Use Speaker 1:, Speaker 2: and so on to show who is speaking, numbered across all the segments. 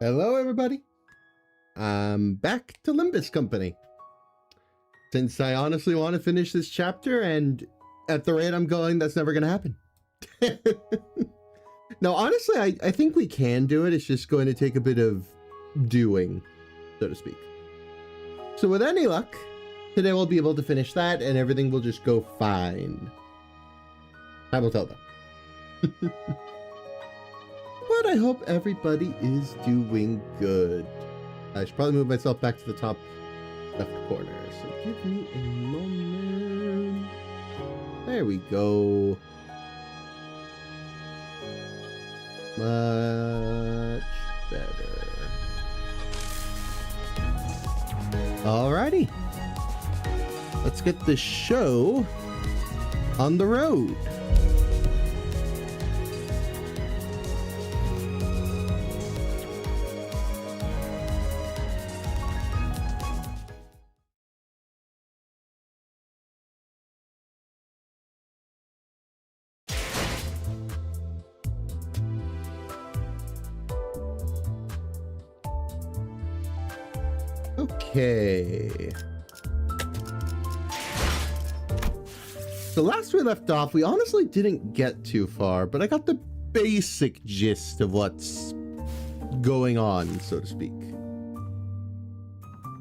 Speaker 1: Hello, everybody. I'm back to Limbus Company. Since I honestly want to finish this chapter, and at the rate I'm going, that's never going to happen. No, honestly, I think we can do it. It's just going to take a bit of doing, so to speak. So with any luck, today we'll be able to finish that, and everything will just go fine. I will tell them. But I hope everybody is doing good. I should probably move myself back to the top left corner. So give me a moment. There we go. Much better. Alrighty. Let's get the show on the road. Okay. So last we left off, we honestly didn't get too far, but I got the basic gist of what's going on, so to speak.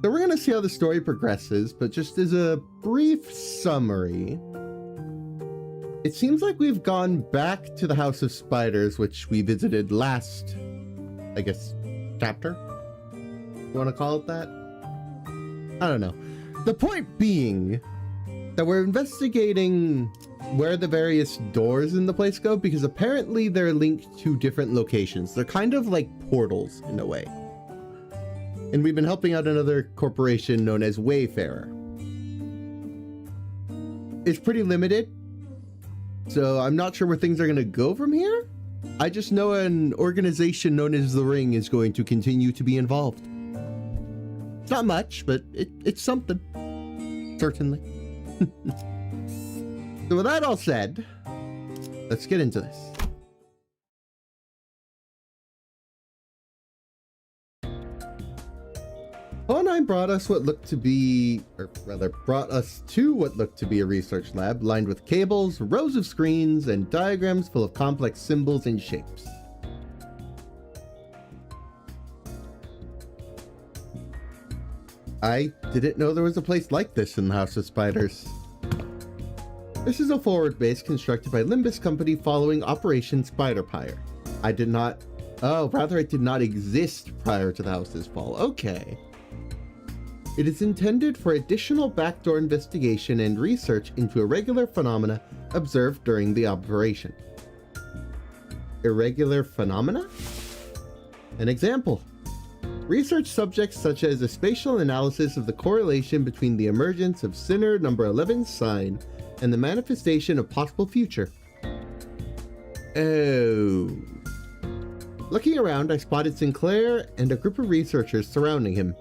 Speaker 1: So we're going to see how the story progresses, but just as a brief summary, it seems like we've gone back to the House of Spiders, which we visited last, I guess, chapter? You want to call it that? I don't know. The point being that we're investigating where the various doors in the place go, because apparently they're linked to different locations. They're kind of like portals in a way. And we've been helping out another corporation known as Wayfarer. It's pretty limited, so I'm not sure where things are going to go from here. I just know an organization known as The Ring is going to continue to be involved. It's not much, but it's something. Certainly. So with that all said, let's get into this. Hohenheim brought us what looked to be, or rather brought us to what looked to be a research lab lined with cables, rows of screens, and diagrams full of complex symbols and shapes. I didn't know there was a place like this in the House of Spiders. This is a forward base constructed by Limbus Company following Operation Spiderpire. It did not exist prior to the house's fall. Okay. It is intended for additional backdoor investigation and research into irregular phenomena observed during the operation. Irregular phenomena? An example. Research subjects such as a spatial analysis of the correlation between the emergence of Sinner number 11's sign and the manifestation of possible future. Oh. Looking around, I spotted Sinclair and a group of researchers surrounding him.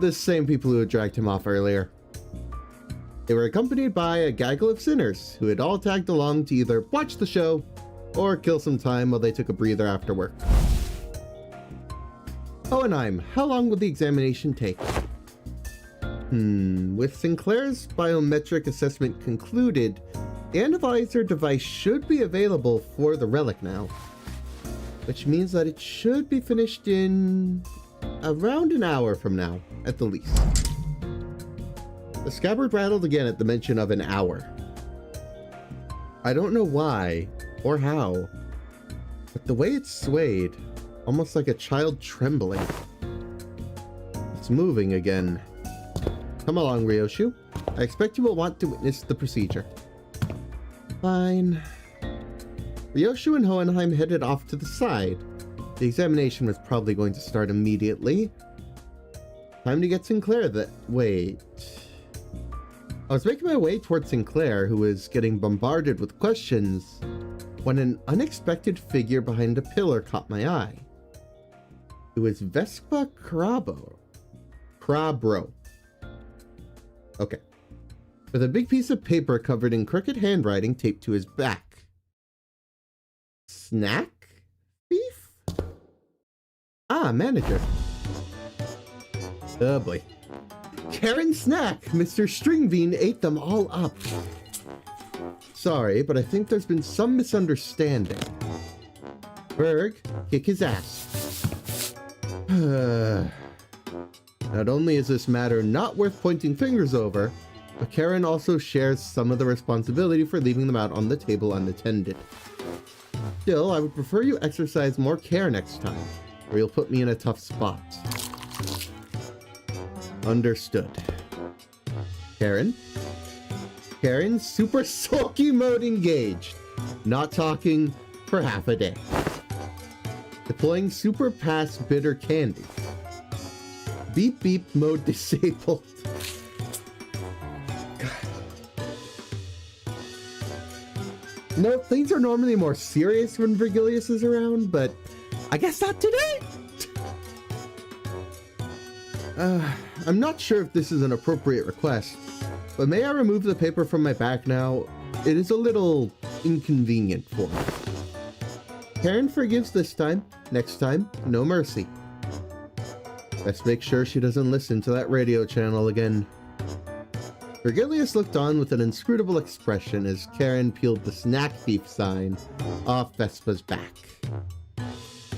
Speaker 1: The same people who had dragged him off earlier. They were accompanied by a gaggle of sinners who had all tagged along to either watch the show or kill some time while they took a breather after work. Hohenheim, how long will the examination take? With Sinclair's biometric assessment concluded, the analyzer device should be available for the relic now, which means that it should be finished in around an hour from now, at the least. The scabbard rattled again at the mention of an hour. I don't know why or how, but the way it swayed, almost like a child trembling. It's moving again. Come along, Ryoshu. I expect you will want to witness the procedure. Fine. Ryoshu and Hohenheim headed off to the side. The examination was probably going to start immediately. Time to get Sinclair wait. I was making my way towards Sinclair, who was getting bombarded with questions, when an unexpected figure behind a pillar caught my eye. It was Vespa Crabro. Okay. With a big piece of paper covered in crooked handwriting taped to his back. Snack thief? Ah, Manager. Oh boy. Karen's snack! Mr. Stringbean ate them all up. Sorry, but I think there's been some misunderstanding. Berg, kick his ass. Not only is this matter not worth pointing fingers over, but Karen also shares some of the responsibility for leaving them out on the table unattended. Still, I would prefer you exercise more care next time, or you'll put me in a tough spot. Understood. Karen? Karen, super sulky mode engaged. Not talking for half a day. Deploying super pass bitter candy. Beep beep mode disabled. No, things are normally more serious when Virgilius is around, but I guess not today. I'm not sure if this is an appropriate request, but may I remove the paper from my back now? It is a little inconvenient for me. Karen forgives this time. Next time, no mercy. Let's make sure she doesn't listen to that radio channel again. Virgilius looked on with an inscrutable expression as Karen peeled the snack thief sign off Vespa's back.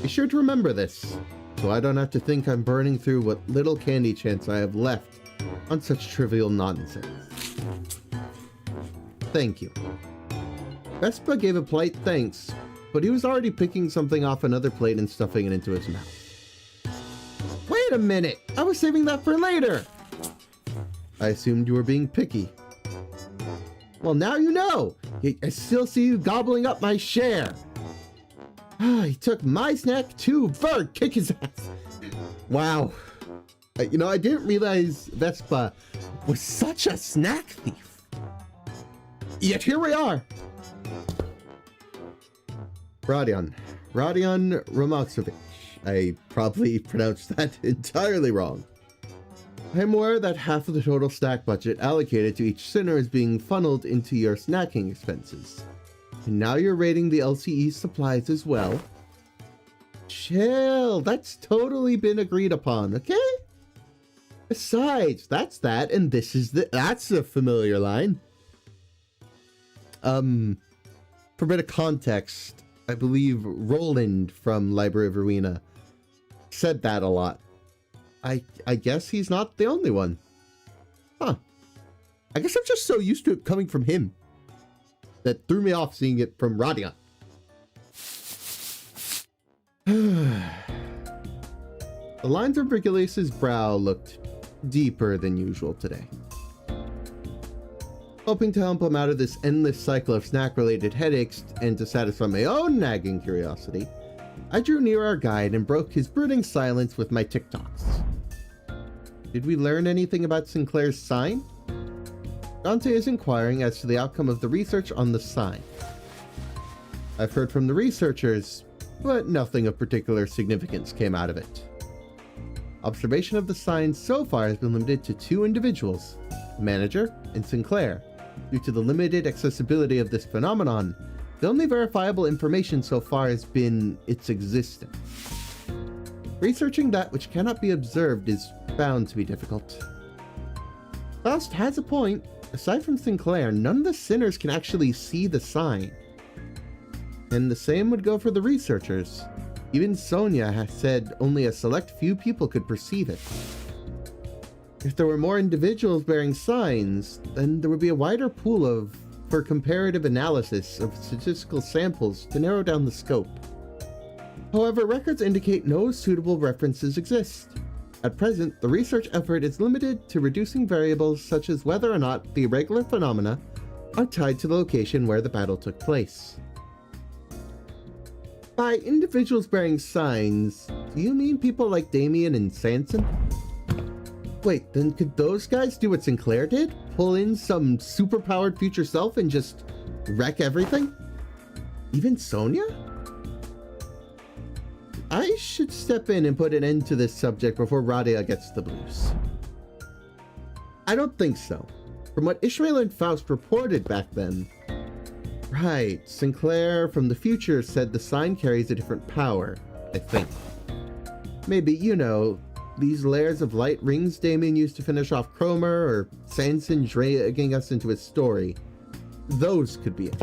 Speaker 1: Be sure to remember this, so I don't have to think I'm burning through what little candy chance I have left on such trivial nonsense. Thank you. Vespa gave a polite thanks, but he was already picking something off another plate and stuffing it into his mouth. Wait a minute! I was saving that for later! I assumed you were being picky. Well, now you know! I still see you gobbling up my share! He took my snack too! Berg, kick his ass! Wow. I didn't realize Vespa was such a snack thief. Yet here we are! Rodion Romaksovich. I probably pronounced that entirely wrong. I'm aware that half of the total snack budget allocated to each sinner is being funneled into your snacking expenses. And now you're raiding the LCE supplies as well. Chill, that's totally been agreed upon, okay? Besides, that's that, and that's a familiar line. For a bit of context, I believe Roland from Library of Rowena said that a lot. I guess he's not the only one. Huh. I guess I'm just so used to it coming from him that threw me off seeing it from Rodion. The lines of Virgilius's brow looked deeper than usual today. Hoping to help him out of this endless cycle of snack-related headaches and to satisfy my own nagging curiosity, I drew near our guide and broke his brooding silence with my TikToks. Did we learn anything about Sinclair's sign? Dante is inquiring as to the outcome of the research on the sign. I've heard from the researchers, but nothing of particular significance came out of it. Observation of the sign so far has been limited to 2 individuals, the manager and Sinclair. Due to the limited accessibility of this phenomenon, the only verifiable information so far has been its existence. Researching that which cannot be observed is bound to be difficult. Faust has a point. Aside from Sinclair, none of the sinners can actually see the sign. And the same would go for the researchers. Even Sonia has said only a select few people could perceive it. If there were more individuals bearing signs, then there would be a wider pool for comparative analysis of statistical samples to narrow down the scope. However, records indicate no suitable references exist. At present, the research effort is limited to reducing variables such as whether or not the irregular phenomena are tied to the location where the battle took place. By individuals bearing signs, do you mean people like Damien and Sanson? Wait, then could those guys do what Sinclair did? Pull in some superpowered future self and just wreck everything? Even Sonia? I should step in and put an end to this subject before Radia gets the blues. I don't think so. From what Ishmael and Faust reported back then. Right, Sinclair from the future said the sign carries a different power, I think. Maybe, you know, these layers of light rings Damien used to finish off Cromer, or Sanson dragging us into his story. Those could be it.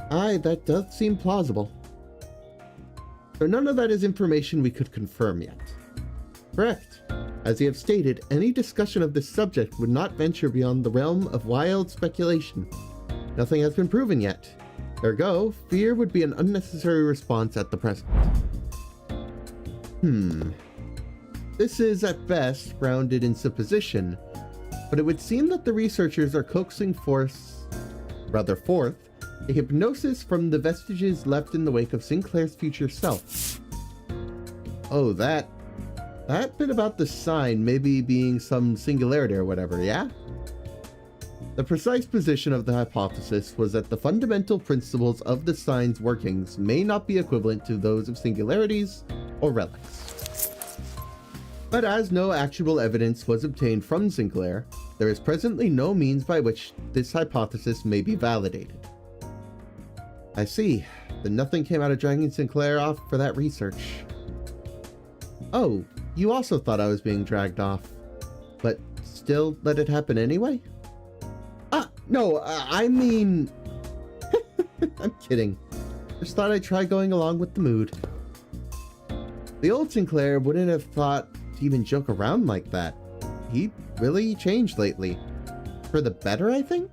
Speaker 1: Aye, that does seem plausible. But none of that is information we could confirm yet. Correct. As you have stated, any discussion of this subject would not venture beyond the realm of wild speculation. Nothing has been proven yet. Ergo, fear would be an unnecessary response at the present. This is, at best, grounded in supposition, but it would seem that the researchers are coaxing forth a hypnosis from the vestiges left in the wake of Sinclair's future self. Oh, that bit about the sign maybe being some singularity or whatever, yeah? The precise position of the hypothesis was that the fundamental principles of the sign's workings may not be equivalent to those of singularities or relics. But as no actual evidence was obtained from Sinclair, there is presently no means by which this hypothesis may be validated. I see. Then nothing came out of dragging Sinclair off for that research. Oh, you also thought I was being dragged off, but still let it happen anyway? No, I mean... I'm kidding. Just thought I'd try going along with the mood. The old Sinclair wouldn't have thought to even joke around like that. He really changed lately. For the better, I think?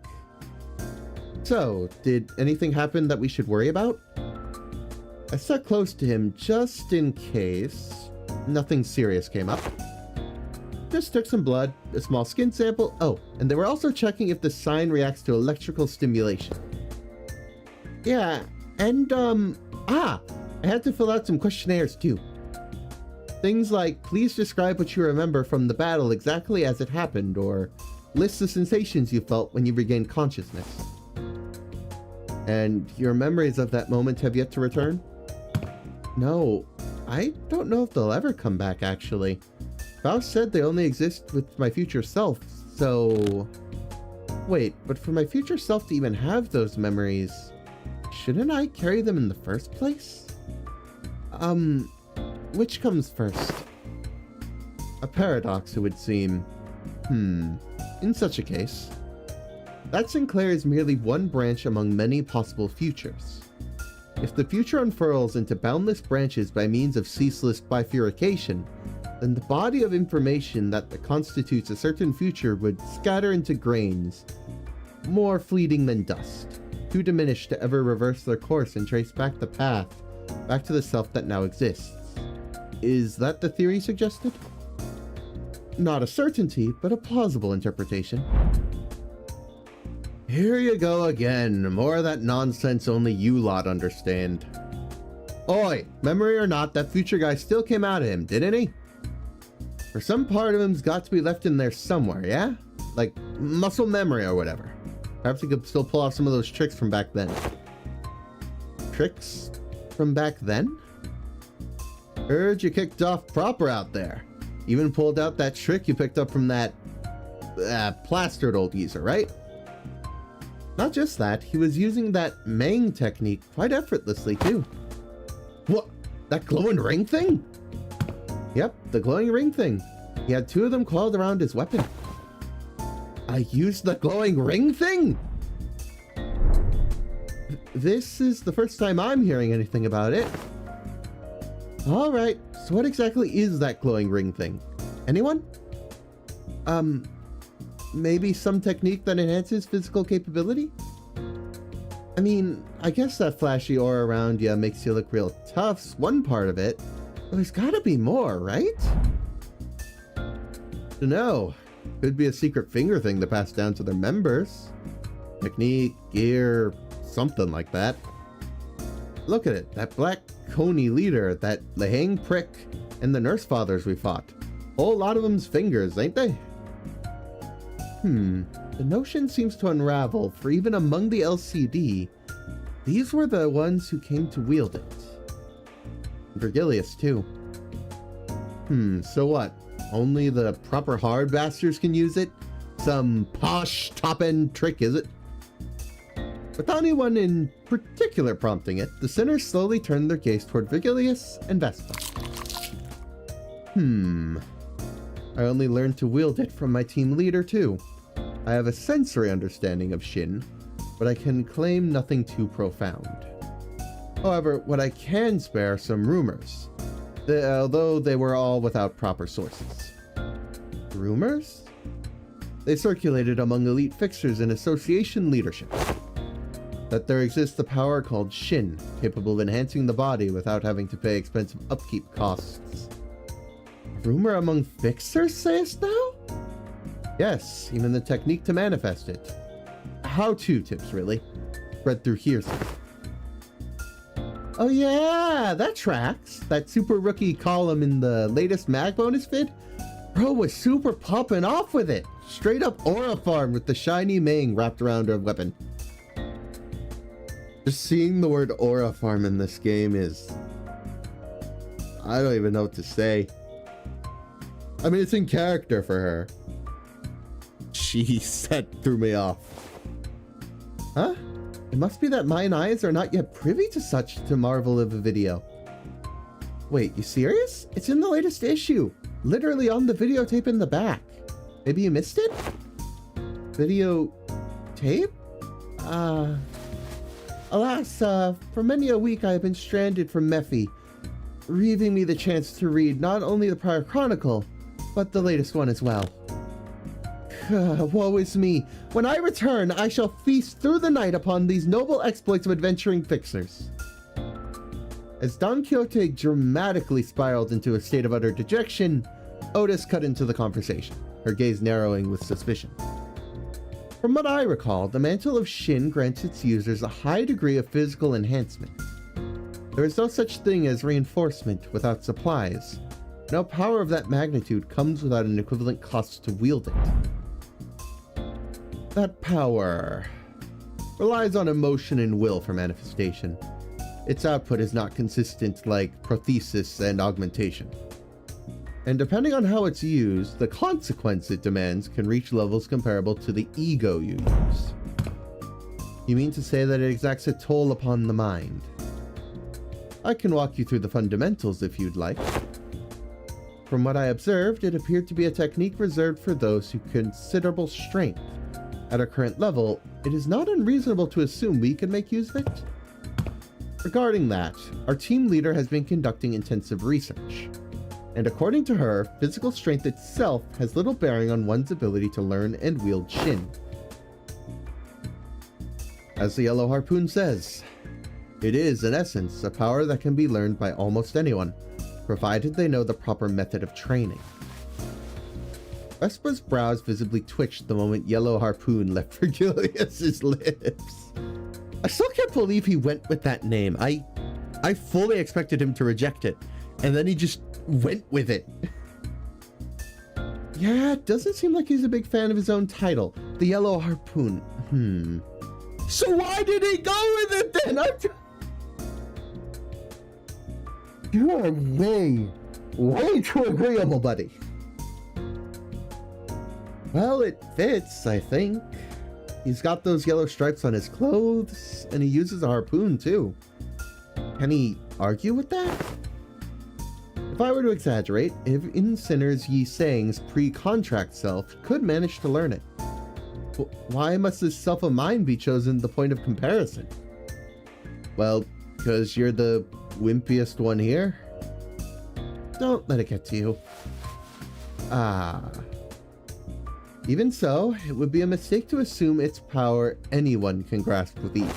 Speaker 1: So, did anything happen that we should worry about? I stuck close to him just in case nothing serious came up. Just took some blood, a small skin sample. Oh, and they were also checking if the sign reacts to electrical stimulation. Yeah, and I had to fill out some questionnaires too. Things like, please describe what you remember from the battle exactly as it happened, or list the sensations you felt when you regained consciousness. And your memories of that moment have yet to return? No, I don't know if they'll ever come back, actually. Faust said they only exist with my future self, so... Wait, but for my future self to even have those memories, shouldn't I carry them in the first place? Which comes first? A paradox, it would seem. In such a case, that Sinclair is merely one branch among many possible futures. If the future unfurls into boundless branches by means of ceaseless bifurcation, then the body of information that constitutes a certain future would scatter into grains, more fleeting than dust, too diminished to ever reverse their course and trace back the path, back to the self that now exists. Is that the theory suggested? Not a certainty, but a plausible interpretation. Here you go again, more of that nonsense only you lot understand. Oi, memory or not, that future guy still came out of him, didn't he? Or some part of him's got to be left in there somewhere, yeah? Like muscle memory or whatever. Perhaps he could still pull off some of those tricks from back then. Tricks from back then? Heard you kicked off proper out there. Even pulled out that trick you picked up from that plastered old geezer, right? Not just that, he was using that Mang technique quite effortlessly too. What? That glowing ring thing? Yep, the glowing ring thing. He had two of them coiled around his weapon. I used the glowing ring thing? This is the first time I'm hearing anything about it. Alright, so what exactly is that glowing ring thing? Anyone? Maybe some technique that enhances physical capability? I mean, I guess that flashy aura around you makes you look real tough's one part of it, but there's gotta be more, right? Dunno. Could be a secret finger thing to pass down to their members. Technique, gear, something like that. Look at it, that black coney leader, that Lahang prick, and the nurse fathers we fought. Whole lot of them's fingers, ain't they? The notion seems to unravel, for even among the LCD, these were the ones who came to wield it. Virgilius, too. So what? Only the proper hard bastards can use it? Some posh top-end trick, is it? Without anyone in particular prompting it, the sinners slowly turned their gaze toward Virgilius and Vespa. I only learned to wield it from my team leader too. I have a sensory understanding of Shin, but I can claim nothing too profound. However, what I can spare are some rumors, although they were all without proper sources. Rumors? They circulated among elite fixers and association leadership that there exists a power called Shin, capable of enhancing the body without having to pay expensive upkeep costs. Rumor among fixers, sayest thou? Yes, even the technique to manifest it. How-to tips, really. Spread through hearsay. Oh yeah, that tracks. That super rookie column in the latest mag bonus vid? Bro was super popping off with it. Straight up aura farm with the shiny Ming wrapped around her weapon. Just seeing the word aura farm in this game is... I don't even know what to say. I mean, it's in character for her. Jeez, that threw me off. Huh? It must be that mine eyes are not yet privy to such to marvel of a video. Wait, you serious? It's in the latest issue. Literally on the videotape in the back. Maybe you missed it? Video tape? Alas, for many a week I have been stranded from Mephi, leaving me the chance to read not only the prior chronicle, but the latest one as well. Woe is me. When I return, I shall feast through the night upon these noble exploits of adventuring fixers. As Don Quixote dramatically spiraled into a state of utter dejection, Otis cut into the conversation, her gaze narrowing with suspicion. From what I recall, the Mantle of Shin grants its users a high degree of physical enhancement. There is no such thing as reinforcement without supplies. No power of that magnitude comes without an equivalent cost to wield it. That power relies on emotion and will for manifestation. Its output is not consistent like prothesis and augmentation. And depending on how it's used, the consequence it demands can reach levels comparable to the ego you use. You mean to say that it exacts a toll upon the mind? I can walk you through the fundamentals if you'd like. From what I observed, it appeared to be a technique reserved for those who considerable strength. At our current level, it is not unreasonable to assume we can make use of it. Regarding that, our team leader has been conducting intensive research. And according to her, physical strength itself has little bearing on one's ability to learn and wield Shin. As the Yellow Harpoon says, it is, in essence, a power that can be learned by almost anyone, provided they know the proper method of training. Vespa's brows visibly twitched the moment Yellow Harpoon left Virgilius's lips. I still can't believe he went with that name. I fully expected him to reject it, and then he just went with it. Yeah, it doesn't seem like he's a big fan of his own title, the Yellow Harpoon. So why did he go with it then? You are way too agreeable, buddy. Well, it fits, I think. He's got those yellow stripes on his clothes, and he uses a harpoon too. Can he argue with that? If I were to exaggerate, if in Sinner's ye sayings pre-contract self could manage to learn it, why must this self of mine be chosen the point of comparison? Well, because you're the wimpiest one here? Don't let it get to you. Even so, it would be a mistake to assume its power anyone can grasp with ease.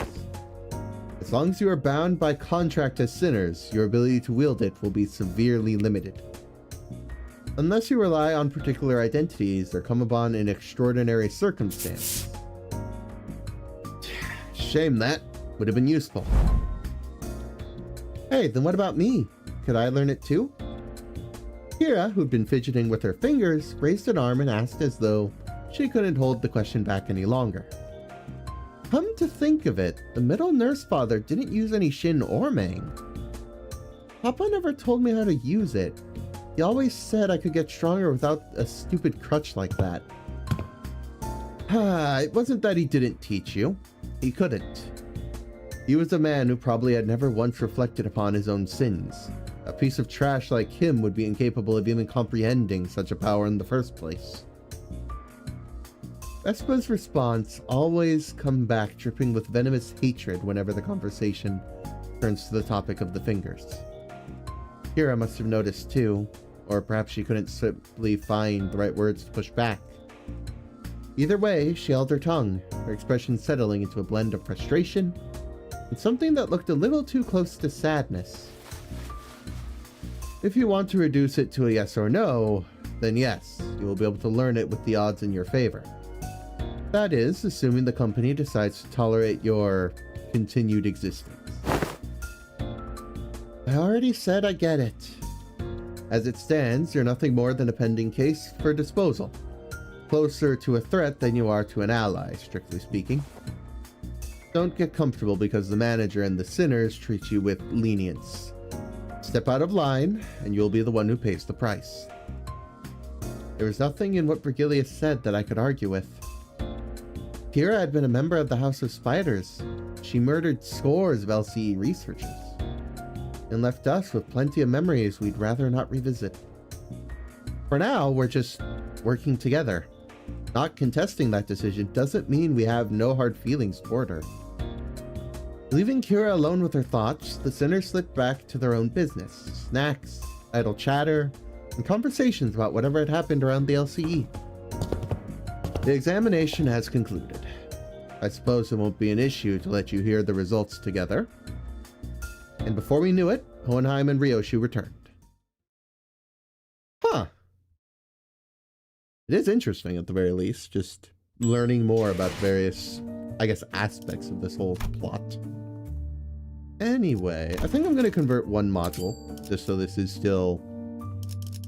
Speaker 1: As long as you are bound by contract as sinners, your ability to wield it will be severely limited. Unless you rely on particular identities or come upon an extraordinary circumstance. Shame that. Would have been useful. Hey, then what about me? Could I learn it too? Kira, who'd been fidgeting with her fingers, raised an arm and asked as though she couldn't hold the question back any longer. Come to think of it, the middle nurse father didn't use any Shin or Mang. Papa never told me how to use it. He always said I could get stronger without a stupid crutch like that. It wasn't that he didn't teach you. He couldn't. He was a man who probably had never once reflected upon his own sins, A piece of trash like him would be incapable of even comprehending such a power in the first place. Vespa's response always come back dripping with venomous hatred whenever the conversation turns to the topic of the fingers. Kira must have noticed too, or perhaps she couldn't simply find the right words to push back. Either way, she held her tongue, her expression settling into a blend of frustration and something that looked a little too close to sadness. If you want to reduce it to a yes or no, then yes, you will be able to learn it with the odds in your favor. That is, assuming the company decides to tolerate your continued existence. I already said I get it. As it stands, you're nothing more than a pending case for disposal. Closer to a threat than you are to an ally, strictly speaking. Don't get comfortable because the manager and the sinners treat you with lenience. Step out of line, and you'll be the one who pays the price. There was nothing in what Virgilius said that I could argue with. Kira had been a member of the House of Spiders. She murdered scores of LCE researchers, and left us with plenty of memories we'd rather not revisit. For now, we're just working together. Not contesting that decision doesn't mean we have no hard feelings toward her. Leaving Kira alone with her thoughts, the sinners slipped back to their own business. Snacks, idle chatter, and conversations about whatever had happened around the LCE. The examination has concluded. I suppose it won't be an issue to let you hear the results together. And before we knew it, Hohenheim and Ryoshu returned. Huh. It is interesting at the very least, just learning more about various, I guess, aspects of this whole plot. Anyway, I think I'm going to convert one module, just so this is still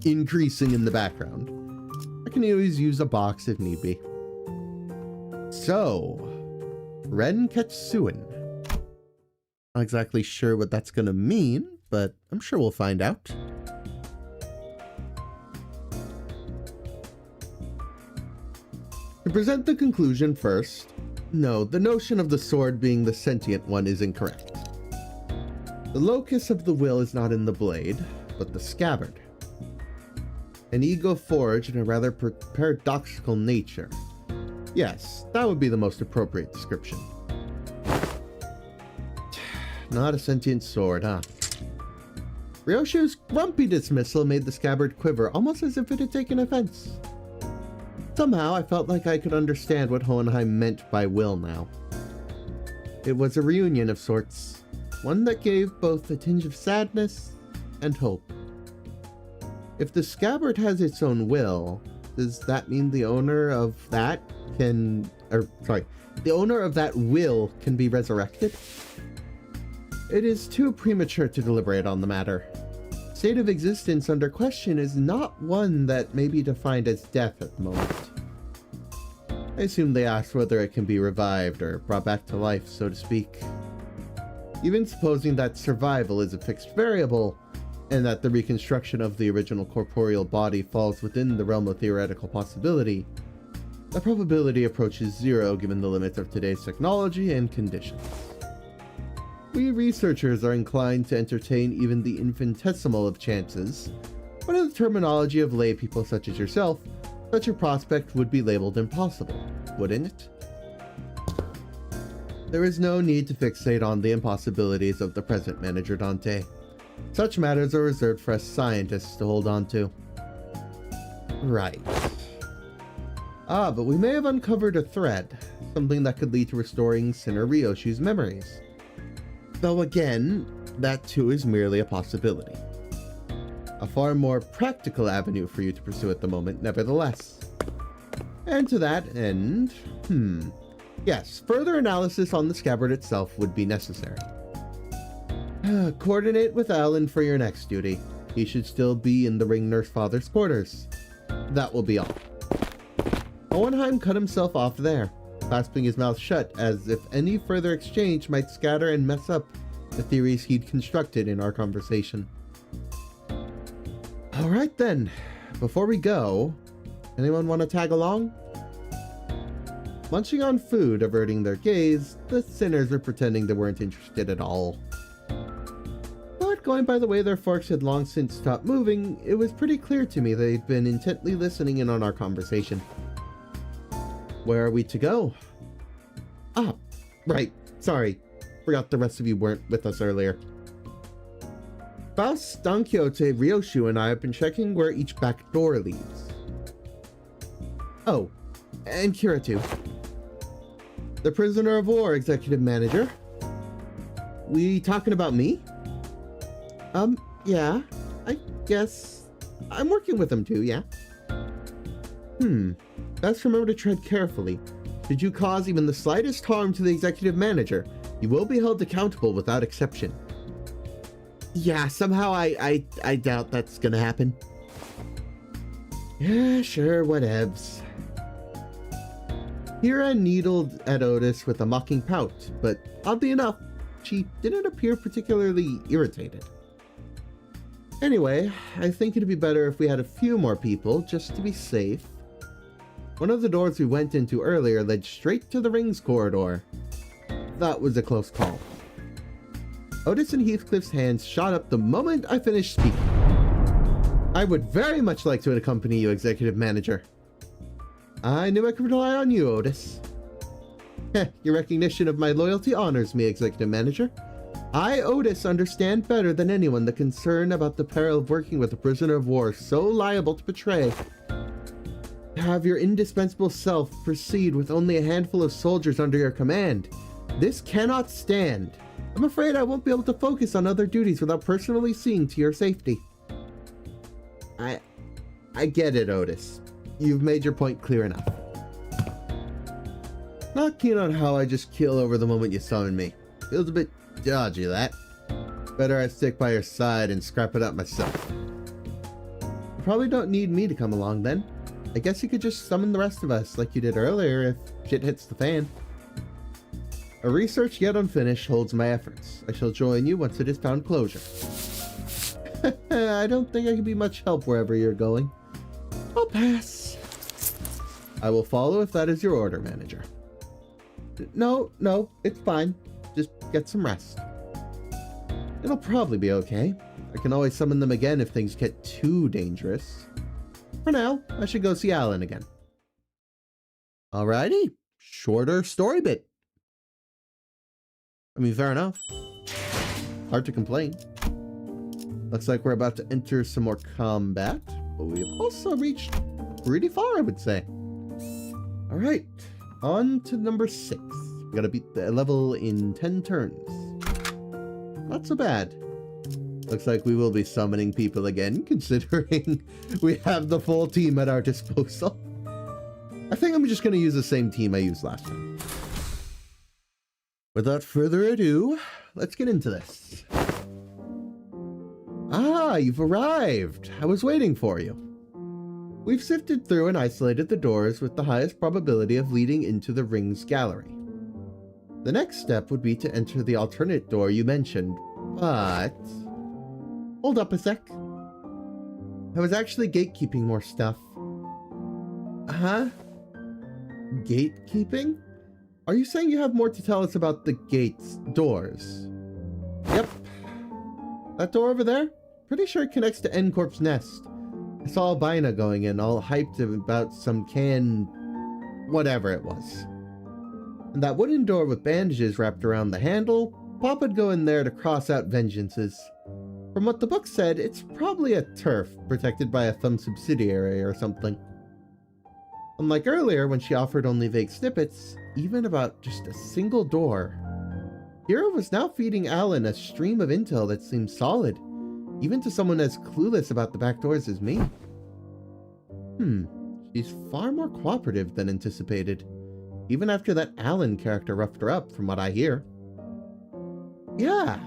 Speaker 1: increasing in the background. I can always use a box if need be. So, Renketsuin. Not exactly sure what that's going to mean, but I'm sure we'll find out. To present the conclusion first, no, the notion of the sword being the sentient one is incorrect. The locus of the will is not in the blade, but the scabbard. An ego forged in a rather paradoxical nature. Yes, that would be the most appropriate description. Not a sentient sword, huh? Ryoshu's grumpy dismissal made the scabbard quiver, almost as if it had taken offense. Somehow, I felt like I could understand what Hohenheim meant by will now. It was a reunion of sorts, one that gave both a tinge of sadness and hope. If the scabbard has its own will, does that mean the owner of that the owner of that will can be resurrected? It is too premature to deliberate on the matter. State of existence under question is not one that may be defined as death at the moment. I assume they asked whether it can be revived or brought back to life, so to speak. Even supposing that survival is a fixed variable, and that the reconstruction of the original corporeal body falls within the realm of theoretical possibility, the probability approaches zero given the limits of today's technology and conditions. We researchers are inclined to entertain even the infinitesimal of chances, but in the terminology of lay people such as yourself, such a prospect would be labeled impossible, wouldn't it? There is no need to fixate on the impossibilities of the present, Manager Dante. Such matters are reserved for us scientists to hold on to. Right. But we may have uncovered a thread, something that could lead to restoring Sinner Ryoshu's memories. Though again, that too is merely a possibility. A far more practical avenue for you to pursue at the moment, nevertheless. And to that end, yes, further analysis on the scabbard itself would be necessary. Coordinate with Alan for your next duty. He should still be in the ring nurse father's quarters. That will be all. Hohenheim cut himself off there, clasping his mouth shut as if any further exchange might scatter and mess up the theories he'd constructed in our conversation. Alright then, before we go, anyone want to tag along? Munching on food, averting their gaze, the sinners were pretending they weren't interested at all. What going by the way their forks had long since stopped moving, it was pretty clear to me they'd been intently listening in on our conversation. Where are we to go? Ah, right. Sorry. Forgot the rest of you weren't with us earlier. Faust, Don Quixote, Ryoshu, and I have been checking where each back door leads. Oh, and Kira too. The prisoner of war, executive manager. We talking about me? Yeah, I guess. I'm working with him too, yeah. Best remember to tread carefully. Should you cause even the slightest harm to the executive manager, you will be held accountable without exception. Yeah, somehow I doubt that's gonna happen. Yeah, sure, whatevs. Kira needled at Otis with a mocking pout, but oddly enough, she didn't appear particularly irritated. Anyway, I think it'd be better if we had a few more people, just to be safe. One of the doors we went into earlier led straight to the rings corridor. That was a close call. Otis and Heathcliff's hands shot up the moment I finished speaking. I would very much like to accompany you, executive manager. I knew I could rely on you, Otis. Your recognition of my loyalty honors me, executive manager. I, Otis, understand better than anyone the concern about the peril of working with a prisoner of war so liable to betray. Have your indispensable self proceed with only a handful of soldiers under your command. This cannot stand. I'm afraid I won't be able to focus on other duties without personally seeing to your safety. I get it, Otis. You've made your point clear enough. Not keen on how I just keel over the moment you summon me. Feels a bit dodgy, that. Better I stick by your side and scrap it up myself. You probably don't need me to come along then. I guess you could just summon the rest of us like you did earlier if shit hits the fan. A research yet unfinished holds my efforts. I shall join you once it has found closure. I don't think I can be much help wherever you're going. I'll pass. I will follow if that is your order, manager. No, it's fine. Just get some rest. It'll probably be okay. I can always summon them again if things get too dangerous. For now, I should go see Alan again. Alrighty, shorter story bit. I mean, fair enough. Hard to complain. Looks like we're about to enter some more combat, but we've also reached pretty far, I would say. Alright, on to number 6. We gotta beat the level in 10 turns. Not so bad. Looks like we will be summoning people again, considering we have the full team at our disposal. I think I'm just gonna use the same team I used last time. Without further ado, let's get into this. Ah, you've arrived. I was waiting for you. We've sifted through and isolated the doors with the highest probability of leading into the Rings Gallery. The next step would be to enter the alternate door you mentioned, but... Hold up a sec. I was actually gatekeeping more stuff. Huh? Gatekeeping? Are you saying you have more to tell us about the gate's doors? Yep. That door over there? Pretty sure it connects to N-Corp's nest. I saw Albina going in, all hyped about some whatever it was. And that wooden door with bandages wrapped around the handle, Papa'd go in there to cross out vengeances. From what the book said, it's probably a turf protected by a thumb subsidiary or something. Unlike earlier when she offered only vague snippets, even about just a single door. Kira was now feeding Alan a stream of intel that seemed solid, even to someone as clueless about the back doors as me. She's far more cooperative than anticipated, even after that Alan character roughed her up, from what I hear. Yeah,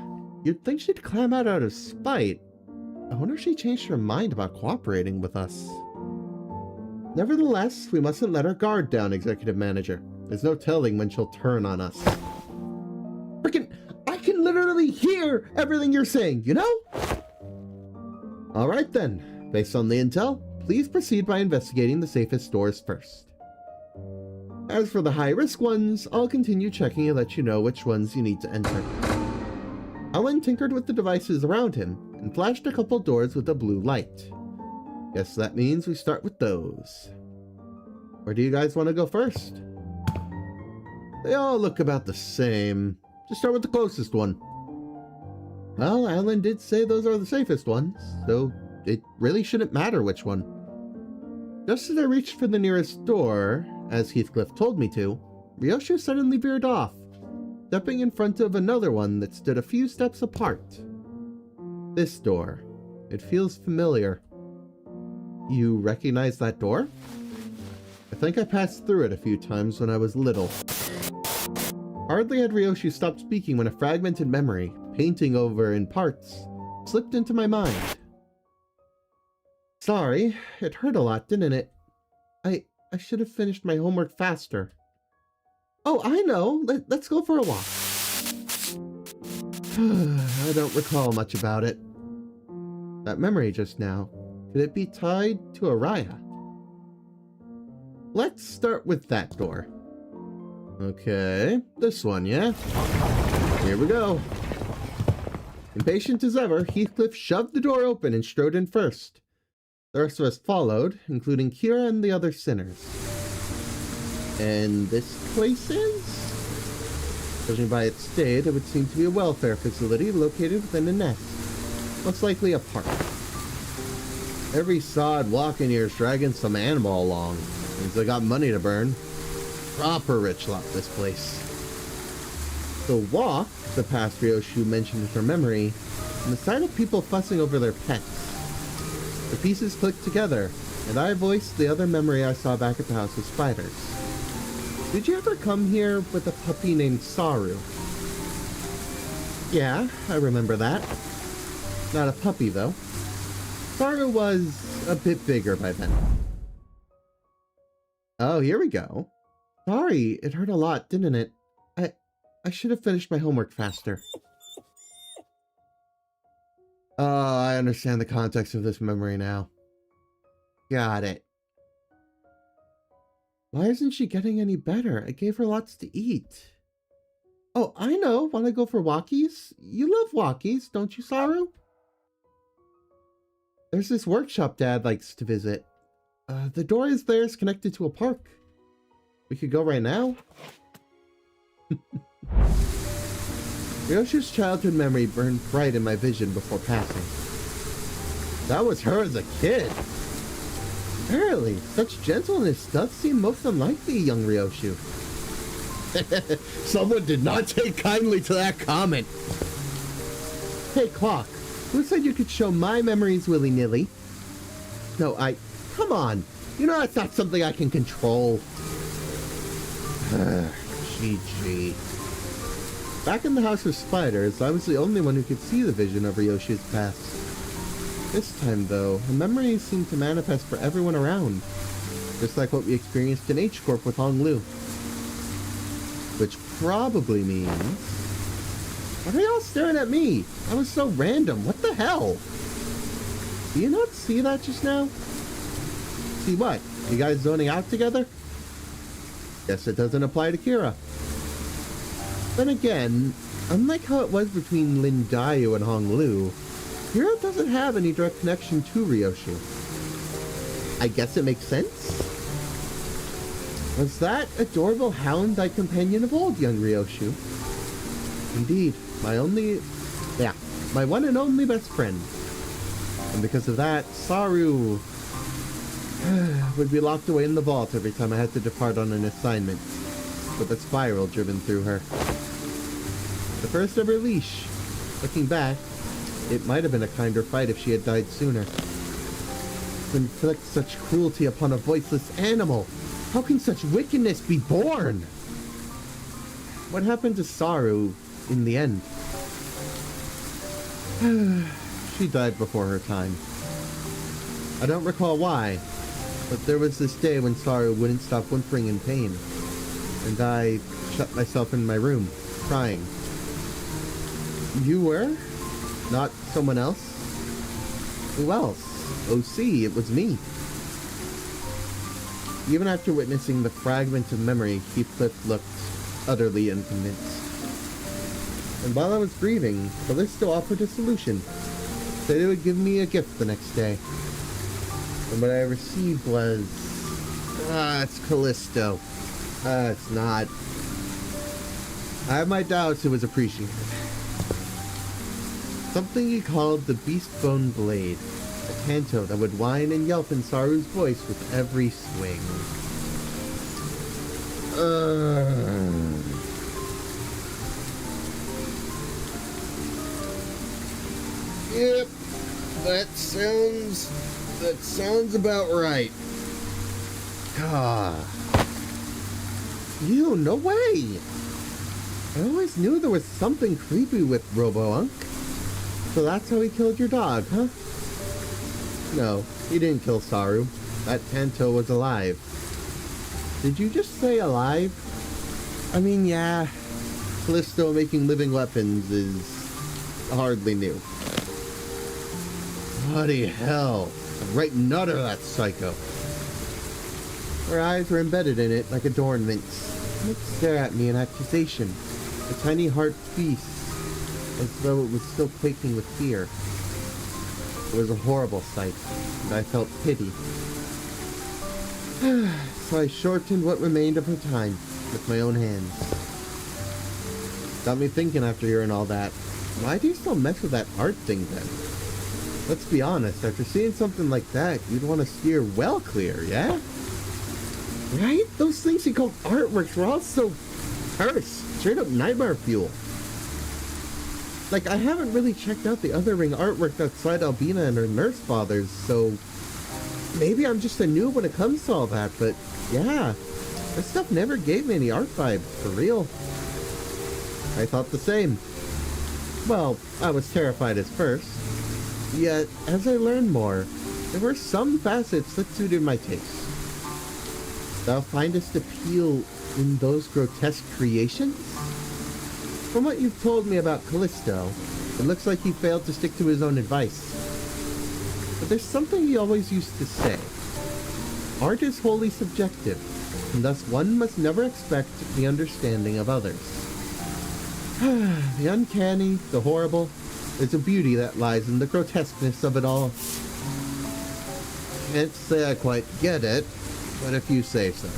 Speaker 1: you'd think she'd clam out of spite. I wonder if she changed her mind about cooperating with us. Nevertheless, we mustn't let our guard down, Executive Manager. There's no telling when she'll turn on us. Frickin', I can literally hear everything you're saying, you know? Alright then, based on the intel, please proceed by investigating the safest doors first. As for the high-risk ones, I'll continue checking and let you know which ones you need to enter. Alan tinkered with the devices around him and flashed a couple doors with a blue light. Guess that means we start with those. Where do you guys want to go first? They all look about the same. Just start with the closest one. Well, Alan did say those are the safest ones, so it really shouldn't matter which one. Just as I reached for the nearest door, as Heathcliff told me to, Ryoshu suddenly veered off, stepping in front of another one that stood a few steps apart. This door. It feels familiar. You recognize that door? I think I passed through it a few times when I was little. Hardly had Ryoshu stopped speaking when a fragmented memory, painting over in parts, slipped into my mind. Sorry, it hurt a lot, didn't it? I should have finished my homework faster. Oh, I know. Let's go for a walk. I don't recall much about it. That memory just now, could it be tied to Araya? Let's start with that door. Okay, this one, yeah? Here we go. Impatient as ever, Heathcliff shoved the door open and strode in first. The rest of us followed, including Kira and the other sinners. And this place is? Judging by its state, it would seem to be a welfare facility located within a nest. Most likely a park. Every sod walking here is dragging some animal along. Means they got money to burn. Proper rich lot, this place. The walk, the past Ryoshu mentioned in her memory, and the sight of people fussing over their pets. The pieces clicked together, and I voiced the other memory I saw back at the House of Spiders. Did you ever come here with a puppy named Saru? Yeah, I remember that. Not a puppy, though. Saru was a bit bigger by then. Oh, here we go. Sorry, it hurt a lot, didn't it? I should have finished my homework faster. Oh, I understand the context of this memory now. Got it. Why isn't she getting any better? I gave her lots to eat. Oh, I know. Want to go for walkies? You love walkies, don't you, Saru? There's this workshop Dad likes to visit. The door is there, is connected to a park. We could go right now. Ryoshu's childhood memory burned bright in my vision before passing. That was her as a kid. Apparently, such gentleness does seem most unlikely, young Ryoshu. Someone did not take kindly to that comment. Hey, Clock, who said you could show my memories willy-nilly? No, come on. You know that's not something I can control. GG. Back in the House of Spiders, I was the only one who could see the vision of Ryoshu's past. This time, though, the memories seemed to manifest for everyone around, just like what we experienced in H-Corp with Hong Lu. Which probably means... Why are y'all staring at me? That was so random. What the hell? Do you not see that just now? See what? You guys zoning out together? Guess it doesn't apply to Kira. Then again, unlike how it was between Lin Dayu and Hong Lu, Kira doesn't have any direct connection to Ryoshu. I guess it makes sense? Was that adorable hound-like companion of old, young Ryoshu? Indeed, my one and only best friend. And because of that, Saru would be locked away in the vault every time I had to depart on an assignment, with a spiral driven through her. The first ever leash. Looking back, it might have been a kinder fight if she had died sooner. To inflict such cruelty upon a voiceless animal! How can such wickedness be born? What happened to Saru in the end? She died before her time. I don't recall why, but there was this day when Saru wouldn't stop whimpering in pain, and I shut myself in my room, crying. You were? Not someone else? Who else? OC, it was me. Even after witnessing the fragment of memory, Heathcliff looked utterly unconvinced. And while I was grieving, Callisto offered a solution. Said it would give me a gift the next day. And what I received was... it's Callisto. It's not. I have my doubts it was appreciated. Something he called the Beastbone Blade. A canto that would whine and yelp in Saru's voice with every swing. Yep, that sounds about right. God. No way! I always knew there was something creepy with Robo-Unk. So that's how he killed your dog, huh? No, he didn't kill Saru. That Kanto was alive. Did you just say alive? I mean, yeah. Callisto making living weapons is hardly new. Bloody hell. I'm right nut of that psycho. Her eyes were embedded in it like adornments. It stared at me in accusation. A tiny heart beat as though it was still quaking with fear. It was a horrible sight, and I felt pity. So I shortened what remained of her time with my own hands. Got me thinking after hearing all that. Why do you still mess with that art thing then? Let's be honest, after seeing something like that, you'd want to steer well clear, yeah? Right? Those things he called artworks were all so cursed. Straight up nightmare fuel. Like, I haven't really checked out the other ring artwork outside Albina and her nurse fathers, so maybe I'm just a noob when it comes to all that, but yeah, that stuff never gave me any art vibes, for real. I thought the same. Well, I was terrified at first, yet as I learned more, there were some facets that suited my taste. Thou findest appeal in those grotesque creations? From what you've told me about Callisto, it looks like he failed to stick to his own advice. But there's something he always used to say. Art is wholly subjective, and thus one must never expect the understanding of others. The uncanny, the horrible, there's a beauty that lies in the grotesqueness of it all. Can't say I quite get it, but if you say so.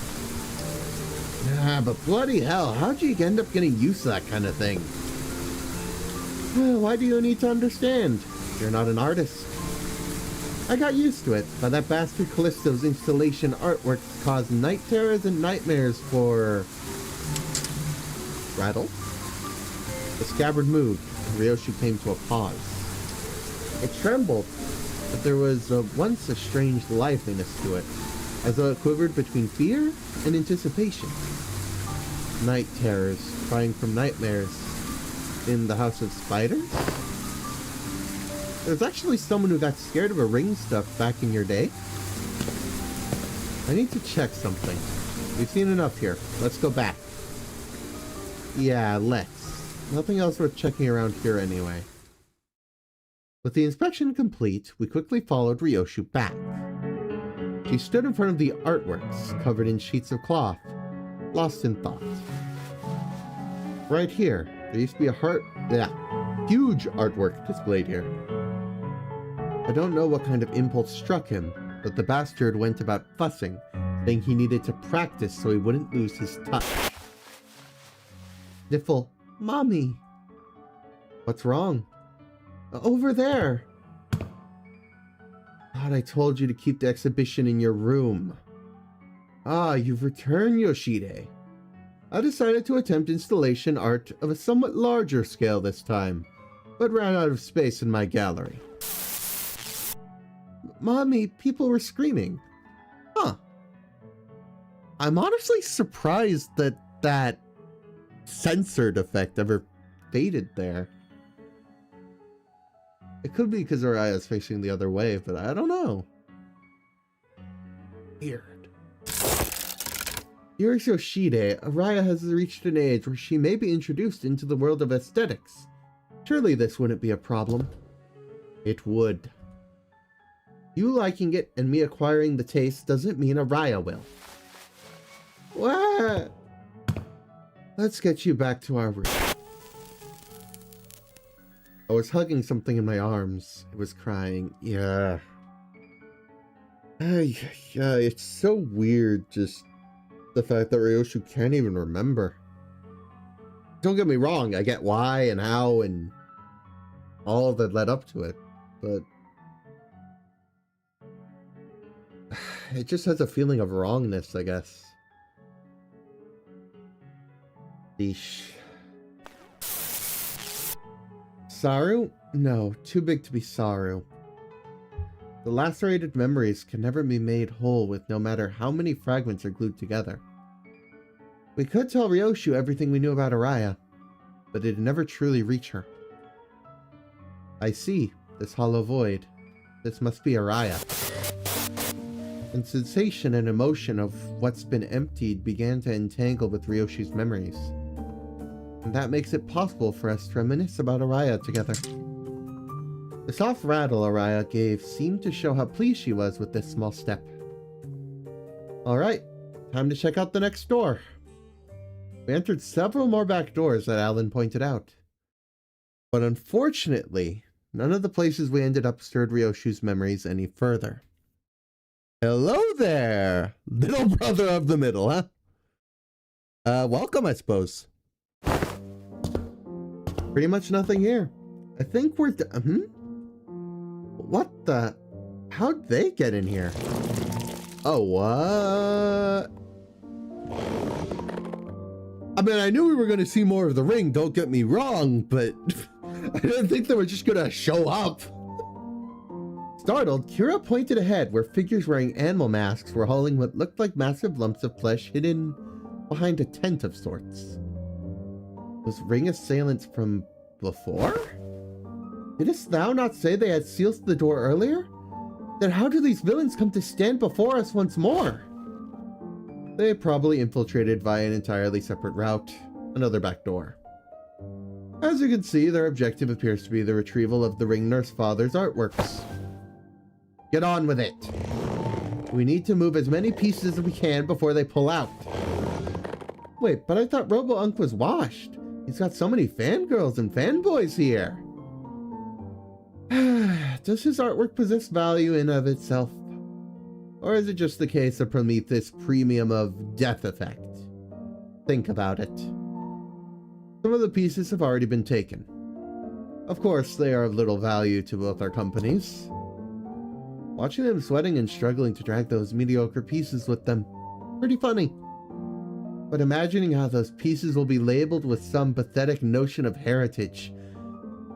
Speaker 1: But bloody hell, how'd you end up getting used to that kind of thing? Why do you need to understand? You're not an artist. I got used to it, but that bastard Callisto's installation artwork caused night terrors and nightmares for... Rattle? The scabbard moved, and Ryoshi came to a pause. It trembled, but there was once a strange liveliness to it, as though it quivered between fear and anticipation. Night terrors, crying from nightmares. In the House of Spiders? There's actually someone who got scared of a ring stuff back in your day. I need to check something. We've seen enough here. Let's go back. Yeah, let's. Nothing else worth checking around here anyway. With the inspection complete, we quickly followed Ryoshi back. She stood in front of the artworks, covered in sheets of cloth, lost in thought. Right here, there used to be a huge artwork displayed here. I don't know what kind of impulse struck him, but the bastard went about fussing, saying he needed to practice so he wouldn't lose his touch. Sniffle, Mommy! What's wrong? Over there! God, I told you to keep the exhibition in your room. Ah, you've returned, Yoshide. I decided to attempt installation art of a somewhat larger scale this time, but ran out of space in my gallery. Mommy, people were screaming. Huh. I'm honestly surprised that that censored effect ever faded there. It could be because Araya's facing the other way, but I don't know. Weird. Here's Yoshide. Araya has reached an age where she may be introduced into the world of aesthetics. Surely this wouldn't be a problem. It would. You liking it and me acquiring the taste doesn't mean Araya will. What? Let's get you back to our room. I was hugging something in my arms. It was crying. Yeah. Yeah, it's so weird, just the fact that Ryoshu can't even remember. Don't get me wrong, I get why and how and all that led up to it, but it just has a feeling of wrongness, I guess. Yeesh. Saru? No, too big to be Saru. The lacerated memories can never be made whole with no matter how many fragments are glued together. We could tell Ryoshu everything we knew about Araya, but it'd never truly reach her. I see, this hollow void. This must be Araya. And sensation and emotion of what's been emptied began to entangle with Ryoshu's memories. And that makes it possible for us to reminisce about Araya together. The soft rattle Araya gave seemed to show how pleased she was with this small step. Alright, time to check out the next door. We entered several more back doors that Alan pointed out. But unfortunately, none of the places we ended up stirred Ryoshu's memories any further. Hello there, little brother of the middle, huh? Welcome, I suppose. Pretty much nothing here. I think we're What the? How'd they get in here? Oh, what? I mean, I knew we were going to see more of the ring, don't get me wrong, but I didn't think they were just going to show up. Startled, Kira pointed ahead where figures wearing animal masks were hauling what looked like massive lumps of flesh hidden behind a tent of sorts. Was ring assailants from before? Didst thou not say they had seals to the door earlier? Then how do these villains come to stand before us once more? They probably infiltrated via an entirely separate route, another back door. As you can see, their objective appears to be the retrieval of the Ring Nurse Father's artworks. Get on with it! We need to move as many pieces as we can before they pull out. Wait, but I thought Robo-Unk was washed. He's got so many fangirls and fanboys here. Does his artwork possess value in of itself? Or is it just the case of Prometheus' premium of death effect? Think about it. Some of the pieces have already been taken. Of course, they are of little value to both our companies. Watching them sweating and struggling to drag those mediocre pieces with them, pretty funny. But imagining how those pieces will be labeled with some pathetic notion of heritage,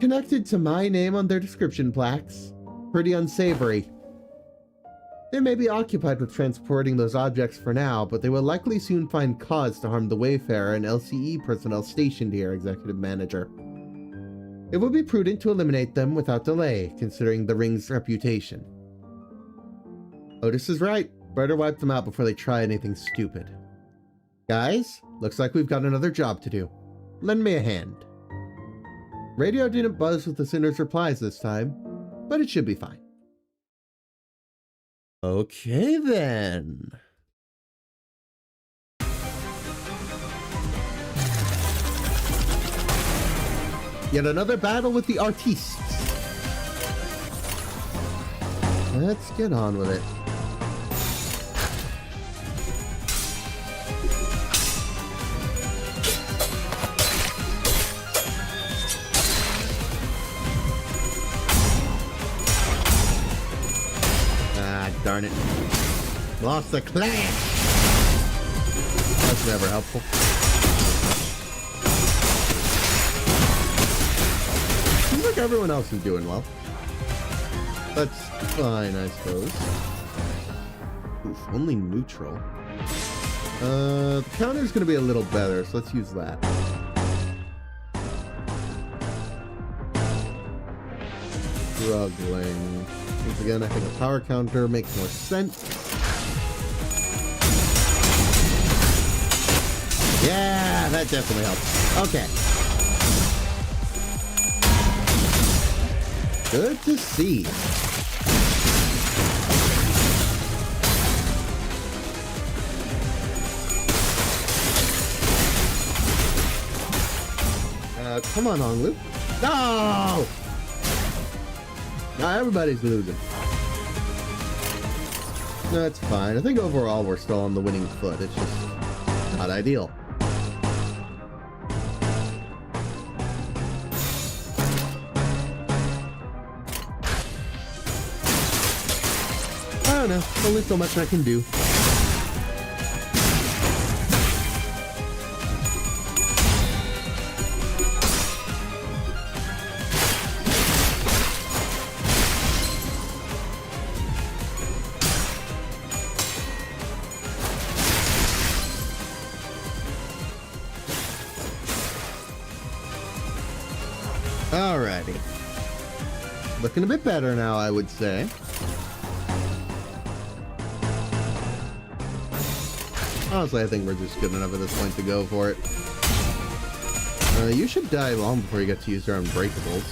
Speaker 1: connected to my name on their description plaques, pretty unsavory. They may be occupied with transporting those objects for now, but they will likely soon find cause to harm the Wayfarer and LCE personnel stationed here, Executive Manager. It would be prudent to eliminate them without delay, considering the ring's reputation. Otis is right. Better wipe them out before they try anything stupid. Guys, looks like we've got another job to do. Lend me a hand. Radio didn't buzz with the Sinner's replies this time, but it should be fine. Okay then. Yet another battle with the artistes. Let's get on with it. Darn it. Lost the clash! That's never helpful. Seems like everyone else is doing well. That's fine, I suppose. Oof, only neutral. The counter's gonna be a little better, so let's use that. Struggling. Once again, I think a power counter makes more sense. Yeah, that definitely helps. Okay. Good to see. Come on, Onglu. No! Everybody's losing. That's fine. I think overall we're still on the winning foot. It's just not ideal. I don't know. Only so much I can do. Alrighty. Looking a bit better now, I would say. Honestly, I think we're just good enough at this point to go for it. You should die long before you get to use your unbreakables.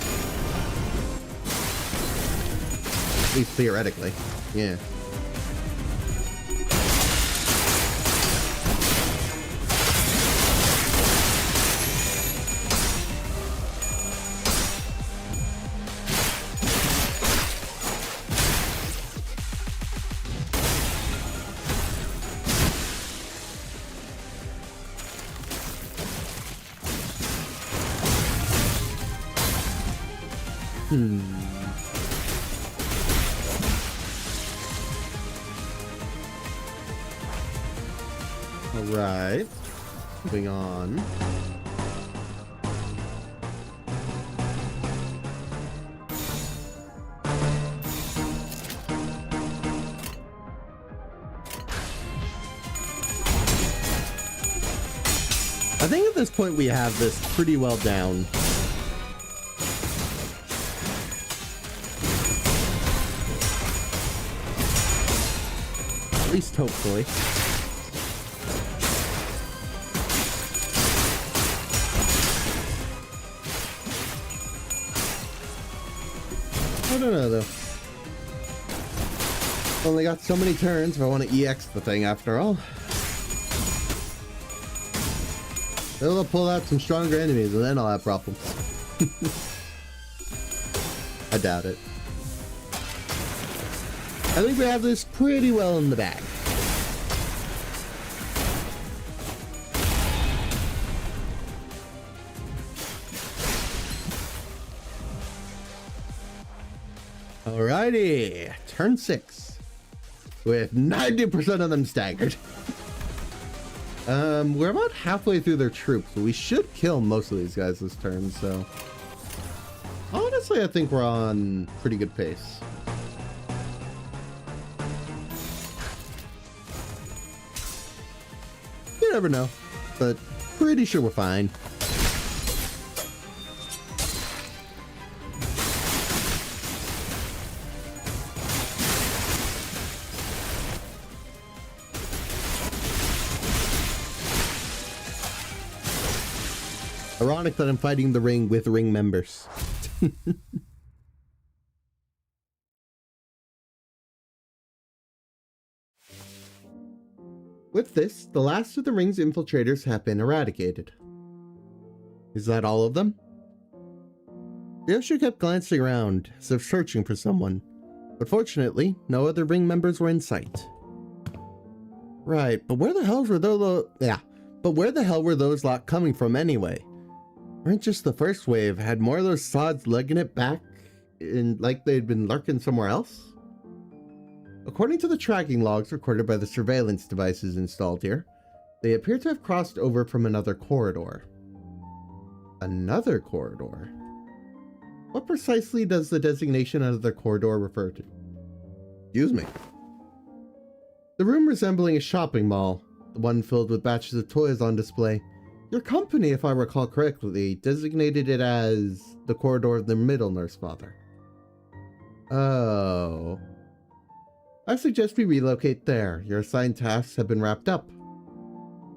Speaker 1: At least theoretically. Yeah. Alright. Moving on. I think at this point we have this pretty well down. At least hopefully. I don't know though. Only got so many turns if I want to EX the thing after all. They'll pull out some stronger enemies and then I'll have problems. I doubt it. I think we have this pretty well in the bag. Alrighty, turn 6. With 90% of them staggered. We're about halfway through their troops, so we should kill most of these guys this turn, so... Honestly, I think we're on pretty good pace. You never know, but pretty sure we're fine. Ironic that I'm fighting the ring with ring members. With this, the last of the ring's infiltrators have been eradicated. Is that all of them? Yoshi kept glancing around, as if searching for someone, but fortunately, no other ring members were in sight. Right, but where the hell were those lot coming from anyway? Weren't just the first wave, had more of those sods legging it back in like they'd been lurking somewhere else? According to the tracking logs recorded by the surveillance devices installed here, they appear to have crossed over from another corridor. Another corridor? What precisely does the designation another corridor refer to? Excuse me. The room resembling a shopping mall, the one filled with batches of toys on display. Your company, if I recall correctly, designated it as the corridor of the middle nurse father. Oh. I suggest we relocate there. Your assigned tasks have been wrapped up.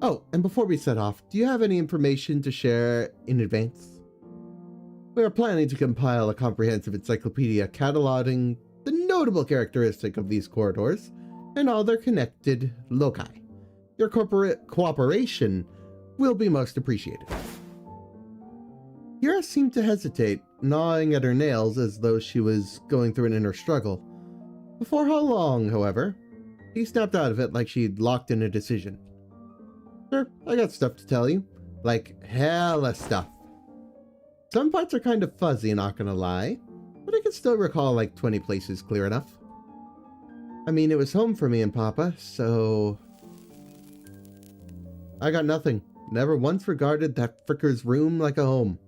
Speaker 1: Oh, and before we set off, do you have any information to share in advance? We are planning to compile a comprehensive encyclopedia cataloging the notable characteristic of these corridors and all their connected loci. Your cooperation will be most appreciated. Kira seemed to hesitate, gnawing at her nails as though she was going through an inner struggle. Before how long, however, he snapped out of it like she'd locked in a decision. Sure, I got stuff to tell you. Like, hella stuff. Some parts are kind of fuzzy, not gonna lie, but I can still recall like 20 places clear enough. I mean, it was home for me and Papa, so... I got nothing. Never once regarded that fricker's room like a home.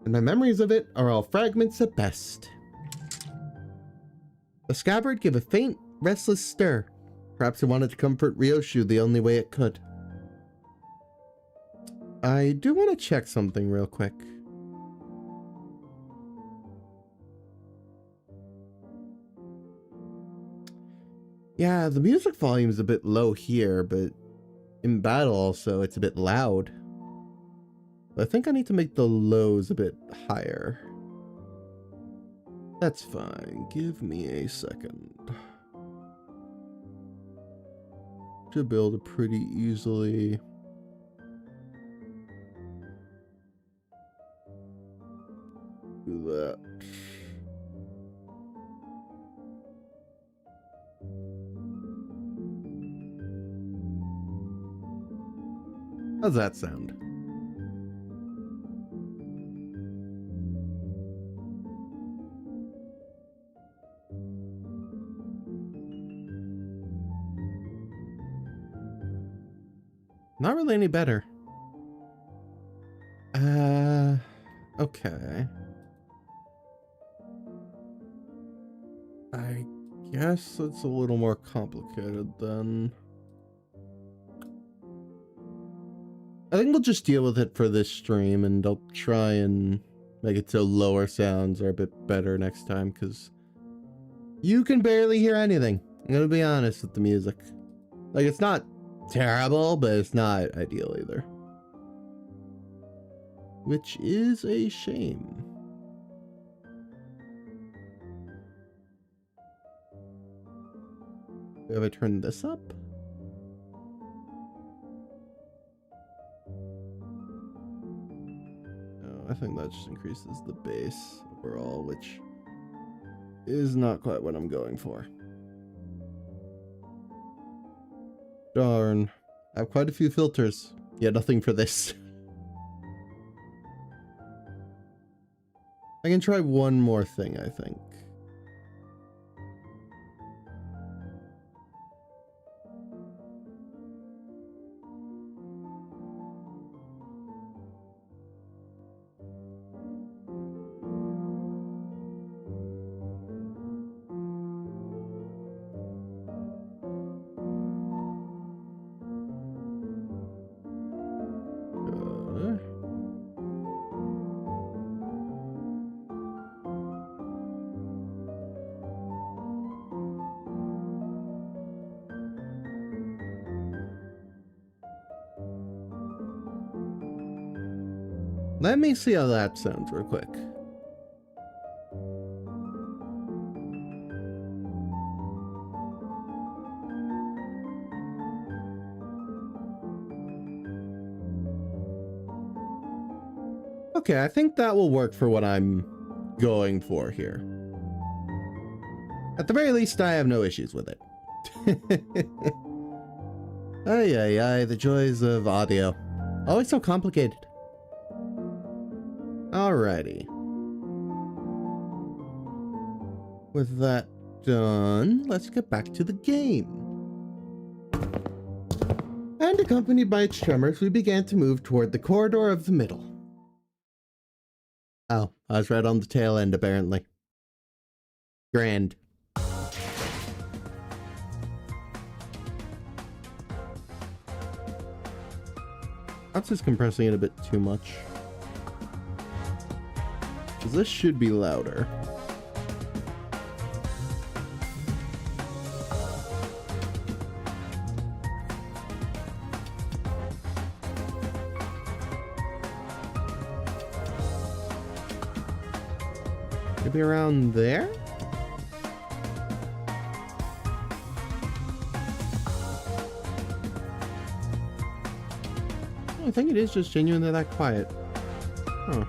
Speaker 1: And my memories of it are all fragments at best. The scabbard gave a faint, restless stir. Perhaps it wanted to comfort Ryoshu the only way it could. I do want to check something real quick. Yeah, the music volume is a bit low here, but in battle also it's a bit loud. I think I need to make the lows a bit higher. That's fine. Give me a second. Should be able to pretty easily... do that. How's that sound? Not really any better. Okay. I guess it's a little more complicated then. I think we'll just deal with it for this stream, and I'll try and make it so lower sounds are a bit better next time, because you can barely hear anything. I'm gonna be honest with the music. Like, it's not terrible, but it's not ideal either. Which is a shame. Have I turned this up? No, I think that just increases the bass overall, which is not quite what I'm going for. Darn. I have quite a few filters, yet nothing for this. I can try one more thing, I think. Let me see how that sounds real quick. Okay, I think that will work for what I'm going for here. At the very least, I have no issues with it. Ay, ay, ay, the joys of audio. Always so complicated. Alrighty. With that done, let's get back to the game. And accompanied by its tremors, we began to move toward the corridor of the middle. Oh, I was right on the tail end, apparently. Grand. Perhaps just compressing it a bit too much. Because this should be louder. Maybe around there? I think it is just genuinely that quiet. Huh.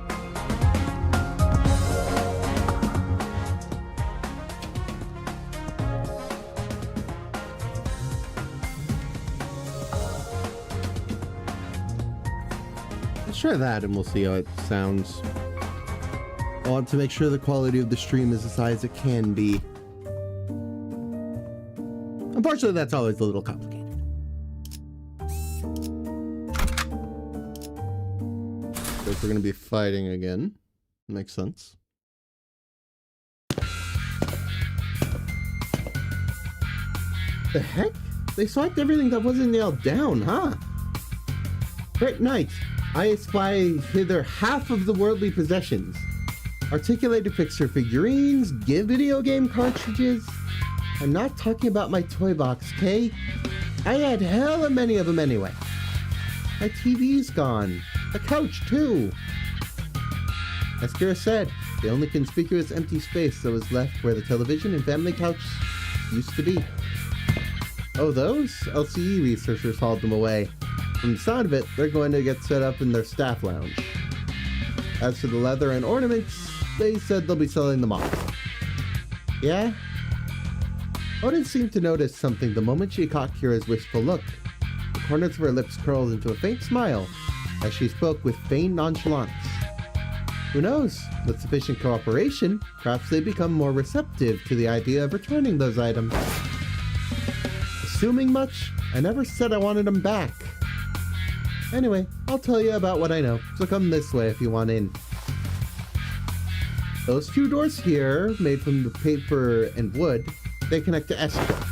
Speaker 1: Let's try that and we'll see how it sounds. I want to make sure the quality of the stream is as high as it can be. Unfortunately, that's always a little complicated. Guess we're going to be fighting again. Makes sense. The heck? They swiped everything that wasn't nailed down, huh? Great night. I spy hither half of the worldly possessions. Articulated picture figurines, video game cartridges. I'm not talking about my toy box, Kay. I had hella many of them anyway. My TV's gone. The couch, too. As Kira said, the only conspicuous empty space that was left where the television and family couch used to be. Oh, those? LCE researchers hauled them away. From the sound of it, they're going to get set up in their staff lounge. As for the leather and ornaments, they said they'll be selling them off. Yeah? Odin seemed to notice something the moment she caught Kira's wistful look. The corners of her lips curled into a faint smile as she spoke with feigned nonchalance. Who knows? With sufficient cooperation, perhaps they become more receptive to the idea of returning those items. Assuming much, I never said I wanted them back. Anyway, I'll tell you about what I know, so come this way if you want in. Those two doors here, made from the paper and wood, they connect to S Corp.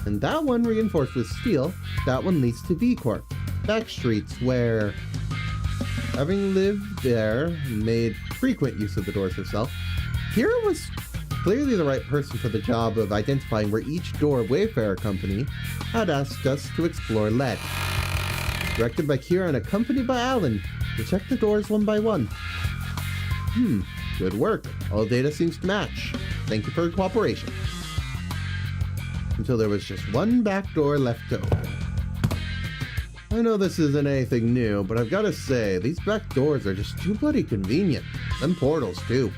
Speaker 1: And that one reinforced with steel, that one leads to V Corp. Back streets where, having lived there and made frequent use of the doors herself, Kira was clearly the right person for the job of identifying where each door Wayfarer company had asked us to explore led. Directed by Kira and accompanied by Alan, we checked the doors one by one. Good work. All data seems to match. Thank you for your cooperation. Until there was just one back door left to open. I know this isn't anything new, but I've got to say, these back doors are just too bloody convenient. Them portals, too.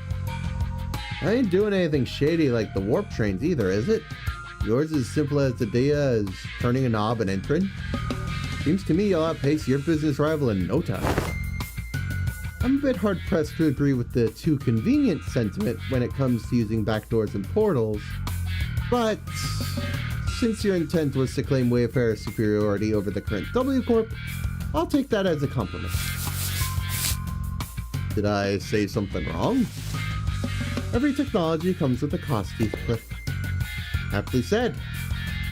Speaker 1: I ain't doing anything shady like the warp trains either, is it? Yours is as simple as the idea as turning a knob and entering? Seems to me you'll outpace your business rival in no time. I'm a bit hard-pressed to agree with the too convenient sentiment when it comes to using back doors and portals, but since your intent was to claim Wayfarer's superiority over the current W Corp, I'll take that as a compliment. Did I say something wrong? Every technology comes with a cost, Heathcliff. Aptly said.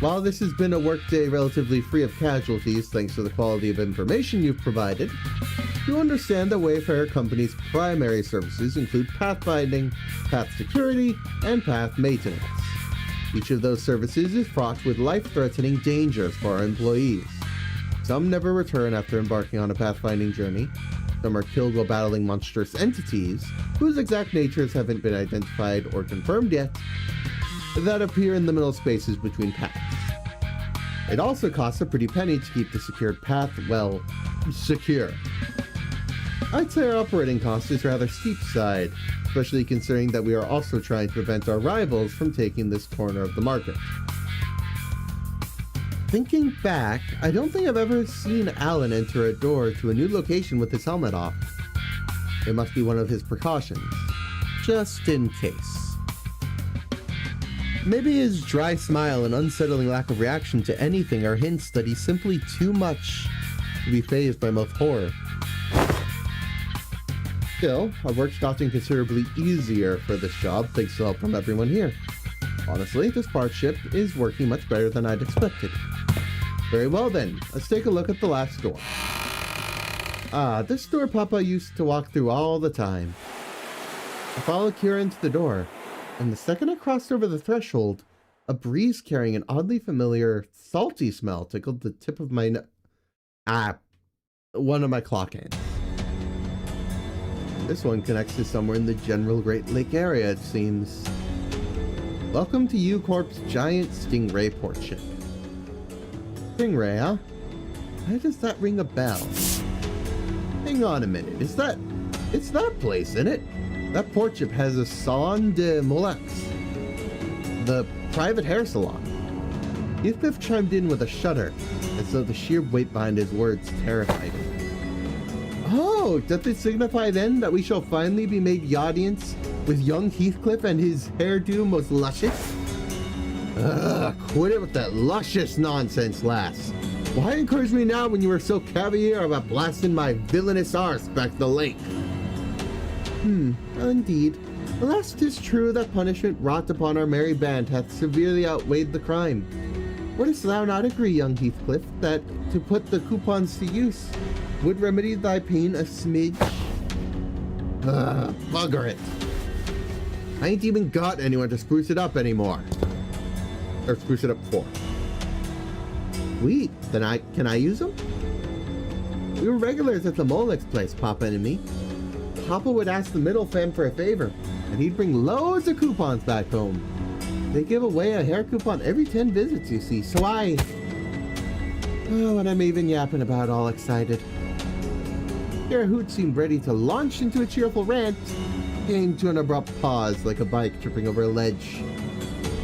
Speaker 1: While this has been a workday relatively free of casualties thanks to the quality of information you've provided, you understand that Wayfarer Company's primary services include pathfinding, path security, and path maintenance. Each of those services is fraught with life-threatening dangers for our employees. Some never return after embarking on a pathfinding journey. Some are killed while battling monstrous entities, whose exact natures haven't been identified or confirmed yet, that appear in the middle spaces between paths. It also costs a pretty penny to keep the secured path, well, secure. I'd say our operating cost is rather steep side, especially considering that we are also trying to prevent our rivals from taking this corner of the market. Thinking back, I don't think I've ever seen Alan enter a door to a new location with his helmet off. It must be one of his precautions, just in case. Maybe his dry smile and unsettling lack of reaction to anything are hints that he's simply too much to be fazed by most horror. Still, our work's gotten considerably easier for this job thanks to help from everyone here. Honestly, this part ship is working much better than I'd expected. Very well then, let's take a look at the last door. Ah, this door Papa used to walk through all the time. I followed Kira into the door, and the second I crossed over the threshold, a breeze carrying an oddly familiar, salty smell tickled the tip of my one of my clock hands. This one connects to somewhere in the general Great Lake area, it seems. Welcome to U-Corp's giant Stingray port ship. Stingray, huh? Why does that ring a bell? Hang on a minute, it's that place, isn't it? That port ship has a salon de molex, the private hair salon. Heathcliff chimed in with a shudder, as though the sheer weight behind his words terrified him. Oh, doth it signify then that we shall finally be made the audience with young Heathcliff and his hairdo most luscious? Quit it with that luscious nonsense, lass. Why encourage me now when you were so cavalier about blasting my villainous arse back the lake? Indeed. Alas, 'tis true that punishment wrought upon our merry band hath severely outweighed the crime. Wouldst thou not agree, young Heathcliff, that to put the coupons to use would remedy thy pain a smidge? Bugger it. I ain't even got anyone to spruce it up anymore. Or spruce it up for. Sweet, then can I use them? We were regulars at the Molex place, Papa and me. Papa would ask the middle fam for a favor, and he'd bring loads of coupons back home. They give away a hair coupon every 10 visits, you see, so what I'm even yapping about, all excited. Here, Hoot seemed ready to launch into a cheerful rant, came to an abrupt pause like a bike tripping over a ledge.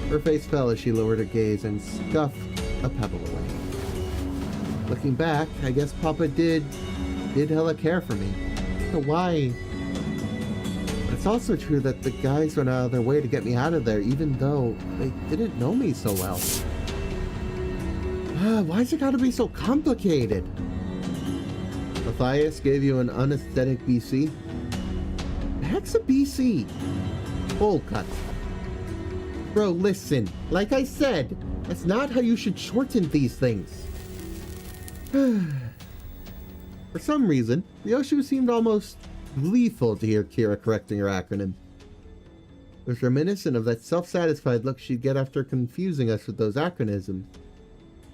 Speaker 1: Her face fell as she lowered her gaze and scuffed a pebble away. Looking back, I guess Papa did hella care for me. So why? But it's also true that the guys went out of their way to get me out of there, even though they didn't know me so well. Why's it gotta be so complicated? Matthias gave you an unesthetic BC? The heck's a BC? Full cut. Bro, listen. Like I said, that's not how you should shorten these things. For some reason, Ryoshu seemed almost gleeful to hear Kira correcting her acronym. It was reminiscent of that self-satisfied look she'd get after confusing us with those acronyms,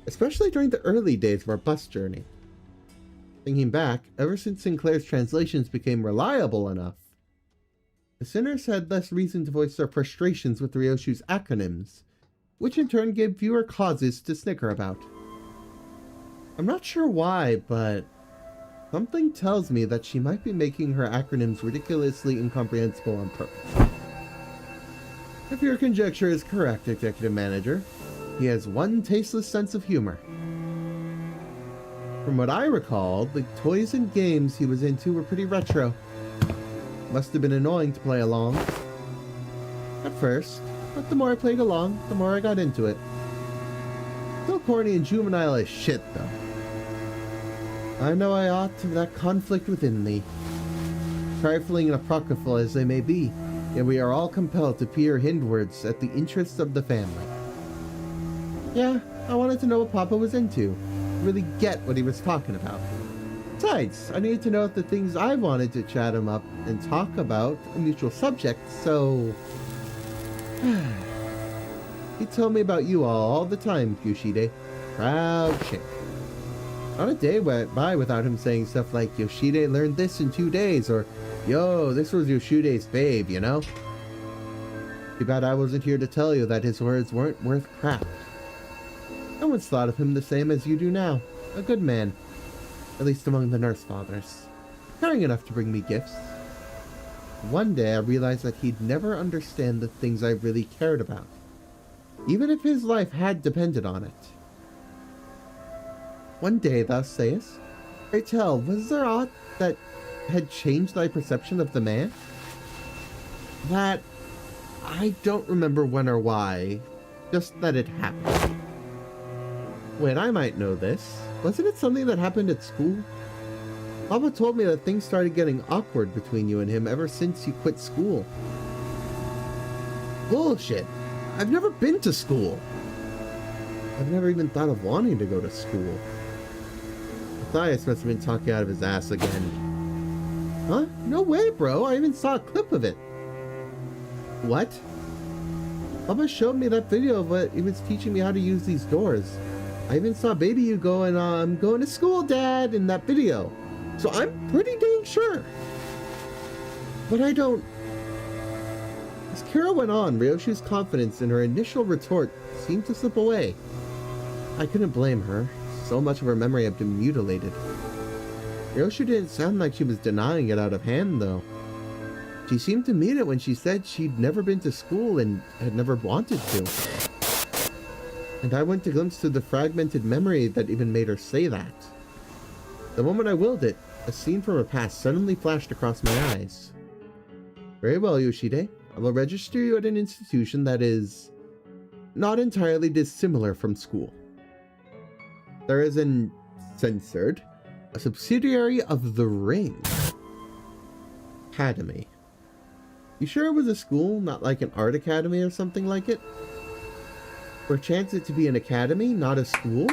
Speaker 1: especially during the early days of our bus journey. Thinking back, ever since Sinclair's translations became reliable enough, the sinners had less reason to voice their frustrations with Ryoshu's acronyms, which in turn gave fewer causes to snicker about. I'm not sure why, but something tells me that she might be making her acronyms ridiculously incomprehensible on purpose. If your conjecture is correct, Executive Manager, he has one tasteless sense of humor. From what I recall, the toys and games he was into were pretty retro. Must have been annoying to play along. At first, but the more I played along, the more I got into it. Still corny and juvenile as shit, though. I know I ought to that conflict within me. Trifling and apocryphal as they may be, yet we are all compelled to peer hindwards at the interests of the family. Yeah, I wanted to know what Papa was into. Really get what he was talking about. Besides, I needed to know if the things I wanted to chat him up and talk about a mutual subject, so... He told me about you all the time, Yoshide. Proud chick. Not a day went by without him saying stuff like, Yoshide learned this in 2 days, or, yo, this was Yoshide's babe, you know? Too bad I wasn't here to tell you that his words weren't worth crap. I once thought of him the same as you do now. A good man. At least among the nurse fathers. Caring enough to bring me gifts. One day I realized that he'd never understand the things I really cared about. Even if his life had depended on it. One day, thou sayest? Pray tell, was there aught that had changed thy perception of the man? That... I don't remember when or why. Just that it happened. Wait, I might know this. Wasn't it something that happened at school? Papa told me that things started getting awkward between you and him ever since you quit school. Bullshit. I've never been to school. I've never even thought of wanting to go to school. Matthias must have been talking out of his ass again. Huh? No way, bro. I even saw a clip of it. What? Papa showed me that video of what he was teaching me how to use these doors. I even saw baby you going, I'm going to school, Dad, in that video. So I'm pretty dang sure. But I don't... As Kira went on, Ryoshu's confidence in her initial retort seemed to slip away. I couldn't blame her. So much of her memory had been mutilated. Ryoshu didn't sound like she was denying it out of hand, though. She seemed to mean it when she said she'd never been to school and had never wanted to. And I went to glimpse to the fragmented memory that even made her say that. The moment I willed it, A scene from her past suddenly flashed across my eyes. Very well, Yoshide. I will register you at an institution that is not entirely dissimilar from school. There is an censored, a subsidiary of the Ring. Academy. You sure it was a school, not like an art academy or something like it? Or chance it to be an academy, not a school?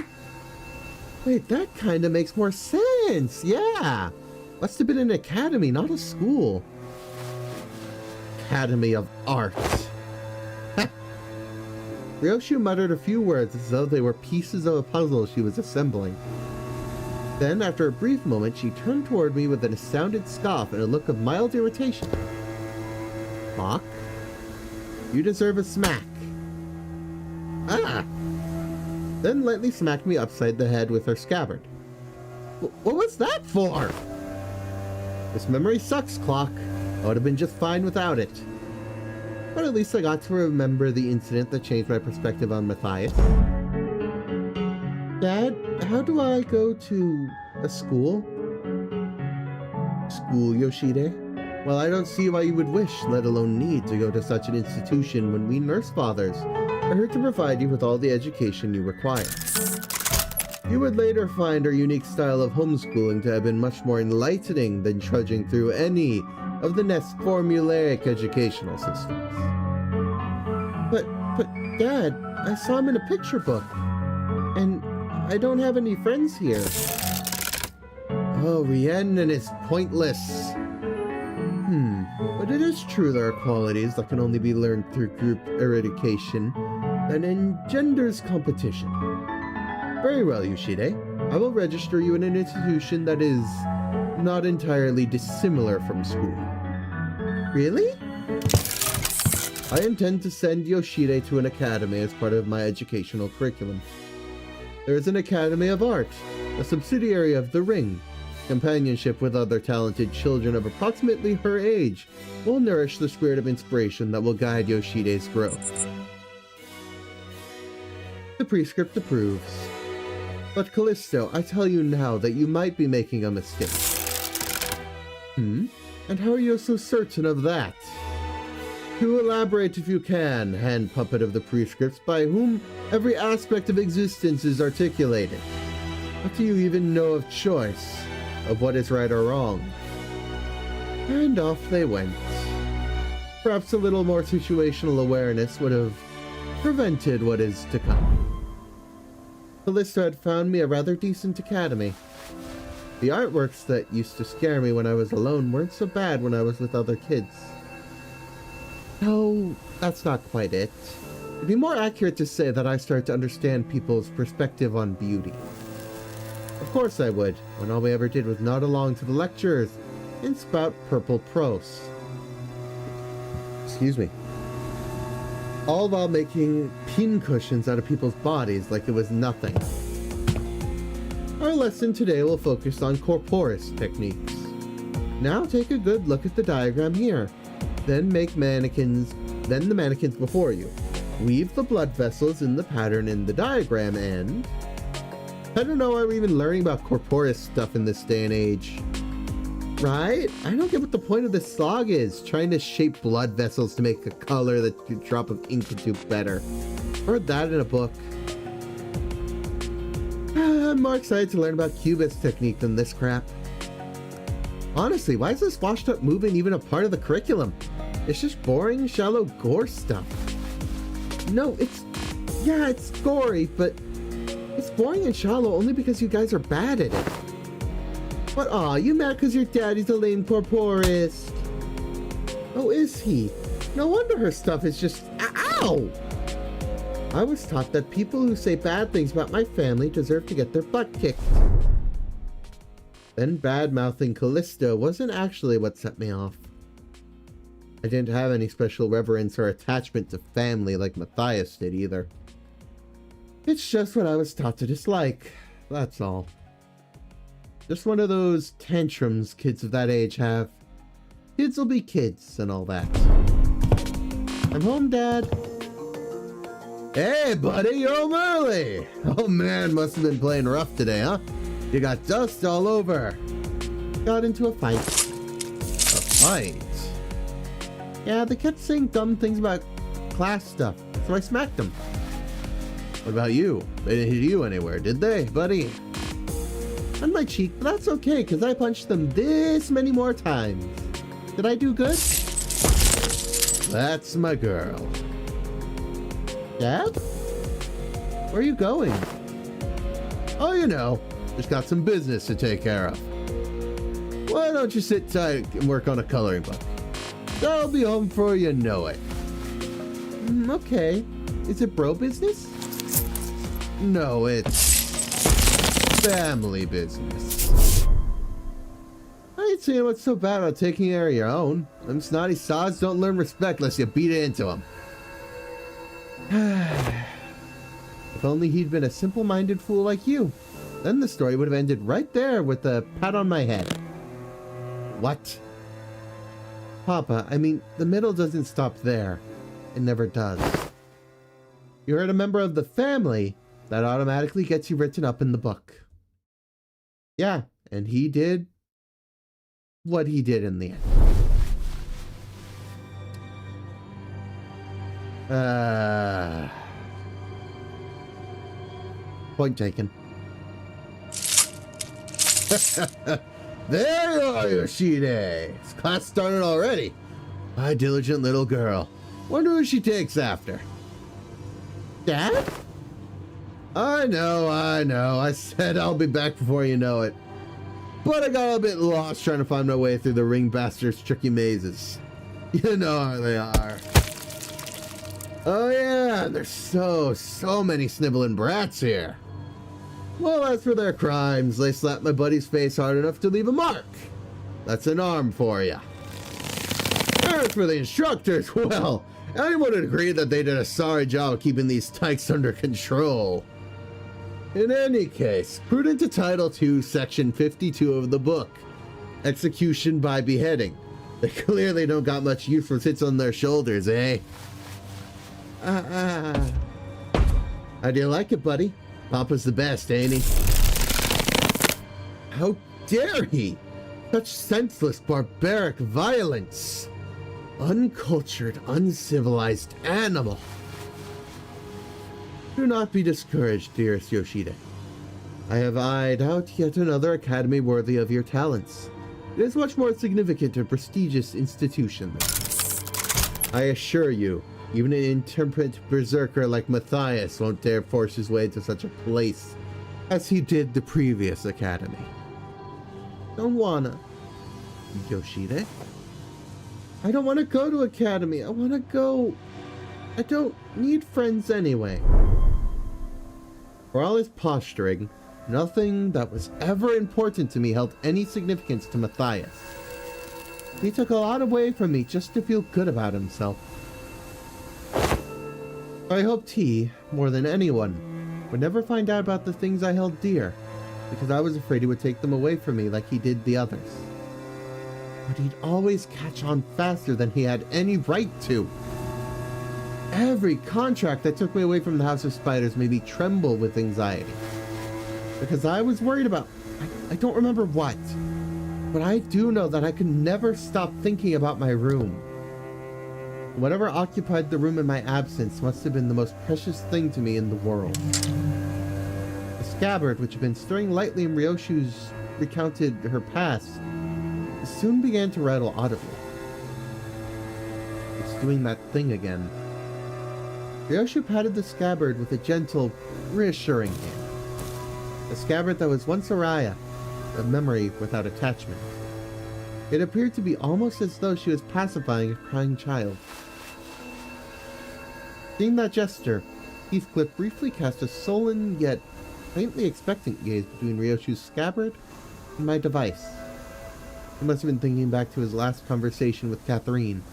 Speaker 1: Wait, that kinda makes more sense! Yeah! Must have been an academy, not a school. Academy of Art. Ryoshu muttered a few words as though they were pieces of a puzzle she was assembling. Then, after a brief moment, she turned toward me with an astounded scoff and a look of mild irritation. Mock? You deserve a smack. Ah! Then lightly smacked me upside the head with her scabbard. What was that for? This memory sucks, Clock. I would have been just fine without it. But at least I got to remember the incident that changed my perspective on Matthias. Dad, how do I go to a school? School, Yoshide? Well, I don't see why you would wish, let alone need, to go to such an institution when we nurse fathers are here to provide you with all the education you require. You would later find our unique style of homeschooling to have been much more enlightening than trudging through any of the nest formulaic educational systems. But Dad, I saw him in a picture book, and I don't have any friends here. Oh, Rhiannon is pointless. But it is true there are qualities that can only be learned through group eradication that engenders competition. Very well, Yoshide. I will register you in an institution that is not entirely dissimilar from school. Really? I intend to send Yoshide to an academy as part of my educational curriculum. There is an Academy of Art, a subsidiary of the Ring. Companionship with other talented children of approximately her age will nourish the spirit of inspiration that will guide Yoshide's growth. The prescript approves. But Callisto, I tell you now that you might be making a mistake. And how are you so certain of that? To elaborate if you can, hand puppet of the prescripts by whom every aspect of existence is articulated. What do you even know of choice? Of what is right or wrong? And off they went. Perhaps a little more situational awareness would have prevented what is to come. Callisto had found me a rather decent academy. The artworks that used to scare me when I was alone weren't so bad when I was with other kids. No, that's not quite it. It'd be more accurate to say that I started to understand people's perspective on beauty. Of course I would, when all we ever did was nod along to the lectures and spout purple prose. Excuse me. All while making pincushions out of people's bodies like it was nothing. Our lesson today will focus on corporis techniques. Now take a good look at the diagram here. Then the mannequins before you. Weave the blood vessels in the pattern in the diagram and... I don't know why we're even learning about corporis stuff in this day and age. Right? I don't get what the point of this slog is, trying to shape blood vessels to make a color that a drop of ink could do better. I read that in a book. I'm more excited to learn about Cubist technique than this crap. Honestly, why is this washed up movement even a part of the curriculum? It's just boring, shallow gore stuff. No, it's gory, but it's boring and shallow only because you guys are bad at it. What, aw, you mad because your daddy's a lame corporist? Oh, is he? No wonder her stuff is just... Ow! I was taught that people who say bad things about my family deserve to get their butt kicked. Then bad-mouthing Callisto wasn't actually what set me off. I didn't have any special reverence or attachment to family like Matthias did either. It's just what I was taught to dislike, that's all. Just one of those tantrums kids of that age have. Kids will be kids and all that. I'm home, Dad. Hey, buddy, you're home early. Oh man, must have been playing rough today, huh? You got dust all over. got into a fight.
Speaker 2: A fight?
Speaker 1: Yeah, they kept saying dumb things about class stuff, so I smacked them.
Speaker 2: What about you? They didn't hit you anywhere, did they, buddy?
Speaker 1: On my cheek, but that's okay, because I punched them this many more times. Did I do good?
Speaker 2: That's my girl.
Speaker 1: Dad? Where are you going?
Speaker 2: Oh, you know, just got some business to take care of. Why don't you sit tight and work on a coloring book? I'll be home before you know it.
Speaker 1: Okay. Is it bro business?
Speaker 2: No, it's family business.
Speaker 1: I ain't seeing what's so bad about taking care of your own. Them snotty sods don't learn respect unless you beat it into them. If only he'd been a simple-minded fool like you. Then the story would have ended right there with a pat on my head.
Speaker 2: What?
Speaker 1: Papa, I mean, the middle doesn't stop there. It never does. You hurt a member of the family, that automatically gets you written up in the book. Yeah, and he did what he did in the end. Point taken.
Speaker 2: There you are, Yoshide. Is class started already? My diligent little girl. Wonder who she takes after.
Speaker 1: Dad?
Speaker 2: I know. I said I'll be back before you know it. But I got a bit lost trying to find my way through the ring bastard's tricky mazes. You know how they are. Oh yeah, there's so many sniveling brats here. Well, as for their crimes, they slapped my buddy's face hard enough to leave a mark. That's an arm for ya. As for the instructors, well, anyone would agree that they did a sorry job of keeping these tykes under control. In any case, prudent to Title II, Section 52 of the book. Execution by beheading. They clearly don't got much useless hits on their shoulders, eh?
Speaker 1: How do you like it, buddy?
Speaker 2: Papa's the best, ain't he?
Speaker 1: How dare he? Such senseless, barbaric violence.
Speaker 2: Uncultured, uncivilized animal.
Speaker 1: Do not be discouraged, dearest Yoshide. I have eyed out yet another academy worthy of your talents. It is much more significant and prestigious institution. I assure you, even an intemperate berserker like Matthias won't dare force his way to such a place as he did the previous academy. Don't wanna. Yoshide? I don't want to go to academy. I want to go. I don't need friends anyway. For all his posturing, nothing that was ever important to me held any significance to Matthias. He took a lot away from me just to feel good about himself. I hoped he, more than anyone, would never find out about the things I held dear, because I was afraid he would take them away from me like he did the others. But he'd always catch on faster than he had any right to. Every contract that took me away from the House of Spiders made me tremble with anxiety. Because I was worried about, I don't remember what, but I do know that I could never stop thinking about my room. Whatever occupied the room in my absence must have been the most precious thing to me in the world. The scabbard, which had been stirring lightly in Ryoshu's recounted her past, soon began to rattle audibly. It's doing that thing again. Ryoshu patted the scabbard with a gentle, reassuring hand. The scabbard that was once Araya, a memory without attachment. It appeared to be almost as though she was pacifying a crying child. Seeing that gesture, Heathcliff briefly cast a sullen yet faintly expectant gaze between Ryoshu's scabbard and my device. He must have been thinking back to his last conversation with Catherine.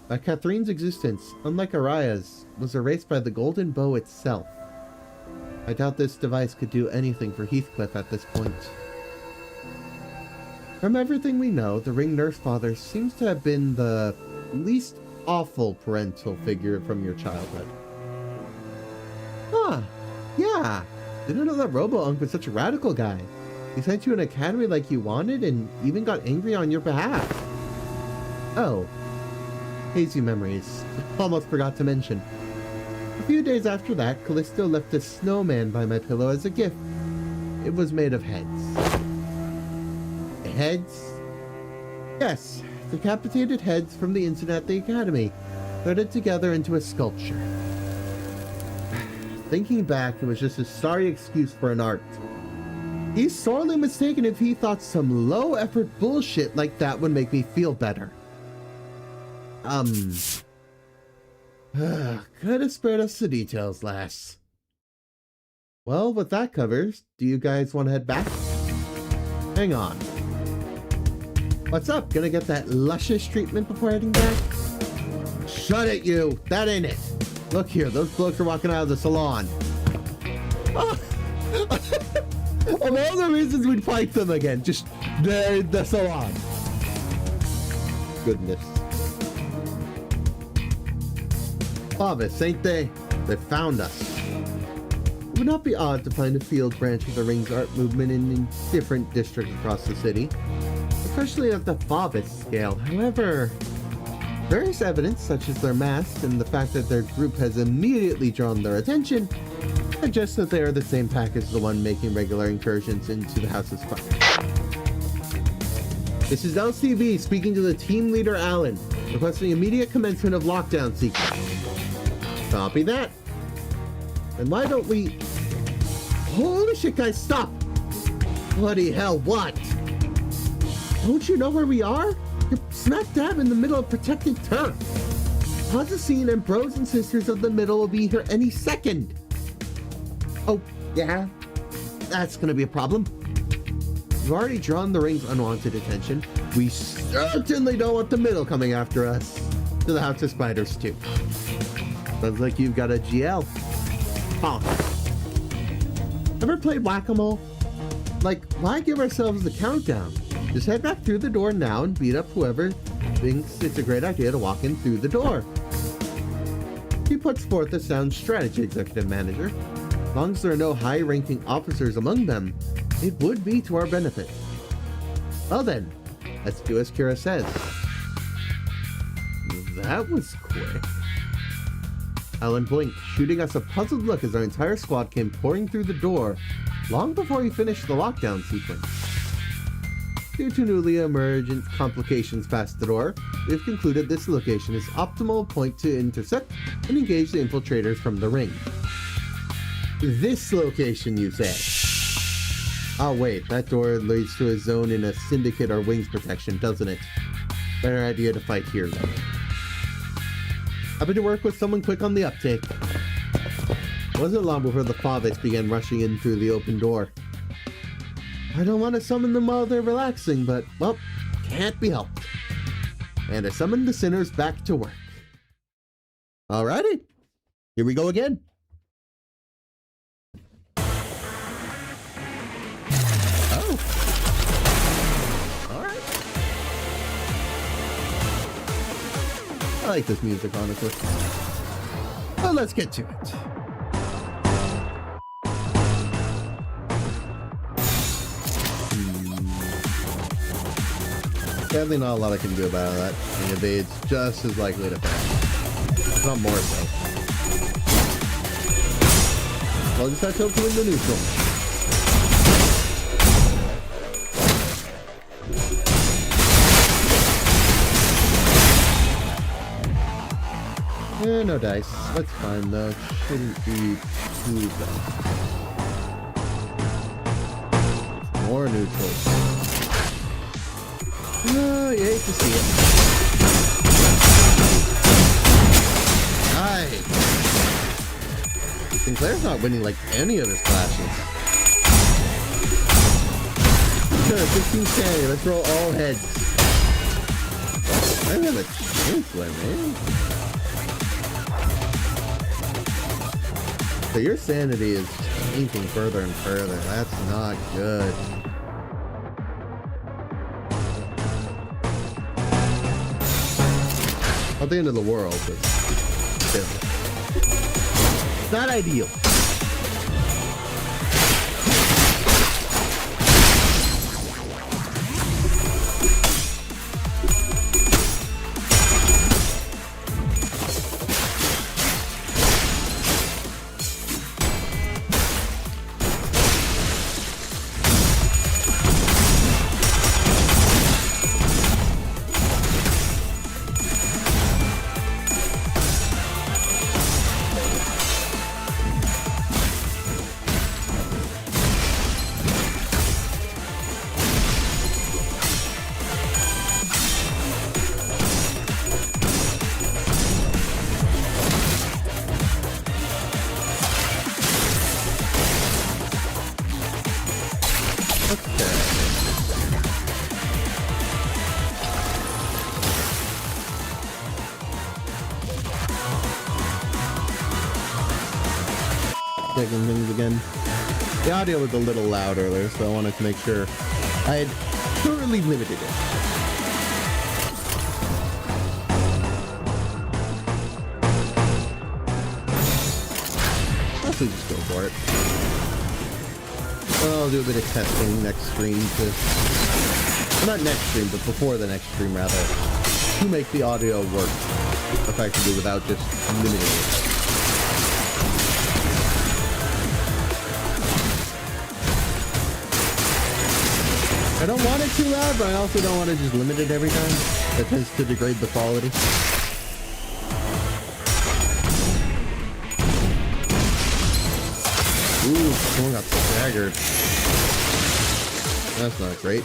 Speaker 1: But Catherine's existence, unlike Araya's, was erased by the golden bow itself. I doubt this device could do anything for Heathcliff at this point. From everything we know, the ring nurse father seems to have been the least awful parental figure from your childhood. Huh, yeah. Didn't know that Robo-Unk was such a radical guy. He sent you an academy like you wanted and even got angry on your behalf. Oh. Hazy memories. Almost forgot to mention. A few days after that, Callisto left a snowman by my pillow as a gift. It was made of heads. Heads? Yes, decapitated heads from the incident at the academy, threaded together into a sculpture. Thinking back, it was just a sorry excuse for an art. He's sorely mistaken if he thought some low-effort bullshit like that would make me feel better. Could have spared us the details, lass. Well, with that covered, do you guys want to head back? Hang on. What's up? Gonna get that luscious treatment before heading back? Shut it, you! That ain't it! Look here, those blokes are walking out of the salon. Oh. Of all the reasons we'd fight them again, just the salon. Goodness. Obvious, ain't they? They found us. It would not be odd to find a field branch of the Ring's art movement in different districts across the city, especially at the Faubus scale. However, various evidence, such as their masks and the fact that their group has immediately drawn their attention, suggests that they are the same pack as the one making regular incursions into the House's fire. This is LCB speaking to the team leader Alan, requesting immediate commencement of lockdown sequence. Copy that. And why don't we... Holy shit, guys, stop! Bloody hell, what? Don't you know where we are? You're smack dab in the middle of protected turf. Posicine and bros and sisters of the middle will be here any second. Oh, yeah? That's gonna be a problem. We've already drawn the Ring's unwanted attention. We certainly don't want the middle coming after us. To the House of Spiders, too. Sounds like you've got a GL. Huh. Ever played whack-a-mole? Like, why give ourselves the countdown? Just head back through the door now and beat up whoever thinks it's a great idea to walk in through the door. He puts forth a sound strategy, Executive Manager. As long as there are no high-ranking officers among them, it would be to our benefit. Well then, let's do as Kira says. That was quick. Alan blinked, shooting us a puzzled look as our entire squad came pouring through the door, long before he finished the lockdown sequence. Due to newly emergent complications past the door, we've concluded this location is optimal point to intercept and engage the infiltrators from the Ring. This location, you say? Oh wait, that door leads to a zone in a syndicate or wings protection, doesn't it? Better idea to fight here then. Happy to work with someone quick on the uptake. It wasn't long before the Faubus began rushing in through the open door. I don't want to summon them while they're relaxing, but, well, can't be helped. And I summoned the sinners back to work. Alrighty, here we go again. Oh. Alright. I like this music, honestly. Well, let's get to it. Sadly, not a lot I can do about that. And evade's just as likely to fail. If not more so. I'll just have to hope to win the neutral. No dice. That's fine though. Shouldn't be too bad. More neutrals. Oh, you hate to see it. Nice. Sinclair's not winning like any of his classes. Sure, 15 sanity. Let's roll all heads. I have a chancellor, man. So your sanity is sinking further and further. That's not good. Not the end of the world, but still. Not ideal. checking things again. The audio was a little loud earlier, so I wanted to make sure I had thoroughly limited it. Let's just go for it. I'll do a bit of testing next stream to... Well, not next stream, but before the next stream, rather. To make the audio work effectively without just limiting it. I don't want it too loud, but I also don't want to just limit it every time. That tends to degrade the quality. Ooh, someone got staggered. That's not great.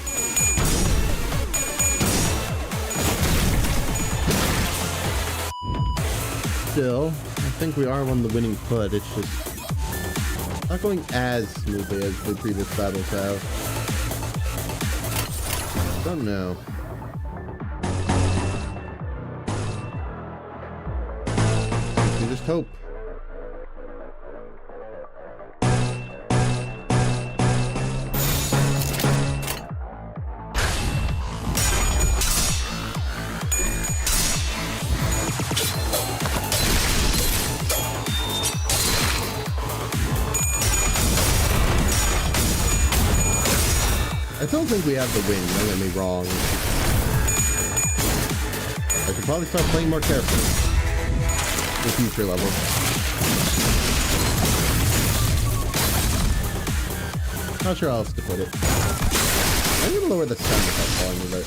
Speaker 1: Still, I think we are on the winning foot. It's just not going as smoothly as the previous battles have. Don't know. We just hope. I don't think we have the win, don't get me wrong. I should probably start playing more carefully in future levels. Not sure how else to put it. I'm gonna lower the sound without falling with it.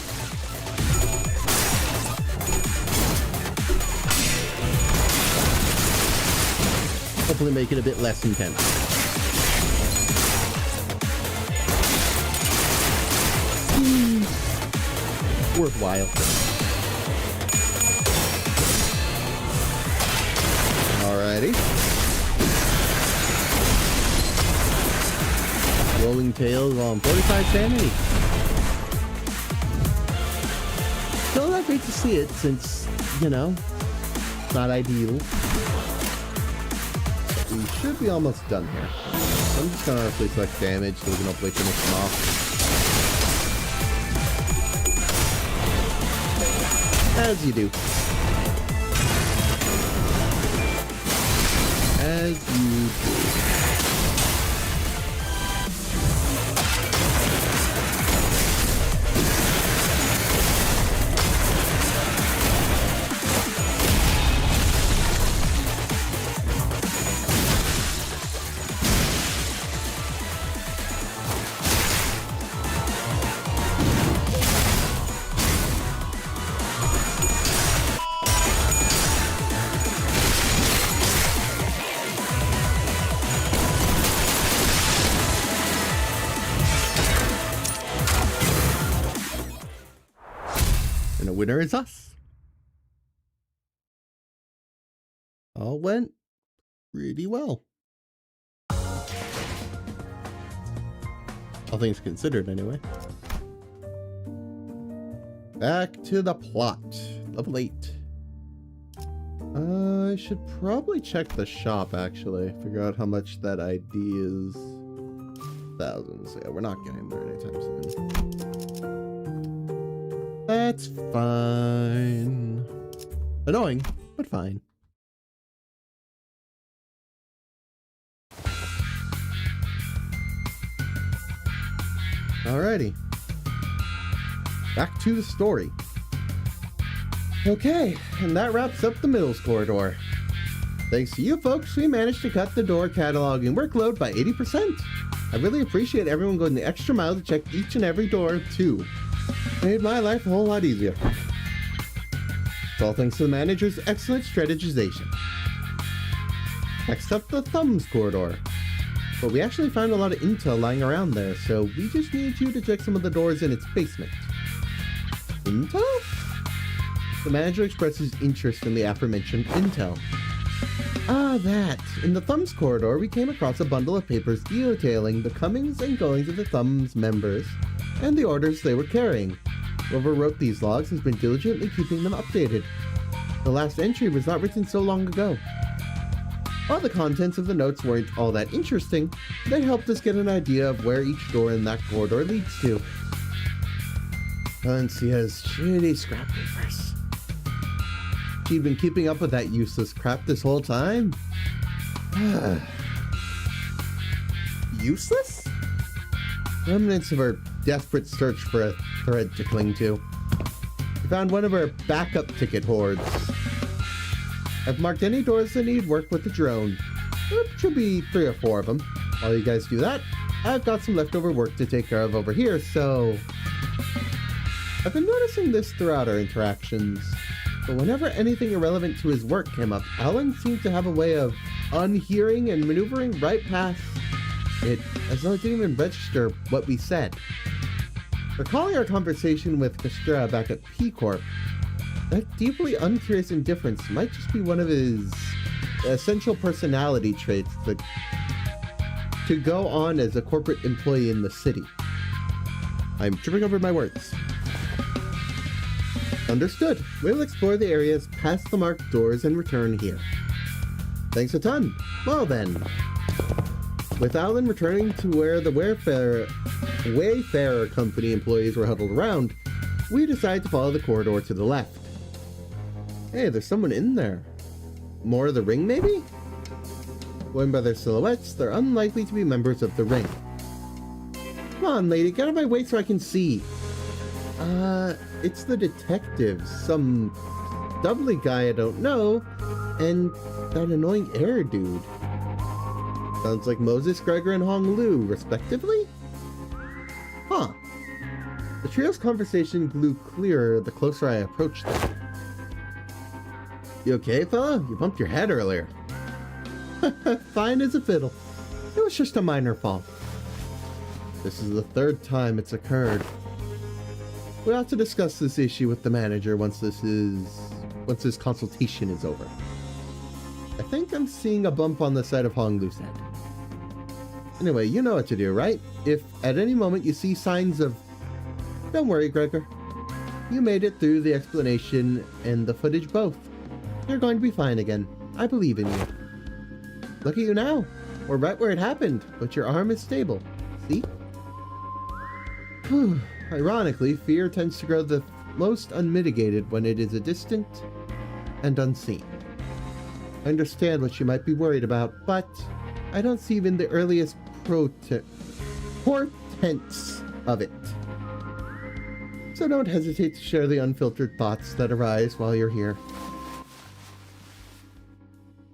Speaker 1: Hopefully make it a bit less intense. Worthwhile. Alrighty. Rolling tails on 45 sanity. Still not great to see it since, you know, it's not ideal. We should be almost done here. I'm just gonna roughly select damage so we can hopefully finish them off. As you do. As you do. Winner is us. All went pretty well. All things considered, anyway. Back to the plot. Level 8. I should probably check the shop, actually. Figure out how much that ID is. Thousands. Yeah, we're not getting there anytime soon. That's fine. Annoying, but fine. Alrighty. Back to the story. Okay, and that wraps up the middles corridor. Thanks to you folks, we managed to cut the door cataloging workload by 80%. I really appreciate everyone going the extra mile to check each and every door, too. Made my life a whole lot easier. It's all thanks to the manager's excellent strategization. Next up, the thumbs corridor. But we actually found a lot of intel lying around there, so we just need you to check some of the doors in its basement. Intel? The manager expresses interest in the aforementioned intel. Ah, that. In the thumbs corridor, we came across a bundle of papers detailing the comings and goings of the thumbs members and the orders they were carrying. Whoever wrote these logs has been diligently keeping them updated. The last entry was not written so long ago. While the contents of the notes weren't all that interesting, they helped us get an idea of where each door in that corridor leads to. Valencia's shitty scrap papers. She'd been keeping up with that useless crap this whole time? Useless? Remnants of her desperate search for a thread to cling to. We found one of her backup ticket hoards. I've marked any doors that need work with the drone. There should be 3 or 4 of them. While you guys do that, I've got some leftover work to take care of over here, so... I've been noticing this throughout our interactions, but whenever anything irrelevant to his work came up, Alan seemed to have a way of unhearing and maneuvering right past it, as though it didn't even register what we said. Recalling our conversation with Castra back at P Corp, that deeply uncurious indifference might just be one of his essential personality traits to go on as a corporate employee in the city. I'm tripping over my words. Understood. We'll explore the areas past the marked doors and return here. Thanks a ton. Well then. With Alan returning to where the Wayfarer Company employees were huddled around, we decided to follow the corridor to the left. Hey, there's someone in there. More of the ring, maybe? Going by their silhouettes, they're unlikely to be members of the ring. Come on, lady, get out of my way so I can see. It's the detectives. Some stubbly guy I don't know, and that annoying air dude. Sounds like Moses, Gregor, and Hong Lu, respectively? Huh. The trio's conversation grew clearer the closer I approached them. You okay, fella? You bumped your head earlier. Fine as a fiddle. It was just a minor fall. This is the 3rd time it's occurred. We'll have to discuss this issue with the manager once this consultation is over. I think I'm seeing a bump on the side of Hong Lu's head. Anyway, you know what to do, right? If at any moment you see signs of... Don't worry, Gregor. You made it through the explanation and the footage both. You're going to be fine again. I believe in you. Look at you now. We're right where it happened, but your arm is stable. See? Whew. Ironically, fear tends to grow the most unmitigated when it is a distant and unseen. I understand what you might be worried about, but I don't see even the earliest portents of it. So don't hesitate to share the unfiltered thoughts that arise while you're here.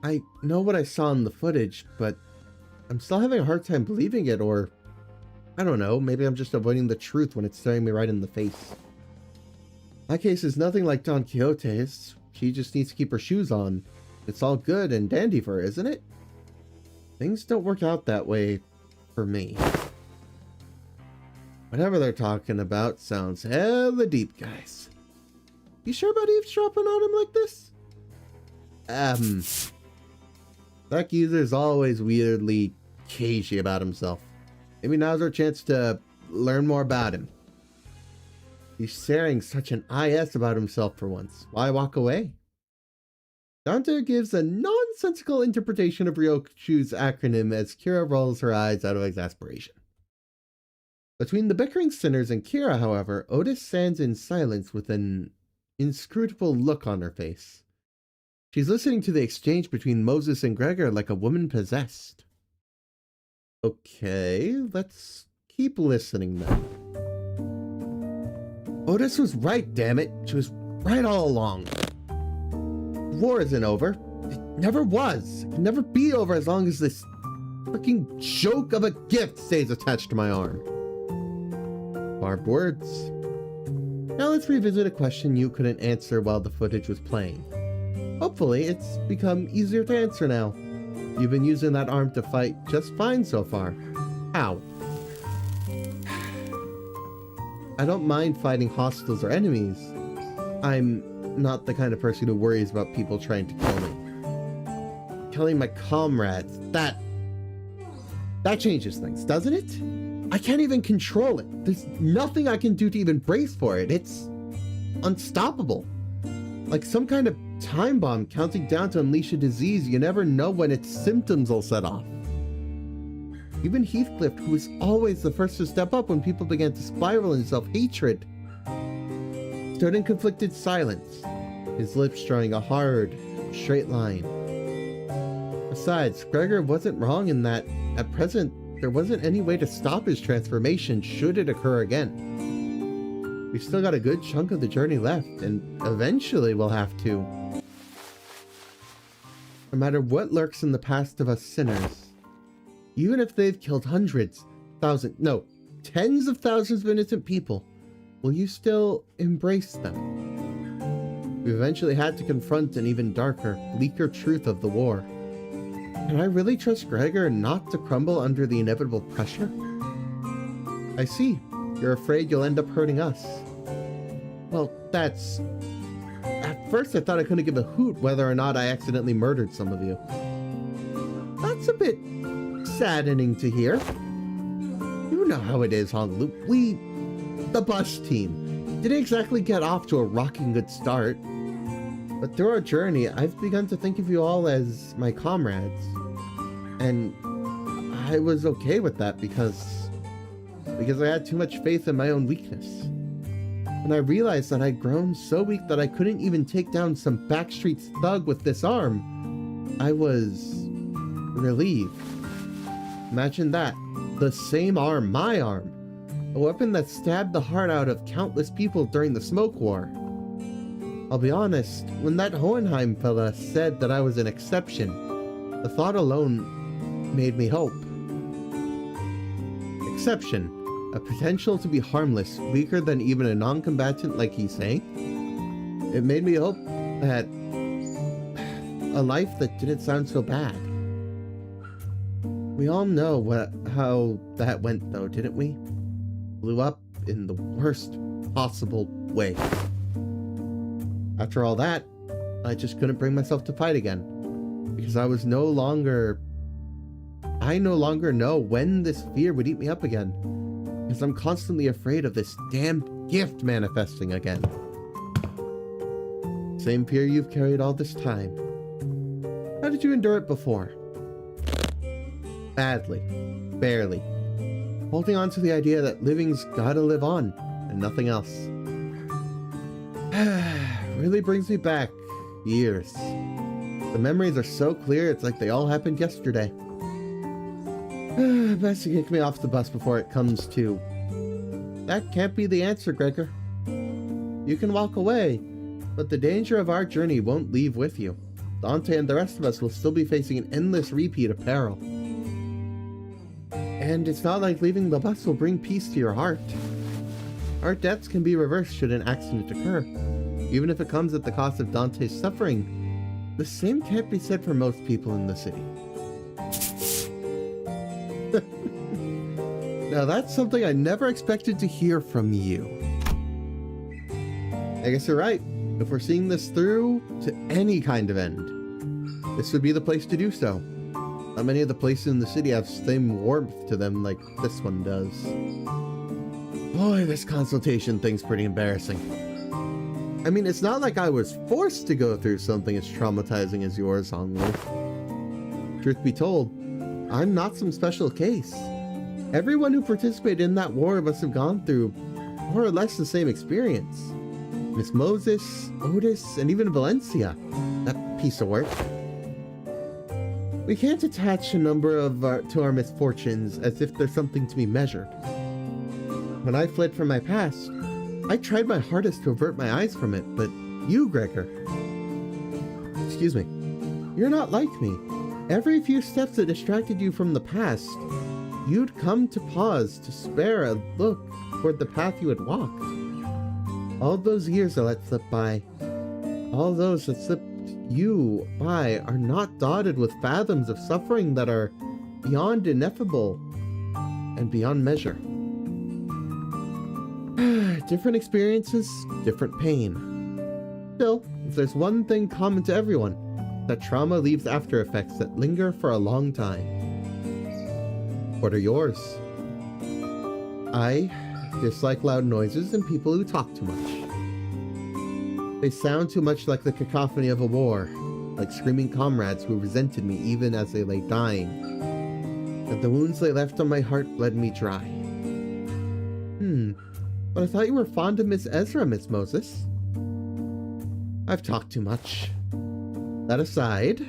Speaker 1: I know what I saw in the footage, but I'm still having a hard time believing it, or I don't know, maybe I'm just avoiding the truth when it's staring me right in the face. My case is nothing like Don Quixote's. She just needs to keep her shoes on. It's all good and dandy for her, isn't it? Things don't work out that way for me. Whatever they're talking about sounds hella deep, guys. You sure about eavesdropping on him like this? That geezer's always weirdly cagey about himself. Maybe now's our chance to learn more about him. He's sharing such an IS about himself for once. Why walk away? Dante gives a nonsensical interpretation of Ryoku's acronym as Kira rolls her eyes out of exasperation. Between the bickering sinners and Kira, however, Otis stands in silence with an inscrutable look on her face. She's listening to the exchange between Moses and Gregor like a woman possessed. Okay, let's keep listening then. Otis was right, damn it. She was right all along. War isn't over. It never was. It can never be over as long as this freaking joke of a gift stays attached to my arm. Barbed words. Now let's revisit a question you couldn't answer while the footage was playing. Hopefully, it's become easier to answer now. You've been using that arm to fight just fine so far. How? I don't mind fighting hostiles or enemies. I'm not the kind of person who worries about people trying to kill me. Killing my comrades, that changes things, doesn't it? I can't even control it. There's nothing I can do to even brace for it. It's unstoppable. Like some kind of time bomb counting down to unleash a disease you never know when its symptoms will set off. Even Heathcliff, who was always the first to step up when people began to spiral in self-hatred, stood in conflicted silence, his lips drawing a hard, straight line. Besides, Gregor wasn't wrong in that, at present, there wasn't any way to stop his transformation should it occur again. We've still got a good chunk of the journey left, and eventually we'll have to. No matter what lurks in the past of us sinners, even if they've killed hundreds, thousands, no, tens of thousands of innocent people, will you still embrace them? We eventually had to confront an even darker, bleaker truth of the war. Can I really trust Gregor not to crumble under the inevitable pressure? I see. You're afraid you'll end up hurting us. Well, that's... At first I thought I couldn't give a hoot whether or not I accidentally murdered some of you. That's a bit saddening to hear. You know how it is, Honolulu. We, the bus team, didn't exactly get off to a rocking good start. But through our journey, I've begun to think of you all as my comrades. And I was okay with that because I had too much faith in my own weakness. When I realized that I'd grown so weak that I couldn't even take down some backstreets thug with this arm, I was relieved. Imagine that. The same arm, my arm. A weapon that stabbed the heart out of countless people during the Smoke War. I'll be honest, when that Hohenheim fella said that I was an exception, the thought alone made me hope. Exception. A potential to be harmless, weaker than even a non-combatant like he's saying? It made me hope that a life that didn't sound so bad. We all know how that went though, didn't we? Blew up in the worst possible way. After all that, I just couldn't bring myself to fight again, because I no longer know when this fear would eat me up again, because I'm constantly afraid of this damn gift manifesting again. Same fear you've carried all this time. How did you endure it before? Badly. Barely. Holding on to the idea that living's gotta live on, and nothing else. Really brings me back years. The memories are so clear, it's like they all happened yesterday. Best to kick me off the bus before it comes to. That can't be the answer, Gregor. You can walk away, but the danger of our journey won't leave with you. Dante and the rest of us will still be facing an endless repeat of peril. And it's not like leaving the bus will bring peace to your heart. Our deaths can be reversed should an accident occur, even if it comes at the cost of Dante's suffering. The same can't be said for most people in the city. Now that's something I never expected to hear from you. I guess you're right. If we're seeing this through to any kind of end, this would be the place to do so. Not many of the places in the city have the same warmth to them like this one does. Boy, this consultation thing's pretty embarrassing. I mean, it's not like I was forced to go through something as traumatizing as yours, Honglu. Truth be told, I'm not some special case. Everyone who participated in that war must have gone through more or less the same experience. Miss Moses, Otis, and even Valencia. That piece of work. We can't attach a number to our misfortunes as if there's something to be measured. When I fled from my past, I tried my hardest to avert my eyes from it, but you, Gregor, excuse me, you're not like me. Every few steps that distracted you from the past, you'd come to pause to spare a look toward the path you had walked. All those years I let slip by, all those that slipped you by are not dotted with fathoms of suffering that are beyond ineffable and beyond measure. Different experiences, different pain. Still, if there's one thing common to everyone, that trauma leaves after effects that linger for a long time. What are yours? I dislike loud noises and people who talk too much. They sound too much like the cacophony of a war, like screaming comrades who resented me even as they lay dying. And the wounds they left on my heart bled me dry. But I thought you were fond of Miss Ezra, Miss Moses. I've talked too much. That aside,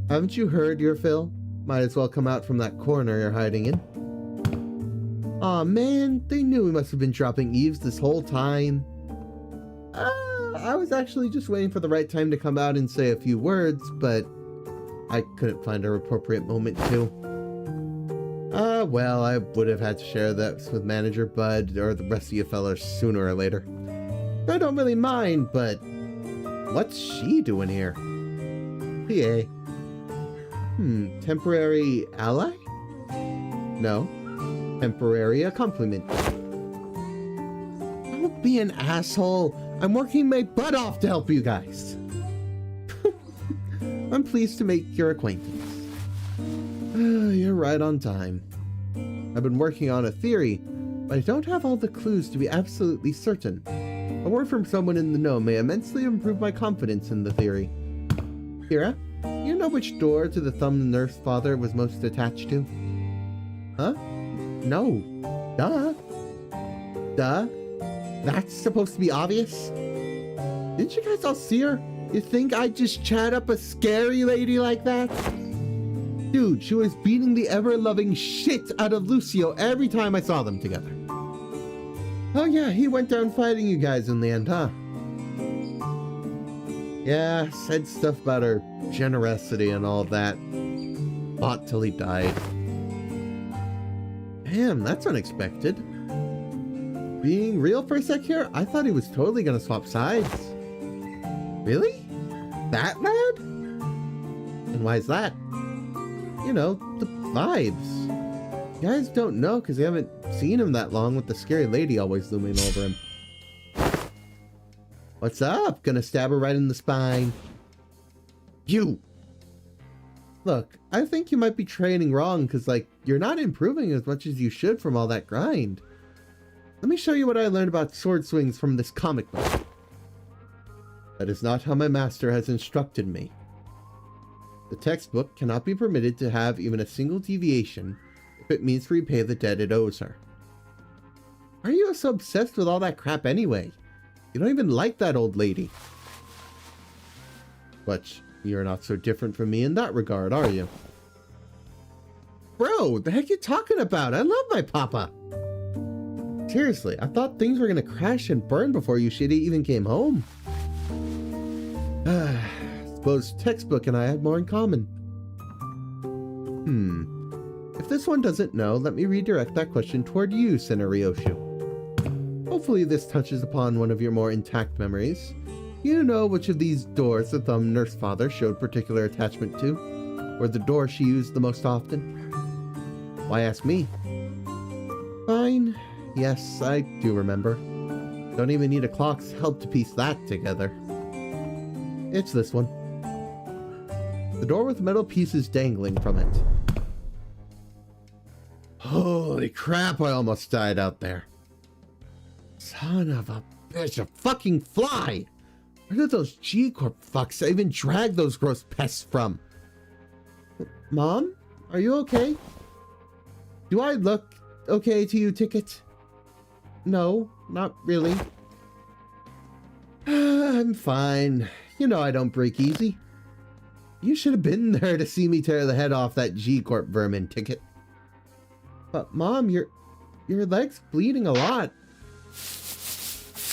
Speaker 1: haven't you heard your fill? Might as well come out from that corner you're hiding in. Aw man, they knew we must have been dropping eaves this whole time. I was actually just waiting for the right time to come out and say a few words, but I couldn't find an appropriate moment to. Well, I would have had to share that with Manager Bud or the rest of you fellas sooner or later. I don't really mind, but what's she doing here? PA. Temporary ally? No. Temporary accompaniment. Don't be an asshole. I'm working my butt off to help you guys. I'm pleased to make your acquaintance. You're right on time. I've been working on a theory, but I don't have all the clues to be absolutely certain. A word from someone in the know may immensely improve my confidence in the theory. Kira, you know which door to the Thumb Nurse Father was most attached to? Huh? No. Duh. Duh? That's supposed to be obvious? Didn't you guys all see her? You think I'd just chat up a scary lady like that? Dude, she was beating the ever-loving shit out of Lucio every time I saw them together. Oh yeah, he went down fighting you guys in the end, huh? Yeah, said stuff about her generosity and all that. Fought till he died. Damn, that's unexpected. Being real for a sec here, I thought he was totally gonna swap sides. Really? That bad? And why is that? You know, the vibes. You guys don't know because you haven't seen him that long with the scary lady always looming over him. What's up? Gonna stab her right in the spine. You! Look, I think you might be training wrong because, like, you're not improving as much as you should from all that grind. Let me show you what I learned about sword swings from this comic book. That is not how my master has instructed me. The textbook cannot be permitted to have even a single deviation if it means to repay the debt it owes her. Why are you so obsessed with all that crap anyway? You don't even like that old lady. But you're not so different from me in that regard, are you? Bro, the heck you talking about? I love my papa. Seriously, I thought things were gonna crash and burn before you shitty even came home. Suppose textbook and I had more in common. If this one doesn't know, let me redirect that question toward you, Senorioshi. Hopefully this touches upon one of your more intact memories. You know which of these doors the Thumb Nurse Father showed particular attachment to, or the door she used the most often? Why ask me? Fine. Yes, I do remember. Don't even need a clock's help to piece that together. It's this one. The door with metal pieces dangling from it. Holy crap, I almost died out there. Son of a bitch, a fucking fly! Where did those G-Corp fucks even drag those gross pests from? Mom? Are you okay? Do I look okay to you, Ticket? No, not really. I'm fine. You know I don't break easy. You should have been there to see me tear the head off that G-Corp vermin, Ticket. But Mom, your leg's bleeding a lot.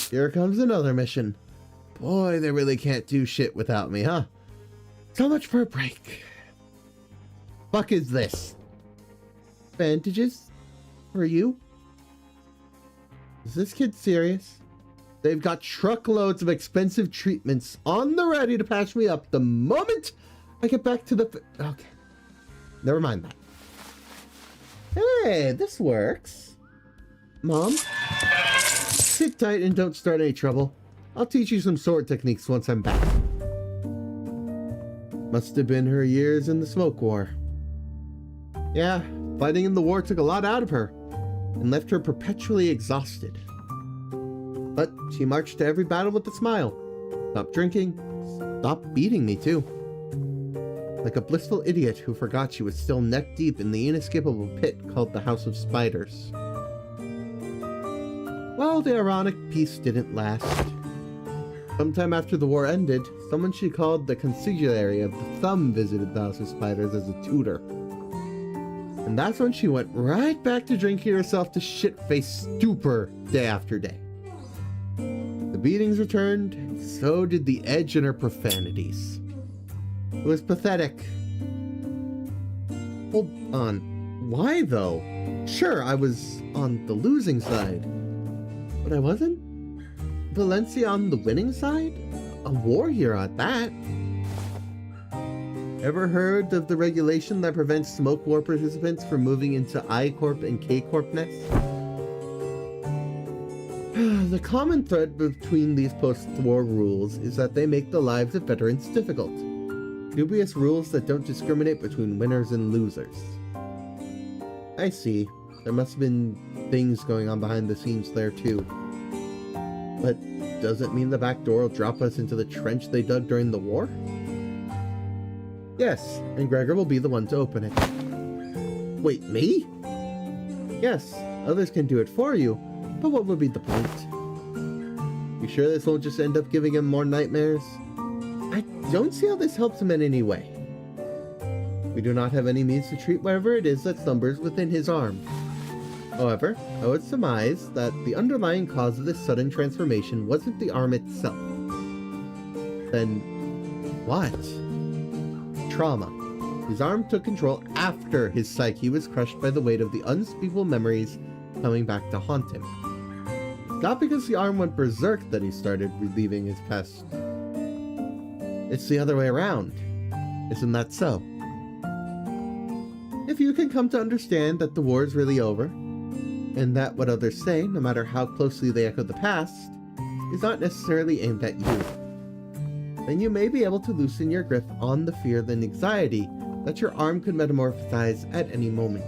Speaker 1: Here comes another mission. Boy, they really can't do shit without me, huh? So much for a break. Fuck is this? Bandages? For you? Is this kid serious? They've got truckloads of expensive treatments on the ready to patch me up the moment I get back to the... Okay. Never mind that. Hey, this works. Mom? Sit tight and don't start any trouble. I'll teach you some sword techniques once I'm back. Must have been her years in the smoke war. Yeah, fighting in the war took a lot out of her and left her perpetually exhausted. But she marched to every battle with a smile. Stop drinking. Stop beating me, too. Like a blissful idiot who forgot she was still neck deep in the inescapable pit called the House of Spiders. Well, the ironic peace didn't last. Sometime after the war ended, someone she called the consigliere of the Thumb visited the House of Spiders as a tutor. And that's when she went right back to drinking herself to shit-faced stupor day after day. The beatings returned, and so did the edge in her profanities. It was pathetic. Hold on. Why, though? Sure, I was on the losing side. But I wasn't? Valencia on the winning side? A war hero at that. Ever heard of the regulation that prevents Smoke War participants from moving into I-Corp and K-Corp nests? The common thread between these post-war rules is that they make the lives of veterans difficult. Dubious rules that don't discriminate between winners and losers. I see. There must have been things going on behind the scenes there too. But does it mean the back door will drop us into the trench they dug during the war? Yes, and Gregor will be the one to open it. Wait, me? Yes, others can do it for you, but what would be the point? You sure this won't just end up giving him more nightmares? I don't see how this helps him in any way. We do not have any means to treat whatever it is that slumbers within his arm. However, I would surmise that the underlying cause of this sudden transformation wasn't the arm itself. Then, what? Trauma. His arm took control after his psyche was crushed by the weight of the unspeakable memories coming back to haunt him. It's not because the arm went berserk that he started reliving his past. It's the other way around. Isn't that so? If you can come to understand that the war is really over, and that what others say, no matter how closely they echo the past, is not necessarily aimed at you, then you may be able to loosen your grip on the fear and anxiety that your arm could metamorphosize at any moment.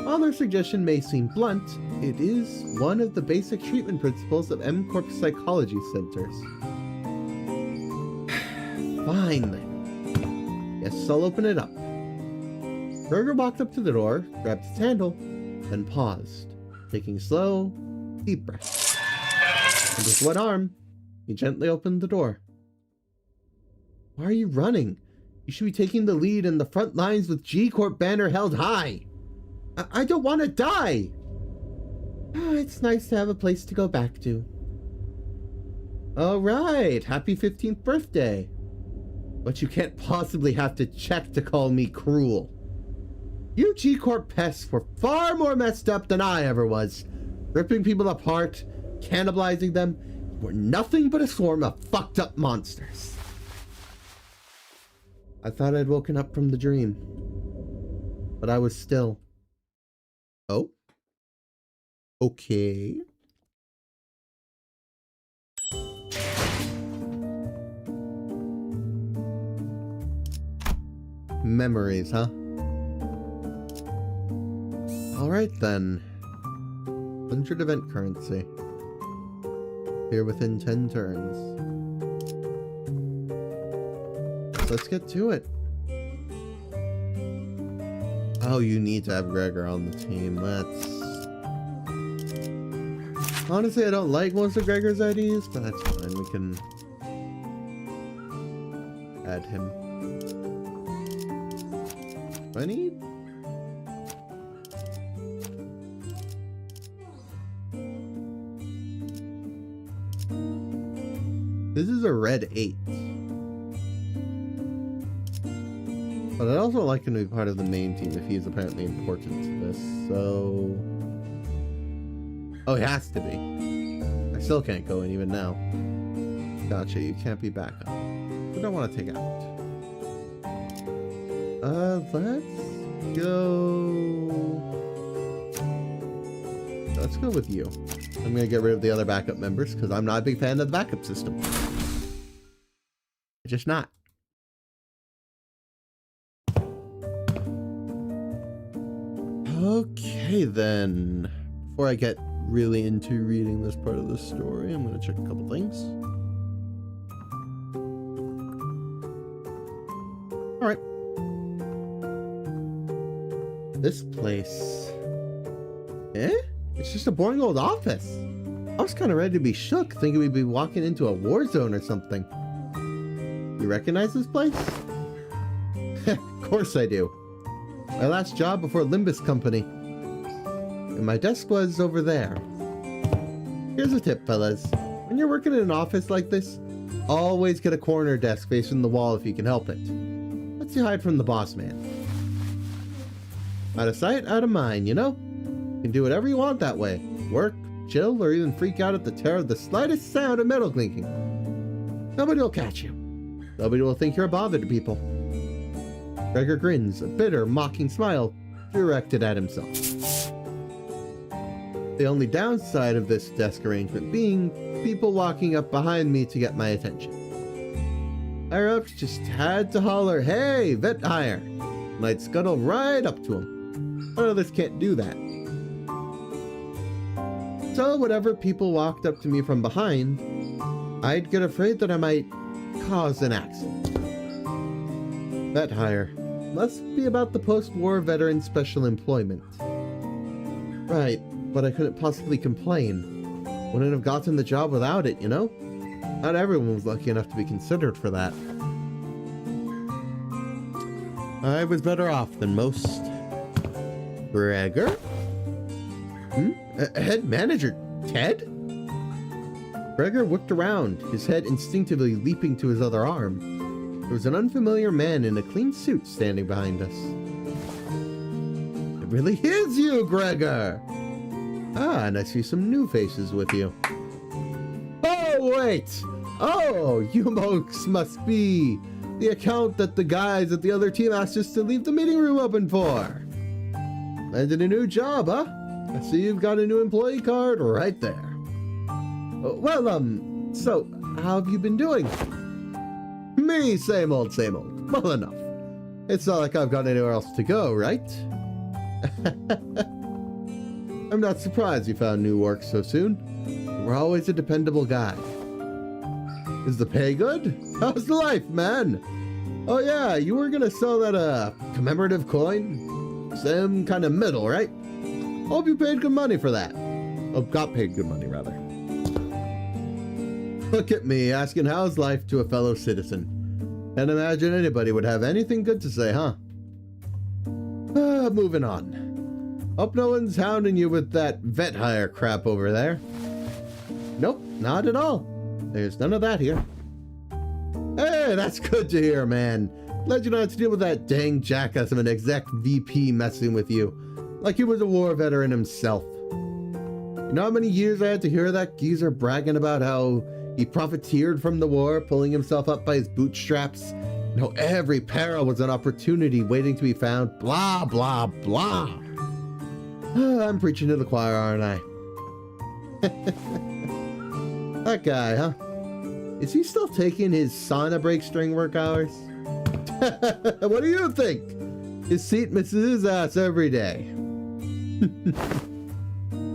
Speaker 1: While their suggestion may seem blunt, it is one of the basic treatment principles of M-Corp psychology centers. Fine then. Yes, I'll open it up. Gregor walked up to the door, grabbed its handle, then paused, taking slow, deep breaths. And with one arm, he gently opened the door. Why are you running? You should be taking the lead in the front lines with G-Corp banner held high. I don't want to die. It's nice to have a place to go back to. All right, happy 15th birthday. But you can't possibly have to check to call me cruel. You G-Corp pests were far more messed up than I ever was. Ripping people apart, cannibalizing them, were nothing but a swarm of fucked up monsters. I thought I'd woken up from the dream. But I was still. Oh? Okay. Memories, huh? Alright then. 100 event currency. Here within 10 turns. Let's get to it. Oh, you need to have Gregor on the team. Let's... Honestly, I don't like most of Gregor's IDs, but that's fine. We can add him. Do I need? This is a red 8. But I'd also like him to be part of the main team if he's apparently important to this, so... Oh, he has to be. I still can't go in even now. Gotcha, you can't be backup. What do I want to take out? Let's go with you. I'm gonna get rid of the other backup members because I'm not a big fan of the backup system. Just not. Okay then. Before I get
Speaker 2: really into reading this part of the story. I'm going to check a couple things. All right. This place. Eh? It's just a boring old office. I was kind of ready to be shook, thinking we'd be walking into a war zone or something. You recognize this place? Of course I do. My last job before Limbus Company. And my desk was over there. Here's a tip, fellas. When you're working in an office like this, always get a corner desk facing the wall if you can help it. Lets you hide from the boss man. Out of sight, out of mind, you know? You can do whatever you want that way. Work, chill, or even freak out at the terror of the slightest sound of metal clinking. Nobody will catch you. Nobody will think you're a bother to people. Gregor grins, a bitter, mocking smile directed at himself. The only downside of this desk arrangement being people walking up behind me to get my attention. Higher-ups just had to holler, "Hey, vet hire!" And I'd scuttle right up to him. But others can't do that. So whenever people walked up to me from behind, I'd get afraid that I might cause an accident. Vet hire must be about the post-war veteran special employment. Right, but I couldn't possibly complain. Wouldn't have gotten the job without it, you know? Not everyone was lucky enough to be considered for that. I was better off than most. Gregor? Head manager Ted? Gregor whipped around, his head instinctively leaping to his other arm. There was an unfamiliar man in a clean suit standing behind us. It really is you, Gregor! Ah, and I see some new faces with you. Oh, wait! Oh, you folks must be the account that the guys at the other team asked us to leave the meeting room open for. Landed a new job, huh? I see you've got a new employee card right there. Well, so, how have you been doing? Me, same old, same old. Well enough. It's not like I've got anywhere else to go, right? I'm not surprised you found new work so soon. We're always a dependable guy. Is the pay good? How's the life, man? Oh yeah, you were gonna sell that, commemorative coin? Some kind of medal, right? Hope you paid good money for that. Oh, got paid good money, rather. Look at me, asking how's life to a fellow citizen. Can't imagine anybody would have anything good to say, huh? Moving on. Hope no one's hounding you with that vet hire crap over there. Nope, not at all. There's none of that here. Hey, that's good to hear, man. Glad you don't have to deal with that dang jackass of an exec VP messing with you. Like he was a war veteran himself. You know how many years I had to hear that geezer bragging about how he profiteered from the war, pulling himself up by his bootstraps? You know, every peril was an opportunity waiting to be found. Blah, blah, blah. I'm preaching to the choir, aren't I? That guy, huh? Is he still taking his sauna break string work hours? What do you think? His seat misses his ass every day.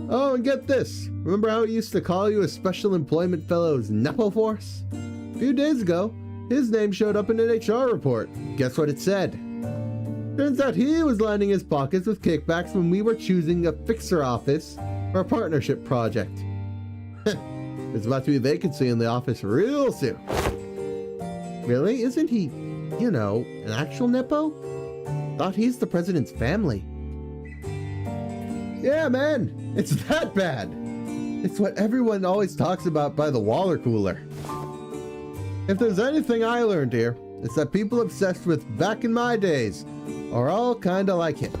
Speaker 2: Oh, and get this. Remember how he used to call you a Special Employment Fellow's Nepo Force? A few days ago, his name showed up in an HR report. Guess what it said? Turns out he was lining his pockets with kickbacks when we were choosing a fixer office for a partnership project. There's about to be a vacancy in the office real soon. Really? Isn't he, you know, an actual Nepo? Thought he's the president's family. Yeah, man, it's that bad. It's what everyone always talks about by the water cooler. If there's anything I learned here, it's that people obsessed with back in my days are all kinda like him.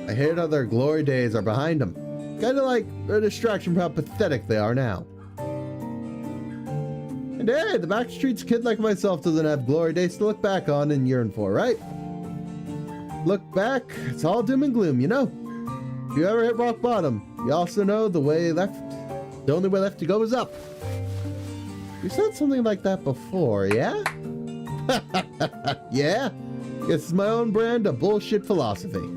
Speaker 2: I hate how their glory days are behind them. Kinda like a distraction from how pathetic they are now. And hey, the backstreets kid like myself doesn't have glory days to look back on and yearn for, right? Look back, it's all doom and gloom, you know? If you ever hit rock bottom, you also know the only way left to go is up. You said something like that before, yeah? Yeah? It's my own brand of bullshit philosophy.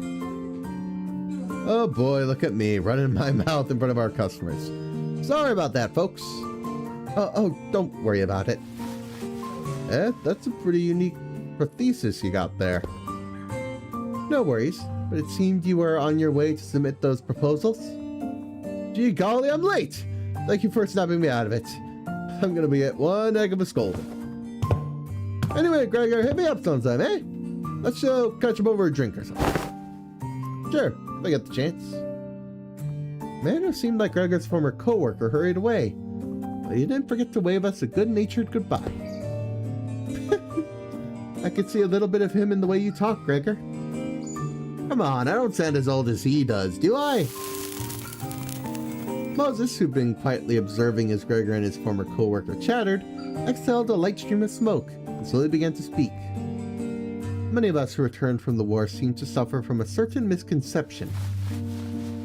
Speaker 2: Oh boy, look at me, running my mouth in front of our customers. Sorry about that, folks. Oh, don't worry about it. That's a pretty unique prosthesis you got there. No worries, but it seemed you were on your way to submit those proposals. Gee golly, I'm late! Thank you for snapping me out of it. I'm gonna be at one heck of a scolding. Anyway, Gregor, hit me up sometime, eh? Let's catch up over a drink or something. Sure, if I get the chance. Man who seemed like Gregor's former co-worker hurried away, but he didn't forget to wave us a good-natured goodbye. I could see a little bit of him in the way you talk, Gregor. Come on, I don't sound as old as he does, do I? Moses, who'd been quietly observing as Gregor and his former co-worker chattered, exhaled a light stream of smoke and slowly began to speak. Many of us who returned from the war seem to suffer from a certain misconception.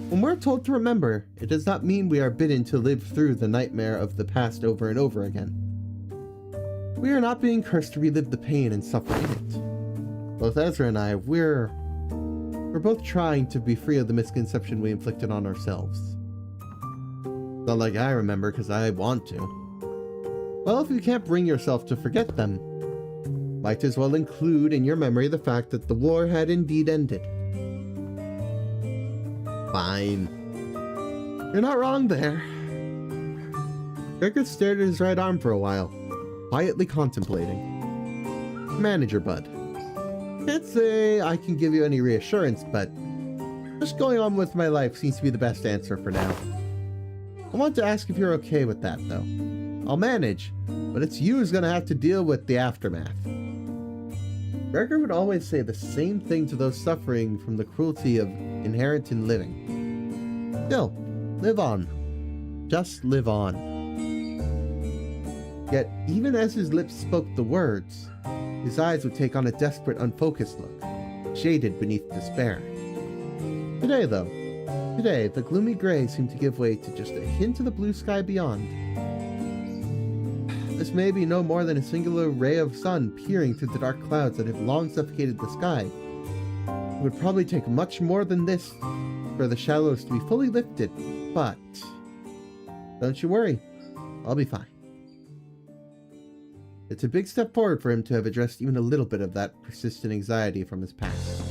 Speaker 2: When we're told to remember, it does not mean we are bidden to live through the nightmare of the past over and over again. We are not being cursed to relive the pain and suffering in it. Both Ezra and I, we're both trying to be free of the misconception we inflicted on ourselves. Not like I remember, because I want to. Well, if you can't bring yourself to forget them, might as well include in your memory the fact that the war had indeed ended. Fine. You're not wrong there. Gregor stared at his right arm for a while, quietly contemplating. Manager bud. Can't say I can give you any reassurance, but just going on with my life seems to be the best answer for now. I want to ask if you're okay with that, though. I'll manage, but it's you who's gonna have to deal with the aftermath. Gregor would always say the same thing to those suffering from the cruelty of inherent in living. Still, live on. Just live on. Yet, even as his lips spoke the words, his eyes would take on a desperate, unfocused look, shaded beneath despair. Today, the gloomy gray seemed to give way to just a hint of the blue sky beyond. This may be no more than a singular ray of sun peering through the dark clouds that have long suffocated the sky. It would probably take much more than this for the shallows to be fully lifted, but don't you worry, I'll be fine. It's a big step forward for him to have addressed even a little bit of that persistent anxiety from his past.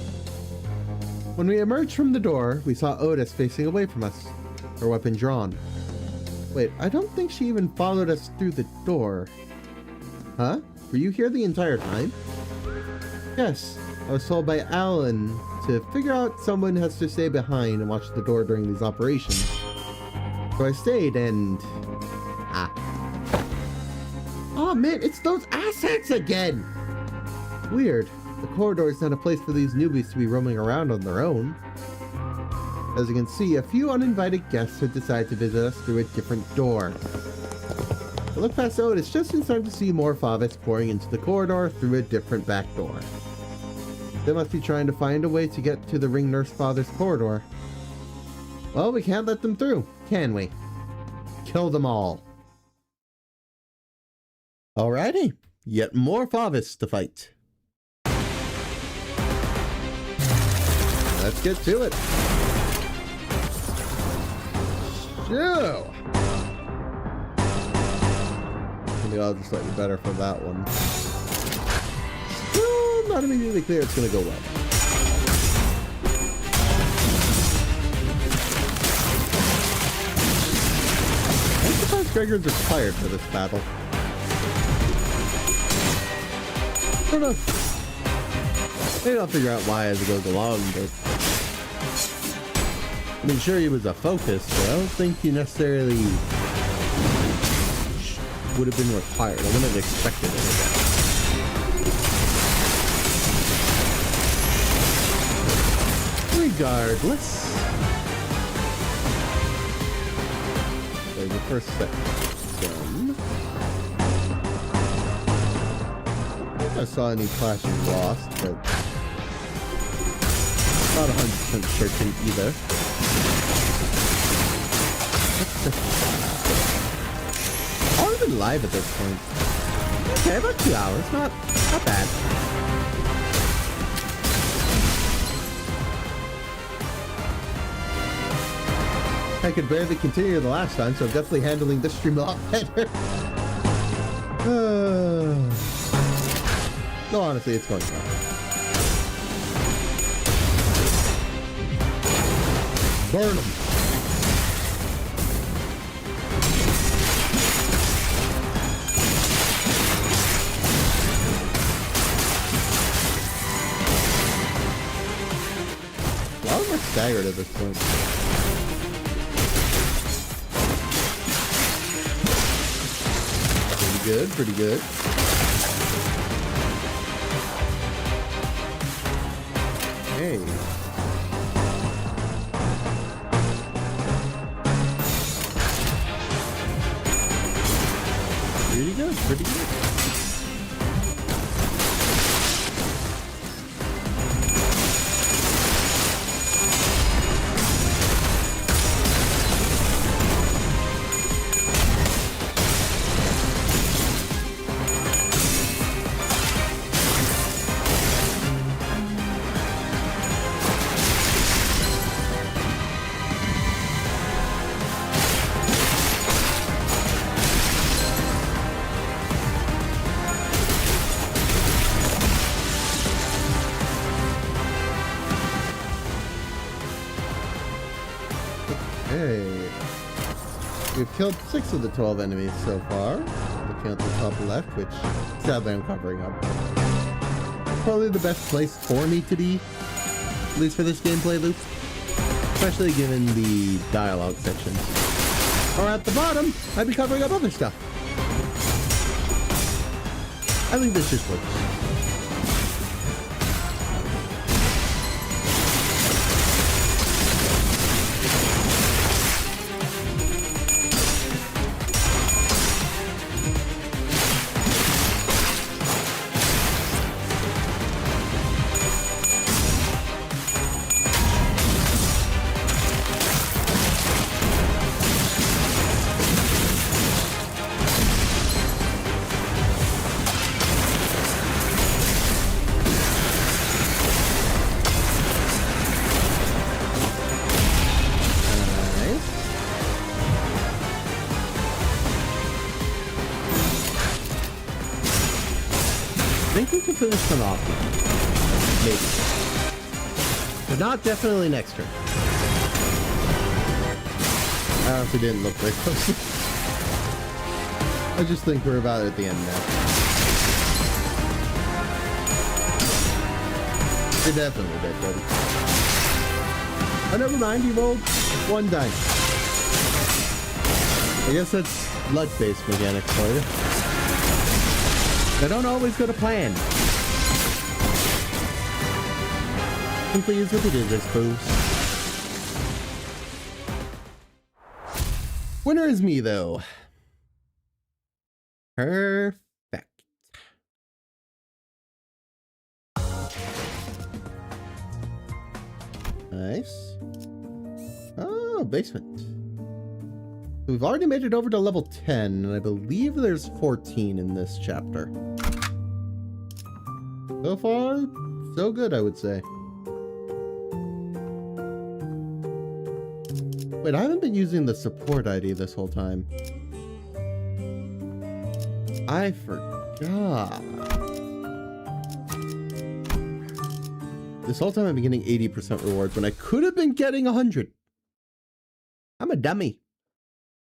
Speaker 2: When we emerged from the door, we saw Otis facing away from us, her weapon drawn. Wait, I don't think she even followed us through the door. Huh? Were you here the entire time? Yes, I was told by Alan to figure out someone has to stay behind and watch the door during these operations. So I stayed and... Oh man, it's those assets again! Weird. The corridor is not a place for these newbies to be roaming around on their own. As you can see, a few uninvited guests had decided to visit us through a different door. I looked past Otis just in time to see more Favis pouring into the corridor through a different back door. They must be trying to find a way to get to the Ring Nurse Father's corridor. Well, we can't let them through, can we? Kill them all. Alrighty, yet more Favis to fight. Let's get to it. So, maybe I'll just slightly better for that one. Still not immediately clear it's going to go well. I'm surprised Gregor's retired for this battle. I don't know. Maybe I'll figure out why as it goes along, but... I mean, sure, he was a focus, but I don't think he necessarily would have been required. I wouldn't have expected it again. Regardless. So the first set done. I don't think I saw any flashing lost, but not 100% certain either. I've been live at this point. Okay, about 2 hours. Not bad.
Speaker 1: I could barely continue the last time, so I'm definitely handling this stream a lot better. No, honestly, it's going fine. Burn them. Why am I staggered at this point? Pretty good, pretty good. Hey. Pretty good, pretty good. We've killed 6 of the 12 enemies so far. Looking at the top left, which sadly I'm covering up. Probably the best place for me to be, at least for this gameplay loop. Especially given the dialogue section. Or at the bottom, I'd be covering up other stuff. I think this just works. I think we can finish them off now. Maybe. But not definitely next turn. I honestly didn't look very close. I just think we're about at the end now. You're definitely dead, buddy. Oh, never mind, he rolled 1 die. I guess that's luck-based mechanics for you. They don't always go to plan. Simply is what it is, I suppose. Winner is me, though. Perfect. Nice. Oh, basement. We've already made it over to level 10, and I believe there's 14 in this chapter. So far, so good, I would say. Wait, I haven't been using the support ID this whole time. I forgot. This whole time I've been getting 80% rewards when I could have been getting 100. I'm a dummy.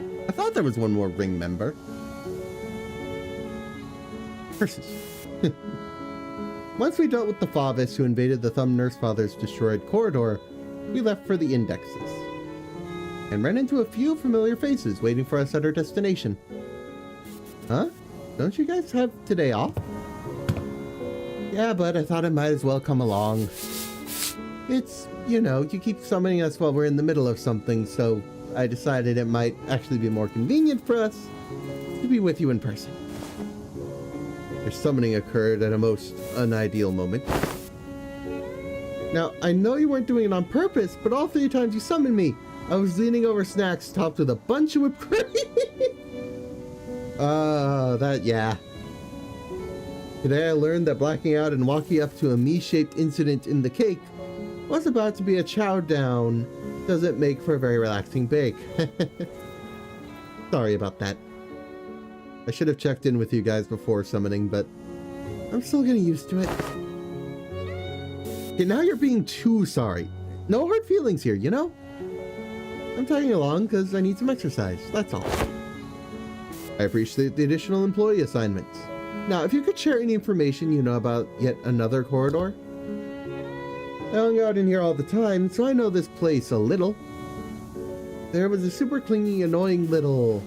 Speaker 1: I thought there was one more ring member. Curses. Once we dealt with the Favis who invaded the Thumb Nurse Father's destroyed corridor, we left for the indexes. And ran into a few familiar faces waiting for us at our destination. Huh? Don't you guys have today off? Yeah, but I thought I might as well come along. It's, you know, you keep summoning us while we're in the middle of something, so I decided it might actually be more convenient for us to be with you in person. Your summoning occurred at a most unideal moment. Now, I know you weren't doing it on purpose, but all 3 times you summoned me, I was leaning over snacks topped with a bunch of whipped cream. Yeah. Today I learned that blacking out and walking up to a me-shaped incident in the cake was about to be a chow down doesn't make for a very relaxing bake. Sorry about that. I should have checked in with you guys before summoning, but I'm still getting used to it. Okay, now you're being too sorry. No hard feelings here, you know? I'm tagging along because I need some exercise, that's all. I appreciate the additional employee assignments. Now, if you could share any information you know about yet another corridor. I hang out in here all the time, so I know this place a little. There was a super clingy, annoying little...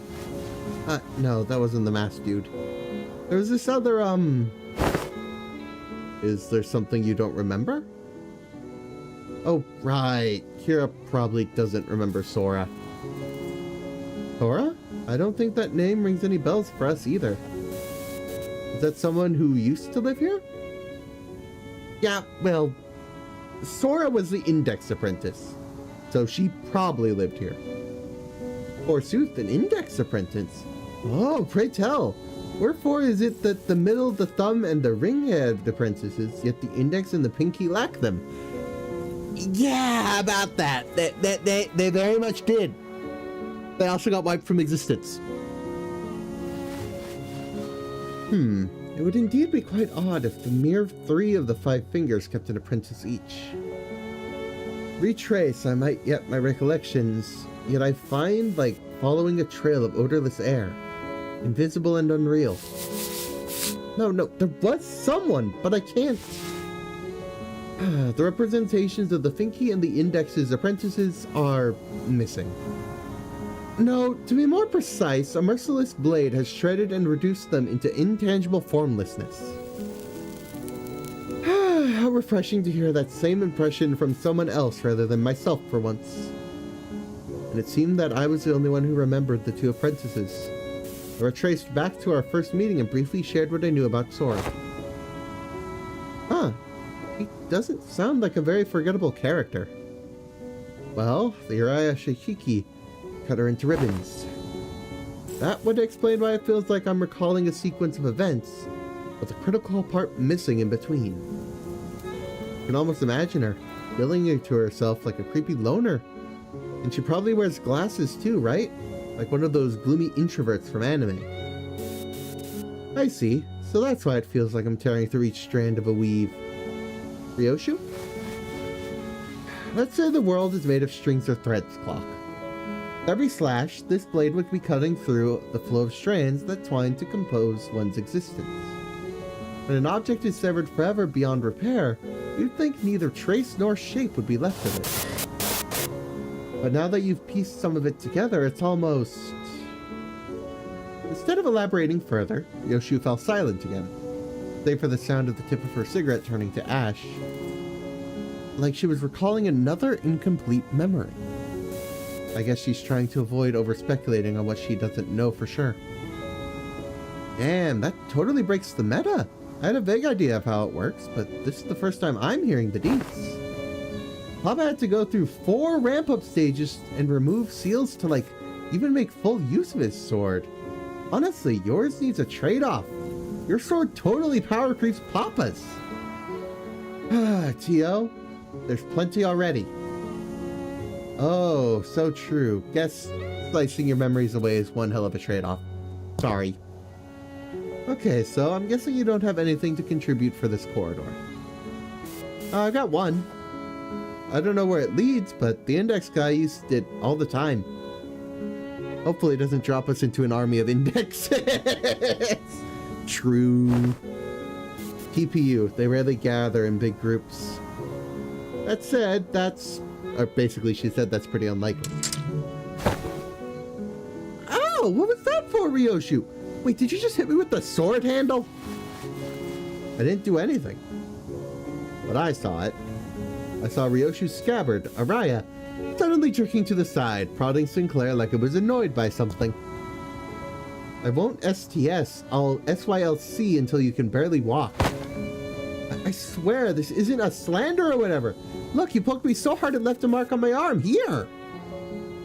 Speaker 1: no, that wasn't the masked dude. There was this other, Is there something you don't remember? Oh, right. Kira probably doesn't remember Sora. Sora? I don't think that name rings any bells for us either. Is that someone who used to live here? Yeah, well, Sora was the Index apprentice, so she probably lived here. Forsooth, an Index apprentice? Oh, pray tell. Wherefore is it that the middle, the thumb, and the ring have the apprentices, yet the Index and the pinky lack them? Yeah, about that. They very much did. They also got wiped from existence. It would indeed be quite odd if the mere 3 of the 5 fingers kept an apprentice each. Retrace, I might yet my recollections, yet I find like following a trail of odorless air, invisible and unreal. No, there was someone, but I can't. The representations of the Finky and the Index's apprentices are missing. No, to be more precise, a merciless blade has shredded and reduced them into intangible formlessness. How refreshing to hear that same impression from someone else rather than myself for once. And it seemed that I was the only one who remembered the 2 apprentices. I retraced back to our first meeting and briefly shared what I knew about Sora. He doesn't sound like a very forgettable character. Well, the Uriah Shikiki cut her into ribbons. That would explain why it feels like I'm recalling a sequence of events, with a critical part missing in between. You can almost imagine her, billing to herself like a creepy loner. And she probably wears glasses too, right? Like one of those gloomy introverts from anime. I see, so that's why it feels like I'm tearing through each strand of a weave. Ryoshu? Let's say the world is made of strings or threads, Clock. Every slash, this blade would be cutting through the flow of strands that twine to compose one's existence. When an object is severed forever beyond repair, you'd think neither trace nor shape would be left of it. But now that you've pieced some of it together, it's almost... Instead of elaborating further, Ryoshu fell silent again, save for the sound of the tip of her cigarette turning to ash, like she was recalling another incomplete memory. I guess she's trying to avoid over-speculating on what she doesn't know for sure. Damn, that totally breaks the meta. I had a vague idea of how it works, but this is the first time I'm hearing the deets. Papa had to go through 4 ramp-up stages and remove seals to, like, even make full use of his sword. Honestly, yours needs a trade-off. Your sword totally power creeps Papa's. Tio, there's plenty already. Oh, so true. Guess slicing your memories away is one hell of a trade-off. Sorry. Okay, so I'm guessing you don't have anything to contribute for this corridor. I got one. I don't know where it leads, but the Index guy used it all the time. Hopefully it doesn't drop us into an army of indexes. True. TPU, they rarely gather in big groups. That said, or basically she said that's pretty unlikely. Ow, what was that for, Ryoshu? Wait, did you just hit me with the sword handle? I didn't do anything. But I saw it. I saw Ryoshu's scabbard, Araya, suddenly jerking to the side, prodding Sinclair like it was annoyed by something. I won't STS, I'll SYLC until you can barely walk. I swear, this isn't a slander or whatever. Look, you poked me so hard it left a mark on my arm. Here!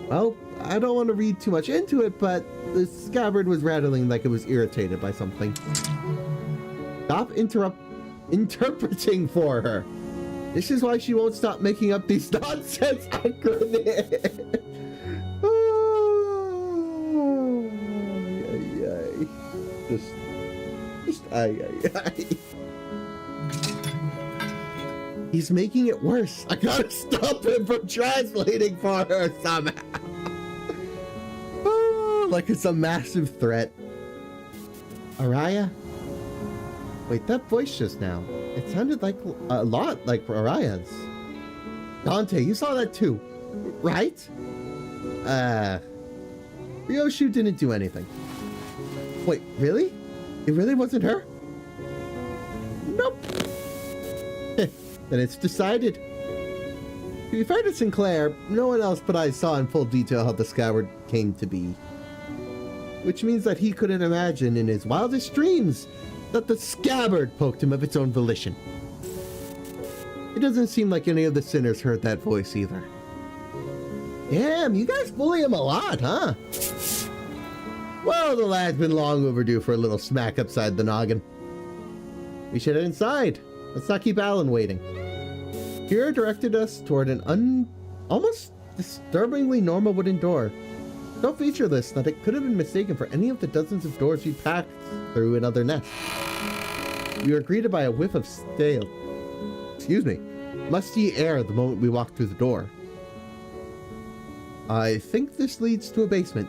Speaker 1: Well, I don't want to read too much into it, but the scabbard was rattling like it was irritated by something. Stop interpreting for her. This is why she won't stop making up these nonsense acronyms. Oh, ay, ay. Just ay, ay, ay. He's making it worse. I gotta stop him from translating for her somehow. Oh, like it's a massive threat. Araya? Wait, that voice just now. It sounded like a lot like Araya's. Dante, you saw that too, right? Ryoshu didn't do anything. Wait, really? It really wasn't her? Nope. Then it's decided. To be fair to Sinclair, no one else but I saw in full detail how the scabbard came to be. Which means that he couldn't imagine in his wildest dreams that the scabbard poked him of its own volition. It doesn't seem like any of the sinners heard that voice either. Damn, you guys bully him a lot, huh? Well, the lad's been long overdue for a little smack upside the noggin. We should head inside. Let's not keep Alan waiting. Kira directed us toward an almost disturbingly normal wooden door. So featureless that it could have been mistaken for any of the dozens of doors we passed through in other nests. We were greeted by a whiff of musty air the moment we walked through the door. I think this leads to a basement,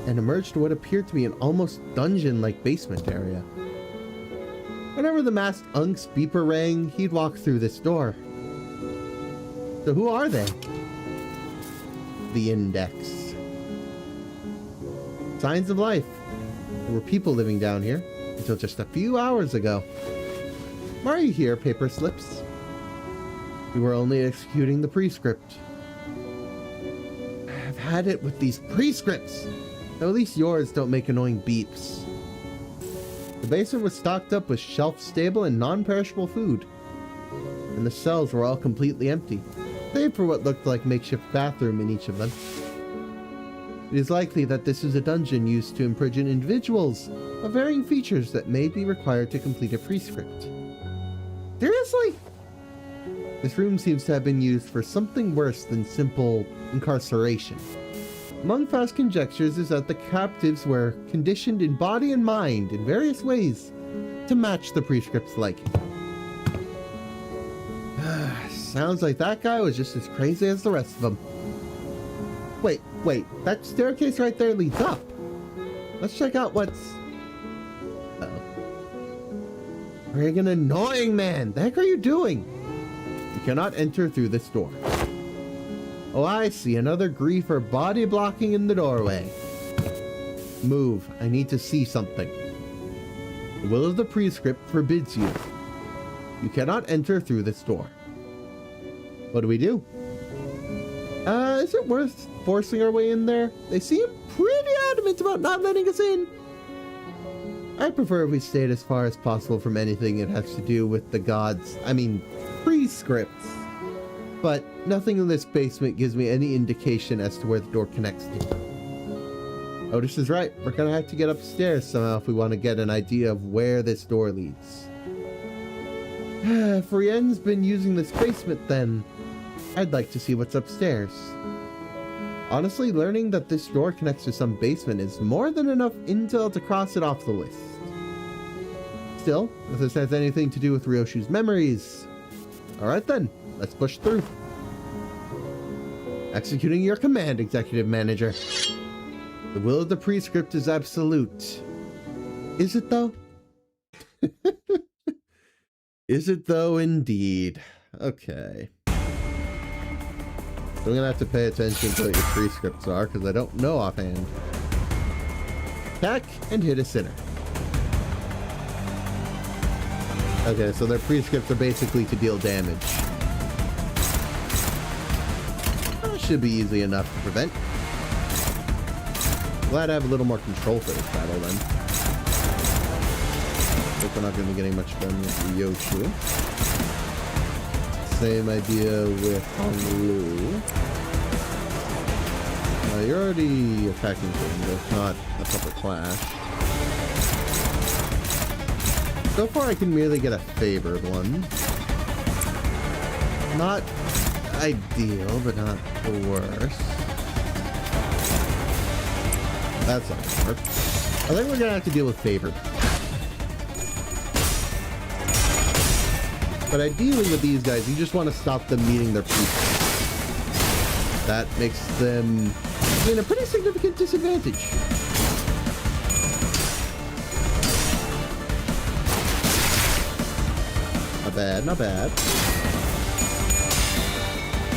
Speaker 1: and emerged to what appeared to be an almost dungeon-like basement area. Whenever the masked Unk's beeper rang, he'd walk through this door. So who are they? The Index. Signs of life. There were people living down here until just a few hours ago. Why are you here, paper slips? We were only executing the prescript. I've had it with these prescripts. Though at least yours don't make annoying beeps. The basement was stocked up with shelf-stable and non-perishable food, and the cells were all completely empty, save for what looked like makeshift bathroom in each of them. It is likely that this is a dungeon used to imprison individuals of varying features that may be required to complete a prescript. Seriously? This room seems to have been used for something worse than simple incarceration. Among fast conjectures is that the captives were conditioned in body and mind in various ways to match the prescript's liking. Sounds like that guy was just as crazy as the rest of them. Wait, that staircase right there leads up. Let's check out what's... Friggin' annoying, man! The heck are you doing? You cannot enter through this door. Oh, I see. Another griefer body blocking in the doorway. Move. I need to see something. The will of the prescript forbids you. You cannot enter through this door. What do we do? Is it worth forcing our way in there? They seem pretty adamant about not letting us in. I prefer if we stayed as far as possible from anything it has to do with the gods. I mean, prescripts. But nothing in this basement gives me any indication as to where the door connects to. Otis is right. We're gonna have to get upstairs somehow if we want to get an idea of where this door leads. If Rienne's been using this basement, then I'd like to see what's upstairs. Honestly, learning that this door connects to some basement is more than enough intel to cross it off the list. Still, if this has anything to do with Ryoshu's memories... Alright then, let's push through. Executing your command, Executive Manager. The will of the prescript is absolute. Is it though? Is it though, indeed? Okay. So I'm gonna have to pay attention to what your prescripts are, because I don't know offhand. Attack and hit a sinner. Okay, so their prescripts are basically to deal damage. That should be easy enough to prevent. Glad I have a little more control for this battle then. Hope we're not going to be getting much done with Ryoshu. Same idea with Honglu. You're already attacking him, but it's not a proper clash. So far I can merely get a favored one. Not ideal, but not the worst. That's not gonna work. I think we're gonna have to deal with favored. But ideally with these guys, you just want to stop them meeting their peak. That makes them in a pretty significant disadvantage. Not bad, not bad.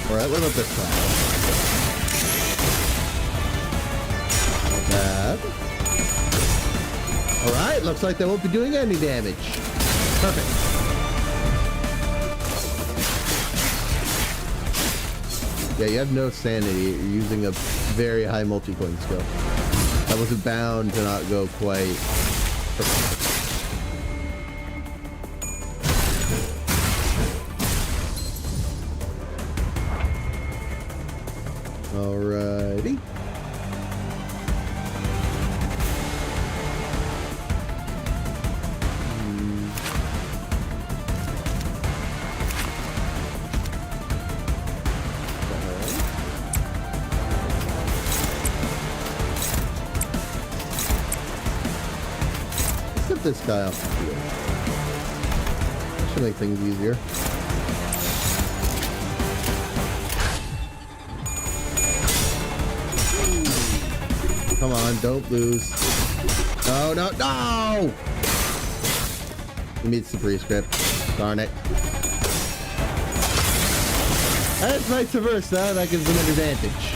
Speaker 1: Alright, what about this time? Not bad. Alright, looks like they won't be doing any damage. Perfect. Yeah, you have no sanity. You're using a very high multi-coin skill. That was bound to not go quite perfect. Alrighty. Let's get this guy off the field. Should make things easier. Come on, don't lose. No, no, no! He meets the prescript. Darn it. That's vice versa. That gives them an advantage.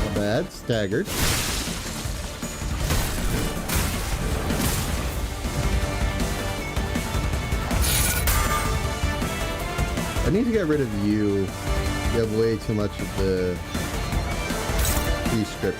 Speaker 1: Not bad. Staggered. I need to get rid of you. You have way too much of the prescript.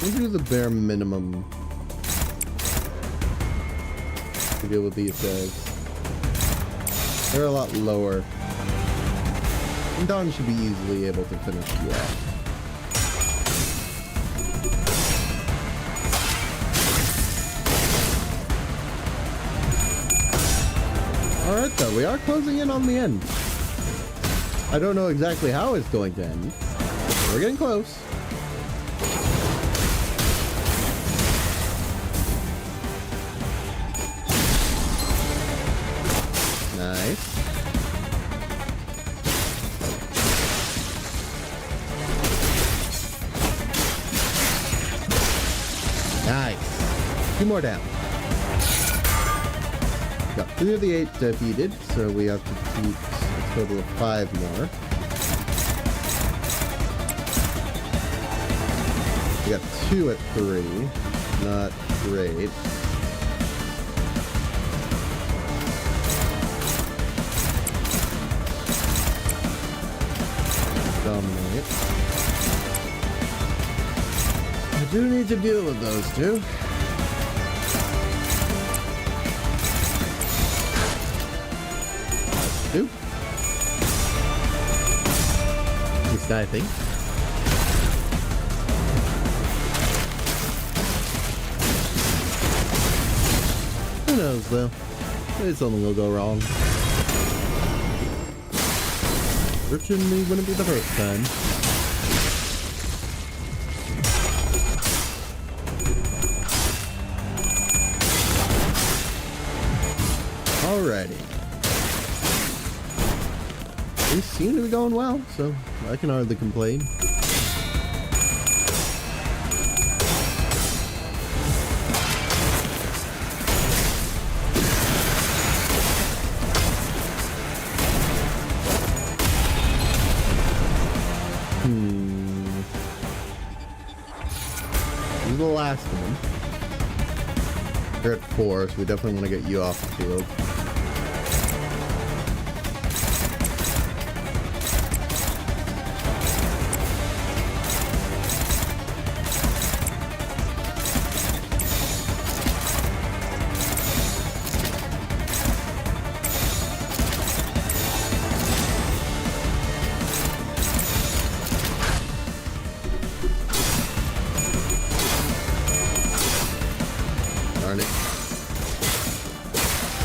Speaker 1: We'll do the bare minimum to deal with these guys. They're a lot lower. And Dawn should be easily able to finish you off. Alright though, we are closing in on the end. I don't know exactly how it's going to end. We're getting close. Nice. Nice. 2 more down. Got 3 of the 8 defeated, so we have to defeat a total of 5 more. We got 2 at 3. Not great. Dominate. I do need to deal with those 2. At least I think. Who knows though? Maybe something will go wrong. Certainly wouldn't be the first time. Alrighty. These seem to be going well, so I can hardly complain. This is the last one. We're at 4, so we definitely want to get you off the field.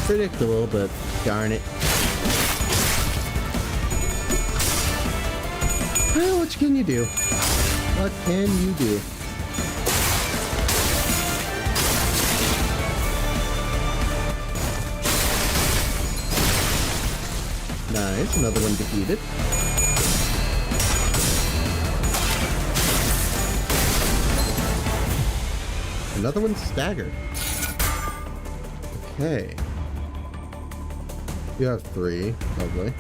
Speaker 1: Predictable, but darn it. Well, what can you do? What can you do? Nice, another one defeated. Another one staggered. Okay. You have 3, lovely.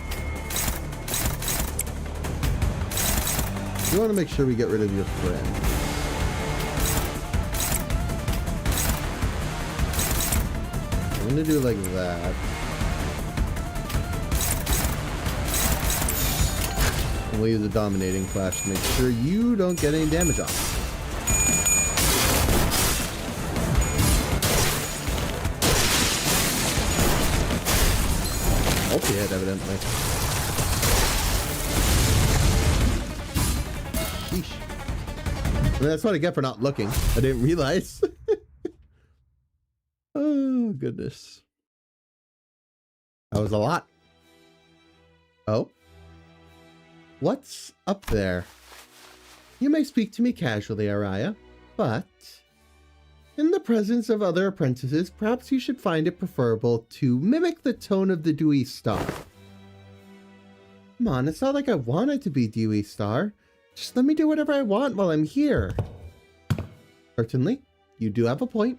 Speaker 1: You want to make sure we get rid of your friend. I'm going to do it like that. And we'll use a dominating flash to make sure you don't get any damage off. Multi-hit, evidently. Sheesh. I mean, that's what I get for not looking. I didn't realize. Oh, goodness. That was a lot. Oh? What's up there? You may speak to me casually, Araya, but in the presence of other apprentices, perhaps you should find it preferable to mimic the tone of the Dewy Star. Come on, it's not like I wanted to be Dewy Star. Just let me do whatever I want while I'm here. Certainly, you do have a point.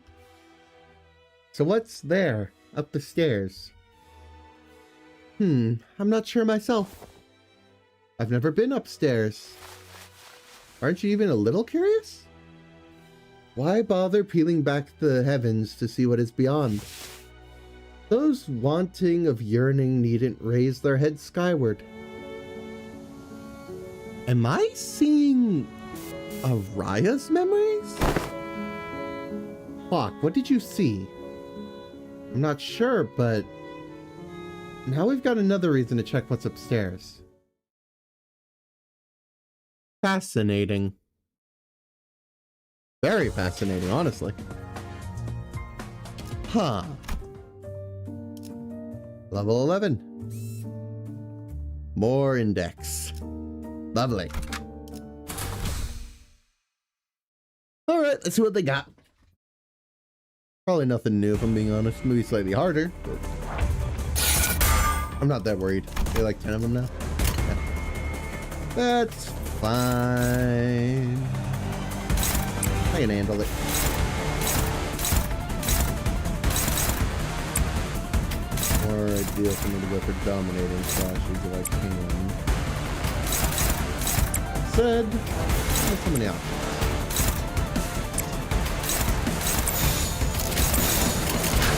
Speaker 1: So what's there, up the stairs? I'm not sure myself. I've never been upstairs. Aren't you even a little curious? Why bother peeling back the heavens to see what is beyond? Those wanting of yearning needn't raise their heads skyward. Am I seeing Araya's memories? Hawk, what did you see? I'm not sure, but now we've got another reason to check what's upstairs. Fascinating. Very fascinating, honestly. Huh. Level 11. More index. Lovely. Alright, let's see what they got. Probably nothing new, if I'm being honest. Maybe slightly harder, but I'm not that worried. There are like 10 of them now. Yeah. That's fine. I can handle it. More ideal for me to go for dominating flashes if I can. That said, there's so many options.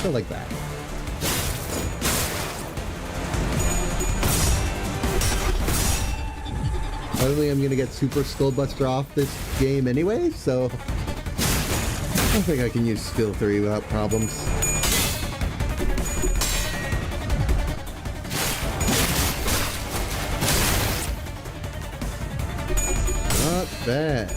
Speaker 1: So like that. Finally, I'm gonna get Super Skullbuster off this game anyway, so I think I can use skill 3 without problems. Not bad.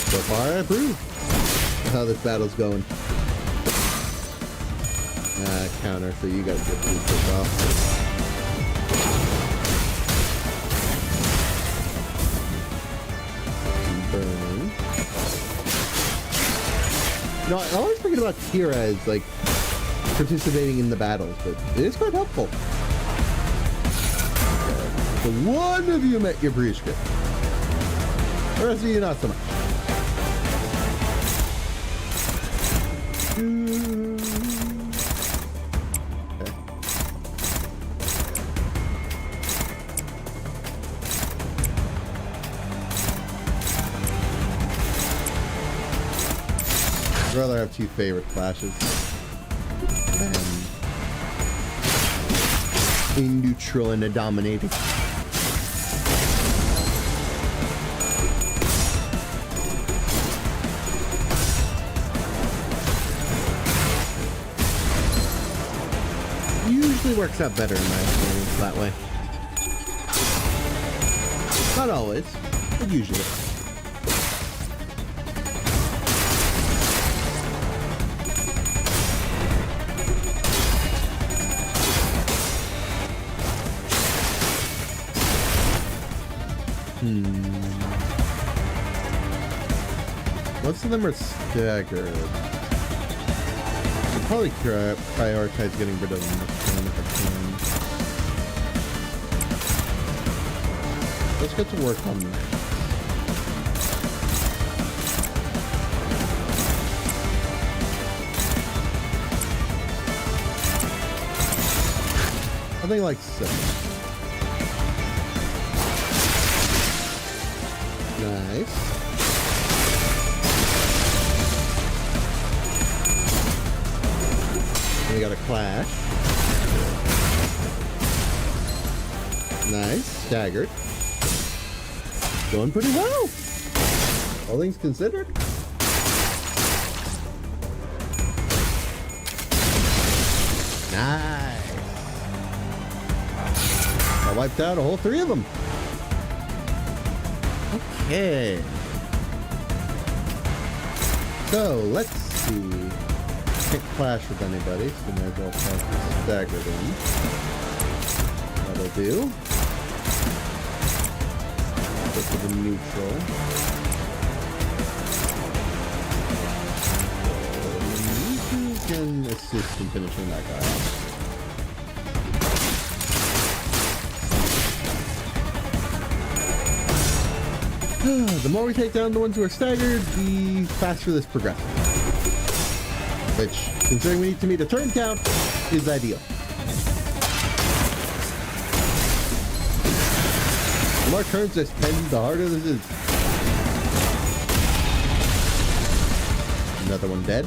Speaker 1: So far, I approve how this battle's going. Counter, so you guys get to pick off. Burn. No, I always forget about Kira as like participating in the battles, but it is quite helpful. Okay. So one of you met your prescript. The rest of you not so much. I'd rather have 2 favorite clashes than a neutral and a dominating. Usually works out better in my experience that way. Not always, but usually. Most of them are staggered. I'll probably prioritize getting rid of them if I can. Let's get to work on that. I think like so. Nice. We got a clash. Nice. Staggered. Going pretty well. All things considered. Nice. I wiped out a whole 3 of them. Okay. So, let's see. Can't clash with anybody, so might as well pass the staggered in. That'll do. Go to the neutral. You can assist in finishing that guy off. The more we take down the ones who are staggered, the faster this progresses. Which, considering we need to meet a turn count, is ideal. The more turns I spend, the harder this is. Another one dead.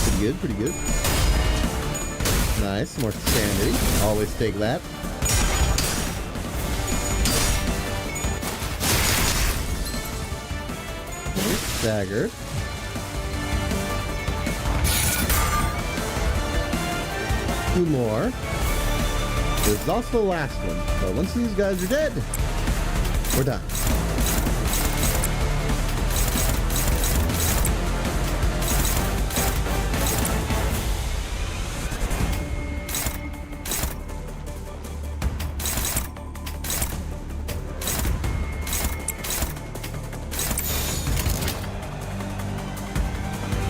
Speaker 1: Pretty good, pretty good. Nice, more sanity. Always take that. Staggered. Two more. This is also the last one. So once these guys are dead, we're done.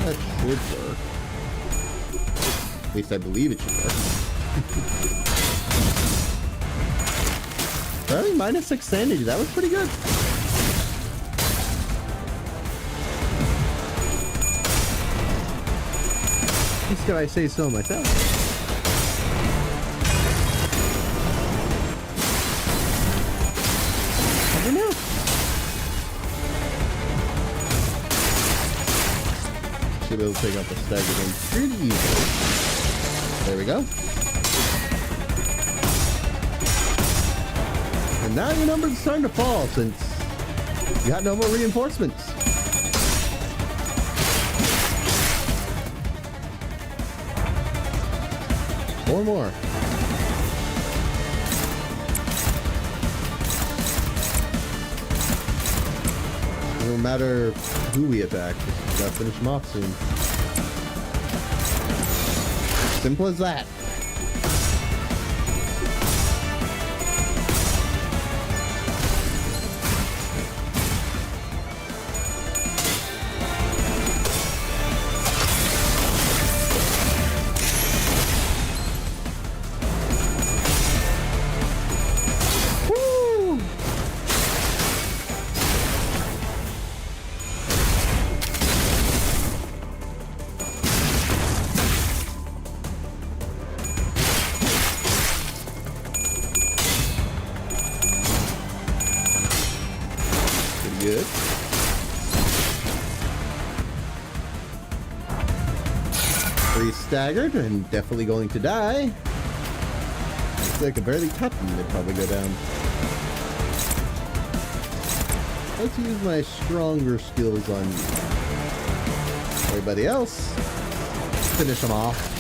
Speaker 1: That should work. At least I believe it should work. Really? -6 sanity. That was pretty good. At least I say so myself. Never know. Should be able to take out the staggered one pretty easily. There we go. And now your numbers are starting to fall since you got no more reinforcements. Four more. It don't matter who we attack, just gotta finish them off soon. Simple as that. Good. Three staggered and definitely going to die. Looks like I barely tapped them, they'd probably go down. Let's use my stronger skills on everybody else. Finish them off.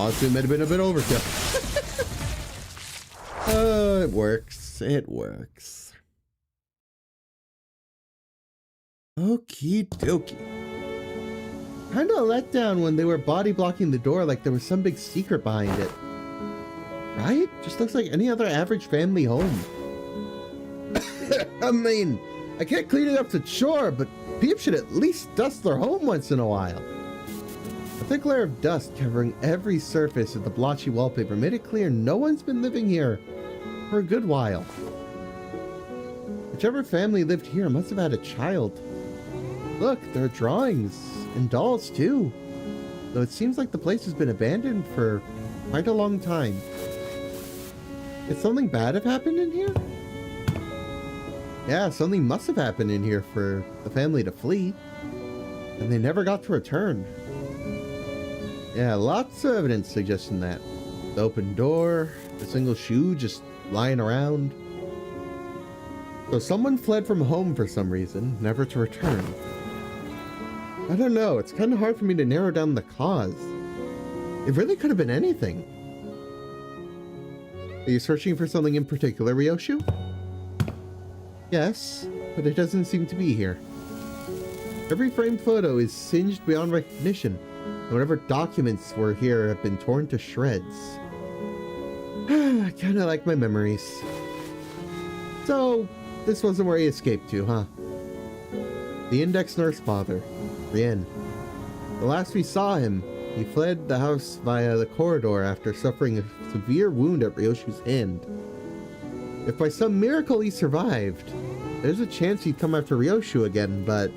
Speaker 2: Honestly, it might have been a bit overkill. Oh, it works. It works. Okie dokie. Kinda a letdown when they were body blocking the door like there was some big secret behind it. Right? Just looks like any other average family home. I mean, I can't clean it up to chore, but people should at least dust their home once in a while. A thick layer of dust covering every surface of the blotchy wallpaper made it clear no one's been living here for a good while. Whichever family lived here must have had a child. Look, there are drawings and dolls too. Though it seems like the place has been abandoned for quite a long time. Did something bad have happened in here? Yeah, something must have happened in here for the family to flee. And they never got to return. Yeah, lots of evidence suggesting that. The open door, the single shoe just lying around. So someone fled from home for some reason, never to return. I don't know, it's kind of hard for me to narrow down the cause. It really could have been anything. Are you searching for something in particular, Ryoshu? Yes, but it doesn't seem to be here. Every framed photo is singed beyond recognition, and whatever documents were here have been torn to shreds. I kinda like my memories. So, this wasn't where he escaped to, huh? The index nurse father, Rien. The last we saw him, he fled the house via the corridor after suffering a severe wound at Ryoshu's hand. If by some miracle he survived, there's a chance he'd come after Ryoshu again, but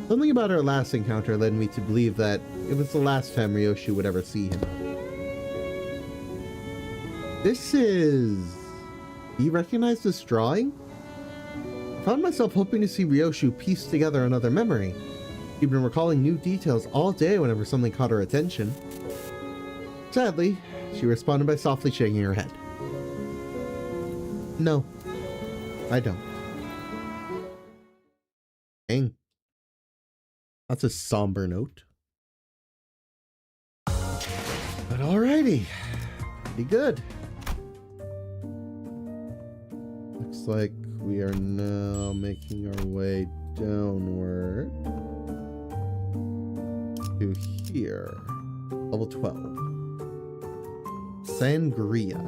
Speaker 2: something about our last encounter led me to believe that it was the last time Ryoshu would ever see him. This is... Do you recognize this drawing? I found myself hoping to see Ryoshu piece together another memory. She'd been recalling new details all day whenever something caught her attention. Sadly, she responded by softly shaking her head. No, I don't. Dang. That's a somber note. But alrighty. Pretty good. Looks like we are now making our way downward to here. Level 12. Sangria.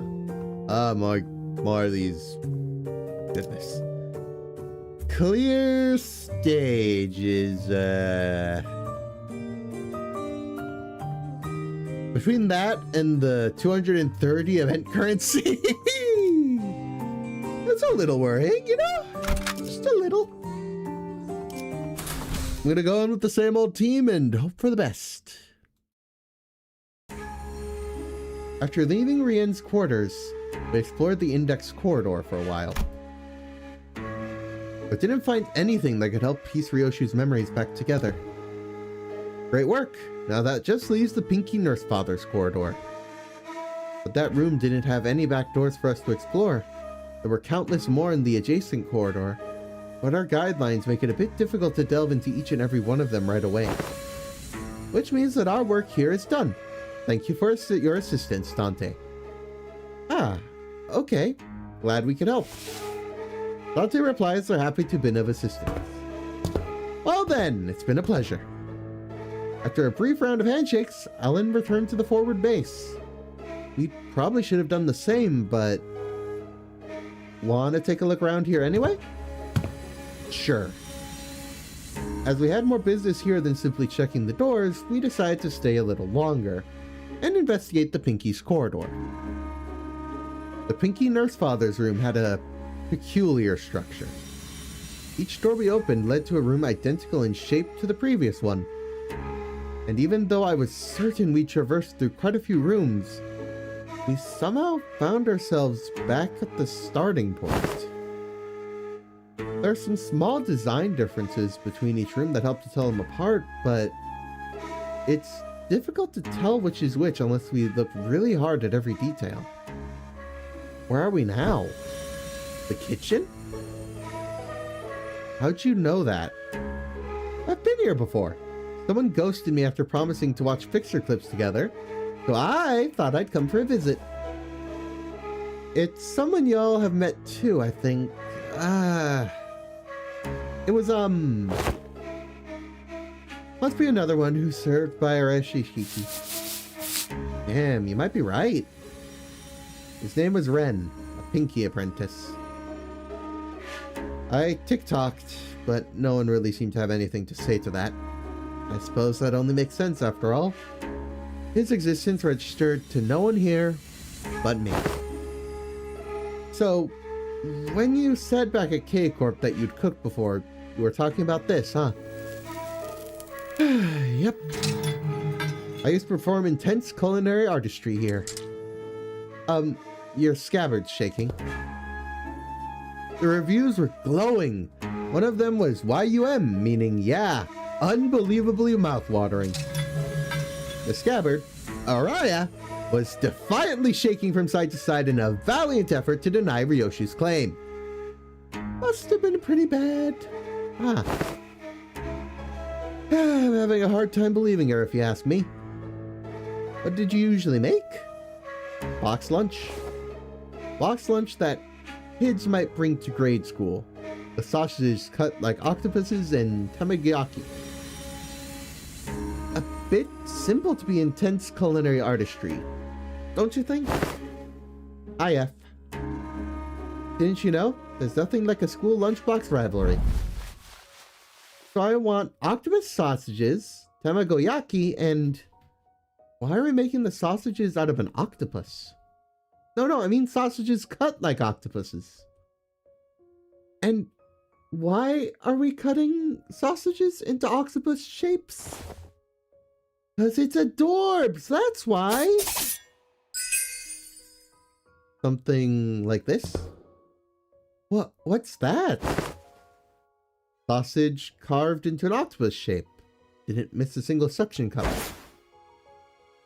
Speaker 2: More of these. Goodness. Clear stage is, between that and the 230 event currency, that's a little worrying, you know? Just a little. I'm gonna go in with the same old team and hope for the best. After leaving Rien's quarters, we explored the index corridor for a while, but didn't find anything that could help piece Ryoshu's memories back together. Great work! Now that just leaves the Pinky Nurse Father's corridor. But that room didn't have any back doors for us to explore. There were countless more in the adjacent corridor, but our guidelines make it a bit difficult to delve into each and every one of them right away. Which means that our work here is done. Thank you for your assistance, Dante. Ah, okay. Glad we could help. Dante replies they're happy to have been of assistance. Well then, it's been a pleasure. After a brief round of handshakes, Alan returned to the forward base. We probably should have done the same, but... Want to take a look around here anyway? Sure. As we had more business here than simply checking the doors, we decided to stay a little longer and investigate the Pinky's corridor. The Pinky Nurse Father's room had a peculiar structure. Each door we opened led to a room identical in shape to the previous one. And even though I was certain we traversed through quite a few rooms, we somehow found ourselves back at the starting point. There are some small design differences between each room that help to tell them apart, but it's difficult to tell which is which unless we look really hard at every detail. Where are we now? The kitchen? How'd you know that? I've been here before. Someone ghosted me after promising to watch Fixer clips together,
Speaker 1: So I thought I'd come for a visit. It's someone y'all have met too, I think. It was, must be another one who served by Arashishiki. Damn, you might be right. His name was Ren, a Pinky apprentice. I tick-tocked, but no one really seemed to have anything to say to that. I suppose that only makes sense after all. His existence registered to no one here but me. So, when you said back at K-Corp that you'd cooked before, you were talking about this, huh? Yep. I used to perform intense culinary artistry here. Your scabbard's shaking. The reviews were glowing. One of them was YUM, meaning yeah, unbelievably mouth-watering. The scabbard, Araya, was defiantly shaking from side to side in a valiant effort to deny Ryoshi's claim. Must have been pretty bad. I'm having a hard time believing her, if you ask me. What did you usually make? Box lunch. Box lunch that kids might bring to grade school. The sausages cut like octopuses and tamagotchi. A bit simple to be intense culinary artistry, don't you think? IF. Didn't you know? There's nothing like a school lunchbox rivalry. So I want octopus sausages, tamagoyaki, and... Why are we making the sausages out of an octopus? No, I mean sausages cut like octopuses. And why are we cutting sausages into octopus shapes? Because it's adorbs, that's why! Something like this? What's that? Sausage carved into an octopus shape. Didn't miss a single suction cup.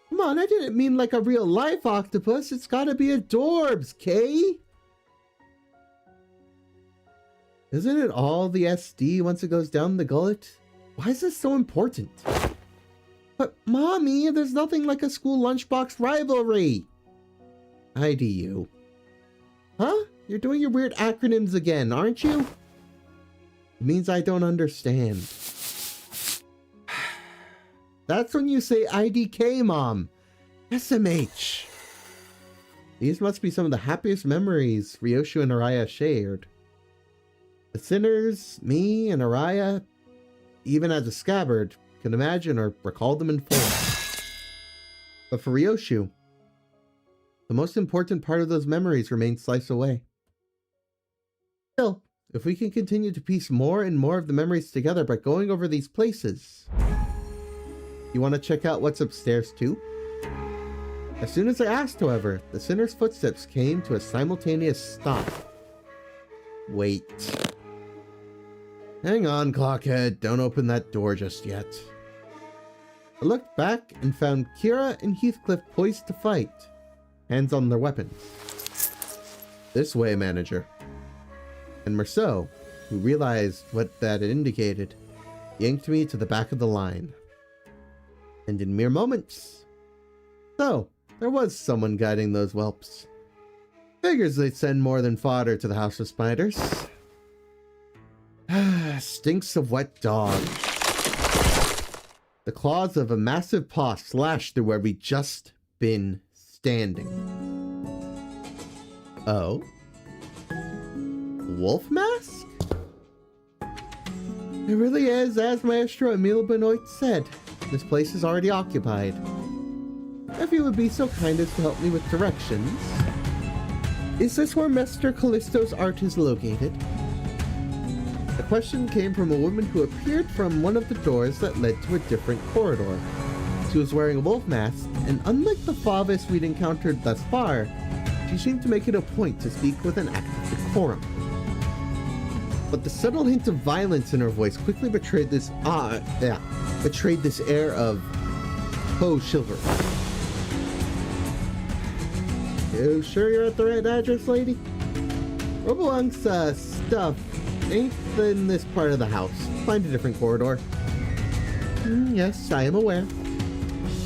Speaker 1: Come on, I didn't mean like a real life octopus. It's gotta be adorbs, Kay? Isn't it all the SD once it goes down the gullet? Why is this so important? But Mommy, there's nothing like a school lunchbox rivalry. IDU. Huh? You're doing your weird acronyms again, aren't you? It means I don't understand. That's when you say IDK, Mom. SMH. These must be some of the happiest memories Ryoshi and Araya shared. The sinners, me, and Araya, even as a scabbard, can imagine or recall them in full. But for Ryoshi, the most important part of those memories remains sliced away. Still, if we can continue to piece more and more of the memories together by going over these places... You want to check out what's upstairs too? As soon as I asked, however, the sinner's footsteps came to a simultaneous stop. Wait. Hang on, Clockhead. Don't open that door just yet. I looked back and found Kira and Heathcliff poised to fight, hands on their weapons. This way, manager. And Merceau, who realized what that indicated, yanked me to the back of the line. And in mere moments. So, there was someone guiding those whelps. Figures they'd send more than fodder to the House of Spiders. Stinks of wet dog. The claws of a massive paw slashed through where we'd just been standing. Oh? Wolf mask? It really is, as Maestro Emile Benoit said. This place is already occupied. If you would be so kind as to help me with directions. Is this where Master Callisto's art is located? The question came from a woman who appeared from one of the doors that led to a different corridor. She was wearing a wolf mask, and unlike the Favis we'd encountered thus far, she seemed to make it a point to speak with an act of decorum. But the subtle hint of violence in her voice quickly betrayed this air of faux chivalry. You sure you're at the right address, lady? Robobunk's stuff ain't in this part of the house. Find a different corridor. Yes, I am aware.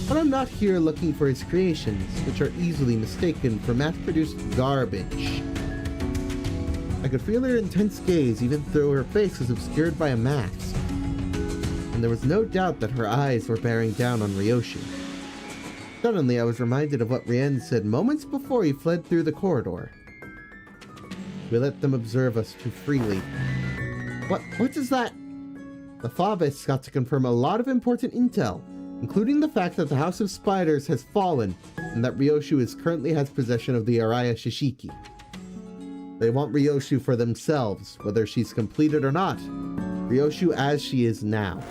Speaker 1: But I'm not here looking for his creations, which are easily mistaken for mass-produced garbage. I could feel her intense gaze even though her face was obscured by a mask. And there was no doubt that her eyes were bearing down on Ryoshi. Suddenly, I was reminded of what Rien said moments before he fled through the corridor. We let them observe us too freely. What is that? The Favis got to confirm a lot of important intel, including the fact that the House of Spiders has fallen and that Ryoshu currently has possession of the Araya Shishiki. They want Ryoshu for themselves, whether she's completed or not. Ryoshu as she is now.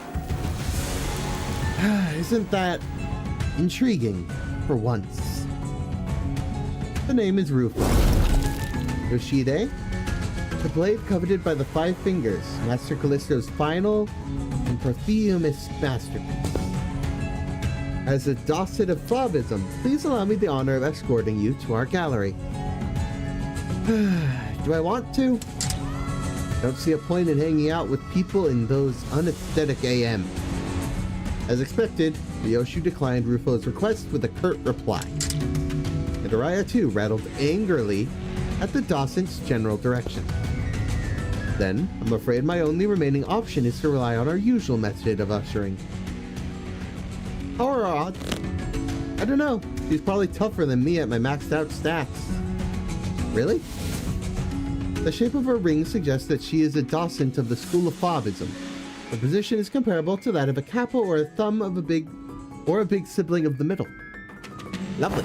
Speaker 1: Isn't that intriguing for once? The name is Rufo. Yoshide, the blade coveted by the Five Fingers, Master Callisto's final and posthumous masterpiece. As a docet of Flavism, please allow me the honor of escorting you to our gallery. Do I want to? Don't see a point in hanging out with people in those unaesthetic AM. As expected, Ryoshu declined Rufo's request with a curt reply. And Araya too rattled angrily at the docent's general direction. Then, I'm afraid my only remaining option is to rely on our usual method of ushering. How are our odds? I don't know. She's probably tougher than me at my maxed out stats. Really? The shape of her ring suggests that she is a docent of the School of Fauvism. Her position is comparable to that of a kappa or a thumb of a big sibling of the middle. Lovely.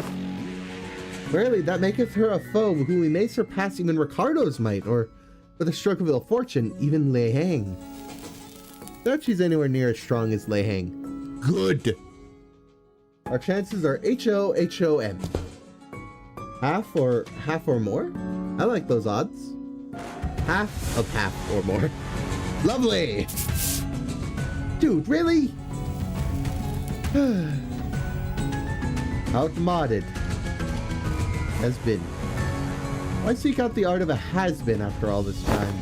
Speaker 1: Rarely that maketh her a foe who we may surpass even Ricardo's might, or, with a stroke of ill fortune, even Lei Hang. Doubt she's anywhere near as strong as Lei Hang. Good! Our chances are HOHOM. Half or more? I like those odds. Half of half or more. Lovely! Dude, really? Outmodded. Has been. Why seek out the art of a has-been after all this time?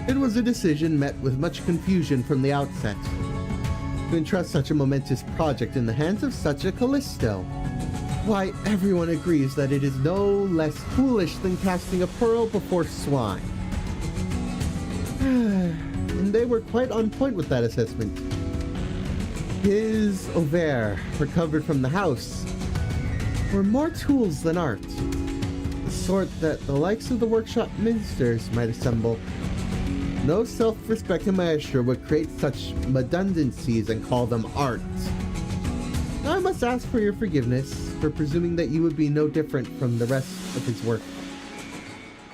Speaker 1: It was a decision met with much confusion from the outset. To entrust such a momentous project in the hands of such a Callisto. Why, everyone agrees that it is no less foolish than casting a pearl before swine. And they were quite on point with that assessment. His ovaire, recovered from the house, were more tools than art. The sort that the likes of the workshop ministers might assemble. No self-respecting maestro would create such redundancies and call them art. I must ask for your forgiveness for presuming that you would be no different from the rest of his work.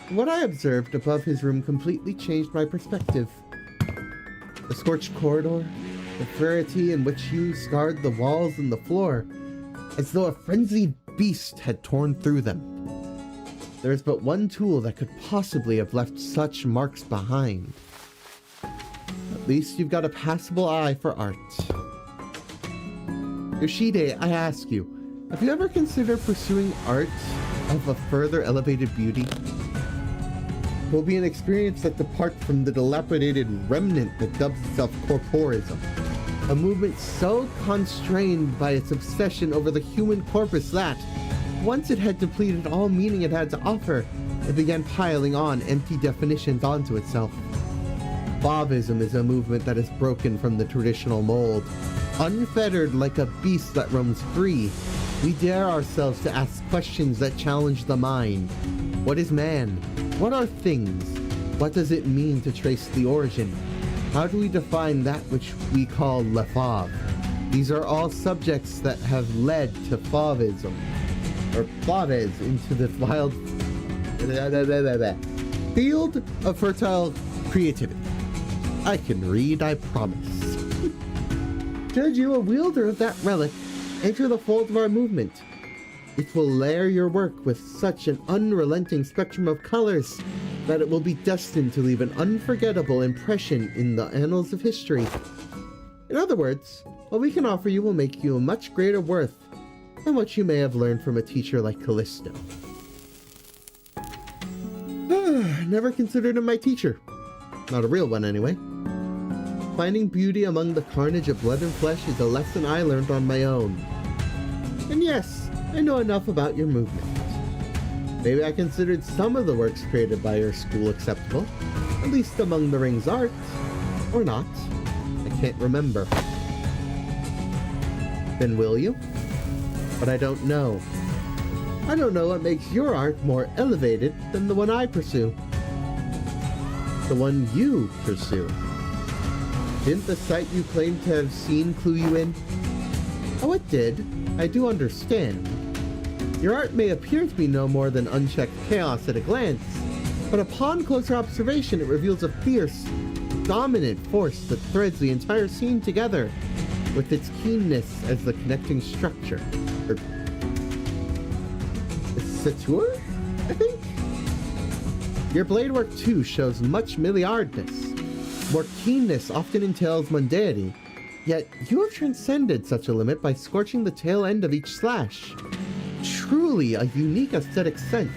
Speaker 1: What I observed above his room completely changed my perspective. The scorched corridor, the variety in which you scarred the walls and the floor, as though a frenzied beast had torn through them. There is but one tool that could possibly have left such marks behind. At least you've got a passable eye for art. Yoshide, I ask you, have you ever considered pursuing art of a further elevated beauty? It will be an experience that departs from the dilapidated remnant that dubs itself corporism. A movement so constrained by its obsession over the human corpus that, once it had depleted all meaning it had to offer, it began piling on empty definitions onto itself. Fauvism is a movement that is broken from the traditional mold. Unfettered like a beast that roams free, we dare ourselves to ask questions that challenge the mind. What is man? What are things? What does it mean to trace the origin? How do we define that which we call le fauve? These are all subjects that have led to Fauvism, or Fauves, into the wild field of fertile creativity. I can read, I promise. Judge you a wielder of that relic, enter the fold of our movement. It will layer your work with such an unrelenting spectrum of colors that it will be destined to leave an unforgettable impression in the annals of history. In other words, what we can offer you will make you a much greater worth than what you may have learned from a teacher like Callisto. Never considered him my teacher. Not a real one, anyway. Finding beauty among the carnage of blood and flesh is a lesson I learned on my own. And yes, I know enough about your movement. Maybe I considered some of the works created by your school acceptable, at least among the ring's art, or not. I can't remember. Then will you? But I don't know. I don't know what makes your art more elevated than the one I pursue. The one you pursue. Didn't the sight you claim to have seen clue you in? Oh, it did. I do understand. Your art may appear to be no more than unchecked chaos at a glance, but upon closer observation it reveals a fierce, dominant force that threads the entire scene together, with its keenness as the connecting structure. Satur, I think? Your blade work too shows much milliardness. More keenness often entails mundanity, yet you have transcended such a limit by scorching the tail end of each slash. Truly a unique aesthetic sense.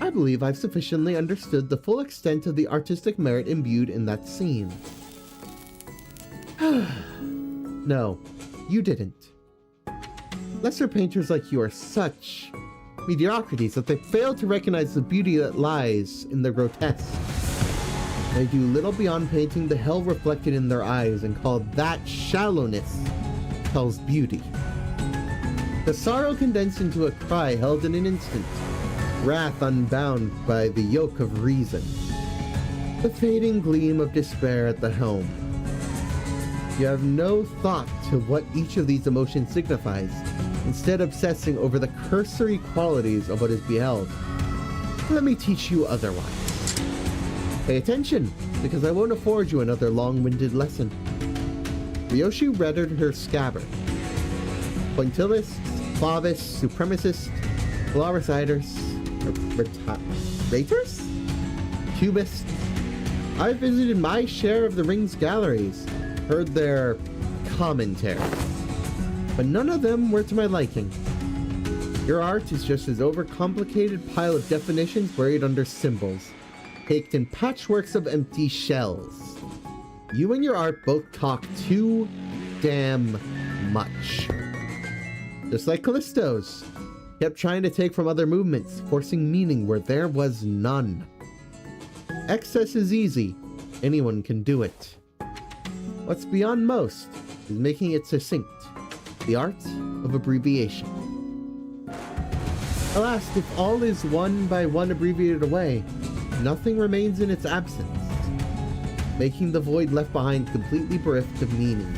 Speaker 1: I believe I've sufficiently understood the full extent of the artistic merit imbued in that scene. No, you didn't. Lesser painters like you are such mediocrities that they fail to recognize the beauty that lies in the grotesque. They do little beyond painting the hell reflected in their eyes and call that shallowness tells beauty. The sorrow condensed into a cry held in an instant, wrath unbound by the yoke of reason, the fading gleam of despair at the helm. You have no thought to what each of these emotions signifies, instead obsessing over the cursory qualities of what is beheld. Let me teach you otherwise. Pay attention, because I won't afford you another long-winded lesson. Ryoshi reddered her scabbard. Pointillists, clavists, supremacists, gloriciders, raters? Cubists. I've visited my share of the ring's galleries, heard their commentaries, but none of them were to my liking. Your art is just an overcomplicated pile of definitions buried under symbols, caked in patchworks of empty shells. You and your art both talk too damn much. Just like Callisto's, kept trying to take from other movements, forcing meaning where there was none. Excess is easy. Anyone can do it. What's beyond most is making it succinct. The art of abbreviation. Alas, if all is one by one abbreviated away, nothing remains in its absence, making the void left behind completely bereft of meaning.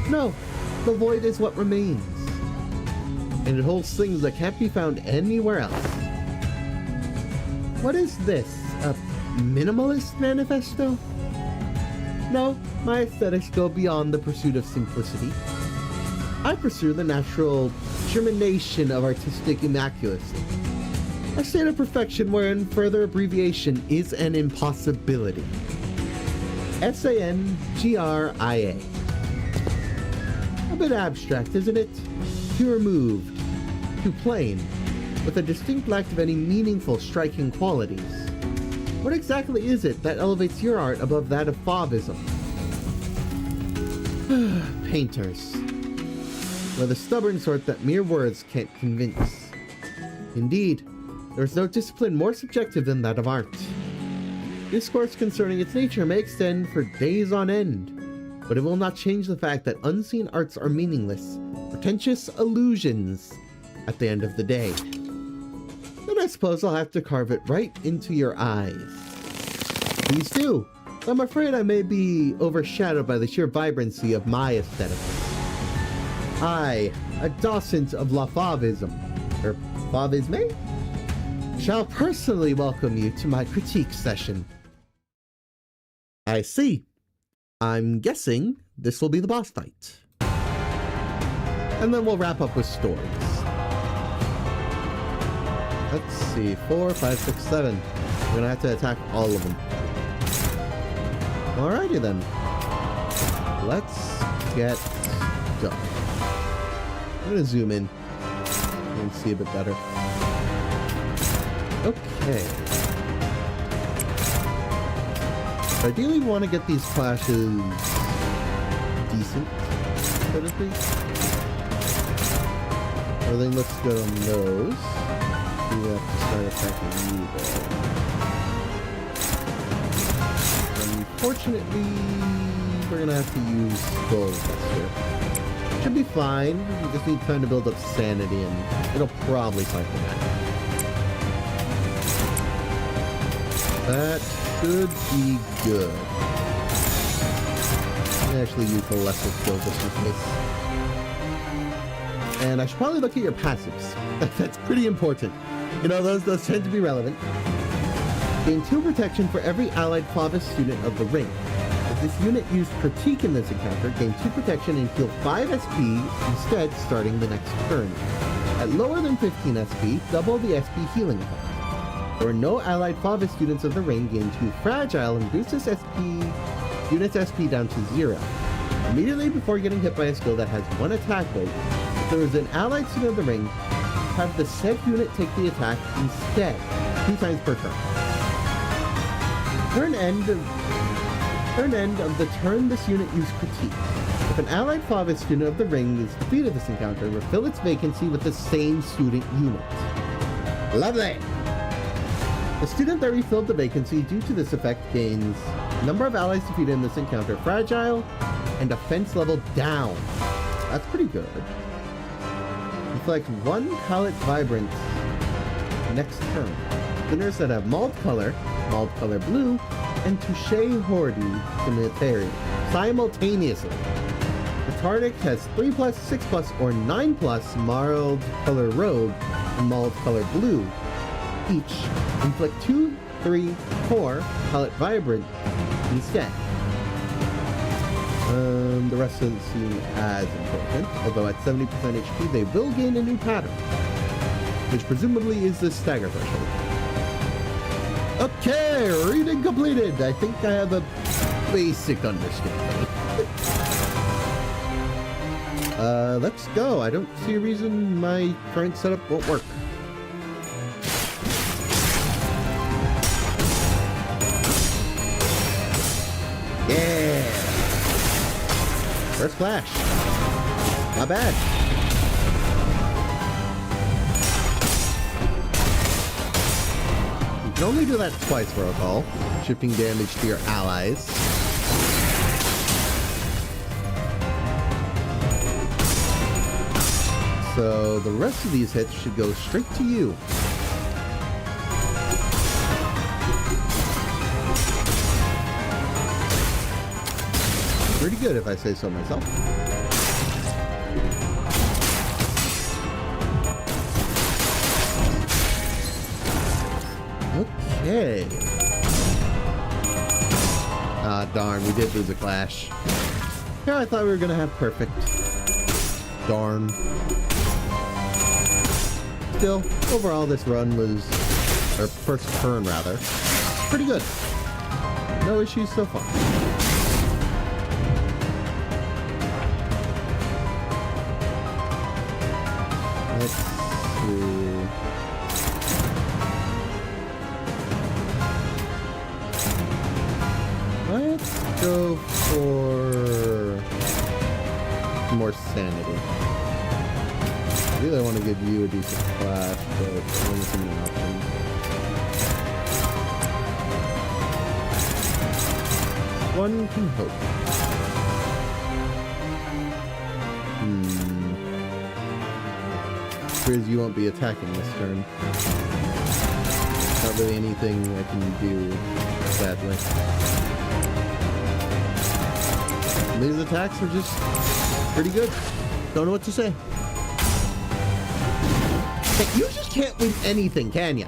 Speaker 1: No, the void is what remains, and it holds things that can't be found anywhere else. What is this, a minimalist manifesto? No, my aesthetics go beyond the pursuit of simplicity. I pursue the natural germination of artistic immaculacy, a state of perfection wherein further abbreviation is an impossibility. SANGRIA. A bit abstract, isn't it? Too removed, too plain, with a distinct lack of any meaningful, striking qualities. What exactly is it that elevates your art above that of Fauvism? Painters. We're the stubborn sort that mere words can't convince. Indeed, there is no discipline more subjective than that of art. Discourse concerning its nature may extend for days on end, but it will not change the fact that unseen arts are meaningless, pretentious illusions at the end of the day. Then I suppose I'll have to carve it right into your eyes. Please do. I'm afraid I may be overshadowed by the sheer vibrancy of my aesthetics. I, a docent of La Fauvism, or Fauvisme, shall personally welcome you to my critique session. I see. I'm guessing this will be the boss fight. And then we'll wrap up with stories. Let's see, 4, 5, 6, 7. We're gonna have to attack all of them. Alrighty then. Let's get going. I'm gonna zoom in and see a bit better. Okay. Ideally, we want to get these clashes decent, so to speak. Everything looks good on those. We have to start attacking you though. Unfortunately, we're gonna have to use Skull here. Should be fine. We just need time to build up sanity, and it'll probably fight the match. That should be good. I actually use the lesser skill just in case. And I should probably look at your passives. That's pretty important. You know, those tend to be relevant. Gain 2 protection for every allied Favis student of the ring. If this unit used Critique in this encounter, gain 2 protection and heal 5 SP instead starting the next turn. At lower than 15 SP, double the SP healing effect. There are no allied Favis students of the ring gain 2 fragile and boosts this unit's SP down to 0. Immediately before getting hit by a skill that has 1 attack rate, if there is an allied student of the ring, have the said unit take the attack instead, 2 times per turn. Turn end of the turn this unit used Critique. If an allied Favis student of the ring is defeated this encounter, refill its vacancy with the same student unit. Lovely! The student that refilled the vacancy due to this effect gains number of allies defeated in this encounter fragile and defense level down. That's pretty good. Inflict 1 palette vibrance next turn. Winners that have mold color blue, and touche hordy simultaneously. The Tardic has 3+, 6+, or 9+ mild color robe and mold color blue. Each inflict 2, 3, 4 palette vibrant instead. The rest doesn't seem as important, although at 70% HP they will gain a new pattern, which presumably is the stagger threshold. Okay, reading completed. I think I have a basic understanding. Let's go. I don't see a reason my current setup won't work. Yeah! First flash. Not bad. You can only do that twice, for a call. Shifting damage to your allies. So the rest of these hits should go straight to you. Pretty good if I say so myself. Okay. Ah, darn, we did lose a clash. Yeah, I thought we were gonna have perfect. Darn. Still, overall this run was, or first turn rather, pretty good. No issues so far. Let's see. Let's go for more sanity. Really, I want to give you a decent clash, but it's only an option. One can hope. Appears you won't be attacking this turn. Not really anything I can do, sadly. These attacks are just pretty good. Don't know what to say. Like, you just can't win anything, can ya?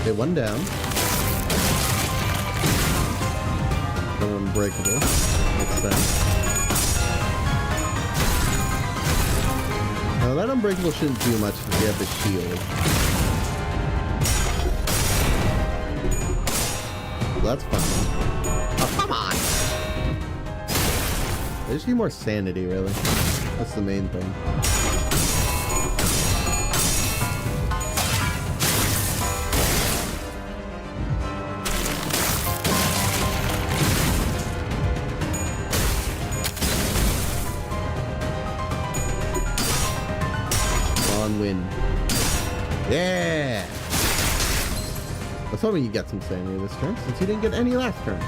Speaker 1: Okay, one down. Unbreakable. Makes sense. Now that unbreakable shouldn't do much if you have the shield. Well, that's fine. Oh, come on! I just need more sanity, really. That's the main thing. I was hoping you'd get some sanity this turn, since you didn't get any last turn.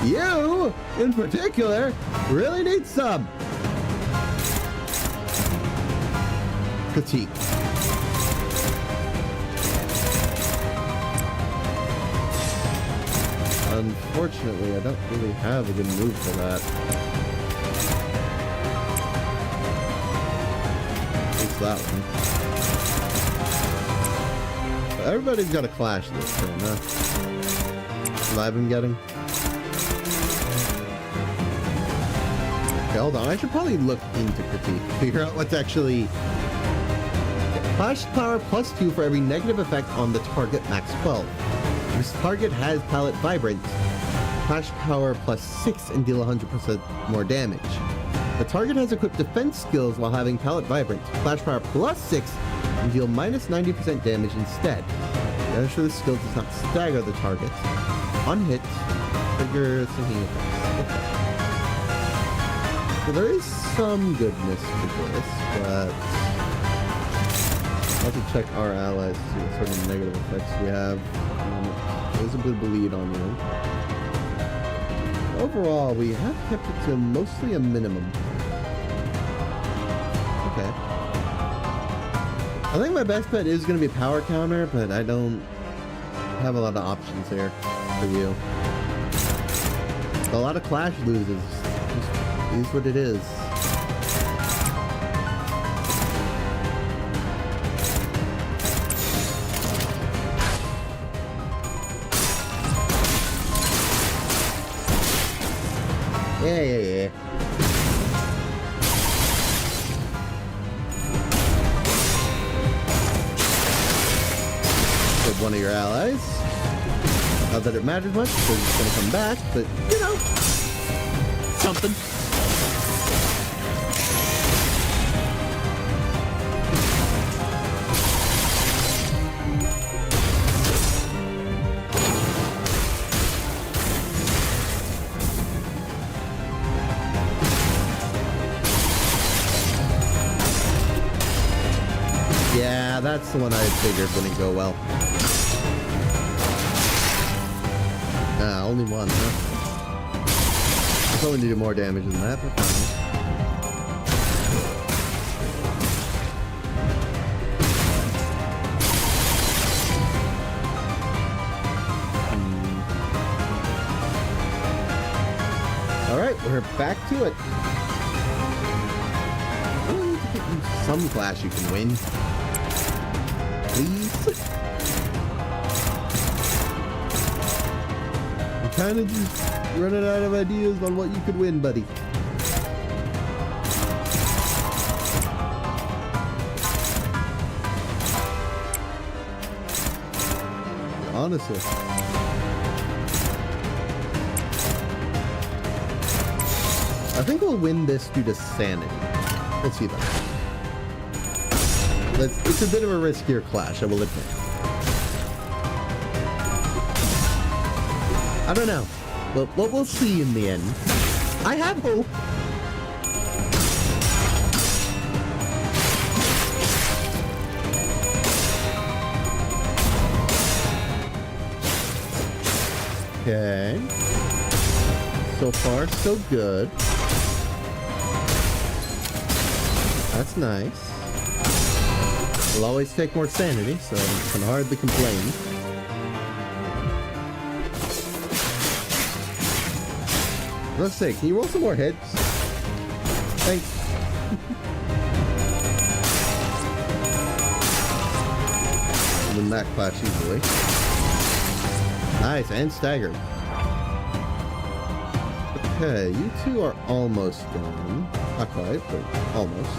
Speaker 1: You, in particular, really need some critique. Unfortunately, I don't really have a good move for that. At least that one. But everybody's got a clash this turn, huh? What I've been getting. Okay, hold on. I should probably look into critique. Figure out what's actually... Clash power +2 for every negative effect on the target, max 12. This target has Palette Vibrant. Clash power +6 and deal 100% more damage. The target has equipped defense skills while having Palette Vibrant. Clash power +6 and deal -90% damage instead. Damage for the skill does not stagger the target. On hit, trigger sinking effects. Okay. So there is some goodness to this, but I'll have to check our allies to see what sort of negative effects we have. There's a bit of a lead on you. Overall, we have kept it to mostly a minimum. Okay. I think my best bet is going to be power counter, but I don't have a lot of options here for you. A lot of clash loses. Just is what it is. Yeah. With one of your allies. Not that it matters much, because it's going to come back, but, you know, something. Yeah, that's the one I figured wouldn't go well. Only one, huh? I probably needed more damage than that, but fine. Alright, we're back to it. Some clash you can win. Please? I'm kind of just running out of ideas on what you could win, buddy. Honestly. I think we'll win this due to sanity. Let's see that. It's a bit of a riskier clash, I will admit. I don't know. But we'll see in the end. I have hope. Okay. So far, so good. That's nice. We'll always take more sanity, so I can hardly complain. Let's see, can you roll some more hits? Thanks. Win that clash easily. Nice, and staggered. Okay, you two are almost done. Not quite, but almost.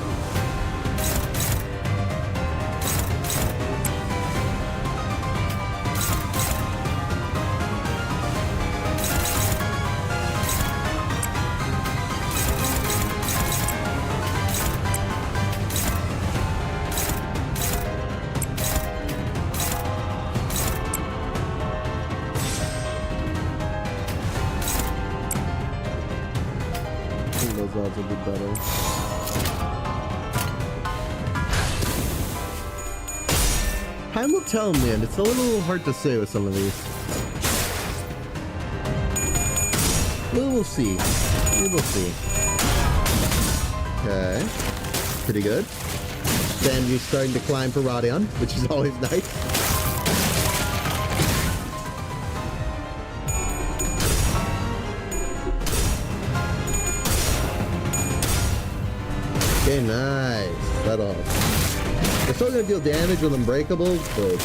Speaker 1: Those odds will be better.
Speaker 2: Time will tell, man. It's a little hard to say with some of these. We'll see. We will see. Okay. Pretty good. Sandy's starting to climb for Rodion, which is always nice. Okay, nice. That off. We're still gonna deal damage with Unbreakables, but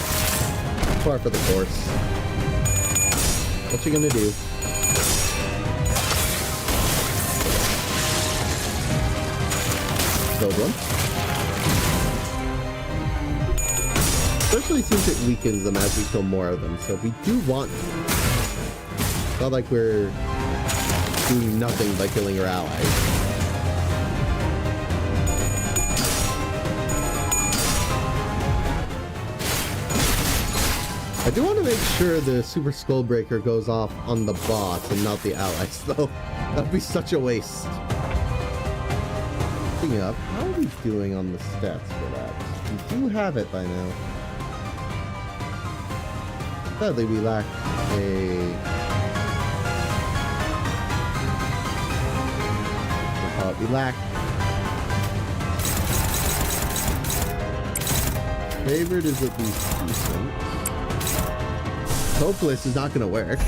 Speaker 2: par for the course. What you gonna do? Killed one. Especially since it weakens them as we kill more of them, so if we do want to. It's not like we're doing nothing by killing our allies. I do want to make sure the Super Skullbreaker goes off on the boss and not the allies, though. That'd be such a waste. Picking up, how are we doing on the stats for that? We do have it by now. Sadly, we lack we lack Favored is at least decent. Hopeless is not going to work.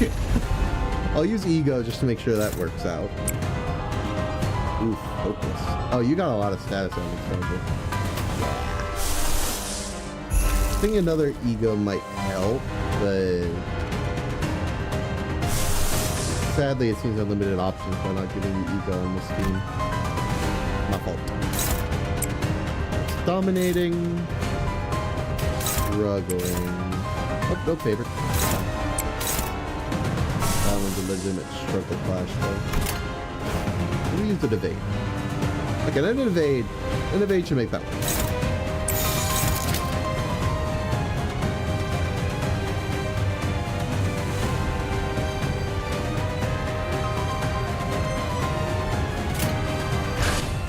Speaker 2: I'll use Ego just to make sure that works out. Oof, Hopeless. Oh, you got a lot of status on this, don't you? I think another Ego might help, but sadly it seems unlimited options by not giving you Ego in this game. My fault. It's dominating. Struggling. Oh, no favorite. That one's a legitimate struggle flash though. We used an evade. Okay, then an evade. An evade should make that one.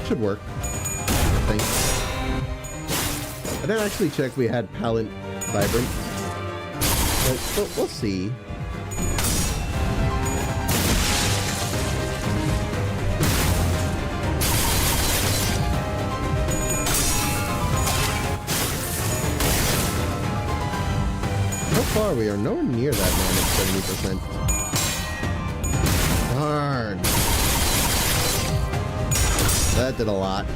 Speaker 2: Should work. Thanks. I didn't actually check we had Pallant Vibrant. But we'll see. How far we are nowhere near that -70%. Darn. That did a lot.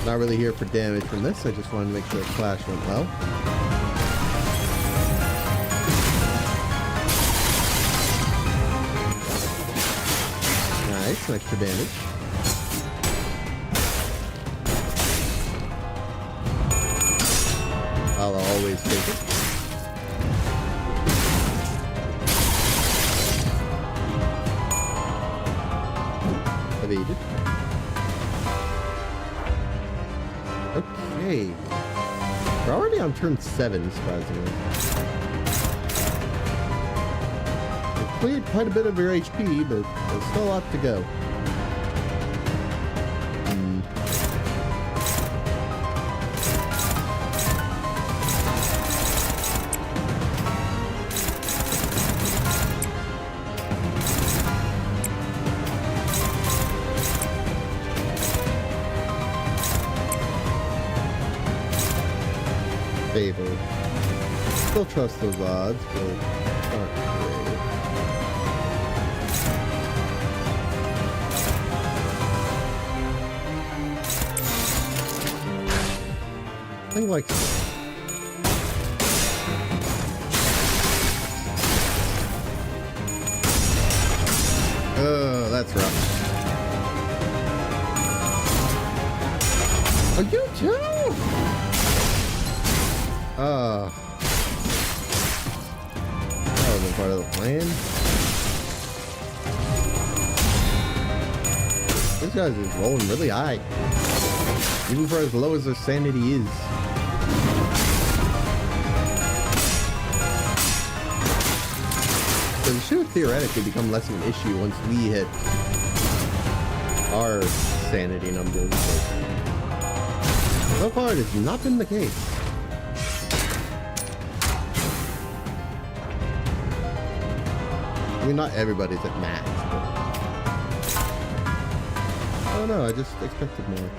Speaker 2: Not really here for damage from this. I just wanted to make sure the clash went well. Nice, some extra damage. I'll always take it. Evaded. Okay. We're already on turn 7, surprisingly. We've cleared quite a bit of your HP, but there's still a lot to go. Favor. Still trust those odds, but not great. I think like oh, that's rough. Are you too? That wasn't part of the plan. These guys are rolling really high. Even for as low as their sanity is. So it should theoretically become less of an issue once we hit our sanity numbers. But
Speaker 1: So far, it has not been the case. I mean, not everybody's at max, but... Oh no, I just expected more.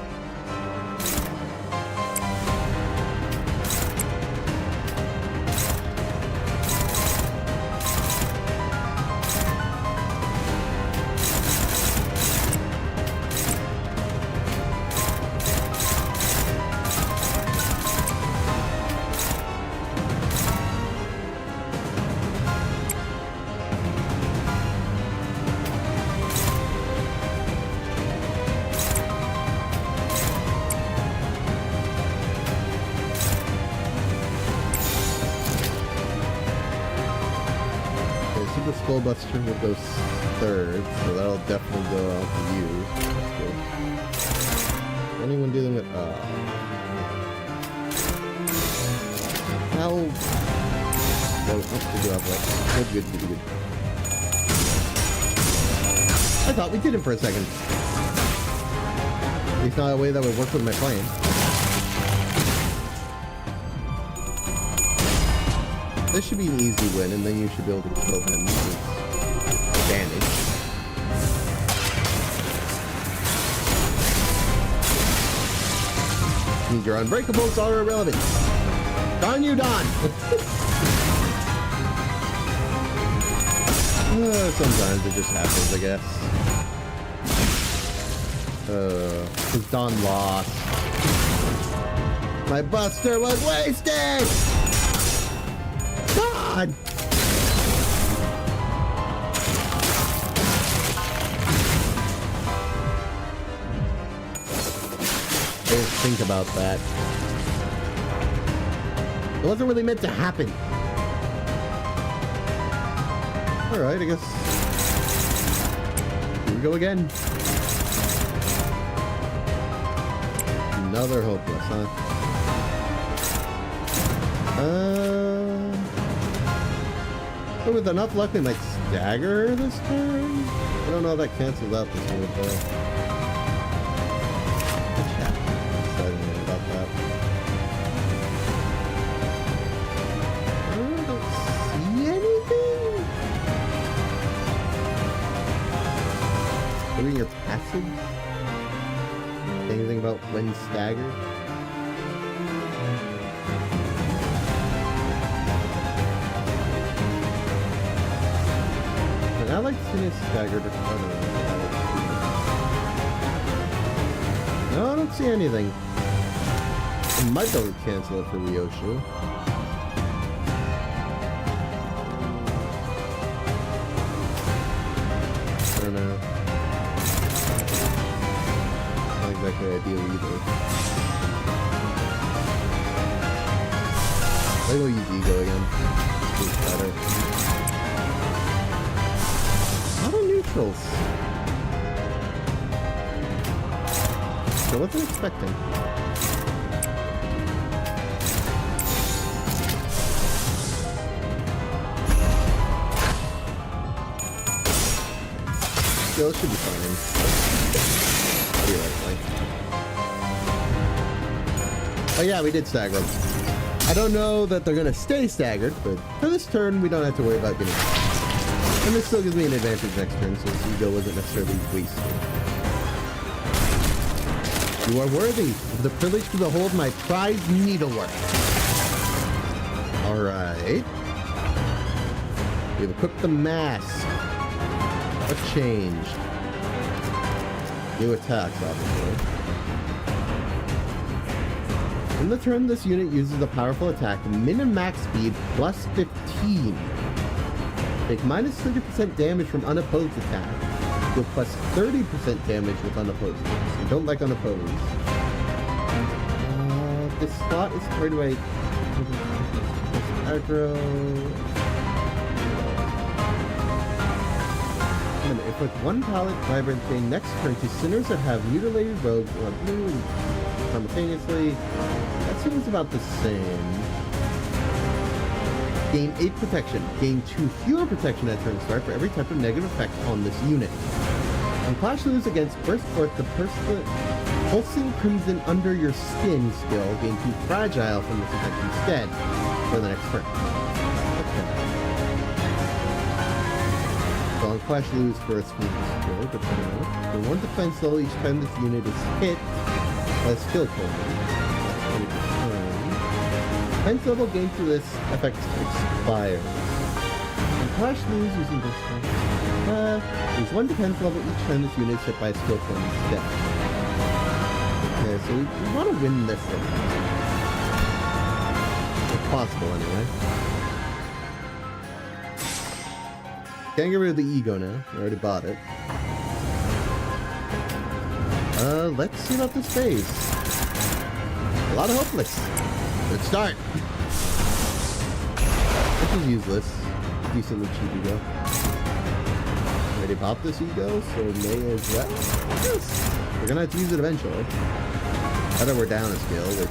Speaker 1: The Skull Buster will go third, so that'll definitely go out to you. That's good. Anyone dealing with how? No, we do have that. Good. I thought we did it for a second. At least not a way that would work with my plan. This should be an easy win, and then you should be able to kill him with damage. Means your unbreakables are irrelevant. Darn you, Don! Sometimes it just happens, I guess. Because Don lost. My buster was wasted! God! I didn't think about that. It wasn't really meant to happen. Alright, I guess. Here we go again. Another hopeless, huh? But with enough luck, they might stagger her this turn? I don't know if that cancels out this move, though. Excited about that. I don't see anything? Reading your passive? Anything about when staggered? I like seeing it staggered. No, I don't see anything. I might be able to cancel it for Ryoshu. I don't know. Not exactly ideal either. I'll go use Ego again. It's better. Neutrals. So what's it expecting? Still should be fine. Theoretically. Oh yeah, we did stagger them. I don't know that they're gonna stay staggered, but for this turn we don't have to worry about getting. And this still gives me an advantage next turn, so his ego wasn't necessarily wasted. You are worthy of the privilege to behold my prized needlework. Alright. We've equipped the mask. What changed? New attacks, obviously. In the turn this unit uses a powerful attack, min and max speed plus 15. Take minus 30% damage from unopposed attack. Deal plus 30% damage with unopposed. So you don't like unopposed. This slot is carried away. Aggro. If with one pallet vibrant thing next turn to sinners that have mutilated rogues or blue simultaneously, that seems about the same. Gain 8 protection. Gain 2 fewer protection at turn start for every type of negative effect on this unit. When Clash lose against first forth, the person Pulsing Crimson under your skin skill gain too fragile from this effect instead for the next turn. Okay. So on Clash lose first skill, but for one defense level each time this unit is hit by a skill token. Defense level gained through this effect expires. On Clash lose using this one. Lose one defense level each time this unit is hit by a skill token instead. Okay, so we want to win this thing. If possible, anyway. Can't get rid of the ego now. I already bought it. Let's see about this phase. A lot of hopeless. Let's start. This is useless. Decently cheap ego. Already bought this ego, so may as well. Yes. We're gonna have to use it eventually. Now that we're down a skill, which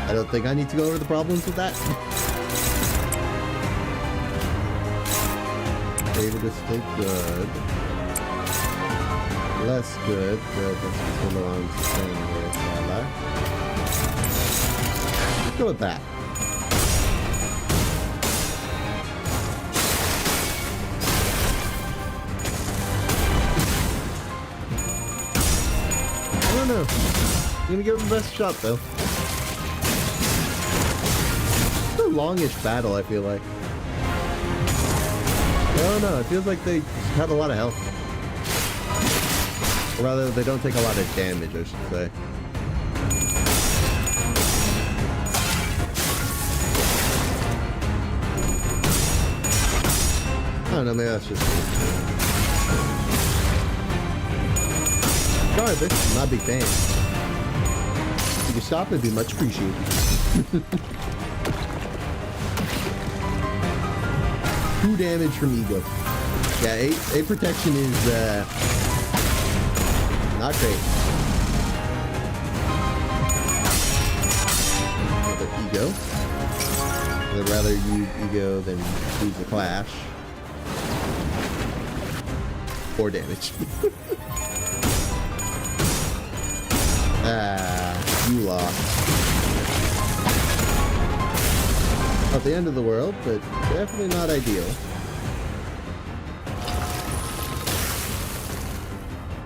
Speaker 1: I don't think I need to go over the problems with that. Favorite is still good. Less good, but that's still belongs to staying here. Let's go with that. I don't know. I'm gonna give it the best shot though. It's a longish battle, I feel like. I don't know, it feels like they have a lot of health. Or rather, they don't take a lot of damage, I should say. I don't know, maybe that's just me. Regardless, I'm not a big fan. If you could stop, it'd be much appreciated. 2 damage from ego. Yeah, 8 protection is not great. Another ego. I'd rather use ego than use the clash. 4 damage. You lost. Not the end of the world, but definitely not ideal.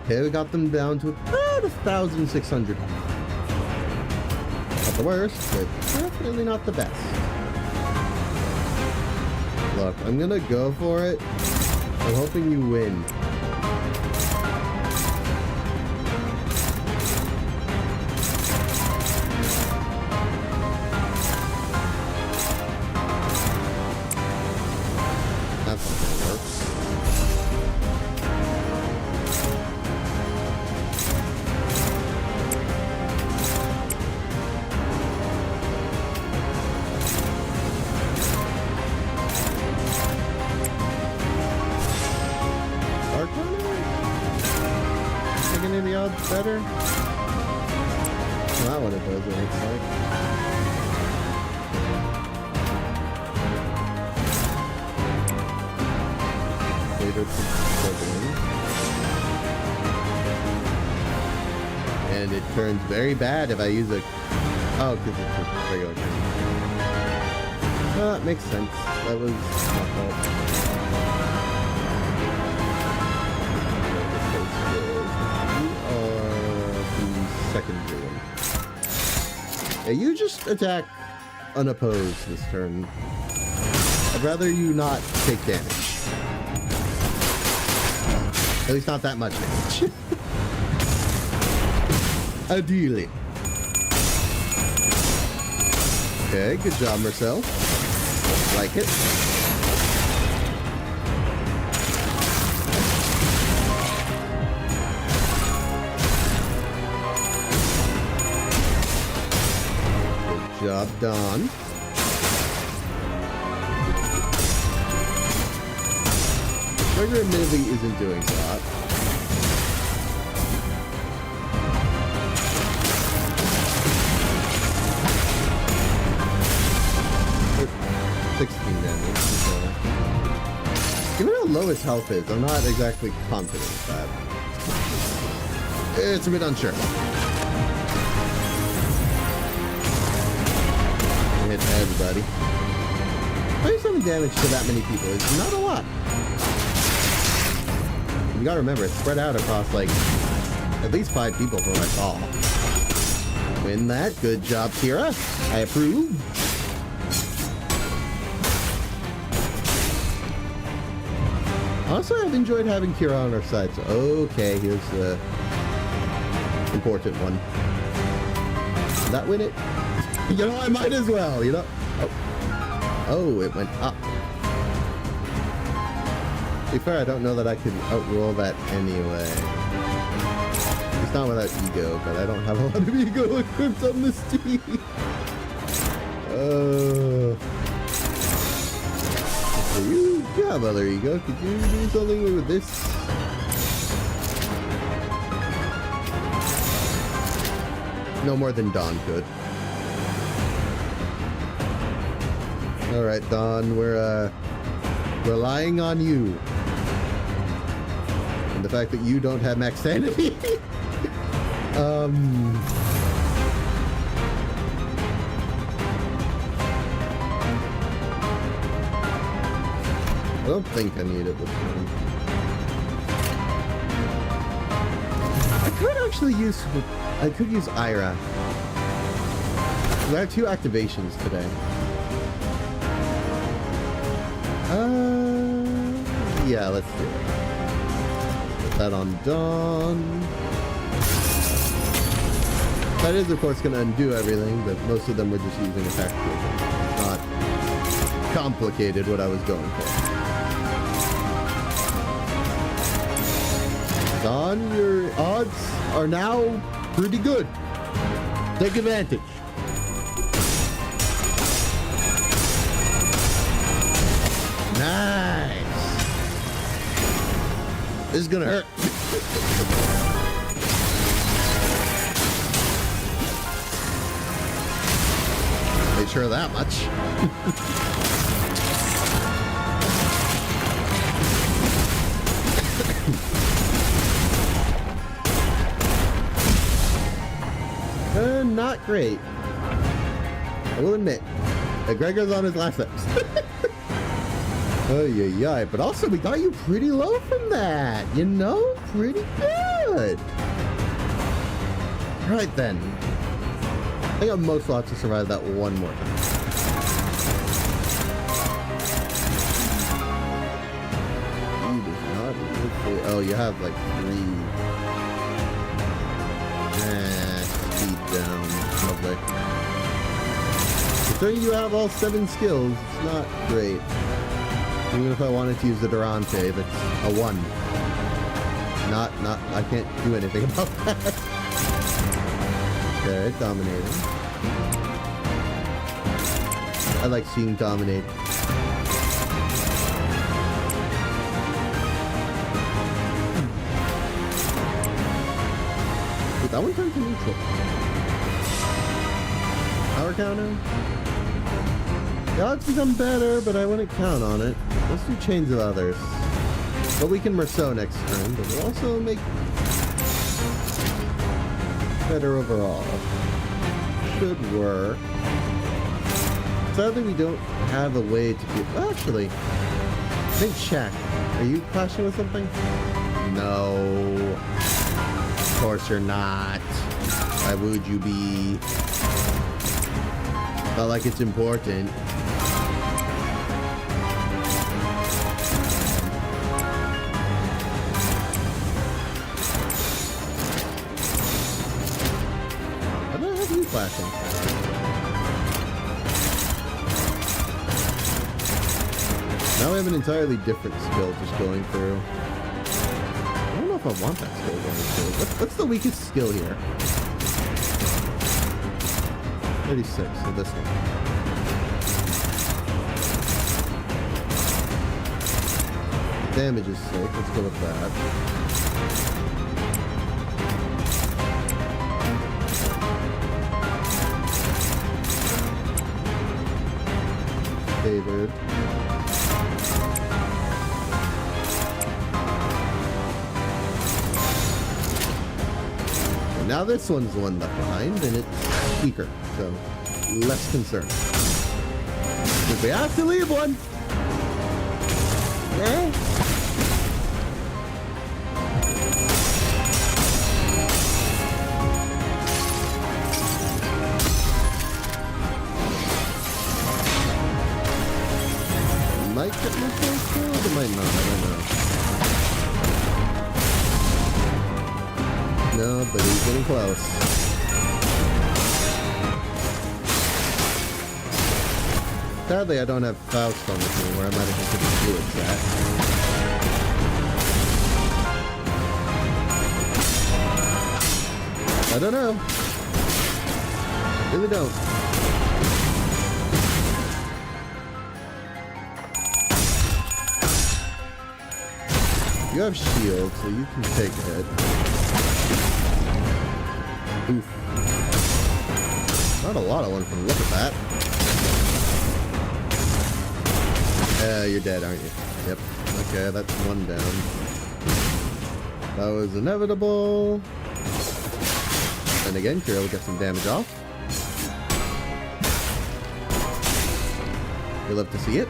Speaker 1: Okay, we got them down to about 1,600. Not the worst, but definitely not the best. Look, I'm gonna go for it. I'm hoping you win. Better? Not what it does, it looks like. And it turns very bad if I use a... Oh, because it's a regular turn. That makes sense. That was not bad. Secondary one. Yeah, you just attack unopposed this turn. I'd rather you not take damage. At least not that much damage. Ideally. Okay, good job, Marcel. Like it. Job done. Trigger admittedly isn't doing so hot. But 16 damage. Given how low his health is, I'm not exactly confident with that.
Speaker 2: It's a bit unsure. Hit everybody. 27 damage to that many people is not a lot. You gotta remember, it's spread out across like at least 5 people from what I saw. Win that. Good job, Kira. I approve. Honestly, I've enjoyed having Kira on our side. So, okay, here's the important one. Did that win it? You know, I might as well, you know? Oh, it went up. To be fair, I don't know that I could outroll that anyway. It's not without ego, but I don't have a lot of ego equipped on this team. You have other ego. Could you do something with this? No more than Dawn could. Alright, Dawn, we're relying on you. And the fact that you don't have max sanity. I don't think I need it this time. I could actually use... I could use Ira. I have 2 activations today. Yeah, let's do it. Put that on Dawn. That is, of course, going to undo everything, but most of them were just using attack fusion. It's not complicated what I was going for. Dawn, your odds are now pretty good. Take advantage. Nice. This is gonna hurt. Made sure of that much. Not great. I will admit. Gregor's on his last episode. Oh, yeah. But also, we got you pretty low from that. You know? Pretty good. Right then. I think I'm most lots to survive that one more time. You does not look. Oh, you have like 3. Speed down. Lovely. Considering you have all 7 skills, it's not great. Even if I wanted to use the Durante, that's a 1. I can't do anything about that. Okay, dominating. I like seeing dominate. Wait, that one turned to neutral. Power counter? The odds become better, but I wouldn't count on it. Let's do Chains of Others. But we can Merceau next turn, but we'll also make better overall. Should work. Sadly, we don't have a way to do... Actually, I think check. Are you clashing with something? No. Of course you're not. Why would you be? Not like it's important. Flashing. Now we have an entirely different skill just going through. I don't know if I want that skill going through. What's the weakest skill here? 36, so this one. Damage is sick, let's go with that. Favored.
Speaker 1: now this one's the one left behind, and it's weaker, so less concerned. If we have to leave one. Eh? Might get myself killed, it might not, I don't know. No, but he's getting close. Sadly, I don't have Faust on this anymore. I might have considered doing that. I don't know. Really don't. You have shield, so you can take a hit. Oof. Not a lot of one from the look at that. You're dead, aren't you? Yep. Okay, that's one down. That was inevitable. And again, Kira will get some damage off. You'll love to see it.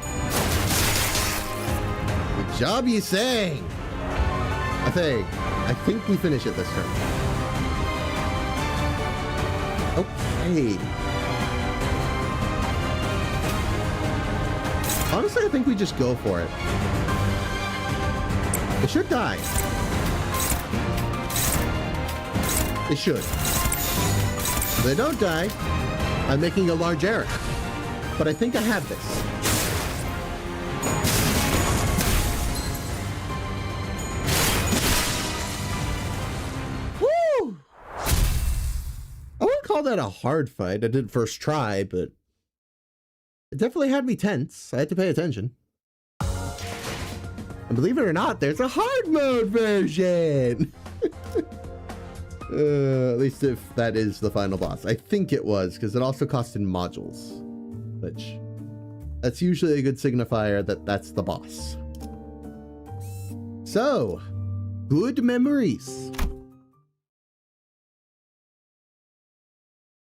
Speaker 1: Good job, you sang! I think we finish it this turn. Okay. Honestly, I think we just go for it. They should die. They should. If they don't die, I'm making a large error. But I think I have this. Woo! I wouldn't call that a hard fight. I did first try, but it definitely had me tense. I had to pay attention. And believe it or not, there's a hard mode version! At least if that is the final boss. I think it was, because it also cost in modules. Which, that's usually a good signifier that that's the boss. So, good memories.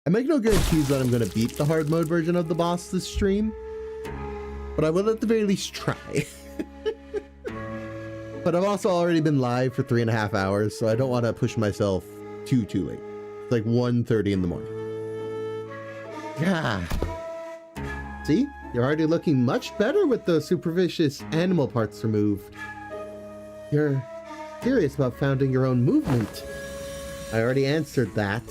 Speaker 1: I make no guarantees that I'm going to beat the hard mode version of the boss this stream, but I will at the very least try. But I've also already been live for 3.5 hours, so I don't want to push myself too late. It's like 1:30 in the morning. Yeah. See? You're already looking much better with those superstitious animal parts removed. You're serious about founding your own movement. I already answered that.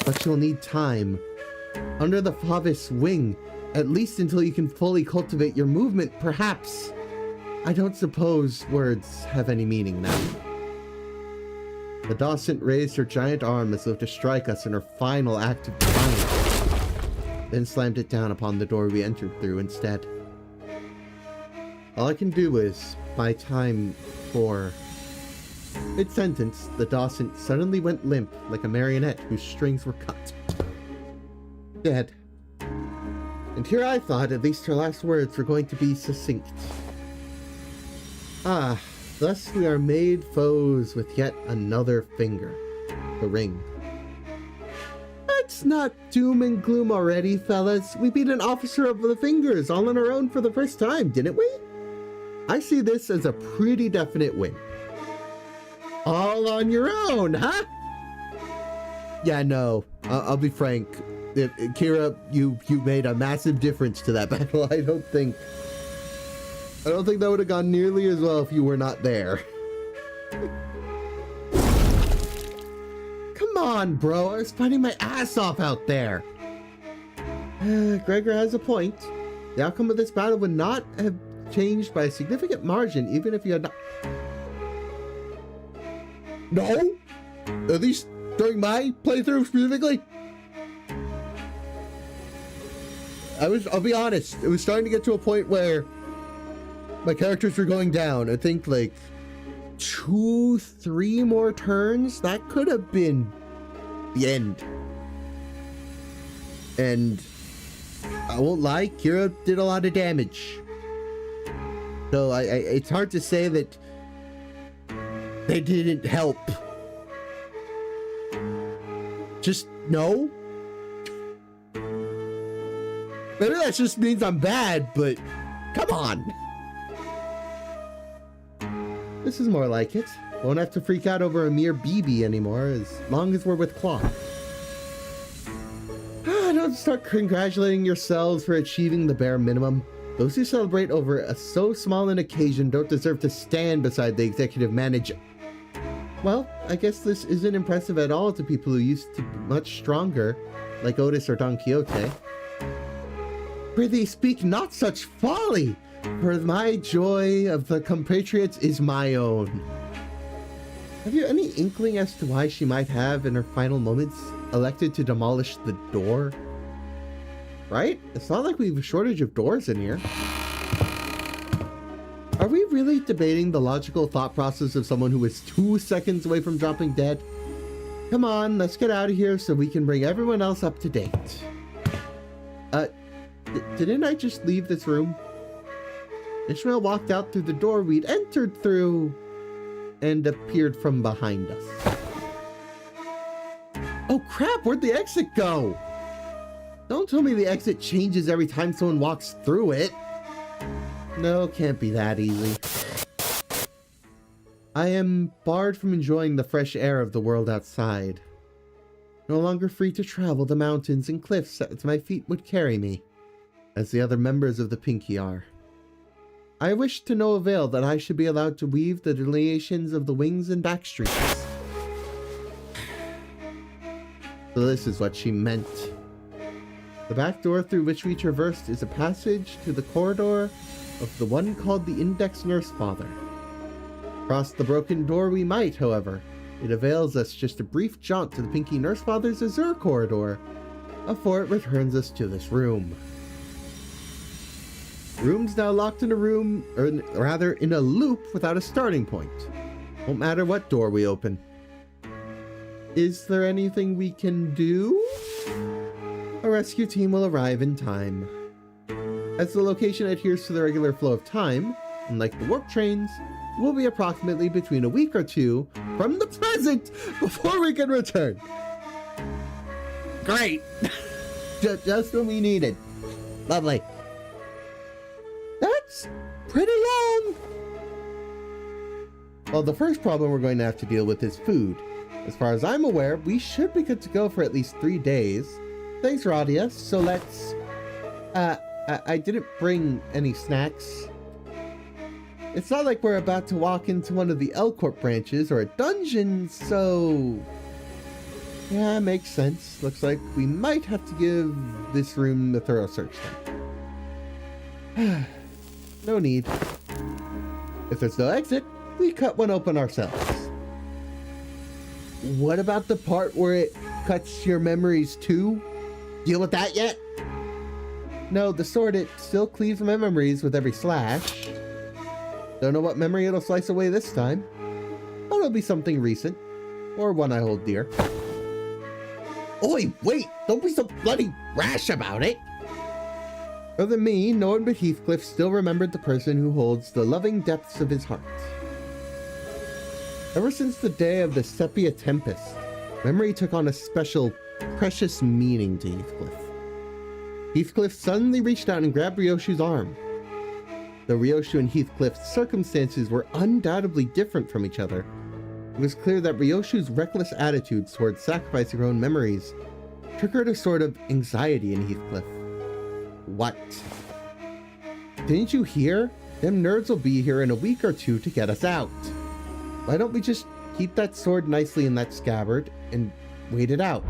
Speaker 1: But you'll need time. Under the Favis wing, at least until you can fully cultivate your movement, perhaps. I don't suppose words have any meaning now. The docent raised her giant arm as though to strike us in her final act of defiance, then slammed it down upon the door we entered through instead. All I can do is buy time for... Mid-sentence, the docent suddenly went limp like a marionette whose strings were cut. Dead. And here I thought at least her last words were going to be succinct. Ah, thus we are made foes with yet another finger. The ring. Let's not doom and gloom already, fellas. We beat an officer of the fingers all on our own for the first time, didn't we? I see this as a pretty definite win. All on your own, huh? Yeah, no. I'll be frank. Kira, you made a massive difference to that battle. I don't think that would have gone nearly as well if you were not there. Come on, bro. I was fighting my ass off out there. Gregor has a point. The outcome of this battle would not have changed by a significant margin, even if you had not... No? At least during my playthrough specifically? I'll be honest, it was starting to get to a point where my characters were going down. I think like 2-3 more turns, that could have been the end. And I won't lie, Kira did a lot of damage. So it's hard to say that they didn't help.
Speaker 2: Just no? Maybe that just means I'm bad, but come on.
Speaker 1: This is more like it. Won't have to freak out over a mere BB anymore, as long as we're with Claw. Don't start congratulating yourselves for achieving the bare minimum. Those who celebrate over so small an occasion don't deserve to stand beside the executive manager. Well, I guess this isn't impressive at all to people who used to be much stronger, like Otis or Don Quixote. Prithee, speak not such folly, for my joy of the compatriots is my own. Have you any inkling as to why she might have, in her final moments, elected to demolish the door? Right? It's not like we have a shortage of doors in here. Are we really debating the logical thought process of someone who was 2 seconds away from dropping dead? Come on, let's get out of here so we can bring everyone else up to date. Didn't I just leave this room? Ishmael walked out through the door we'd entered through and appeared from behind us. Oh crap, where'd the exit go? Don't tell me the exit changes every time someone walks through it. No, can't be that easy. I am barred from enjoying the fresh air of the world outside. No longer free to travel the mountains and cliffs as my feet would carry me, as the other members of the Pinky are. I wish to no avail that I should be allowed to weave the delineations of the wings and back streets. So this is what she meant. The back door through which we traversed is a passage to the corridor of the one called the Index Nurse Father. Cross the broken door we might, however. It avails us just a brief jaunt to the Pinky Nurse Father's Azure corridor before it returns us to this room. Room's now locked in a room, or rather in a loop without a starting point. Won't matter what door we open. Is there anything we can do? A rescue team will arrive in time. As the location adheres to the regular flow of time, unlike the warp trains, it will be approximately between a week or two from the present before we can return. Great! Just what we needed. Lovely. That's pretty long. Well, the first problem we're going to have to deal with is food. As far as I'm aware, we should be good to go for at least 3 days. Thanks, Radia. So let's... I didn't bring any snacks. It's not like we're about to walk into one of the L-Corp branches or a dungeon, so... Yeah, makes sense. Looks like we might have to give this room a thorough search then. No need. If there's no exit, we cut one open ourselves. What about the part where it cuts your memories too? Deal with that yet? No, the sword, it still cleaves my memories with every slash. Don't know what memory it'll slice away this time. But it'll be something recent. Or one I hold dear. Oi, wait! Don't be so bloody rash about it! Other than me, no one but Heathcliff still remembered the person who holds the loving depths of his heart. Ever since the day of the Sepia Tempest, memory took on a special, precious meaning to Heathcliff. Heathcliff suddenly reached out and grabbed Ryoshu's arm. Though Ryoshu and Heathcliff's circumstances were undoubtedly different from each other, it was clear that Ryoshu's reckless attitudes towards sacrificing her own memories triggered a sort of anxiety in Heathcliff. What? Didn't you hear? Them nerds will be here in a week or two to get us out. Why don't we just keep that sword nicely in that scabbard and wait it out?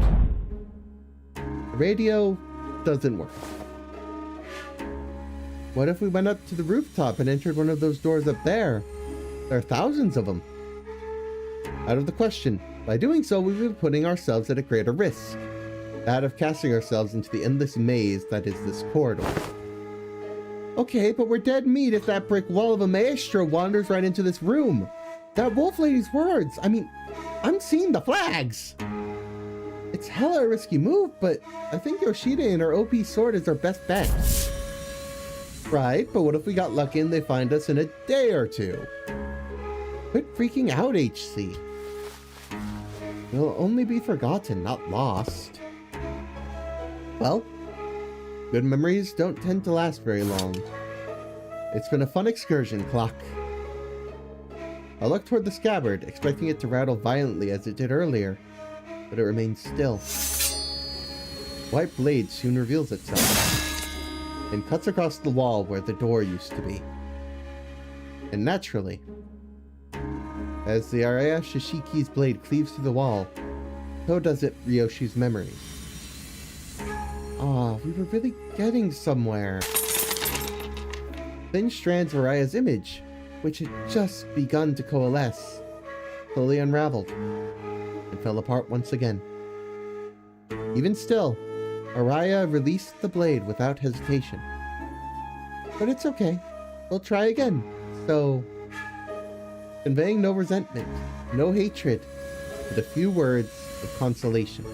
Speaker 1: The radio doesn't work. What if we went up to the rooftop and entered one of those doors up there? There are thousands of them. Out of the question. By doing so, we would be putting ourselves at a greater risk. That of casting ourselves into the endless maze that is this corridor. Okay, but we're dead meat if that brick wall of a maestro wanders right into this room. That wolf lady's words. I mean, I'm seeing the flags. It's hella a risky move, but I think Yoshida and her OP sword is our best bet. Right, but what if we got lucky and they find us in a day or two? Quit freaking out, HC. will only be forgotten, not lost. Well, good memories don't tend to last very long. It's been a fun excursion, Clock. I looked toward the scabbard, expecting it to rattle violently as it did earlier, but it remained still. The white blade soon reveals itself, and cuts across the wall where the door used to be. And naturally, as the Araya Shishiki's blade cleaves through the wall, so does it Ryoshi's memory. Ah, we were really getting somewhere. Thin strands of Araya's image, which had just begun to coalesce, slowly unraveled and fell apart once again. Even still, Araya released the blade without hesitation. But it's okay. We'll try again. So, conveying no resentment, no hatred, but a few words of consolation.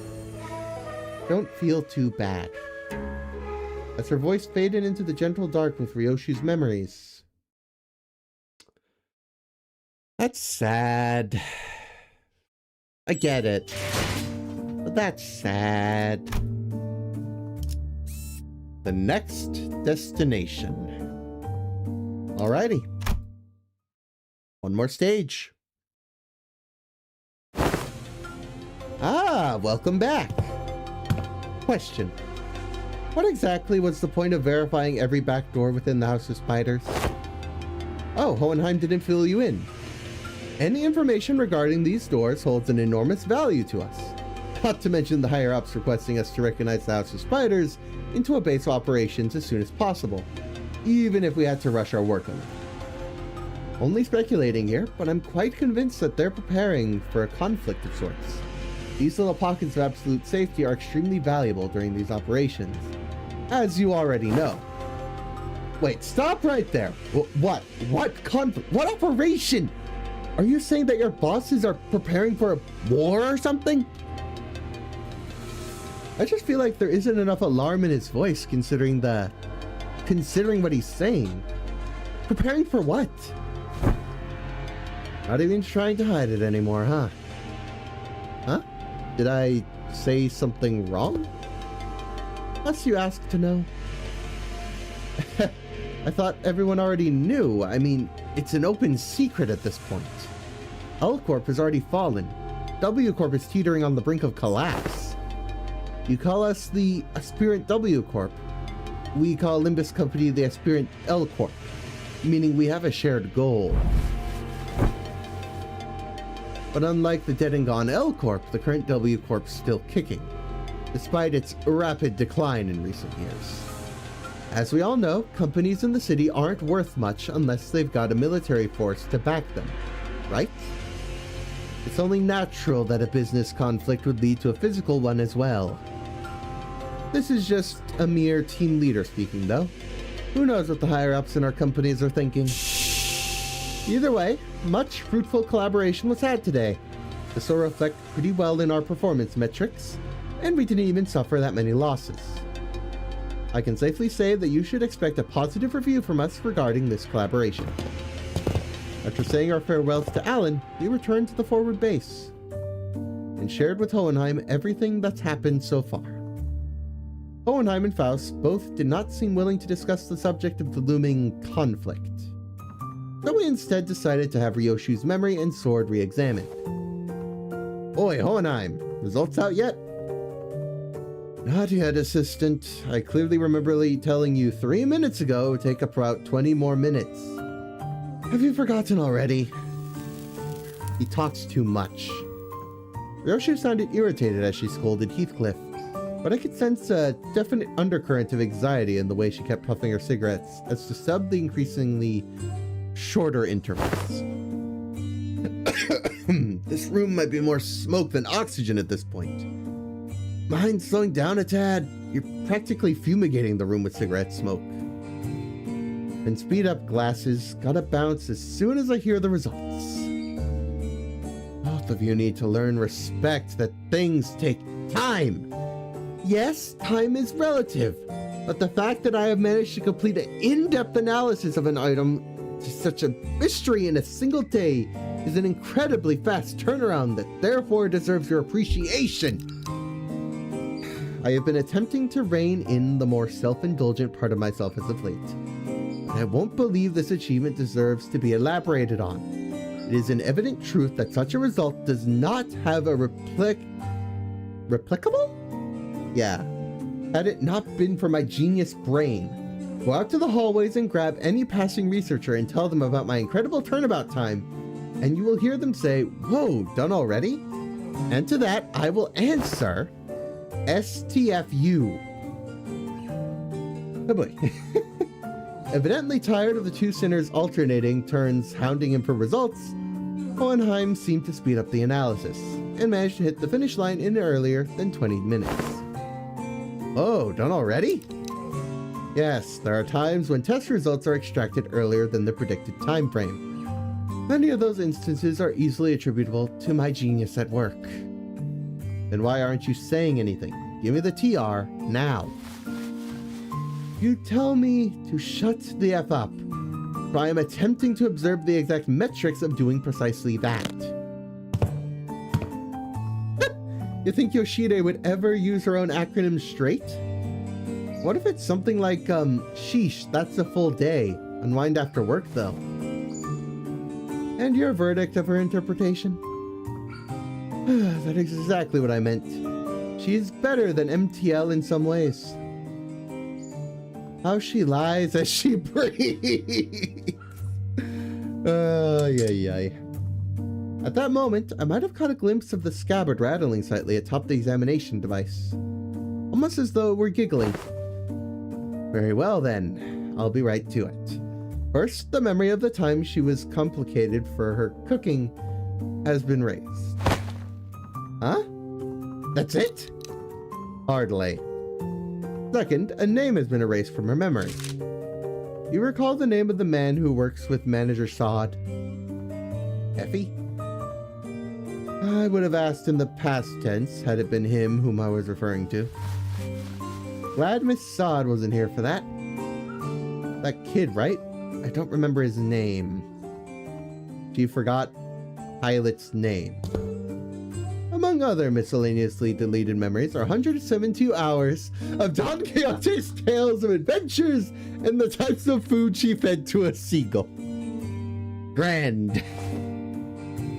Speaker 1: Don't feel too bad. As her voice faded into the gentle dark with Ryoshi's memories. That's sad. I get it. But that's sad. The next destination. Alrighty. One more stage. Ah, welcome back. Question. What exactly was the point of verifying every back door within the House of Spiders? Oh, Hohenheim didn't fill you in. Any information regarding these doors holds an enormous value to us. Not to mention the higher-ups requesting us to recognize the House of Spiders into a base of operations as soon as possible, even if we had to rush our work on it. Only speculating here, but I'm quite convinced that they're preparing for a conflict of sorts. These little pockets of absolute safety are extremely valuable during these operations, as you already know. Wait, stop right there. What? What conflict? What operation? Are you saying that your bosses are preparing for a war or something? I just feel like there isn't enough alarm in his voice considering what he's saying. Preparing for what? Not even trying to hide it anymore, huh? Huh? Did I say something wrong? Unless you ask to know. I thought everyone already knew. I mean, it's an open secret at this point. L Corp has already fallen. W Corp is teetering on the brink of collapse. You call us the Aspirant W Corp. We call Limbus Company the Aspirant L Corp, meaning we have a shared goal. But unlike the dead and gone L Corp, the current W Corp's still kicking, despite its rapid decline in recent years. As we all know, companies in the city aren't worth much unless they've got a military force to back them, right? It's only natural that a business conflict would lead to a physical one as well. This is just a mere team leader speaking, though. Who knows what the higher-ups in our companies are thinking? Either way, much fruitful collaboration was had today. This will reflect pretty well in our performance metrics, and we didn't even suffer that many losses. I can safely say that you should expect a positive review from us regarding this collaboration. After saying our farewells to Alan, we returned to the forward base and shared with Hohenheim everything that's happened so far. Hohenheim and Faust both did not seem willing to discuss the subject of the looming conflict, so we instead decided to have Ryoshi's memory and sword re-examined. Oi, Hohenheim, results out yet? Not yet, Assistant. I clearly remember telling you 3 minutes ago it would take about 20 more minutes. Have you forgotten already? He talks too much. Ryoshi sounded irritated as she scolded Heathcliff, but I could sense a definite undercurrent of anxiety in the way she kept puffing her cigarettes as to sub the increasingly shorter intervals. This room might be more smoke than oxygen at this point. Mind slowing down a tad? You're practically fumigating the room with cigarette smoke. And speed up glasses, gotta bounce as soon as I hear the results. Both of you need to learn respect that things take time. Yes, time is relative, but the fact that I have managed to complete an in-depth analysis of an item to such a mystery in a single day is an incredibly fast turnaround that therefore deserves your appreciation. I have been attempting to rein in the more self-indulgent part of myself as of late. I won't believe this achievement deserves to be elaborated on. It is an evident truth that such a result does not have a replicable? Yeah. Had it not been for my genius brain. Go out to the hallways and grab any passing researcher and tell them about my incredible turnabout time, and you will hear them say, "Whoa, done already?" And to that, I will answer, STFU. Oh boy. Evidently tired of the two sinners alternating turns hounding him for results, Hohenheim seemed to speed up the analysis, and managed to hit the finish line in earlier than 20 minutes. Oh, done already? Yes, there are times when test results are extracted earlier than the predicted time frame. Many of those instances are easily attributable to my genius at work. Then why aren't you saying anything? Give me the TR now. You tell me to shut the F up, for I am attempting to observe the exact metrics of doing precisely that. You think Yoshide would ever use her own acronym straight? What if it's something like, sheesh, that's a full day. Unwind after work, though. And your verdict of her interpretation? That is exactly what I meant. She's better than MTL in some ways. How she lies as she breathes. Ay. At that moment, I might have caught a glimpse of the scabbard rattling slightly atop the examination device. Almost as though it were giggling. Very well then, I'll be right to it. First, the memory of the time she was complicated for her cooking has been raised. Huh? That's it? Hardly. Second, a name has been erased from her memory. You recall the name of the man who works with Manager Sod? Effie? I would have asked in the past tense had it been him whom I was referring to. Glad Miss Sod wasn't here for that. That kid, right? I don't remember his name. She forgot Pilot's name. Among other miscellaneously deleted memories are 172 hours of Don Quixote's tales of adventures and the types of food she fed to a seagull. Grand.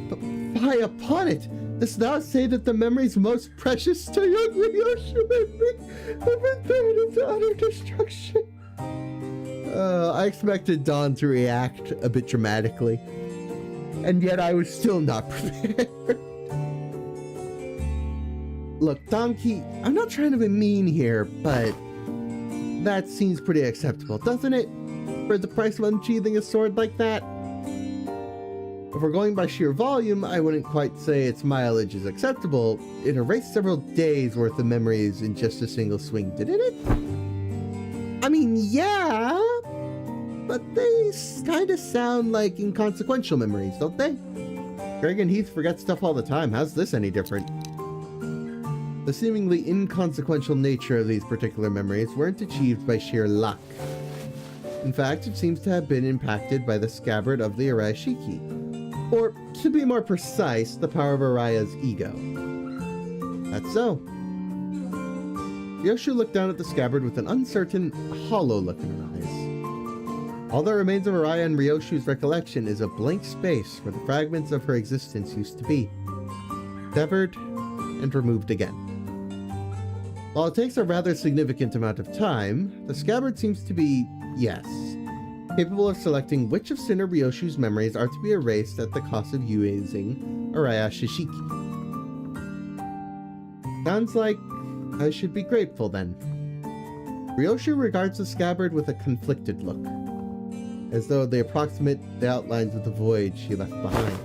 Speaker 1: But fie upon it! Does thou say that the memories most precious to young Ryoshu have been thrown into utter destruction? I expected Dawn to react a bit dramatically, and yet I was still not prepared. Look, Donkey, I'm not trying to be mean here, but that seems pretty acceptable, doesn't it? For the price of unsheathing a sword like that? If we're going by sheer volume, I wouldn't quite say its mileage is acceptable. It erased several days worth of memories in just a single swing, didn't it? I mean, yeah, but they kind of sound like inconsequential memories, don't they? Greg and Heath forget stuff all the time. How's this any different? The seemingly inconsequential nature of these particular memories weren't achieved by sheer luck. In fact, it seems to have been impacted by the scabbard of the Arashiki, or, to be more precise, the power of Araya's ego. That's so. Ryoshu looked down at the scabbard with an uncertain, hollow look in her eyes. All that remains of Araya and Ryoshu's recollection is a blank space where the fragments of her existence used to be, severed and removed again. While it takes a rather significant amount of time, the scabbard seems to be, yes, capable of selecting which of Sinner Ryoshu's memories are to be erased at the cost of using Araya Shishiki. Sounds like I should be grateful then. Ryoshu regards the scabbard with a conflicted look, as though they approximate the outlines of the void she left behind.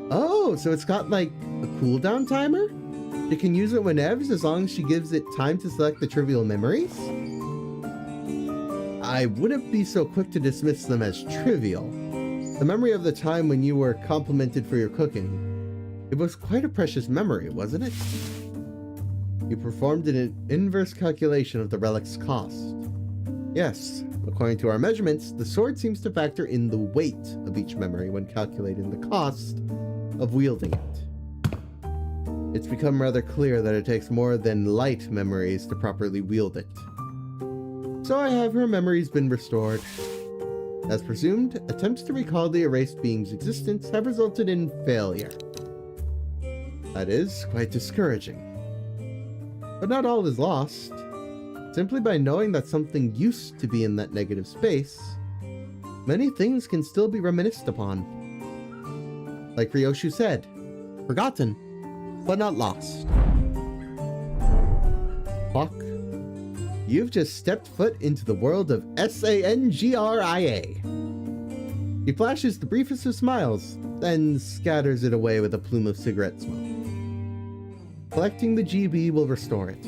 Speaker 1: Oh, so it's got like a cooldown timer? She can use it whenever, as long as she gives it time to select the trivial memories? I wouldn't be so quick to dismiss them as trivial. The memory of the time when you were complimented for your cooking. It was quite a precious memory, wasn't it? You performed an inverse calculation of the relic's cost. Yes, according to our measurements, the sword seems to factor in the weight of each memory when calculating the cost of wielding it. It's become rather clear that it takes more than light memories to properly wield it. So I have her memories been restored. As presumed, attempts to recall the erased being's existence have resulted in failure. That is quite discouraging. But not all is lost. Simply by knowing that something used to be in that negative space, many things can still be reminisced upon. Like Ryoshu said, forgotten, but not lost. Fuck. You've just stepped foot into the world of Sangria. He flashes the briefest of smiles, then scatters it away with a plume of cigarette smoke. Collecting the GB will restore it.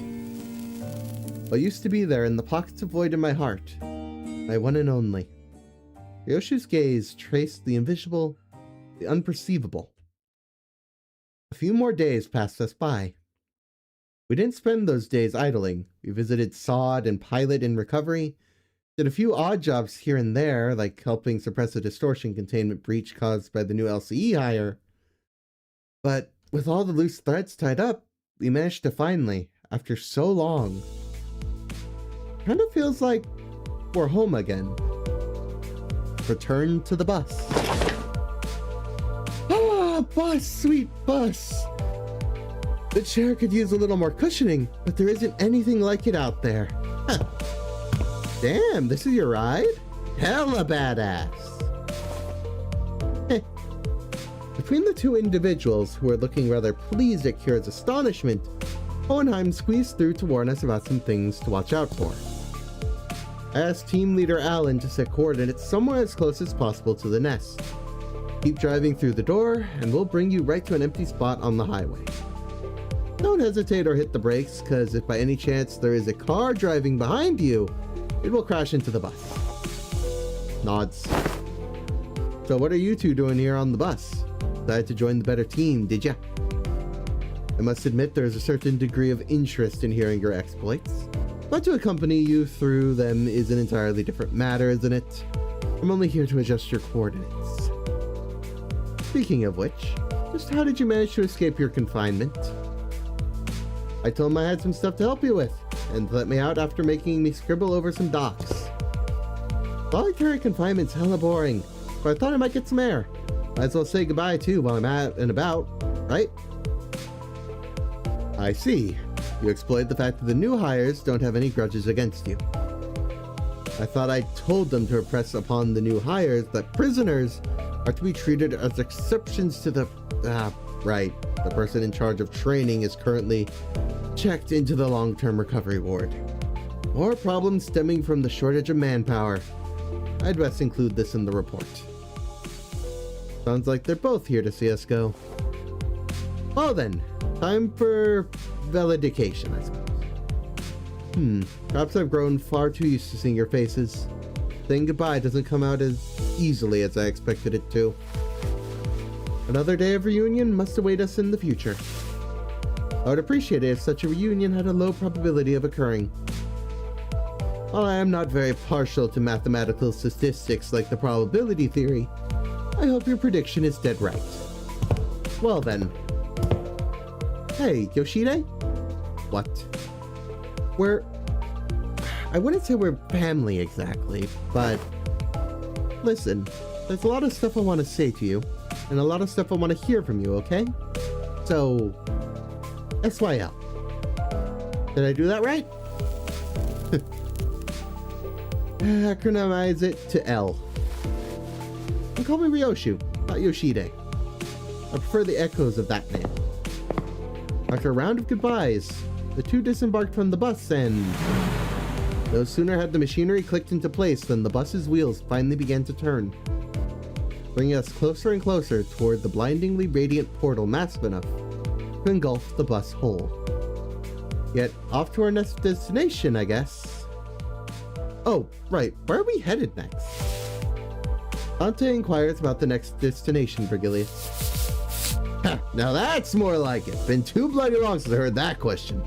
Speaker 1: What used to be there in the pockets of void in my heart, my one and only. Ryoshu's gaze traced the invisible, the unperceivable. A few more days passed us by. We didn't spend those days idling. We visited SOD and Pilot in recovery, did a few odd jobs here and there, like helping suppress a distortion containment breach caused by the new LCE hire. But with all the loose threads tied up, we managed to finally, after so long, kind of feels like we're home again. Return to the bus. Ah, bus, sweet bus. The chair could use a little more cushioning, but there isn't anything like it out there. Huh. Damn, this is your ride? Hella badass. Between the two individuals who were looking rather pleased at Kira's astonishment, Hohenheim squeezed through to warn us about some things to watch out for. I asked team leader Alan to set coordinates somewhere as close as possible to the nest. Keep driving through the door, and we'll bring you right to an empty spot on the highway. Don't hesitate or hit the brakes, because if by any chance there is a car driving behind you, it will crash into the bus. Nods. So what are you two doing here on the bus? Decided to join the better team, did ya? I must admit there is a certain degree of interest in hearing your exploits, but to accompany you through them is an entirely different matter, isn't it? I'm only here to adjust your coordinates. Speaking of which, just how did you manage to escape your confinement? I told him I had some stuff to help you with, and let me out after making me scribble over some docs. Voluntary confinement's hella boring, but I thought I might get some air. Might as well say goodbye too while I'm out and about, right? I see. You exploit the fact that the new hires don't have any grudges against you. I thought I told them to impress upon the new hires that prisoners are to be treated as exceptions to the... right. The person in charge of training is currently checked into the long-term recovery ward. More problems stemming from the shortage of manpower. I'd best include this in the report. Sounds like they're both here to see us go. Well then, time for valedication, I suppose. Perhaps I've grown far too used to seeing your faces. Saying goodbye doesn't come out as easily as I expected it to. Another day of reunion must await us in the future. I would appreciate it if such a reunion had a low probability of occurring. While I am not very partial to mathematical statistics like the probability theory, I hope your prediction is dead right. Well then. Hey, Yoshide? What? I wouldn't say we're family exactly, but listen, there's a lot of stuff I want to say to you, and a lot of stuff I want to hear from you, okay? So, SYL. Did I do that right? Acronymize it to L. And call me Ryoshu, not Yoshide. I prefer the echoes of that name. After a round of goodbyes, the two disembarked from the bus and... no sooner had the machinery clicked into place than the bus's wheels finally began to turn, bringing us closer and closer toward the blindingly radiant portal massive enough to engulf the bus whole. Yet, off to our next destination, I guess. Oh, right, where are we headed next? Dante inquires about the next destination, Virgilius. Ha, now that's more like it. Been too bloody long since I heard that question.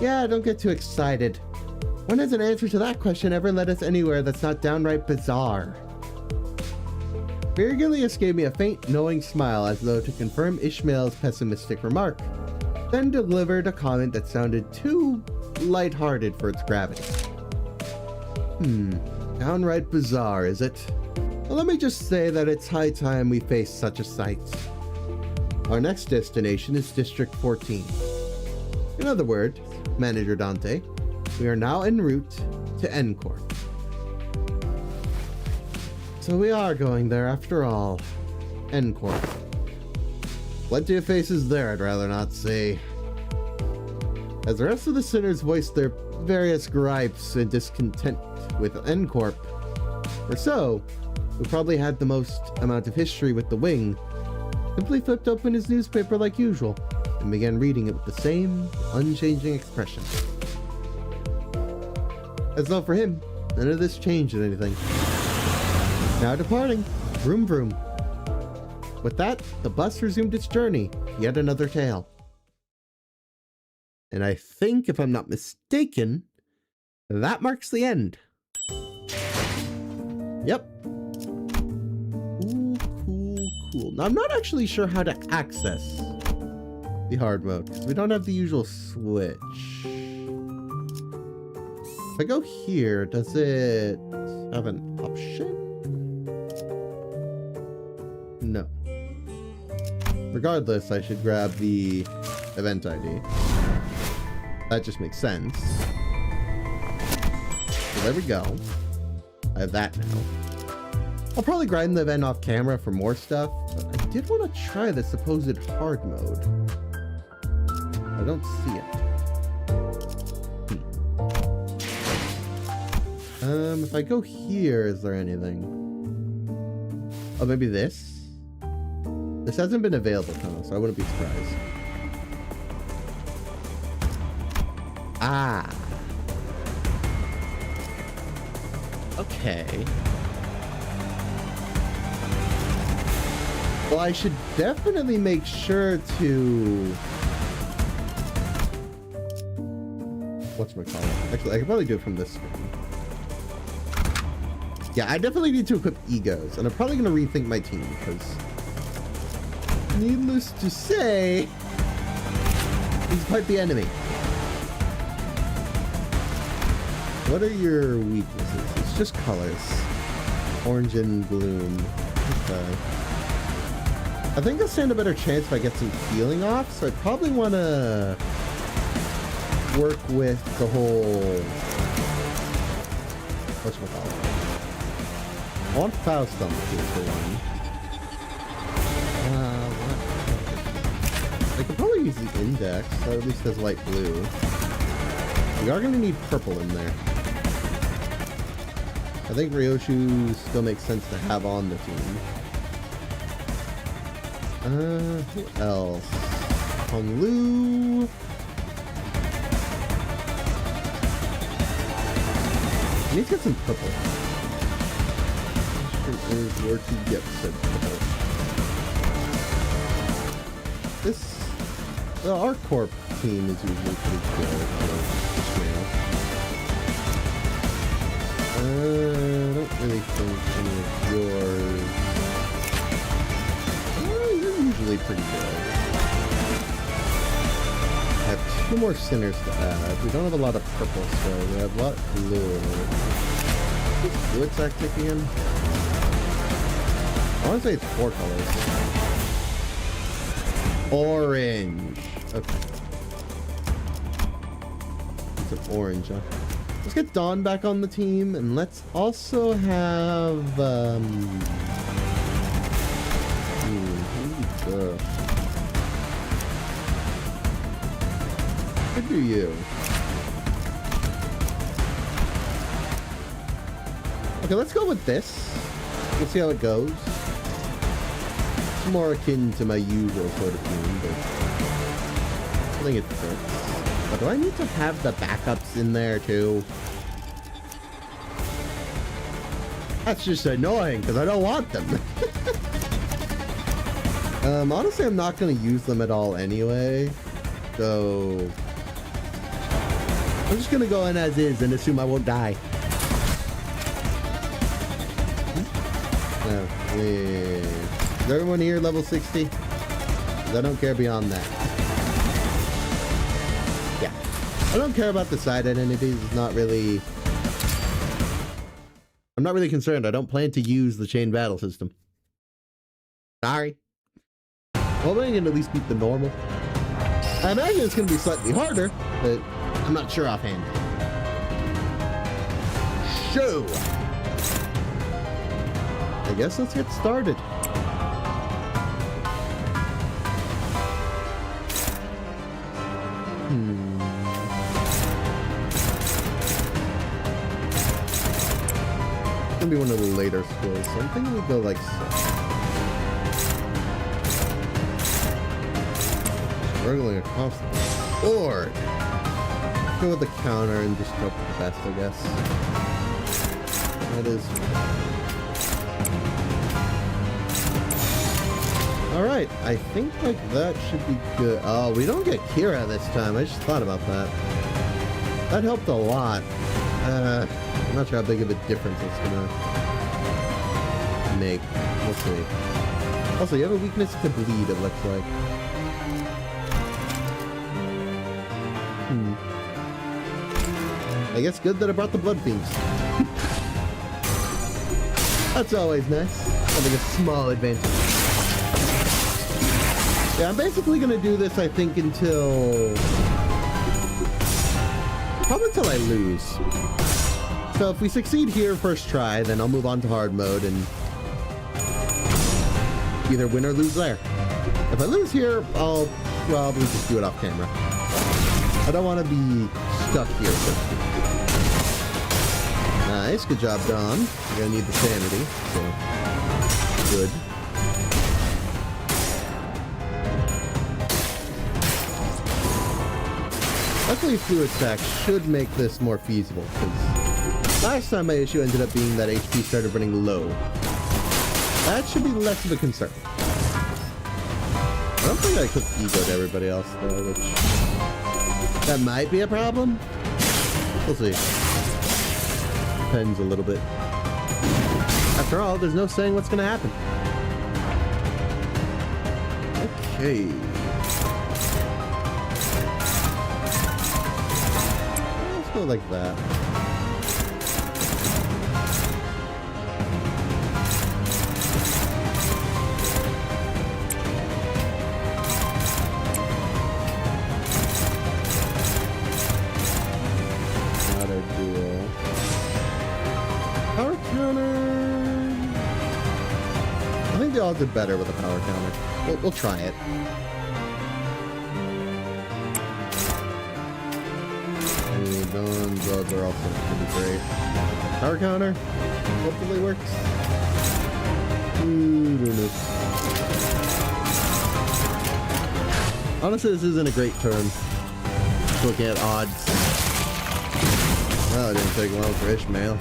Speaker 1: Yeah, don't get too excited. When has an answer to that question ever led us anywhere that's not downright bizarre? Virgilius gave me a faint, knowing smile as though to confirm Ishmael's pessimistic remark, then delivered a comment that sounded too light-hearted for its gravity. Downright bizarre, is it? Well, let me just say that it's high time we face such a sight. Our next destination is District 14. In other words, Manager Dante, we are now en route to N-Corp. So we are going there after all. N-Corp. Plenty of faces there I'd rather not see. As the rest of the sinners voiced their various gripes and discontent with N-Corp, or so, who probably had the most amount of history with the wing, simply flipped open his newspaper like usual and began reading it with the same unchanging expression. As though for him, none of this changed anything. Now departing, vroom vroom. With that, the bus resumed its journey, yet another tale. And I think, if I'm not mistaken, that marks the end. Yep. Cool. Now, I'm not actually sure how to access the hard mode, because we don't have the usual switch. If I go here, does it have an option? No. Regardless, I should grab the event ID. That just makes sense. So there we go. I have that now. I'll probably grind the event off camera for more stuff, but I did want to try the supposed hard mode. I don't see it. If I go here, is there anything? Oh, maybe this? This hasn't been available, so I wouldn't be surprised. Ah. Okay. Well, I should definitely make sure to... whatchamacallit? Actually, I could probably do it from this screen. Yeah, I definitely need to equip egos, and I'm probably going to rethink my team, because... needless to say... he's quite the enemy. What are your weaknesses? It's just colors. Orange and gloom. Okay. I think I'll stand a better chance if I get some healing off, so I probably want to work with the whole... whatchamacallit? I want Faust on the team for one. I could probably use the index, so at least has light blue. We are going to need purple in there. I think Ryoshu still makes sense to have on the team. Who else? Hong Lu. I need to get some purple. Is where to get said purple. Our corp team is usually pretty good. I don't really think any of yours... you're usually pretty good. I have 2 more sinners to add. We don't have a lot of purple, so we have a lot of blue. Is blue attack kicking in? I want to say it's 4 colors. Orange. Okay. It's an orange, huh? Let's get Dawn back on the team, and let's also have, could do you. Okay, let's go with this. We'll see how it goes. It's more akin to my usual sort of team, but I think it fits. But do I need to have the backups in there too? That's just annoying because I don't want them. Honestly, I'm not going to use them at all anyway. So I'm just gonna go in as is and assume I won't die. Yeah. Is everyone here level 60? 'Cause I don't care beyond that. Yeah. I don't care about the side identities. It's not really... I'm not really concerned. I don't plan to use the chain battle system. Sorry. Well, I can at least beat the normal. I imagine it's going to be slightly harder, but I'm not sure offhand. So, I guess let's get started. It's gonna be one of the later scrolls, so I'm thinking we go like so. Struggling across the board. Go with the counter and just hope for the best, I guess. That is. Alright, I think like that should be good. Oh, we don't get Kira this time. I just thought about that. That helped a lot. I'm not sure how big of a difference it's gonna make. We'll see. Also, you have a weakness to bleed, it looks like. I guess good that I brought the blood beams. That's always nice. Having a small advantage. Yeah, I'm basically gonna do this, I think, until... probably until I lose. So if we succeed here first try, then I'll move on to hard mode and either win or lose there. If I lose here, I'll probably just do it off camera. I don't want to be stuck here. Nice, good job, Don. You're gonna need the sanity, so good. Luckily, fluid sac should make this more feasible, because last time my issue ended up being that HP started running low. That should be less of a concern. I don't think I cooked ego to everybody else, though, which... that might be a problem? We'll see. Depends a little bit. After all, there's no saying what's gonna happen. Okay. Let's go like that. They all did better with a power counter. We'll try it. And Dawn's odds are also pretty great. Power counter hopefully works. Honestly, this isn't a great turn. Just looking at odds. Oh, it didn't take long for Ishmael.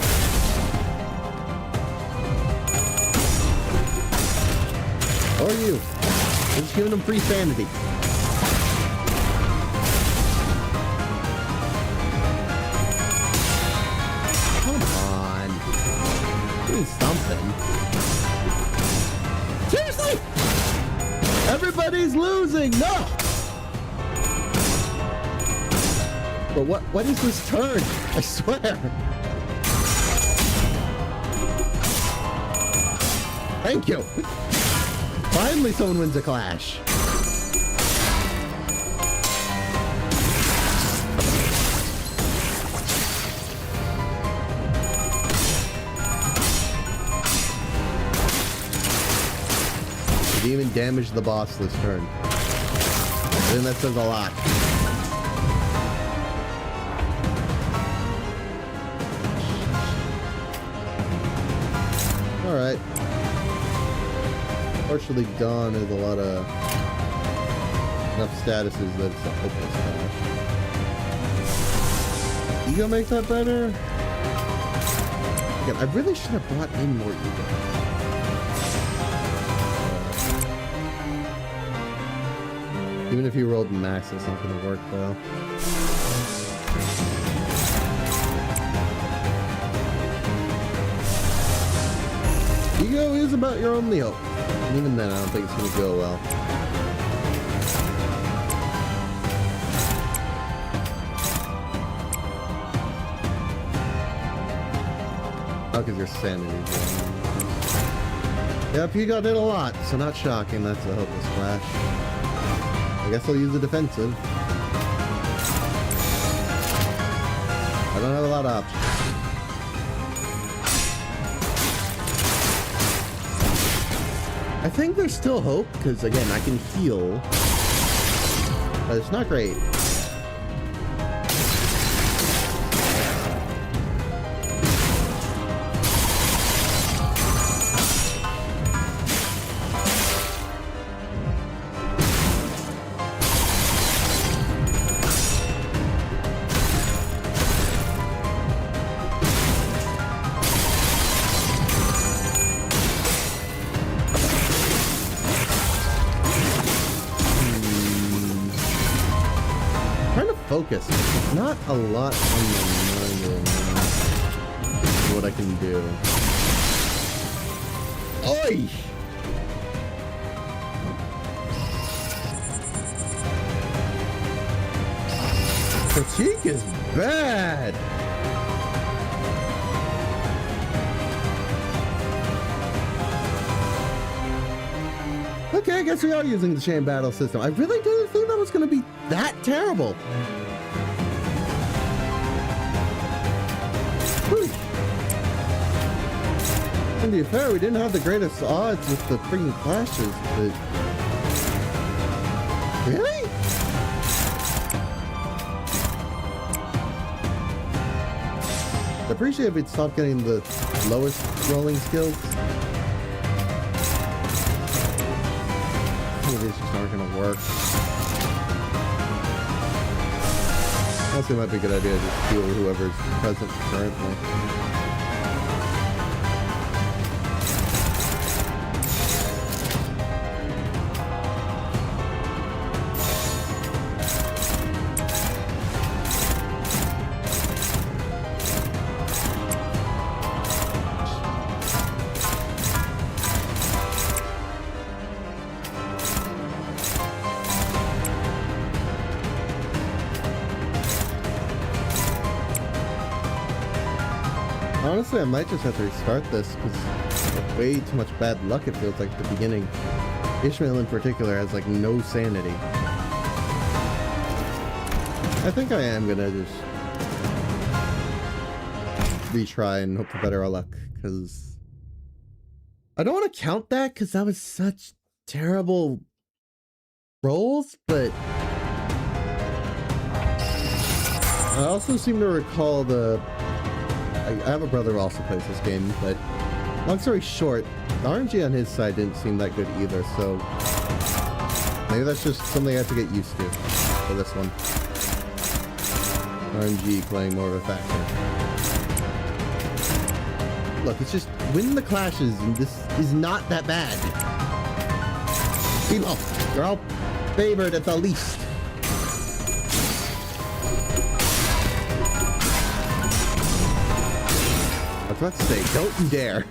Speaker 1: Or you. We're just giving them free sanity. Come on. Do something. Seriously? Everybody's losing. No. But what is this turn? I swear. Thank you. Finally someone wins a clash. Did even damage the boss this turn. I think that says a lot. Alright. Partially gone is a lot of enough statuses that it's a hopeless clash. Ego makes that better? Again, I really should have brought in more ego. Even if you rolled max, it's not going to work well. ego is about your only hope. And even then, I don't think it's going to go well. Oh, because your sanity. Yep, you got it a lot, so not shocking. That's a hopeless flash. I guess I'll use the defensive. I don't have a lot of options. I think there's still hope, because again, I can heal. But it's not great. Focus. Not a lot on my mind right now. What I can do. Oi! Fatigue is bad. Okay, I guess we are using the chain battle system. I really didn't think that was going to be that terrible. Whew. To be fair, we didn't have the greatest odds with the freaking clashes, but... Really? I'd appreciate if we'd stop getting the lowest rolling skills. These just aren't going to work. Also, it might be a good idea to just heal whoever's present currently. Honestly, I might just have to restart this because way too much bad luck it feels like at the beginning. Ishmael in particular has like no sanity. I think I am gonna just retry and hope for better luck because I don't want to count that because that was such terrible rolls, but I also seem to recall I have a brother who also plays this game, but long story short, the RNG on his side didn't seem that good either, so maybe that's just something I have to get used to for this one. RNG playing more of a factor. Look, it's just win the clashes, and this is not that bad. People, you're all favored at the least. I was about to say, don't you dare.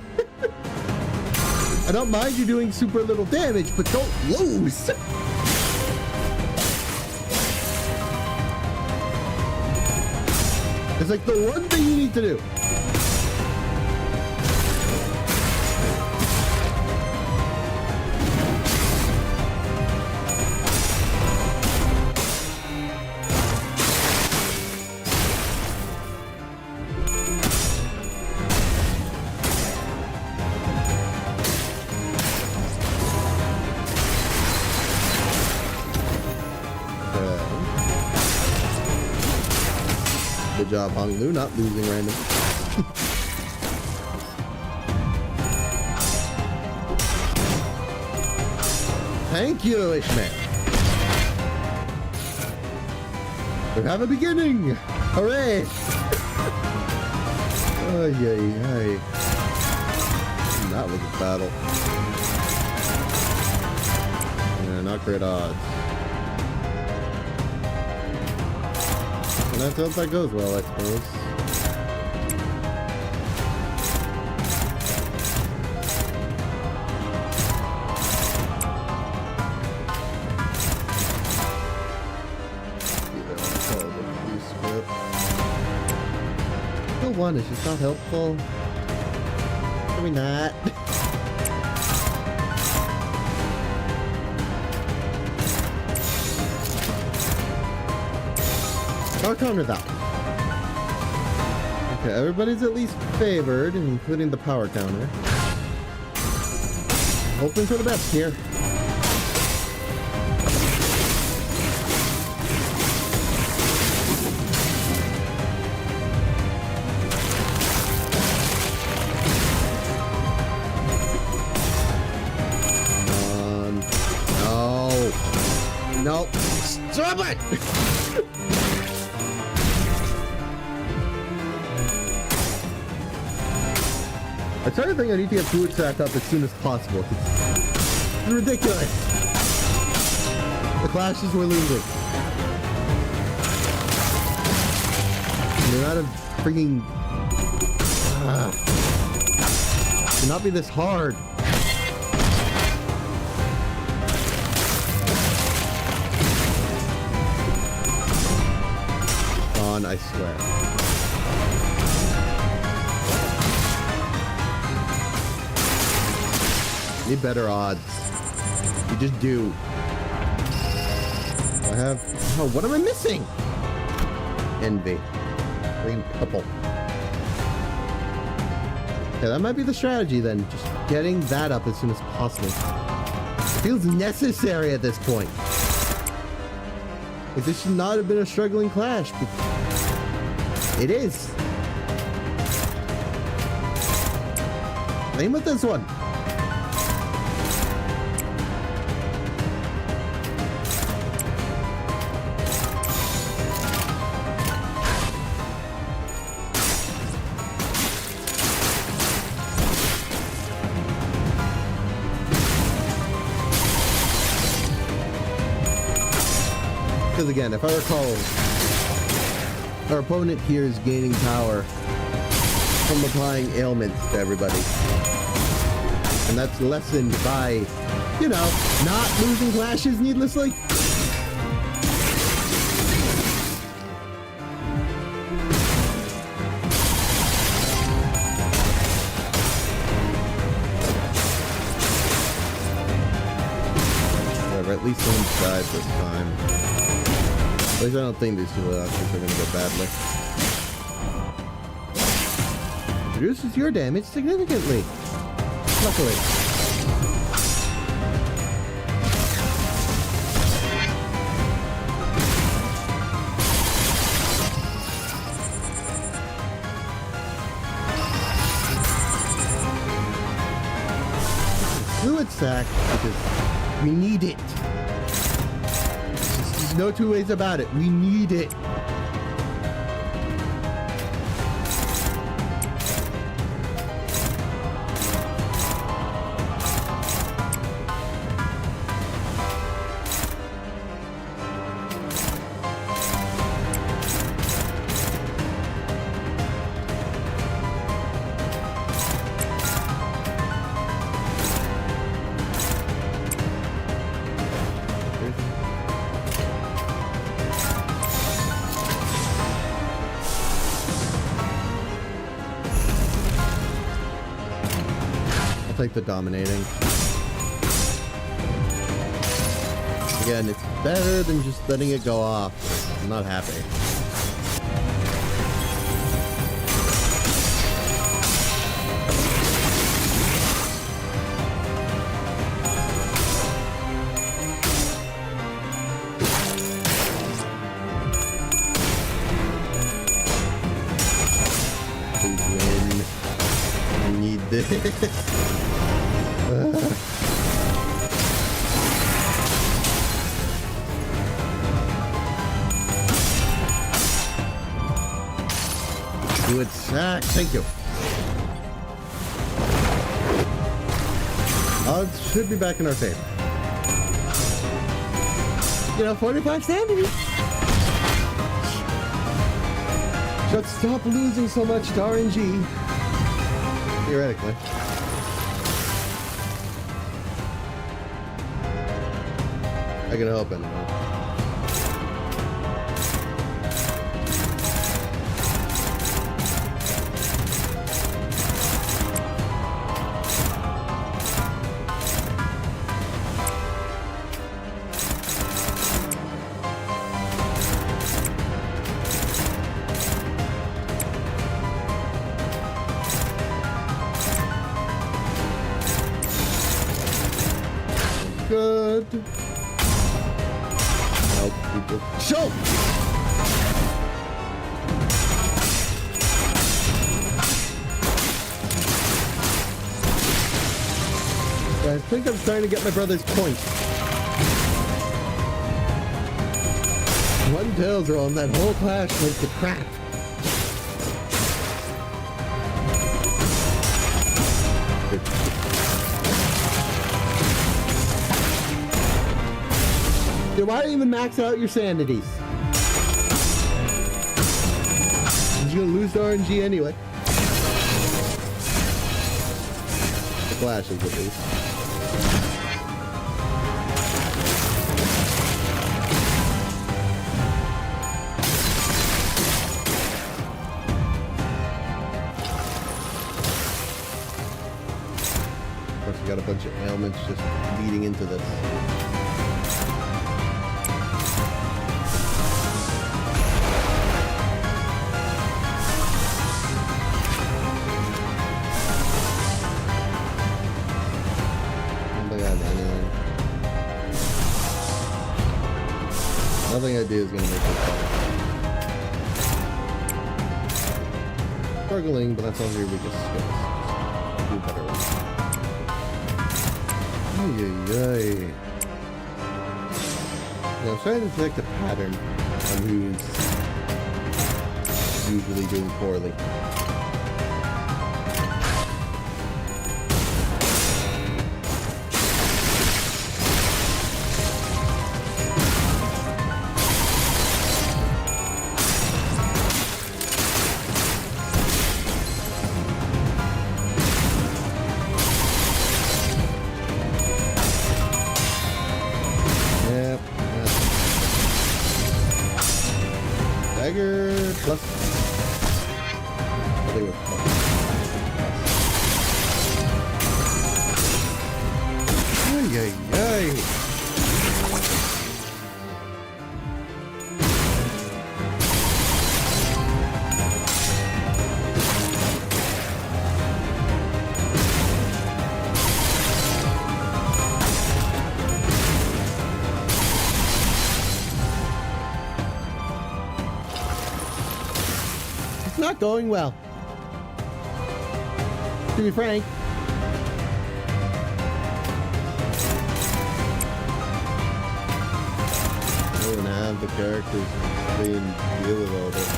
Speaker 1: I don't mind you doing super little damage, but don't lose. It's like the one thing you need to do. Good job, Hong Lu, not losing random. Thank you, Ishmael. We have a beginning! Hooray! Oh, yay. That was a battle. Yeah, not great odds. And I hope that goes well, I suppose. one is just not helpful. Can we not? I'll counter that. Okay, everybody's at least favored, including the power counter. Hoping for the best here. No. Stop it! I started to think I need to get fluid sack up as soon as possible. It's ridiculous. The clashes were losing. They're out of freaking... should not be this hard. I swear. Need better odds. You just do. I have... Oh, what am I missing? Envy. Green purple. Okay, that might be the strategy then. Just getting that up as soon as possible. It feels necessary at this point. Like, this should not have been a struggling clash. It is. Same with this one. Because again, if I recall, our opponent here is gaining power from applying ailments to everybody. And that's lessened by, you know, not losing clashes needlessly. Whatever, at least someone died this time. At least I don't think these two options are going to go badly. Reduces your damage significantly. Luckily. Fluid sack because we need it. There's no two ways about it. We need it. Take the dominating. Again, it's better than just letting it go off. I'm not happy. Please win. I need this. Good sack. Thank you. Odds should be back in our favor. You know, 45 sanity. Should stop losing so much to RNG. Theoretically. I can help anyway. good. Help people. Show! I think I'm trying to get my brother's point. One tails roll and that whole clash went to crap. Dude, why don't you even max out your sanities? You're gonna lose the RNG anyway. The flashes at least. Of course, we got a bunch of ailments just leading into this. Nothing I do is going to make me better. Struggling, but that's all here. We just do better. Ay, ay, ay. Now, I'm trying to detect a pattern on who's usually doing poorly. Dagger plus. I think it was plus. Ay, ay, ay. Not going well. To be frank. I don't even have the characters to deal with all this.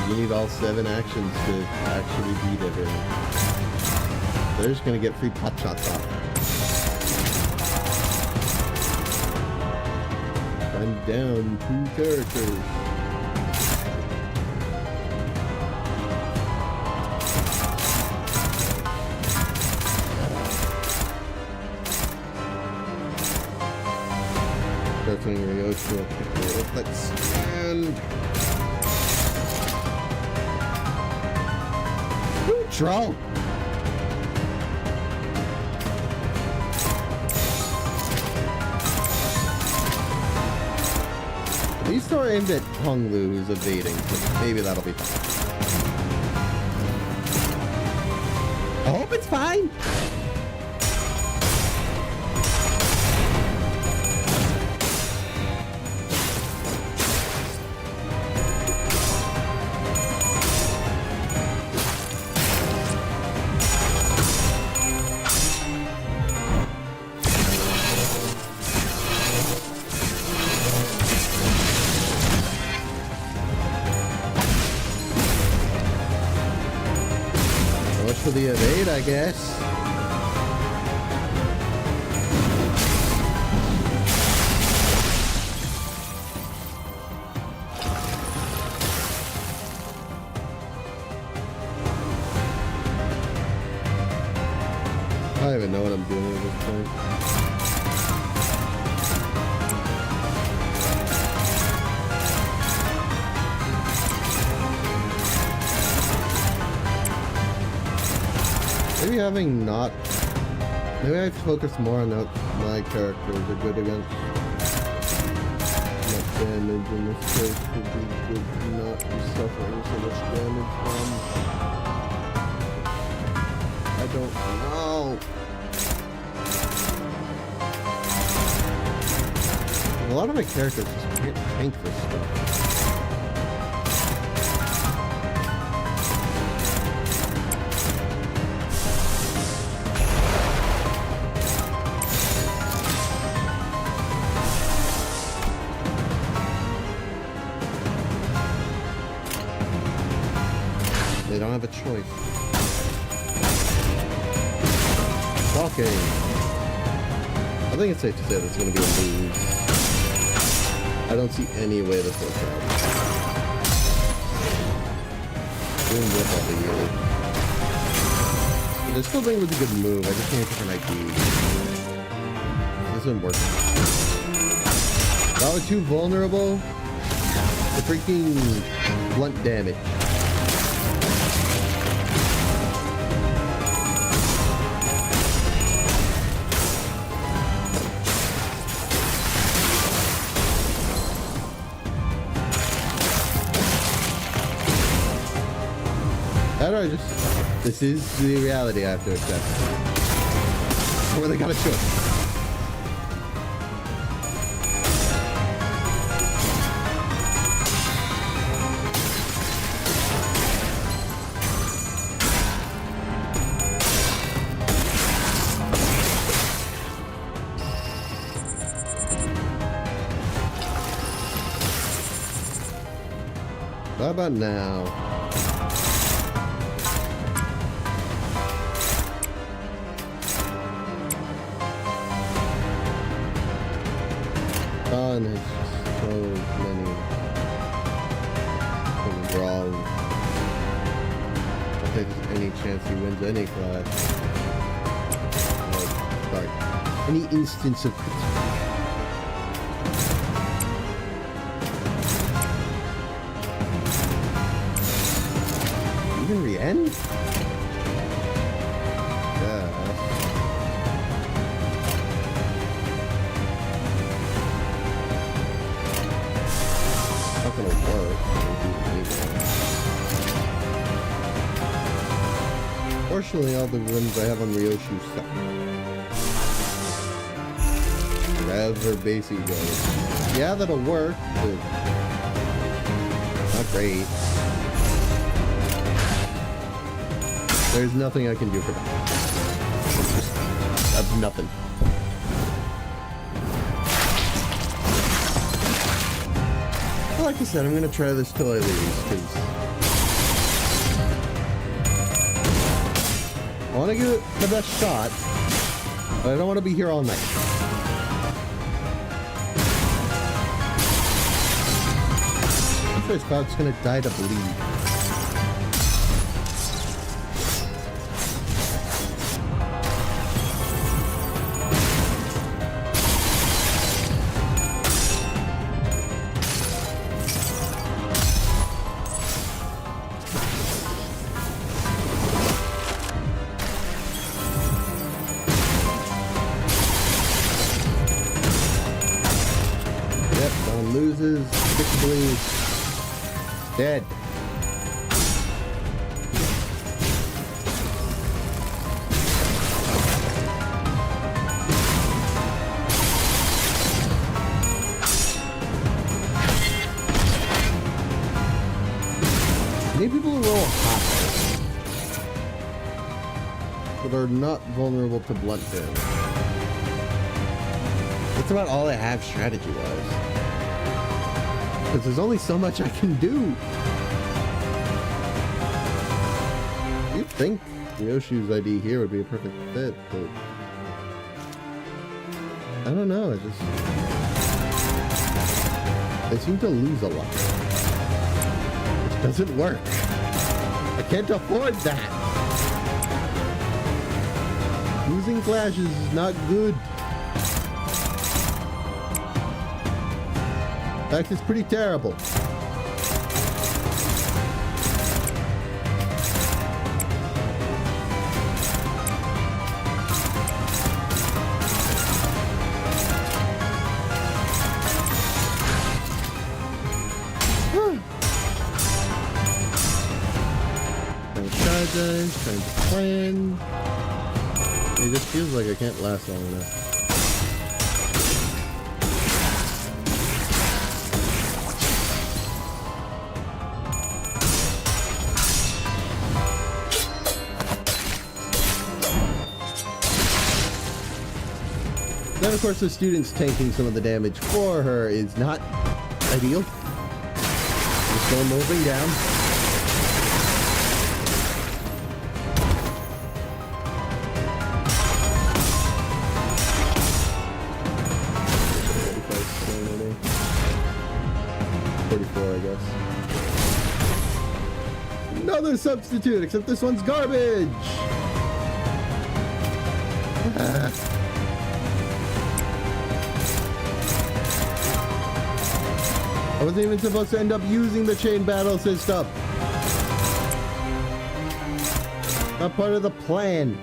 Speaker 1: You need all 7 actions to actually beat everything. They're just gonna get free pot shots off. I'm down 2 characters. Let's stand. Neutral. These two are aimed at Honglu, who's evading, so maybe that'll be fine. I hope it's fine. For the evade, I guess. I don't even know what I'm doing at this point. Maybe having not... Maybe I focus more on my characters are good against not damage in this case would be good to not be suffering so much damage from. I don't know. A lot of my characters just can't tank this stuff. They don't have a choice. Okay. I think it's safe to say that's going to be a lose. I don't see any way this works out. Doing whip all the year. I still think it was a good move. I just can't get an ID. This isn't working. That was too vulnerable to freaking blunt damage. I don't know, this is the reality I have to accept. Where they got a choice. How about now? Don has just so many things wrong. I don't think there's any chance he wins any class. Like, any instance of even Rien? Yeah. Not gonna work. Fortunately, all the runs I have on Ryoshu suck. Wherever basic goes. Yeah, that'll work, but not great. There's nothing I can do for that. I have nothing. Like I said, I'm gonna try this till I lose, because I want to give it the best shot, but I don't want to be here all night. I'm sure Scout's gonna die to bleed. Loses, predictably dead. Maybe people roll high, but are not vulnerable to blunt damage. That's about all I have strategy-wise. Because there's only so much I can do. You'd think Yoshi's ID here would be a perfect fit, but I don't know. They seem to lose a lot. It doesn't work. I can't afford that. Losing flashes is not good. In fact, it's pretty terrible. Trying to plan. It just feels like I can't last long enough. Then, of course, the students tanking some of the damage for her is not ideal. We're still moving down. I guess. Another substitute, except this one's garbage. I wasn't even supposed to end up using the chain battle system. Not part of the plan.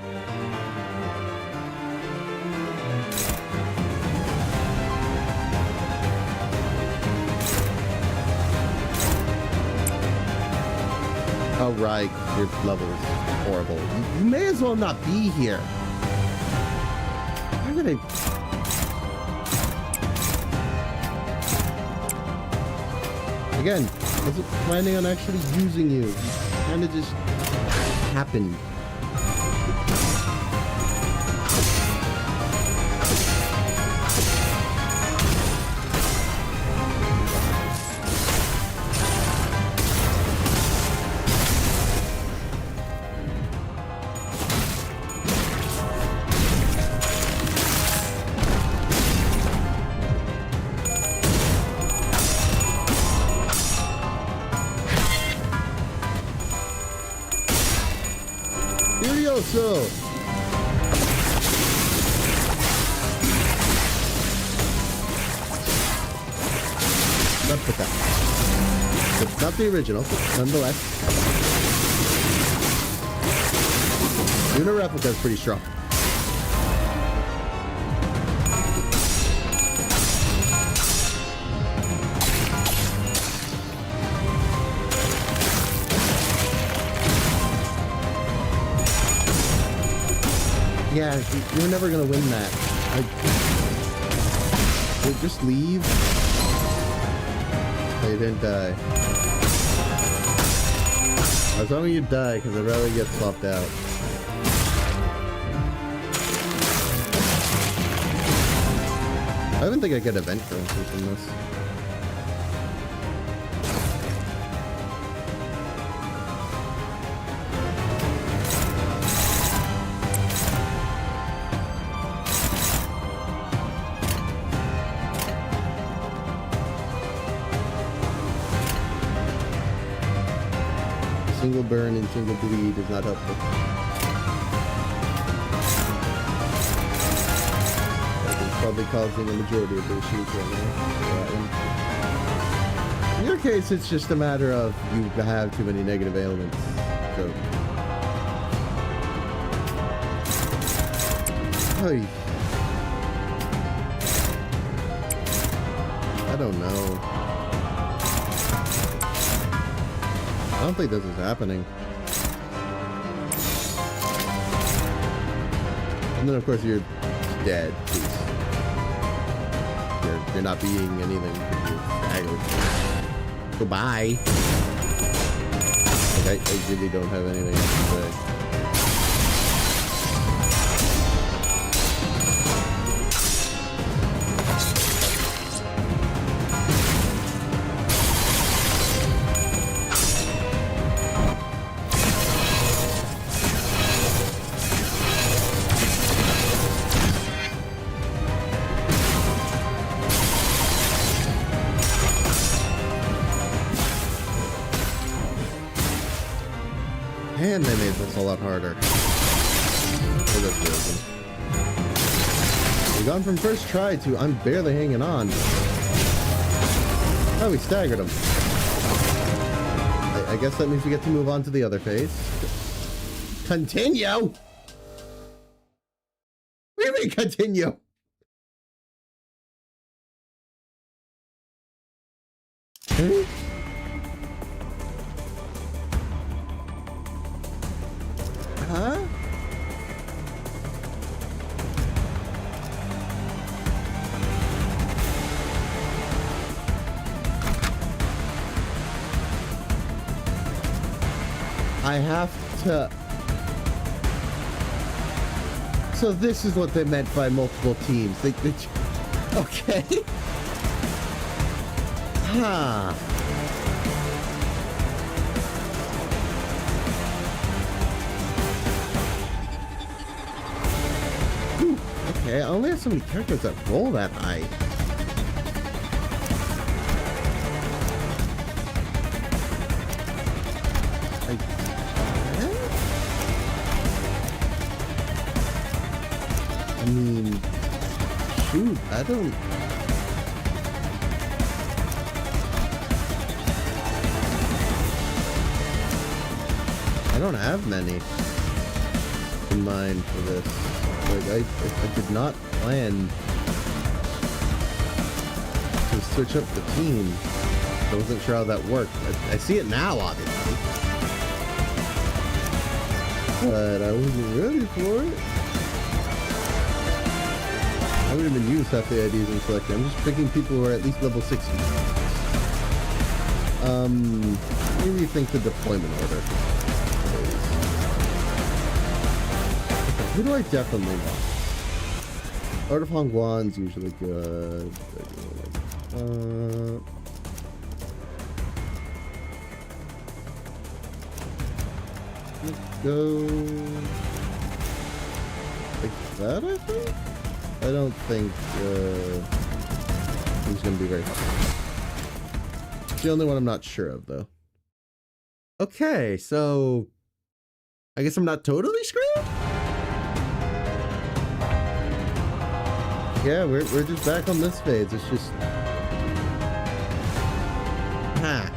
Speaker 1: Oh, right. Your level is horrible. You may as well not be here. I'm gonna... Again, I wasn't planning on actually using you. It kind of just happened. So not put that. It's not the original, but nonetheless. Even a replica is pretty strong. Yeah, you're never gonna win that. Just leave. Oh, you didn't die. I was hoping you'd die because I'd rather get swapped out. I don't think I get event currency from this. Single burn and single bleed is not helpful. It's probably causing a majority of the issues right now. In your case, it's just a matter of you have too many negative ailments. So. Oy. I don't know. I don't think this is happening. And then of course you're dead. You're not being anything. Goodbye. Like I really don't have anything else to say. And they made this a lot harder. For this version. We've gone from first try to I'm barely hanging on. Oh, we staggered him. I guess that means we get to move on to the other phase. Continue? What do you mean continue? Huh? Huh? I have to So this is what they meant by multiple teams. Okay. Huh. Ooh, okay, I only have so many characters that roll that high. I mean, shoot, I don't have many in mind for this. Like, I did not plan to switch up the team. I wasn't sure how that worked. I see it now, obviously. But I wasn't ready for it. I wouldn't even use half the IDs in selecting. I'm just picking people who are at least level 60. Let me rethink the deployment order. Who do I definitely want? Art of Hong Guan's usually good. Let's go like that, I think? I don't think he's gonna be very helpful. It's the only one I'm not sure of, though. Okay, so I guess I'm not totally screwed? Yeah, we're just back on this phase. It's just... Ha!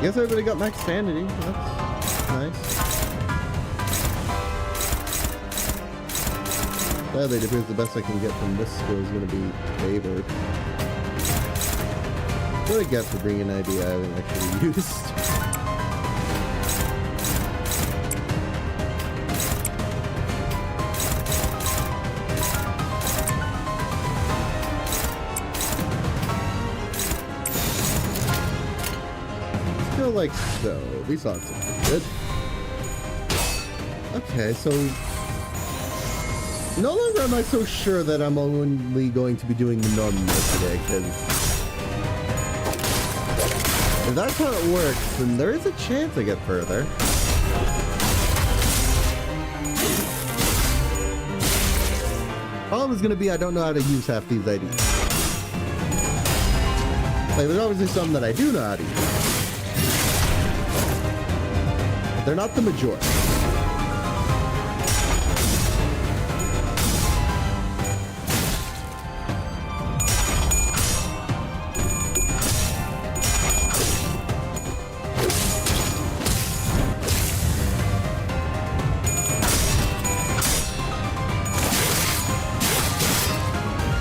Speaker 1: Guess everybody got max sanity. That's nice. Sadly, it appears the best I can get from this skill is going to be favored. What I get for bringing an idea I haven't actually used. Like so. These odds are pretty good. Okay, so no longer am I so sure that I'm only going to be doing the normal today, because if that's how it works, then there is a chance I get further. Problem is gonna be I don't know how to use half these IDs. Like, there's obviously some that I do know how to use. They're not the majority.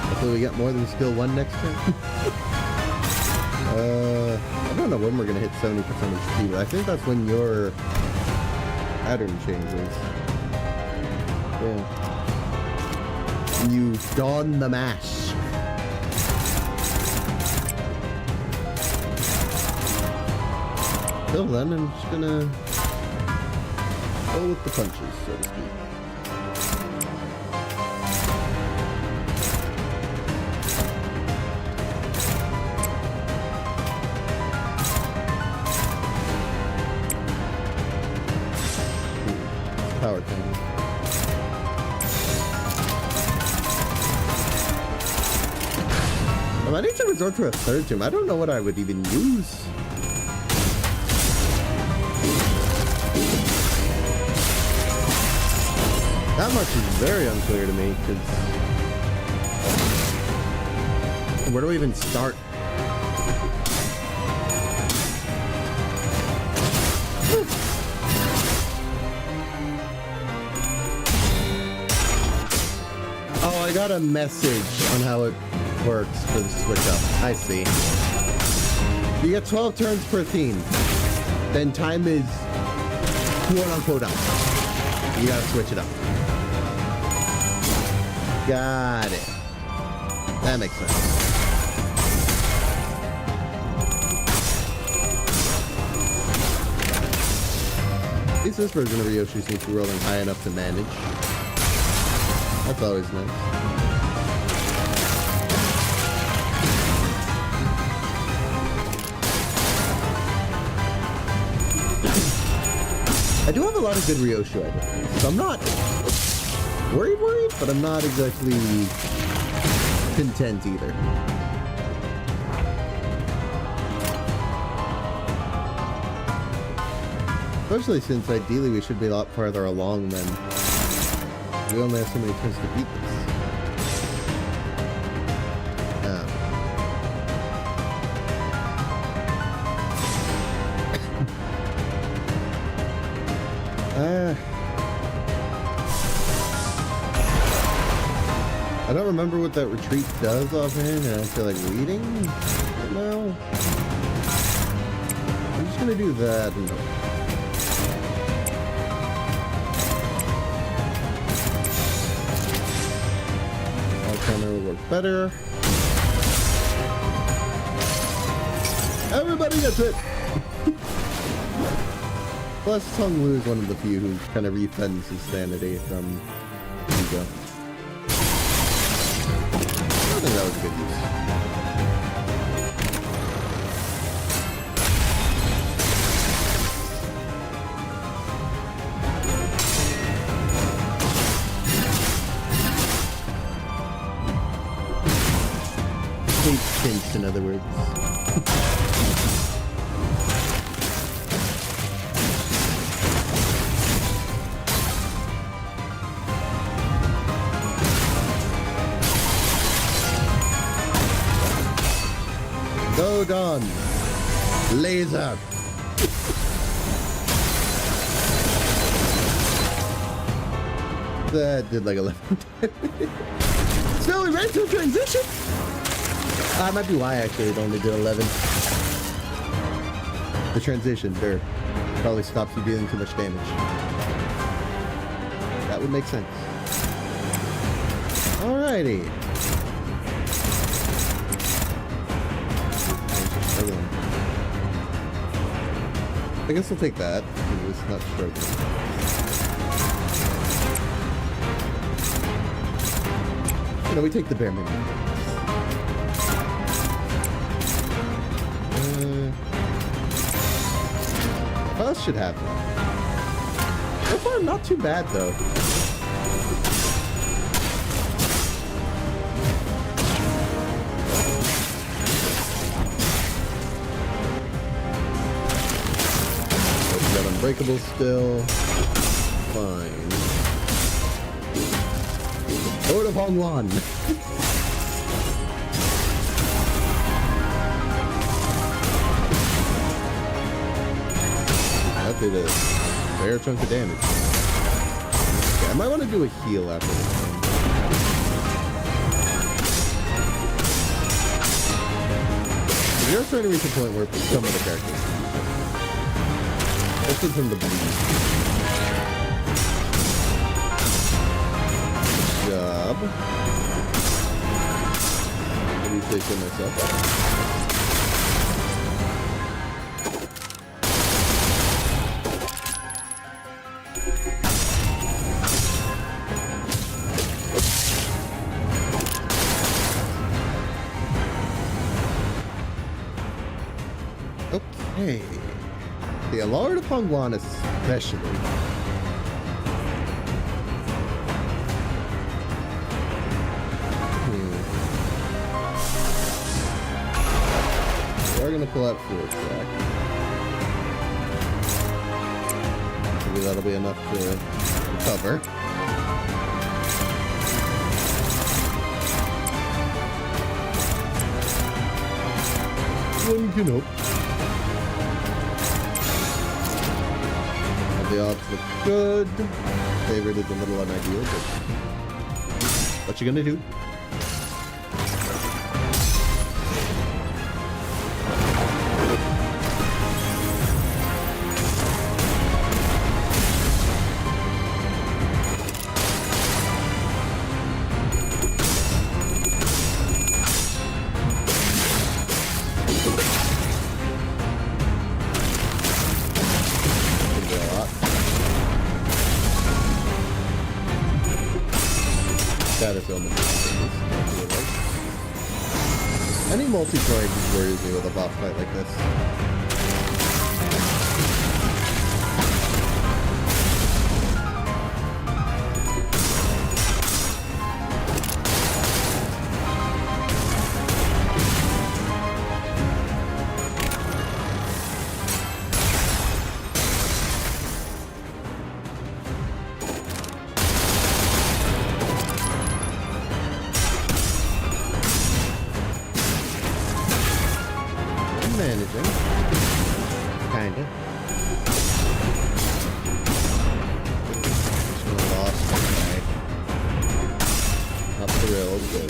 Speaker 1: Hopefully we get more than skill 1 next turn. I don't know when we're gonna hit 70% HP, but I think that's when your pattern changes. Yeah. You don the mask. Till then, I'm just gonna roll with the punches, so to speak. Power thing. I need to resort to a third tomb. I don't know what I would even use. That much is very unclear to me, because where do we even start? Oh, I got a message on how it works for the switch up. I see. You get 12 turns per theme. Then time is quote-unquote up. You gotta switch it up. Got it. That makes sense. At least this version of Ryoshi seems to be rolling high enough to manage. That's always nice. I do have a lot of good Ryoshi items, so I'm not worried, but I'm not exactly content either. Especially since ideally we should be a lot farther along than we only have so many turns to beat this. I don't remember what that retreat does offhand, and I feel like reading right now. I'm just gonna do that. And I'll would work better. Everybody gets it! Plus, Sung Woo is one of the few who kind of refends his sanity from ego. I think that was a good use. Hate stinks, in other words. Go Dawn! Laser! That did like 11. So we ran through transition! That might be why actually it only did 11. The transition, there. Probably stops you dealing too much damage. That would make sense. Alrighty. I guess we'll take that. It's not struggling. You know, we take the bare minimum. What else should happen? So far, not too bad though. Unbreakable still. Fine. Lord of Hongwan. That did a fair chunk of damage. Okay, I might want to do a heal after this one. We are starting to reach a point where some of the characters. This is from the bleed. Good job. Let me take care myself. Okay. The Lord of Hongwan especially. We're gonna pull out forward track. Maybe that'll be enough to cover. One can hope. The odds look good. Favorite is a little unideal, but what you gonna do? status element. Any multiplayer just worries me with a boss fight like this. Managing. Kinda. Just lost my guy. Not thrilled, but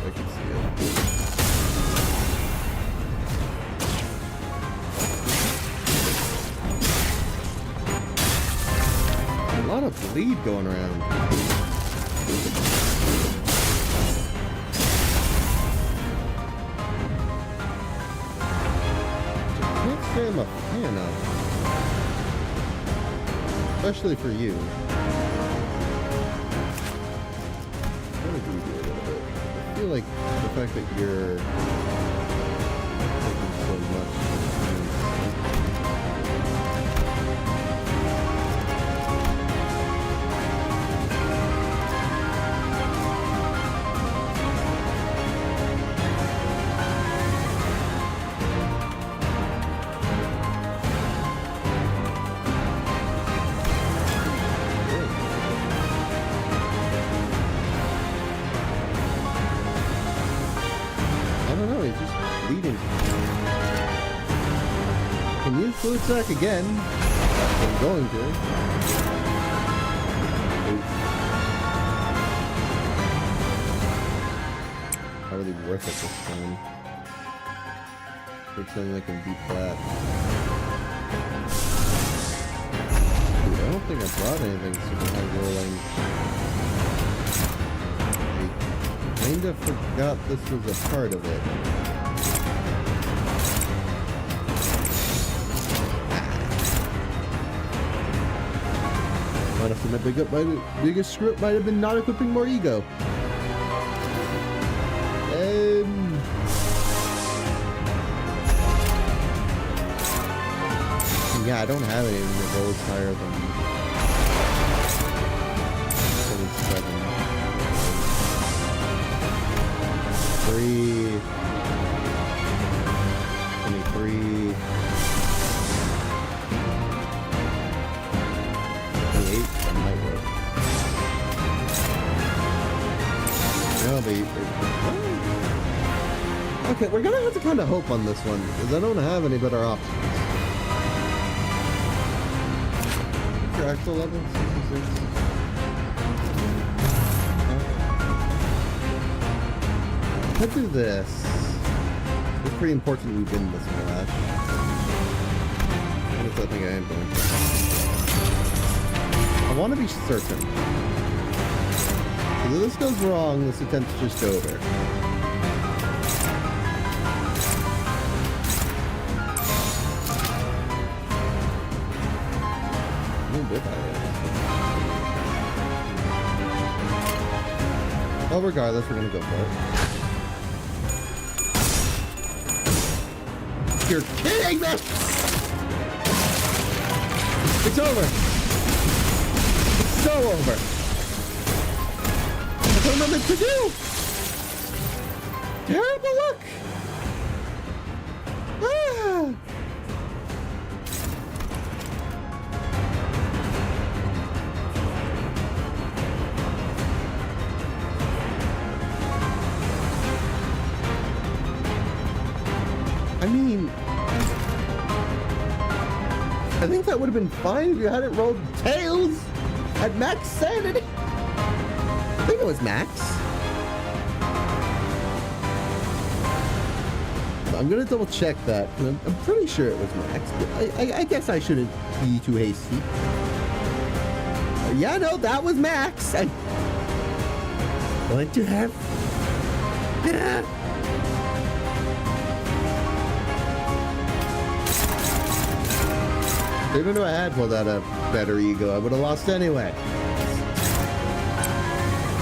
Speaker 1: I can see it. A lot of bleed going around. I'm a fan of, especially for you. I would agree with you a little bit. I feel like the fact that you're taking so much. Can use fluid sac again. I'm going to. Probably worth it this time. Put something like in B flat. Dude, I don't think I brought anything super high rolling. I kinda forgot this was a part of it. Honestly, my biggest screw up might have been not equipping more ego. Yeah, I don't have any that rolls higher than 27. 3, 23, 28. That might work. No, but okay, we're gonna have to kind of hope on this one because I don't have any better options. Your actual level? 66. Let's do this. It's pretty important we win this match. At least I think I am going to. I want to be certain. If this goes wrong, this attempt's just over. Well, regardless, we're gonna go for it. You're kidding me! It's over! It's so over! I don't know what to do! Terrible luck! Ah! I mean, I think that would have been fine if you hadn't rolled tails at max sanity. I think it was max. I'm gonna double check that. I'm pretty sure it was max. But I guess I shouldn't be too hasty. Yeah, no, that was max. I want to have. Even though I had pulled out a better ego, I would have lost anyway.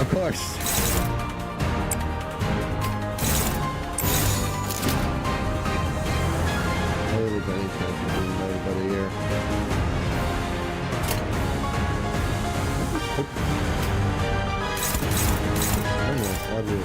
Speaker 2: Of course. Everybody trying to do everybody here. Almost every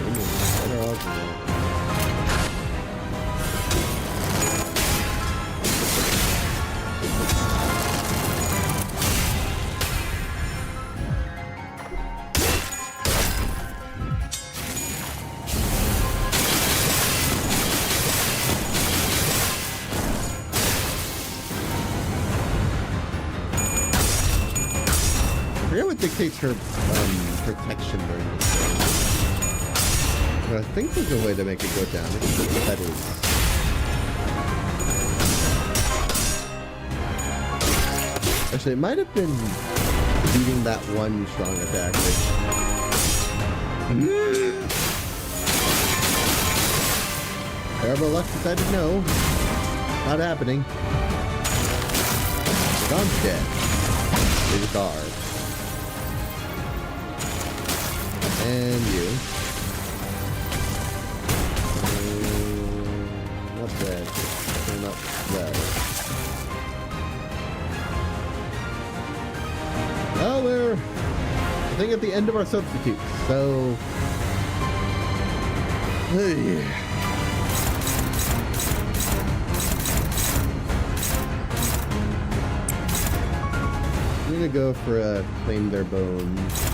Speaker 2: I forget what dictates her protection during this game. But I think there's a way to make it go down. I think what that is. Actually, it might have been beating that one strong attack. However, Lux decided no. Not happening. Dom's dead. There's a guard. And you. Not bad. Not bad. Well, we're, I think, at the end of our substitutes, so... Hey. I'm gonna go for a claim their bones.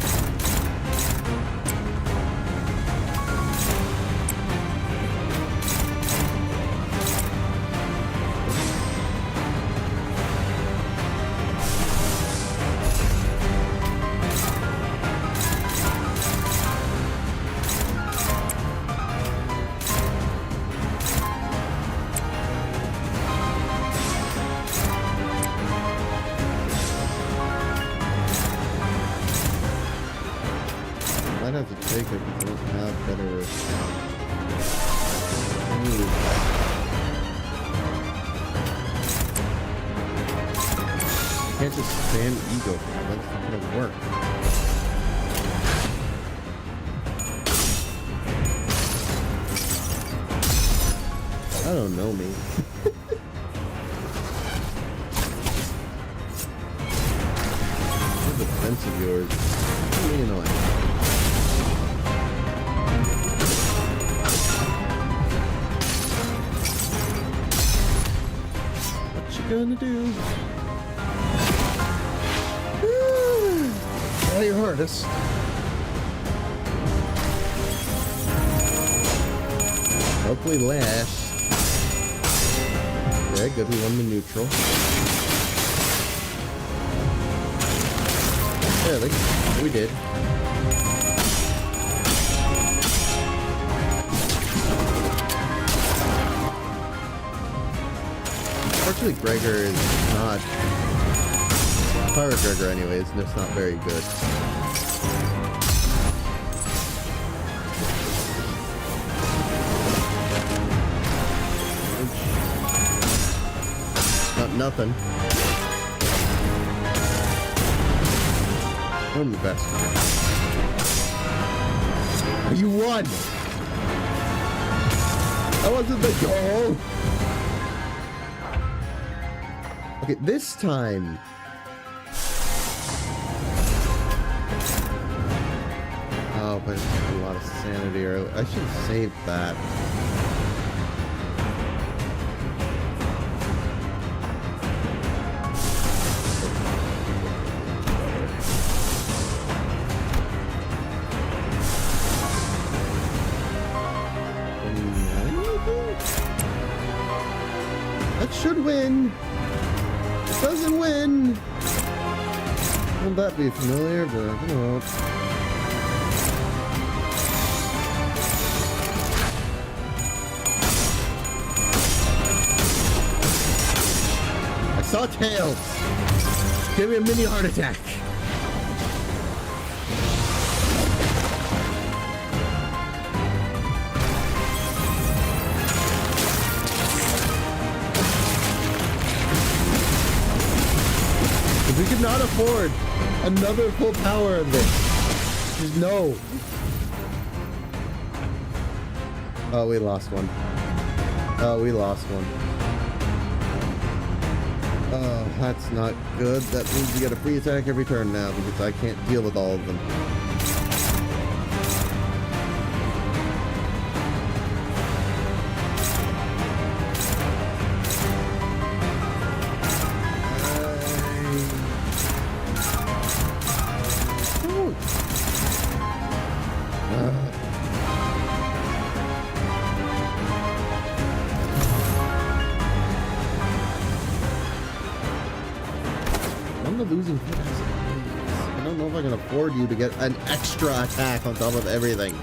Speaker 2: Might have to take it if I don't have better moves. Can't just stand ego. That's not gonna work. I don't know me. This defense of yours is really annoying. Gonna do? Try your hardest. Hopefully last. Yeah, good. We won the neutral. Yeah, I think we did. Unfortunately, Gregor is not... Pirate Gregor anyways, and it's not very good. Not nothing. I'm the best. You won! That wasn't the goal! Okay, this time... Oh, but it's a lot of sanity early. I should have saved that. That should win. It doesn't win. Won't that be familiar? But I don't know. I saw tails. Give me a mini heart attack. We could not afford another full power of this.
Speaker 1: Just no. Oh, we lost one. Oh, we lost one. Oh, that's not good. That means you get a free attack every turn now because I can't deal with all of them. Losing points. I don't know if I can afford you to get an extra attack on top of everything.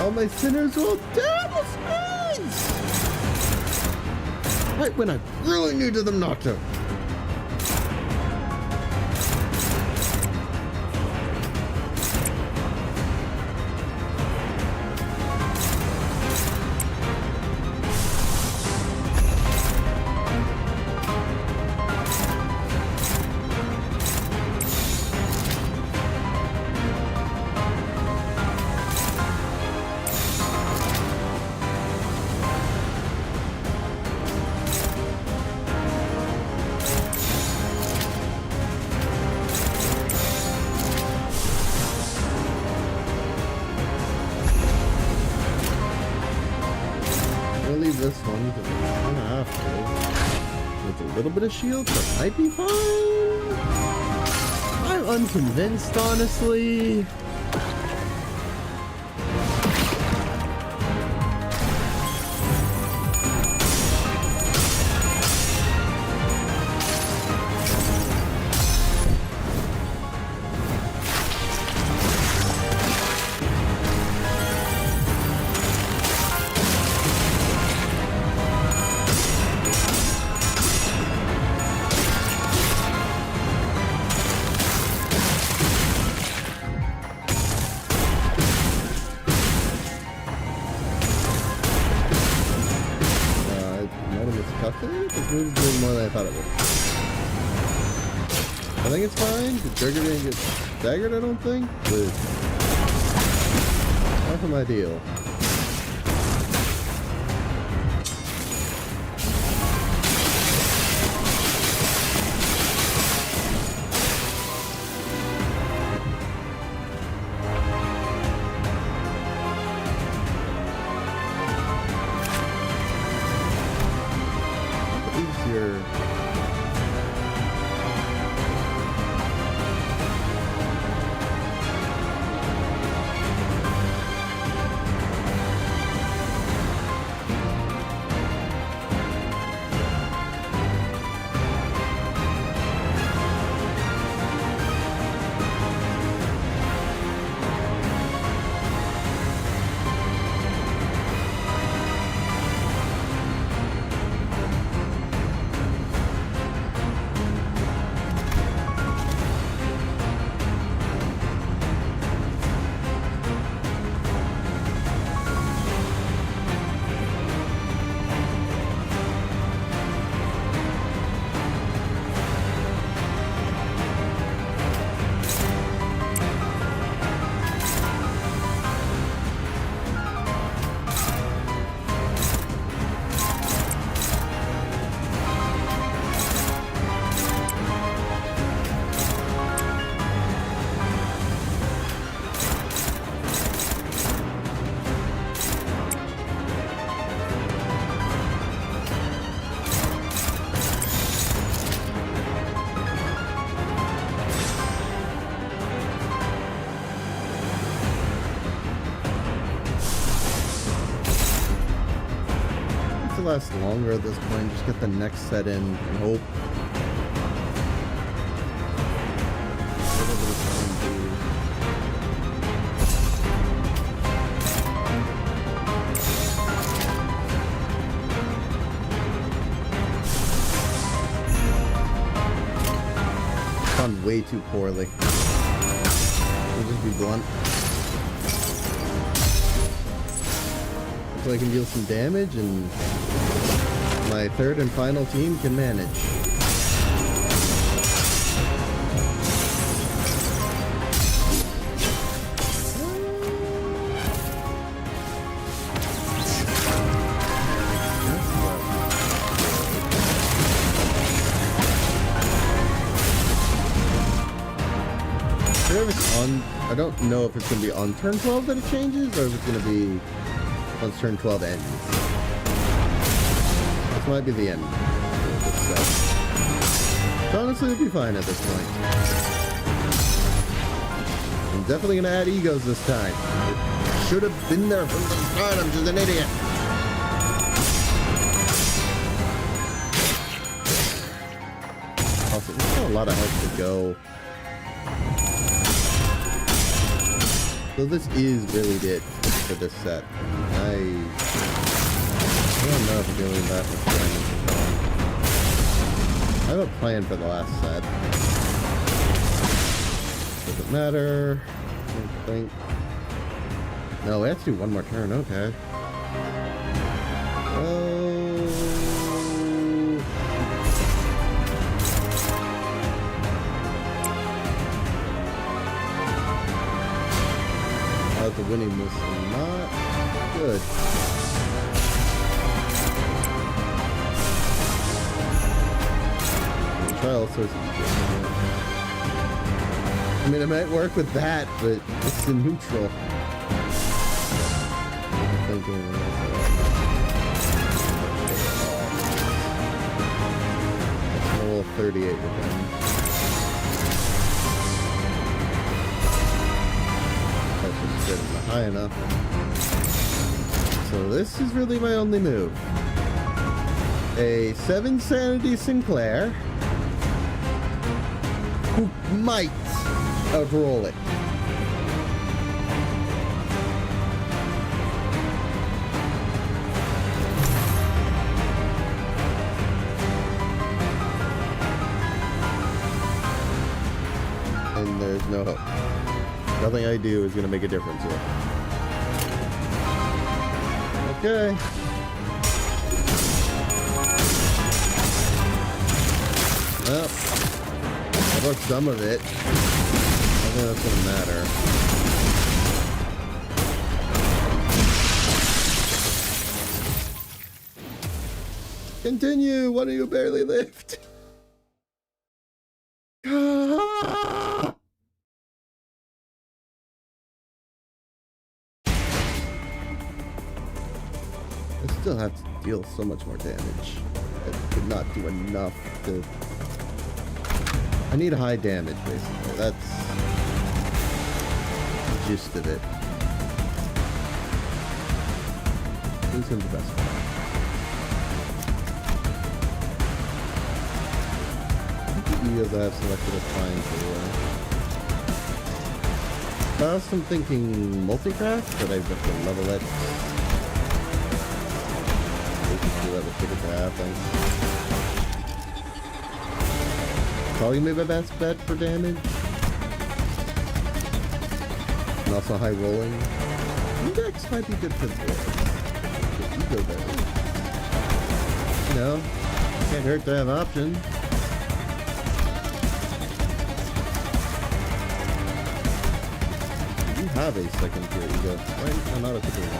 Speaker 1: All my sinners will terrible spades! Right when I really needed them not to. This one, but I kind of have to. With a little bit of shield, that might be fine. I'm unconvinced, honestly. This move's doing more than I thought it would. I think it's fine. The trigger didn't get staggered, I don't think. But not from ideal. Last longer at this point. Just get the next set in and hope. Done way too poorly. We'll just be blunt. So I can deal some damage and my third and final team can manage. if it's on... I don't know if it's going to be on turn 12 that it changes, or if it's going to be once turn 12 ends. This might be the end of this set. So honestly, it'd be fine at this point. I'm definitely going to add egos this time. It should have been there from the start. I'm just an idiot. Also, there's still a lot of health to go. So this is really it for this set. I don't know if I'm doing that much damage. I have a plan for the last set. Doesn't matter. I don't think. No, we have to do one more turn. Okay. The winning was not good. I'll try all sorts of shit. I mean, it might work with that, but it's in neutral. I'll roll 38 with them. High enough. So this is really my only move. A 7 Sanity Sinclair who might outroll it. And there's no hope. Nothing I do is going to make a difference here. Okay. Well, I broke some of it. I think that's going to matter. Continue! Why do you barely lift? Still have to deal so much more damage. I could not do enough to... I need a high damage, basically. That's the gist of it. Who's him the best one? I think the EOs I have selected are fine for I was thinking multi-craft, but I've got to level it. Probably made my best bet for damage. And also high rolling. Index might be good for this. Ego better. You know, can't hurt to have options. You have a second tier ego. Why am I not a tier?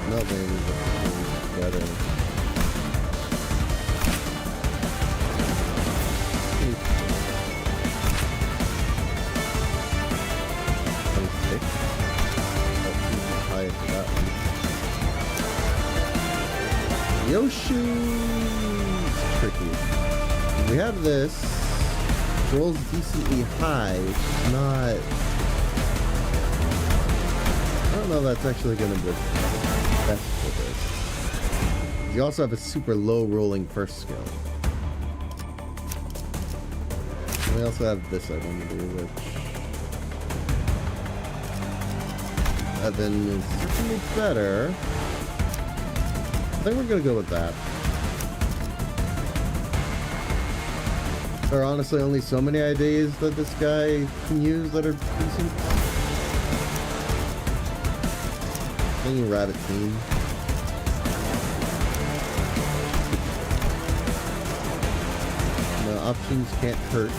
Speaker 1: Nothing better. Yoshi's tricky. We have this. It rolls decently high. It's not. I don't know if that's actually going to be best for this. You also have a super low rolling first skill. And we also have this I want to do, which 11 is certainly better. I think we're gonna go with that. There are honestly only so many ideas that this guy can use that are decent. Thinking rabbit team. No, options can't hurt.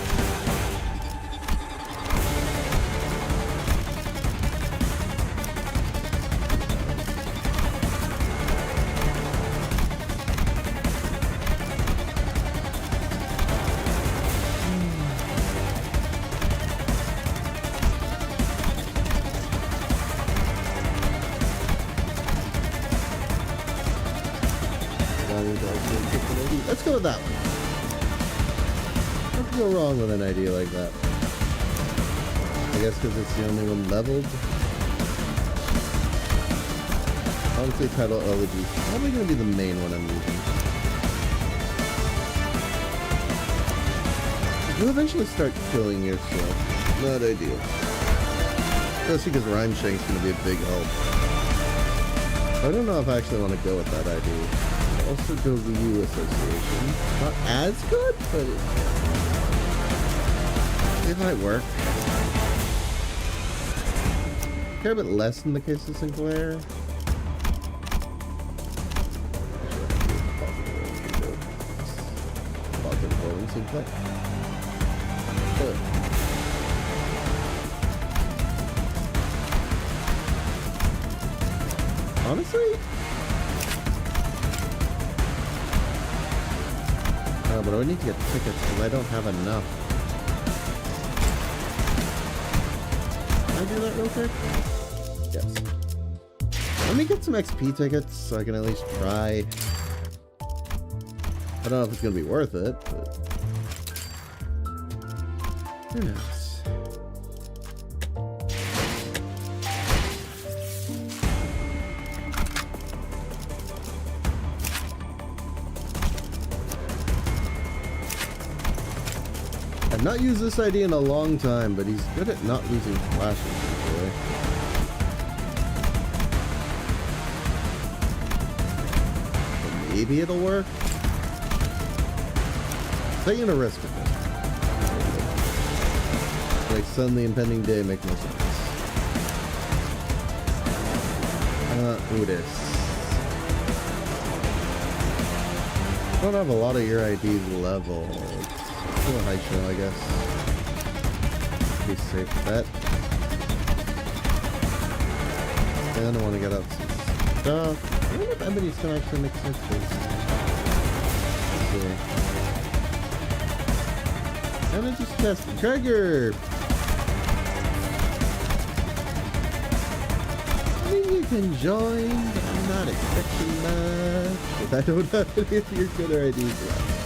Speaker 1: Let's go with that one. What could go wrong with an idea like that? I guess because it's the only one leveled. Honestly, title elegy. Probably going to be the main one I'm using. You'll eventually start killing yourself. Not ideal. Especially because Rhyme Shank's going to be a big help. I don't know if I actually want to go with that idea. I'll also go Ryu Association. Not as good, but it might work. Care a bit less in the case of Sinclair. Sinclair. Good. Honestly? Oh, but I need to get tickets because I don't have enough. Can I do that real quick? Yes. Let me get some XP tickets so I can at least try. I don't know if it's going to be worth it, but who knows? I've not used this idea in a long time, but he's good at not losing flashes usually. But maybe it'll work. Taking a risk with it. Like suddenly impending day make no sense. Udis. I don't have a lot of your IDs leveled. A high show, I guess. Be safe bet. And I want to get up some stuff. I wonder if Ebony's gonna actually make sense for this. And I just test the trigger. I mean, you can join, but I'm not expecting much. If I don't have any of your good IDs left.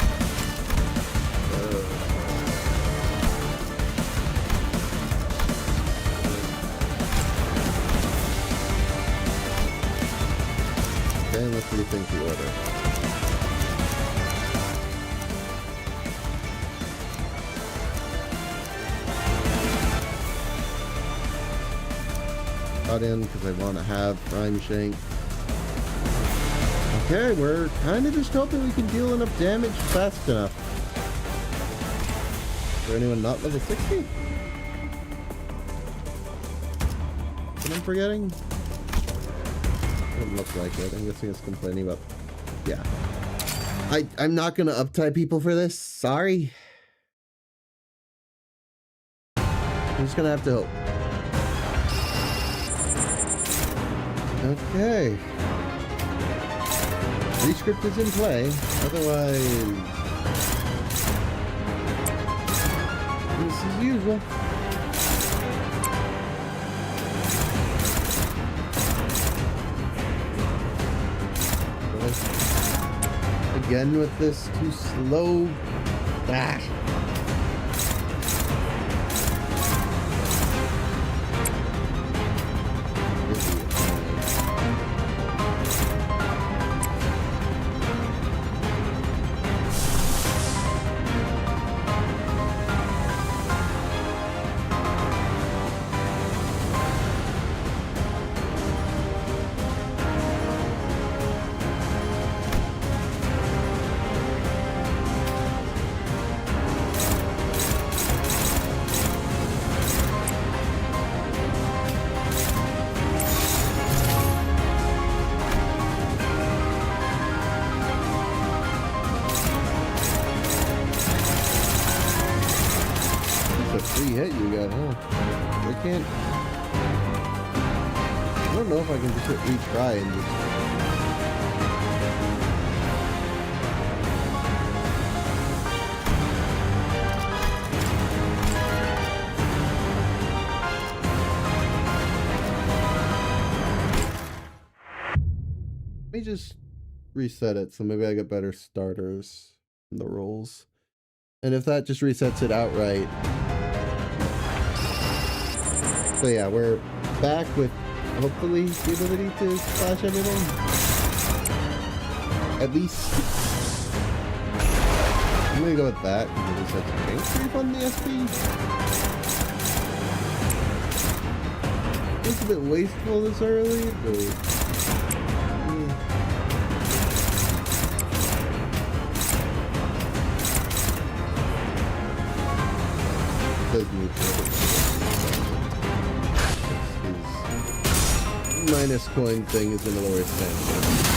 Speaker 1: Okay, let's rethink the order. Got in because I want to have Rhyme Shank. Okay, we're kind of just hoping we can deal enough damage fast enough. Is there anyone not level 60? What I'm forgetting? Doesn't look like it. I'm guessing it's complaining about... Yeah. I'm not going to uptie people for this. Sorry. I'm just going to have to hope. Okay. Rescript is in play. Otherwise... business as usual. Again with this too slow. Ah. Hit you got, huh? I can't. I don't know if I can just hit retry and just. Let me just reset it, so maybe I get better starters in the rolls. And if that just resets it outright. So yeah, we're back with hopefully the ability to slash everything. At least I'm gonna go with that because it resets rank creep on the SP. It's a bit wasteful this early, but says neutral. His minus coin thing is in the lower standard.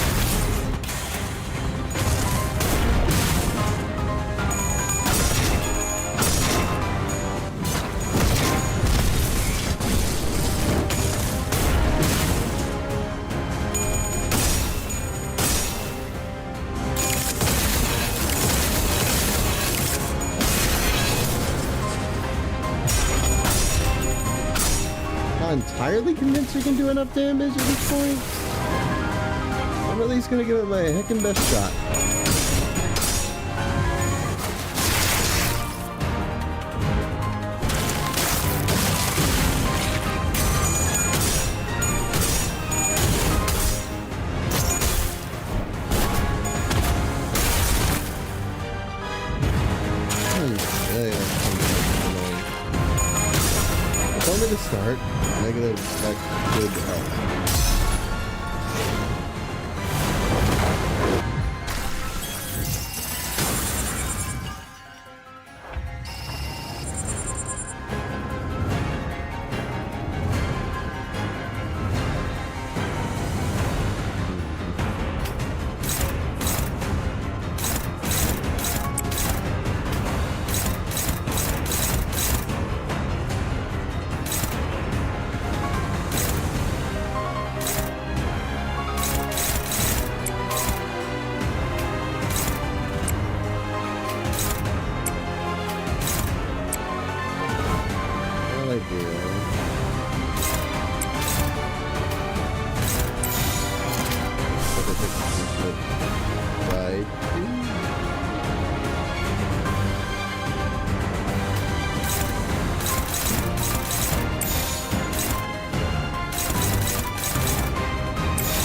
Speaker 1: Entirely convinced we can do enough damage at this point. I'm at least gonna give it my heckin' best shot. It's only the start. Negative effect should help.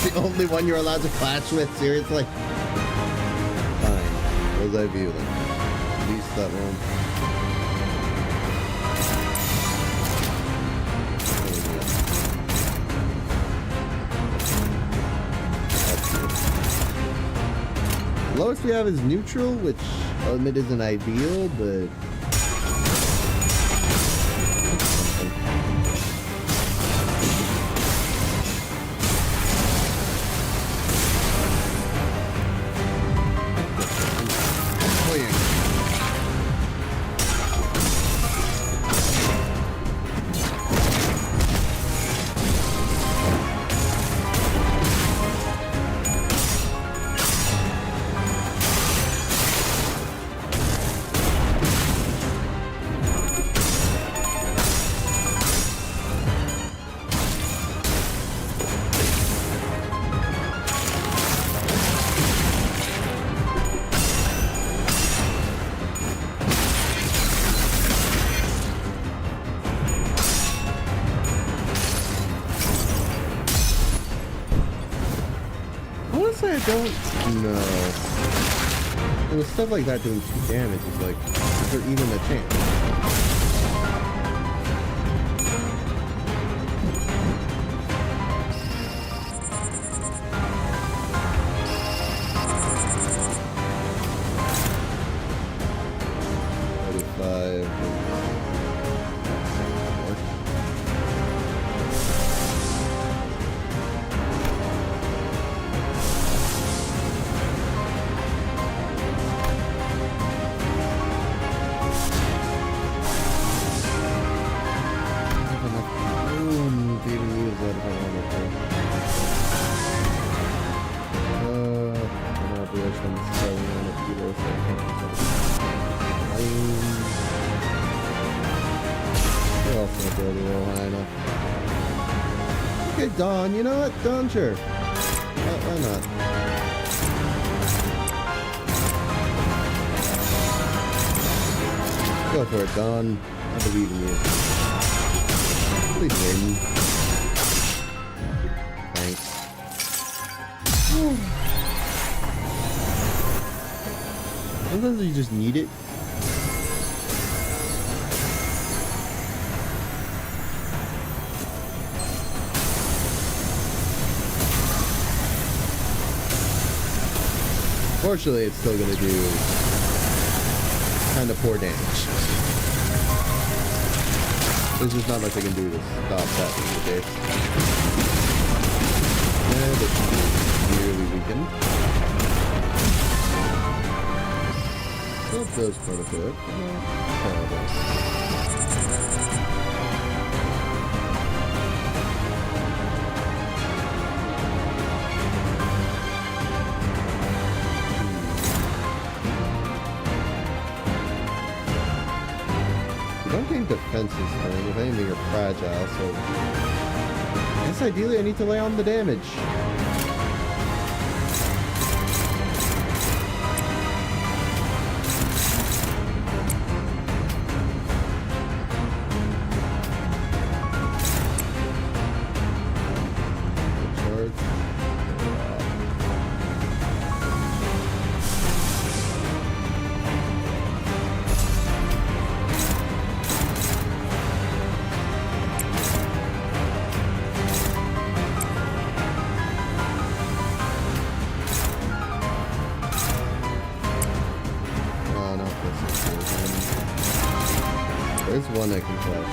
Speaker 1: The only one you're allowed to clash with, seriously? Fine. As I view them. At least that one. The lowest we have is neutral, which I'll admit isn't ideal, but honestly, I don't know. And with stuff like that doing 2 damage, is like, is there even a chance? Okay, Dawn, you know what? Dawn, sure. Why not?
Speaker 2: Go for it, Don. I believe in you. Please win. Thanks. Sometimes you just need it. Fortunately, it's still going to do kind of poor damage. There's just not much I can do to stop that in the case. And it's nearly weakened. Still does quite a bit, but not terrible. Don't gain defenses turn. If anything, you're fragile, so I guess ideally I need to lay on the damage. There's one I can flash.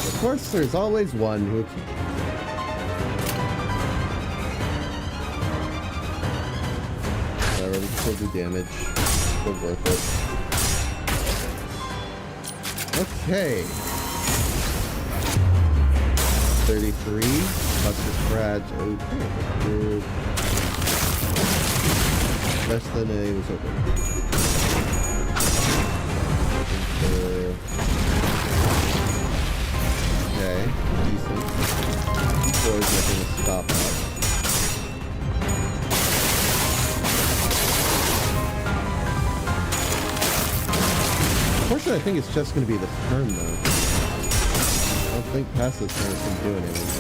Speaker 2: Of course, there's always one who can. Whatever, we can still do damage. Still worth it. Okay. 33. Plus the scratch. Okay, good. Less than I was hoping. Okay, decent. 4 is nothing to stop that. Unfortunately, I think it's just going to be this turn, though. I don't think past this turn it's going to do anything.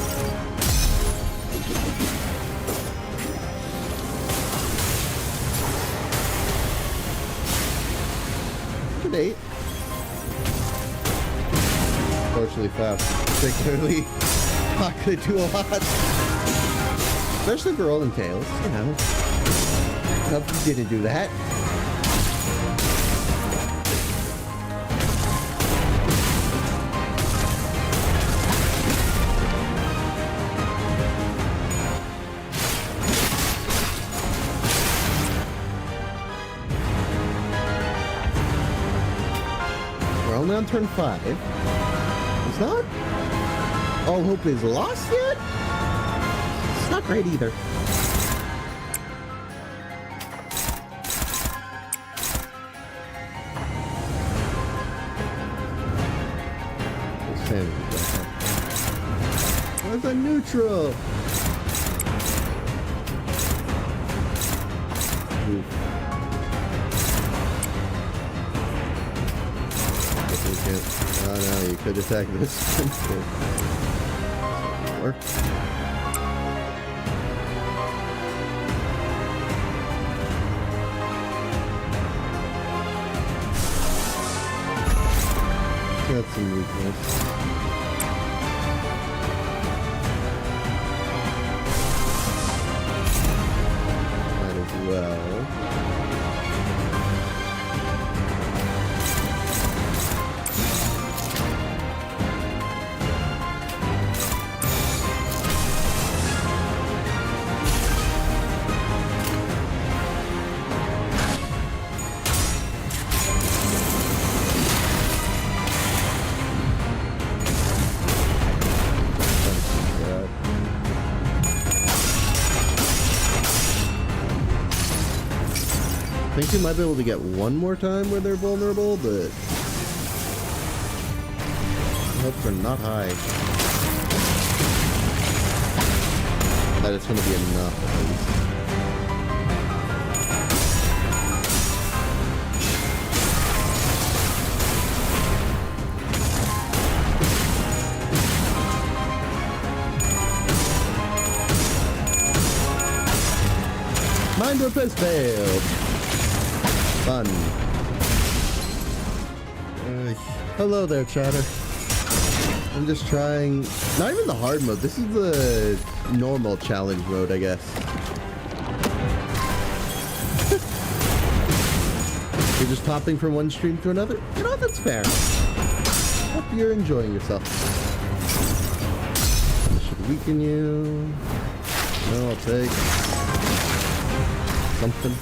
Speaker 2: Eight. Fortunately fast, particularly not gonna do a lot. Especially for rolling tails, you know. Hope you didn't do that. Only on turn 5. It's not all hope is lost yet. It's not great either. Where's a neutral? Oof. Oh no, you could attack this. Work. Got some weakness. Might as well. I think you might be able to get one more time where they're vulnerable, but hopes are not high. That it's going to be enough at least. Mind whip has failed. Fun. Hello there, chatter. I'm just trying... Not even the hard mode. This is the normal challenge mode, I guess. You're just hopping from one stream to another? You know what? That's fair. Hope you're enjoying yourself. This should weaken you. No, I'll take something.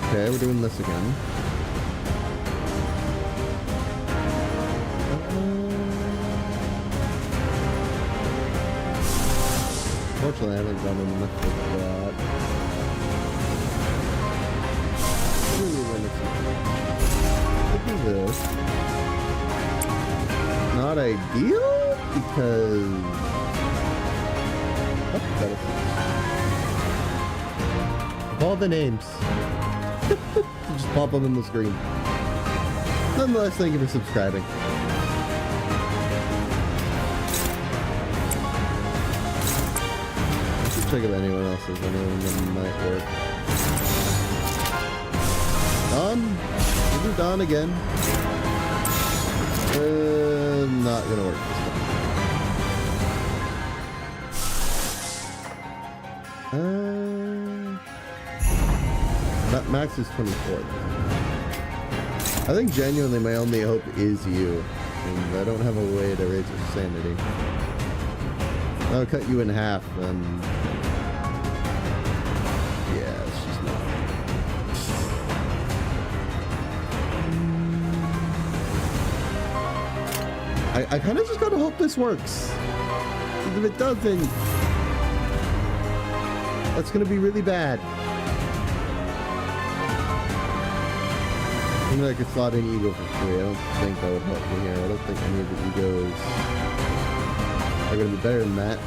Speaker 2: Okay, we're doing this again. Fortunately, I haven't done enough of that. Could do this. Not ideal because. Oh, all the names. Just pop them in the screen. Nonetheless, thank you for subscribing. Check if anyone else has anyone that might work. Dawn? We'll do Dawn again. Not gonna work this time. That max is 24. I think genuinely my only hope is you. And I don't have a way to raise your sanity. I'll cut you in half and... yeah, it's just not. I kind of just gotta hope this works. Because if it doesn't, that's gonna be really bad. I think I could slot in ego for free. I don't think that would help me here. I don't think any of the egos are gonna be better than that.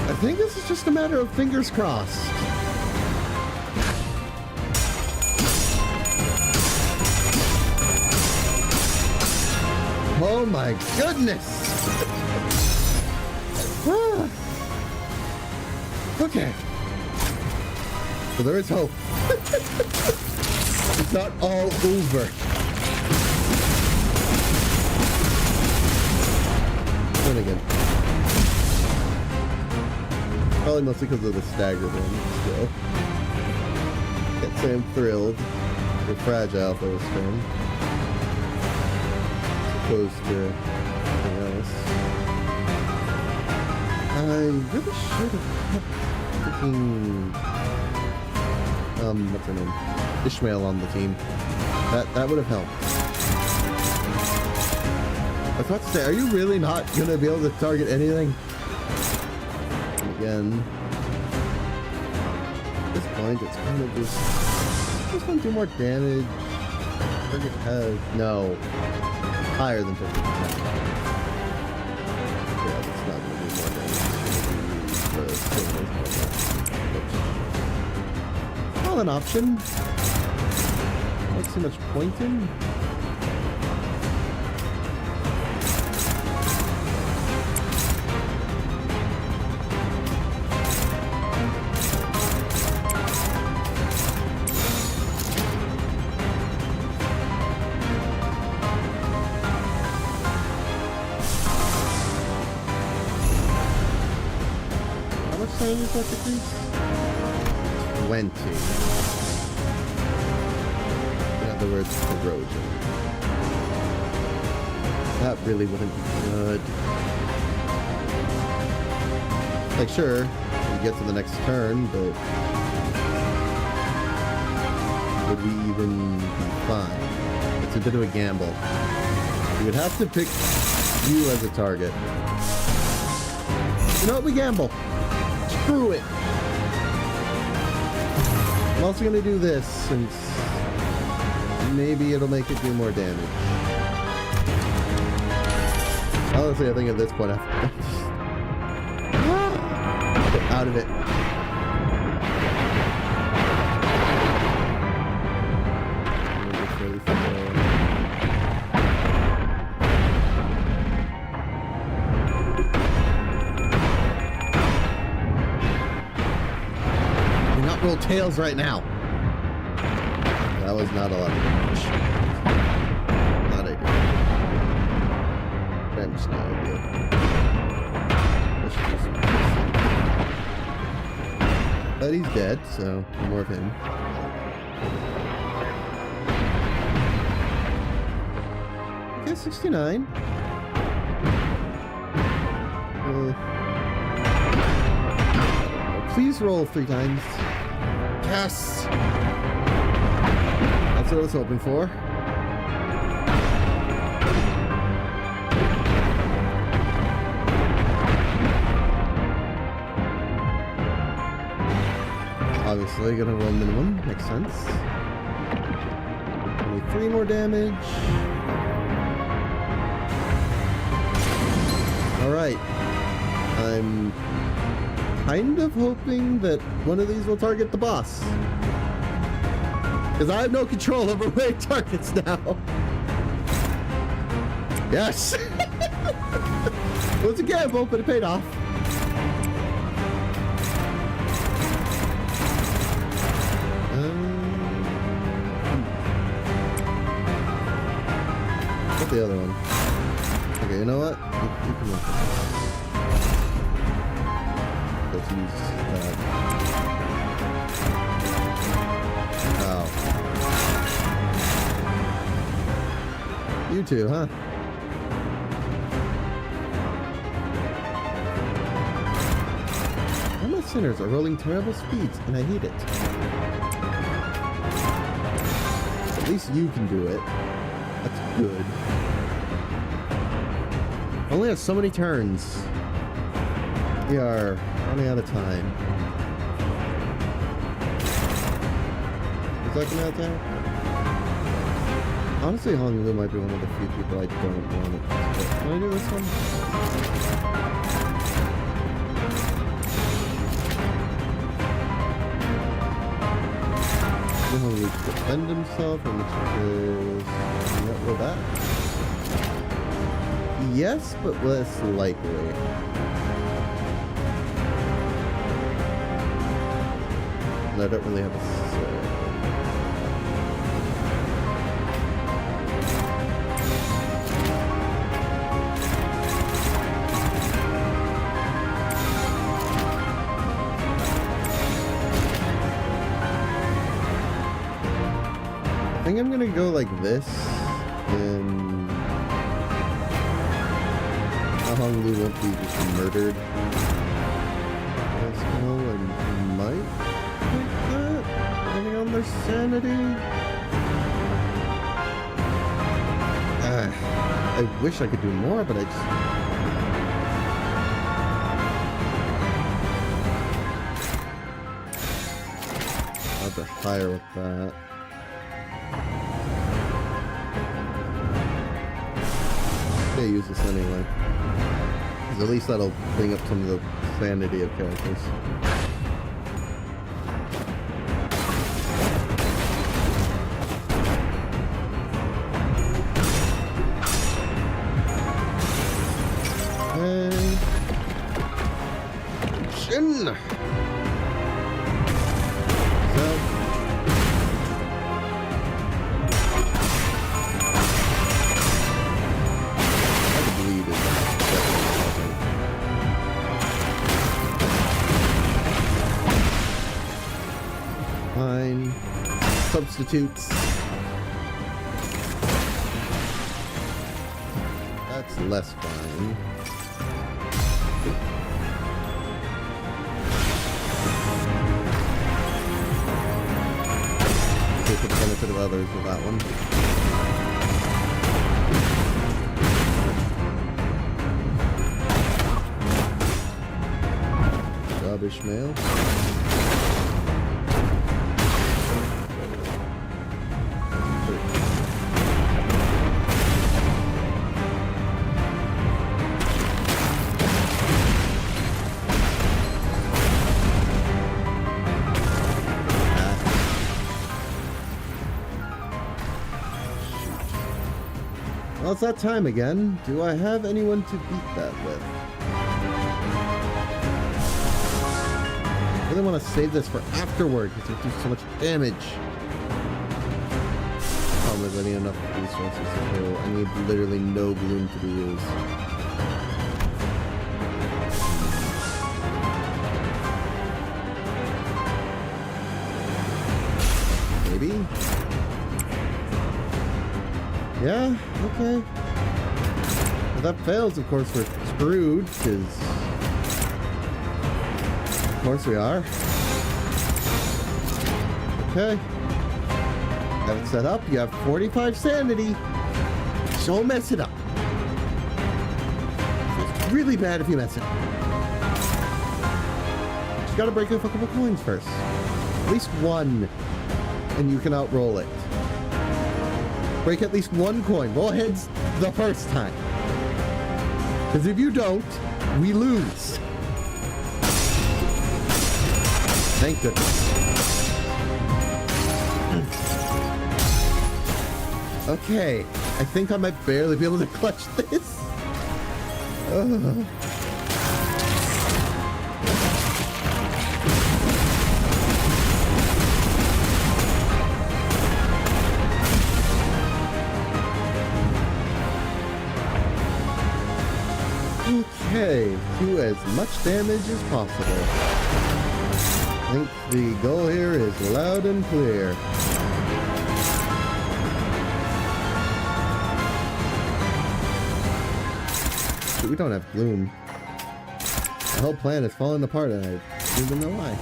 Speaker 2: I think this is just a matter of fingers crossed. Oh my goodness! Okay. So there is hope. It's not all over. Then again. Probably mostly because of the staggered one, still. Can't say I'm thrilled. You're fragile for this turn. As opposed to anything else. I really should have kept freaking... what's her name? Ishmael on the team. That would have helped. I was about to say, are you really not going to be able to target anything? Again. At this point, it's kind of just want to do more damage. Target has no higher than 50%. Yeah, that's not going to do more damage. Not an option. Not too much point in. Is that decrease? 20. In other words, corrosion. That really wouldn't be good. Like, sure, we get to the next turn, but would we even be fine? It's a bit of a gamble. We would have to pick you as a target. You know what? We gamble. Screw it. I'm also going to do this since maybe it'll make it do more damage. Honestly, I think at this point I get out of it. roll tails right now. That was not a lot of damage. Not ideal. Damage not ideal. Let's just... But he's dead, so more of him. Okay, 69. Please roll 3 times. Yes! That's what I was hoping for. Obviously, gonna roll minimum. Makes sense. Only 3 more damage. Alright. I'm kind of hoping that one of these will target the boss. Because I have no control over where it targets now. Yes! It was a gamble, but it paid off. What's the other one? Okay, you know what? You can look at this. Let's use that. Wow. You too, huh? All my sinners are rolling terrible speeds, and I hate it. At least you can do it. That's good. Only has so many turns. We are running out of time. Is that gonna attack? Honestly, Hong Lu might be one of the few people I don't want it. Can I do this one? Hong Lu to defend himself, and let's just roll back. Yes, but less likely. I don't really have a say. I think I'm gonna go like this, and Hong Lu won't be just murdered. And might take that, depending on their sanity. I wish I could do more, but I just... I'll have to hire with that. I'm gonna use this anyway. At least that'll bring up some of the sanity of characters. And... Shin! Substitutes. That's less fine. Take the benefit of others with that one. Job Ishmael. Well, it's that time again. Do I have anyone to beat that with?
Speaker 1: really want to save this for afterward because it do so much damage. Problem is I need enough resources to kill. I need literally no bloom to be used. Maybe? Yeah, okay. If that fails, of course, we're screwed, because... Of course we are. Okay. Have it set up. You have 45 sanity. So mess it up. It's really bad if you mess it up. You gotta break off a couple coins first. At least one. And you can outroll it. Break at least one coin. Roll heads the first time. Because if you don't, we lose. Thank goodness. Okay, I think I might barely be able to clutch this. Ugh. Okay, do as much damage as possible. I think the goal here is loud and clear. But we don't have gloom. The whole plan is falling apart and I don't even know why.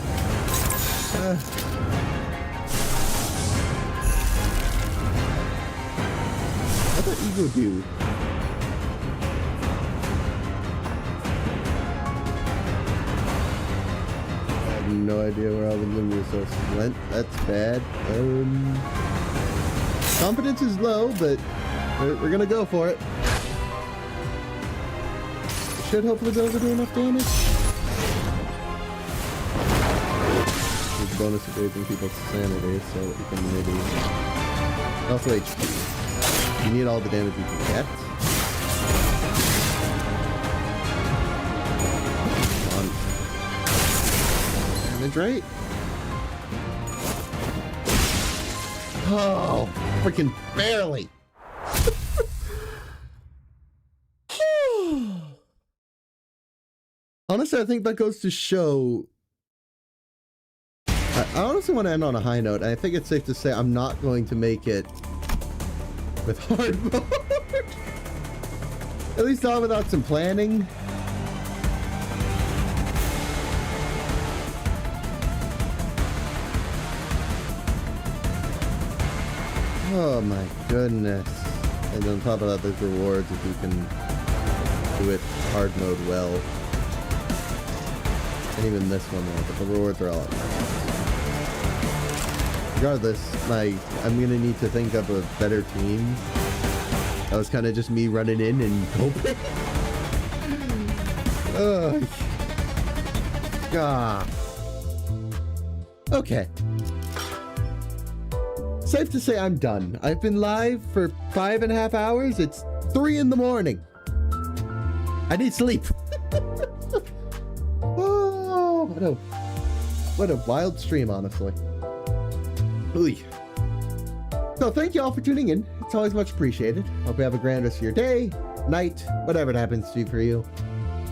Speaker 1: What does ego do? No idea where all the Lim resources went. That's bad. Confidence is low, but we're gonna go for it. Should hopefully be able to do enough damage. There's a bonus of raising people's sanity, so that you can maybe... Also HP. You need all the damage you can get. Right? Oh, freaking barely. Honestly, I think that goes to show. I honestly want to end on a high note. I think it's safe to say I'm not going to make it with hard mode. At least not without some planning. Oh my goodness. And on top of that, there's rewards if you can do it hard mode well. And even this one will, but the rewards are all up. Regardless, I'm gonna need to think of a better team. That was kind of just me running in and hoping. God. Okay. Safe to say I'm done. I've been live for 5.5 hours. It's 3 in the morning. I need sleep. Oh, what a wild stream, honestly. Ooh. So thank you all for tuning in. It's always much appreciated. Hope you have a grand rest of your day, night, whatever it happens to be for you.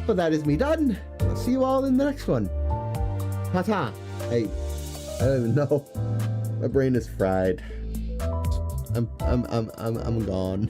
Speaker 1: But that is me done. I'll see you all in the next one. Ta-ta. Hey, I don't even know. My brain is fried. I'm gone.